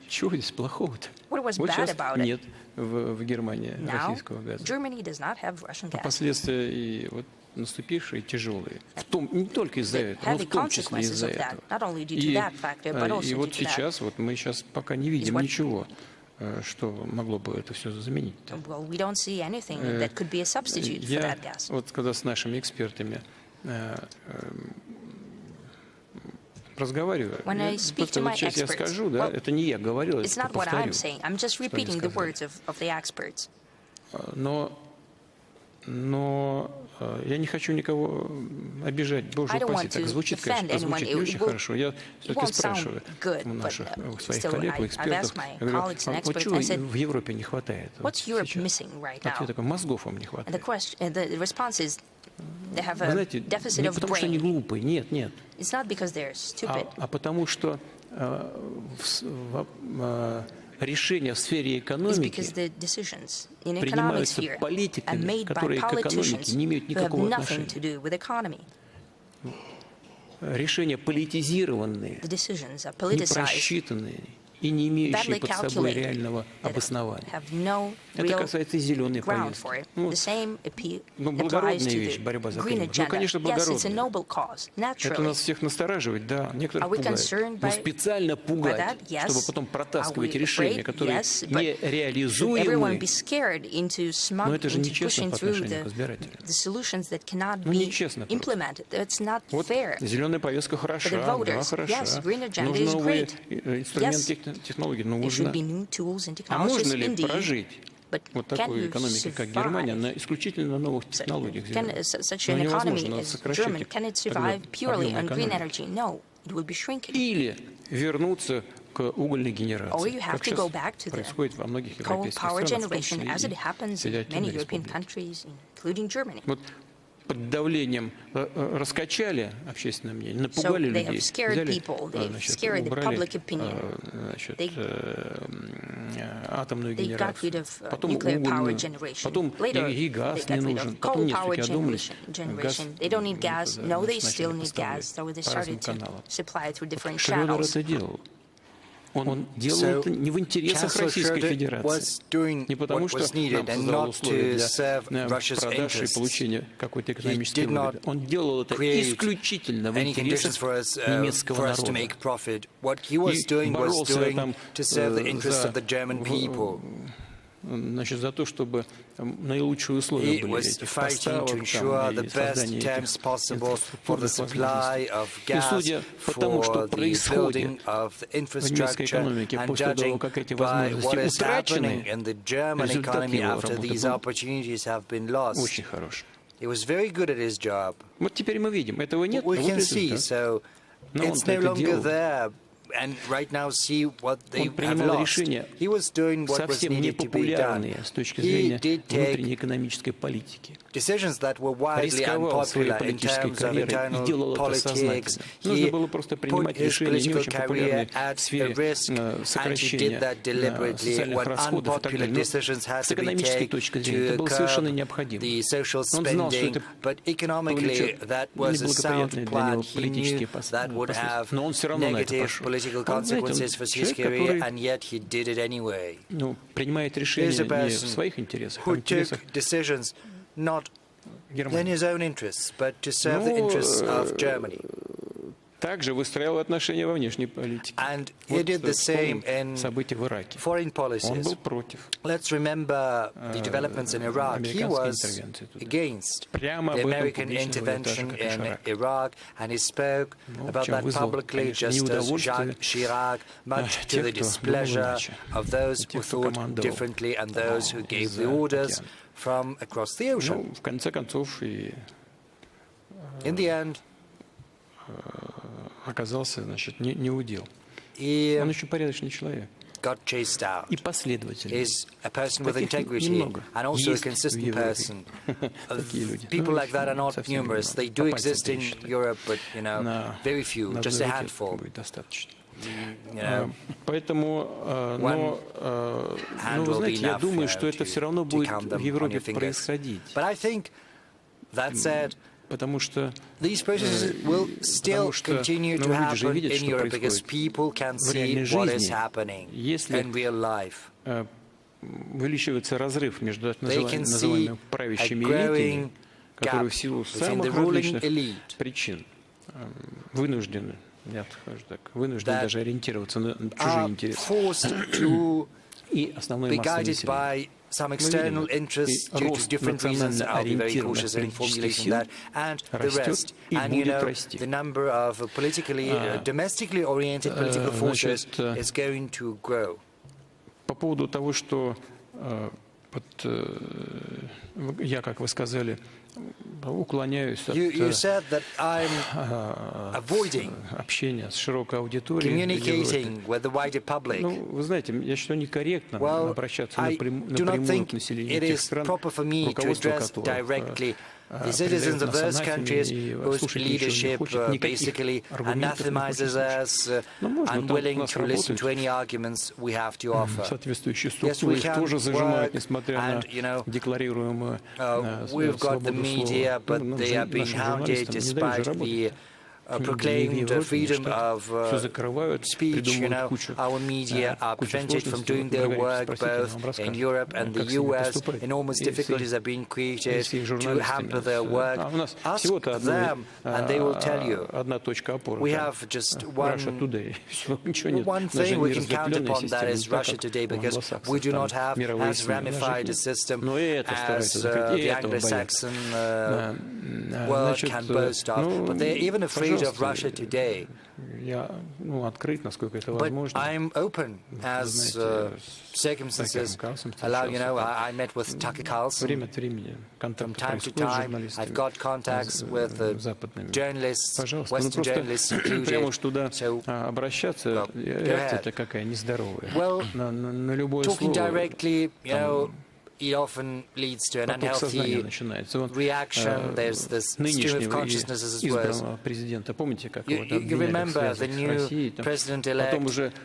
Чего здесь плохого-то? Вот сейчас нет в Германии российского газа. А последствия и вот наступившие тяжелые. Не только из-за этого, но в том числе из-за этого. И вот сейчас, вот мы сейчас пока не видим ничего, что могло бы это все заменить. Я вот когда с нашими экспертами разговариваю, просто вот сейчас я скажу, да, это не я говорил, это повторю, что они сказали. Но я не хочу никого обижать. Боже упаси, так звучит, конечно, звучит не очень хорошо. Я все-таки спрашиваю у своих коллег, у экспертов, я говорю, вот чего в Европе не хватает сейчас? Ответ такой, мозгов вам не хватает. Вы знаете, не потому что они глупые, нет. А потому что решения в сфере экономики принимаются политиками, которые к экономике не имеют никакого отношения. Решения политизированные, не просчитанные и не имеющие под собой реального обоснования. Это касается и зеленой повестки. Благородная вещь, борьба за климат. Ну, конечно, благородная. Это нас всех настораживает, да, некоторых пугает. Но специально пугать, чтобы потом протаскивать решения, которые не реализуемы. Но это же нечестно по отношению к избирателям. Ну, нечестно просто. Вот зеленая повестка хороша, да, хороша. Нужны новые инструменты, технологии, но нужно. А можно ли прожить вот такой экономики, как Германия, исключительно на новых технологиях зеленых? Но невозможно сокращать объем экономики. Или вернуться к угольной генерации, как сейчас происходит во многих европейских странах, в том числе и Федеративной Республике. Вот под давлением раскачали общественное мнение, напугали людей, взяли, убрали атомную генерацию, потом угольную, потом и газ не нужен, потом все-таки одумались, газ начали поставлять по разным каналам. Шрёдер это делал. Он делал это не в интересах Российской Федерации, не потому что нам создал условия для продажи и получения какой-то экономической выгоды. Он делал это исключительно в интересах немецкого народа. И боролся там значит, за то, чтобы наилучшие условия были этих поставок, там, и создания этих инфраструктурных возможностей. И судя по тому, что происходит в немецкой экономике после того, как эти возможности утрачены, результат его работы был очень хороший. Вот теперь мы видим, этого нет, а вот результат. Но он это делал. Он принимал решения совсем непопулярные с точки зрения внутренней экономической политики. Рисковал своей политической карьерой и делал это сознательно. Нужно было просто принимать решения не очень популярные в сфере сокращения социальных расходов и так далее. Но с экономической точки зрения это было совершенно необходимо. Он знал, что это повлечет неблагоприятные для него политические последствия. Но он все равно на это пошел. Человек, который принимает решения не в своих интересах, а в интересах in his own interests, but to serve the interests of Germany. Также выстраивал отношения во внешней политике. And he did the same in foreign policies. Let's remember the developments in Iraq. He was against the American intervention in Iraq, and he spoke about that publicly, just as Jacques Chirac, much to the displeasure of those who thought differently and those who gave the orders from across the ocean. In the end, оказался, значит, не удел. Он еще порядочный человек. Got chased out. И последовательный. Is a person with integrity and also a consistent person. People like that are not numerous. They do exist in Europe, but you know, very few, just a handful. Поэтому, но вы знаете, я думаю, что это все равно будет в Европе происходить. But I think that said, потому что these processes will still continue to happen in Europe because people can see what is happening in real life. Увеличивается разрыв между называемыми правящими элитами, которые в силу самых различных причин вынуждены, я скажу так, вынуждены даже ориентироваться на чужие интересы. И основной массой населения. Some external interests due to different reasons. I'll be very cautious in formulating that. And the rest. And you know, the number of politically, domestically oriented political forces is going to grow. По поводу того, что я, как вы сказали, уклоняюсь от общения с широкой аудиторией. Ну, вы знаете, я считаю некорректно обращаться напрямую к населению тех стран, руководство которых the citizens of those countries whose leadership basically anathemizes us, unwilling to listen to any arguments we have to offer. Yes, we can work, and, you know, we've got the media, but they are being hounded despite the proclaimed freedom of speech. You know, our media are prevented from doing their work both in Europe and the US. Enormous difficulties are being created to hamper their work. Ask them and they will tell you. We have just one thing we can count upon, that is Russia Today, because we do not have as ramified a system as the Anglo-Saxon world can boast of. But they're even afraid of Russia Today. But I'm open as circumstances allow. You know, I met with Tucker Carlson. From time to time, I've got contacts with journalists, Western journalists included. So, well, talking directly, you know, it often leads to an unhealthy reaction. There's this stream of consciousness as well. You remember the new president-elect,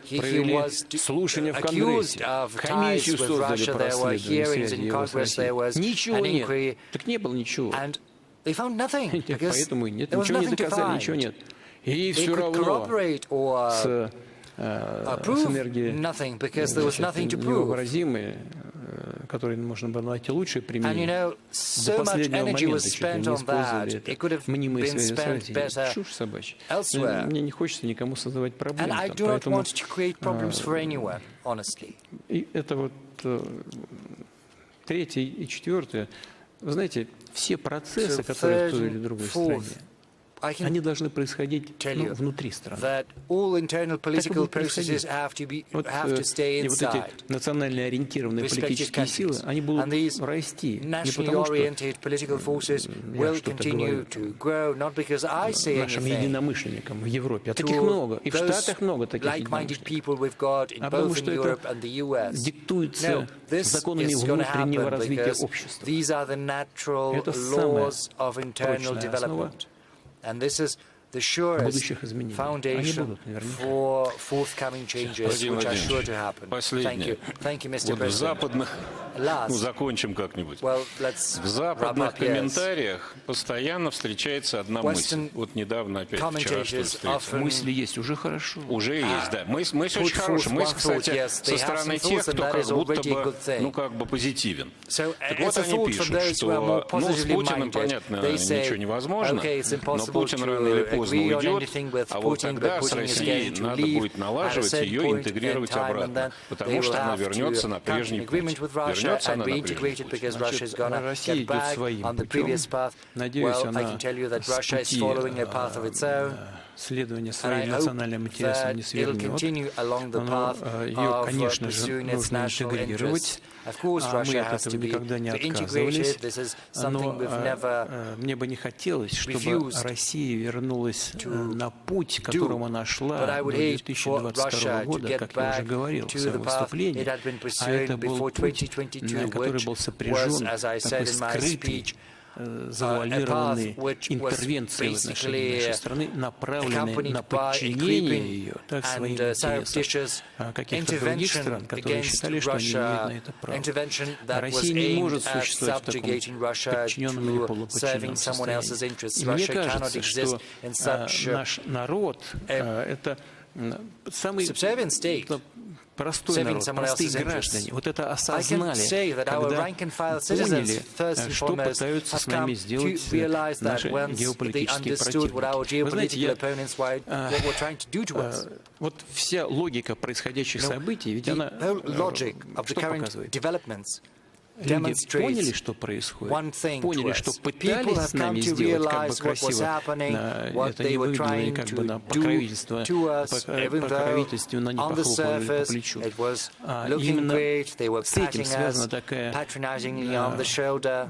he was accused of ties with Russia. There were hearings in Congress, there was an inquiry, and they found nothing, because there was nothing to find. They could corroborate or prove nothing, because there was nothing to prove. And you know, so much energy was spent on that. It could have been spent better elsewhere. And I do not want to create problems for anyone, honestly. Третье и четвертое. Вы знаете, все процессы, которые в той или другой стране, они должны происходить внутри страны. That all internal political processes have to stay inside. Вот эти национально ориентированные политические силы, они будут расти не потому, что нашим единомышленникам в Европе, а таких много, и в Штатах много таких единомышленников, а потому что это диктуется законами внутреннего развития общества. Это самая прочная основа. And this is the surest foundation for forthcoming changes, which are sure to happen. Thank you. Thank you, Mr. President. Ну, закончим как-нибудь. В западных комментариях постоянно встречается одна мысль. Вот недавно опять вчера что-то мысли есть, уже хорошо. Уже есть, да. Мысль очень хорошая. Мысль, кстати, со стороны тех, кто как будто бы, ну, как бы позитивен. Так вот они пишут, что, ну, с Путиным, понятно, ничего невозможно, но Путин рано или поздно уйдет, а вот тогда с Россией надо будет налаживать ее, интегрировать обратно, потому что она вернется на прежний путь. Вернется она на прежний путь. Значит, Россия идет своим путем. Надеюсь, она с пути следования своим национальным интересам не свернет. Но ее, конечно же, нужно интегрировать. Мы от этого никогда не отказывались. Но мне бы не хотелось, чтобы Россия вернулась на путь, к которому она шла до 2022 года, как я уже говорил в своем выступлении. А это был путь, который был сопряжен такой скрытой, завуалированные интервенции в отношении нашей страны, направленные на подчинение ее так, своим интересам каких-то других стран, которые считали, что они имеют на это право. Россия не может существовать в таком подчиненном или полуподчиненном состоянии. И мне кажется, что наш народ — это самый простой народ, простые граждане, вот это осознали, когда поняли, что пытаются с нами сделать наши геополитические противники. Вы знаете, вот вся логика происходящих событий, ведь она что показывает? Люди поняли, что происходит, поняли, что пытались с нами сделать, как бы красиво, это не выглядело, и как бы на покровительство на не похлопали по плечу. Именно с этим связана такая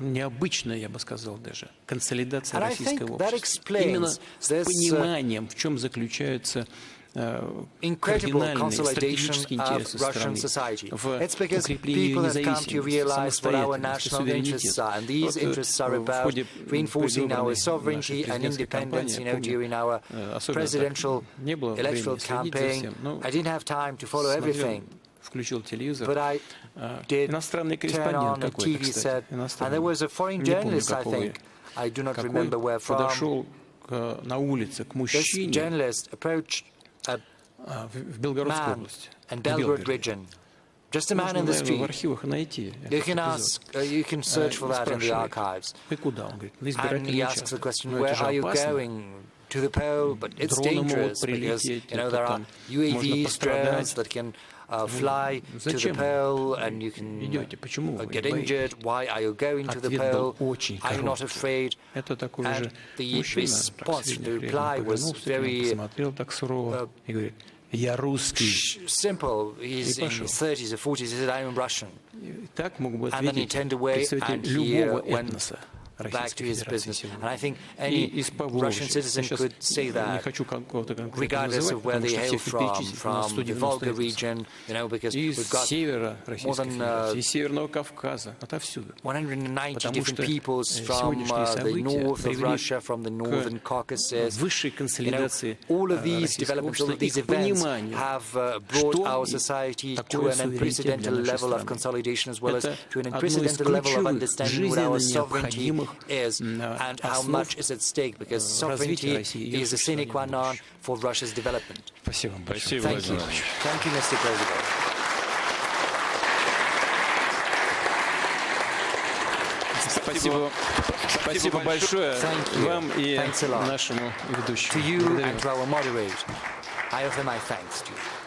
необычная, я бы сказал даже, консолидация российского общества. Именно с пониманием, в чем заключаются кардинальные стратегические интересы страны в укреплении ее независимости, самостоятельности, суверенитета. В ходе предвыборной нашей кампании, я помню, особенно не было времени следить за всем, но смотрел, включил телевизор, иностранный корреспондент какой-то, кстати, иностранный, не помню какой, подошел на улице к мужчине в Белгородской области, в Белгороде. Можно, наверное, в архивах найти этот эпизод. Спрашивает, и куда? Он говорит, на избирательный участок. Но это же опасно. Дроны могут прилететь, там можно пострадать. Зачем идете? Почему вы боитесь? Ответ был очень короткий. Это такой же мужчина, средних лет, повернулся, посмотрел так сурово и говорит, я русский. И пошел. И так мог бы ответить представитель любого этноса. Back to his business. And I think any Russian citizen could say that, regardless of where they hail from the Volga region, you know, because we've got more than 190 different peoples from the north of Russia, from the northern Caucasus. You know, all of these developments, all of these events have brought our society to an unprecedented level of consolidation, as well as to an unprecedented level of understanding what our sovereignty is and how much is at stake, because sovereignty is a sine qua non for Russia's development. Thank you. Thank you, Mr. President. Спасибо большое вам и нашему ведущему. To you and to our moderator, I offer my thanks to you.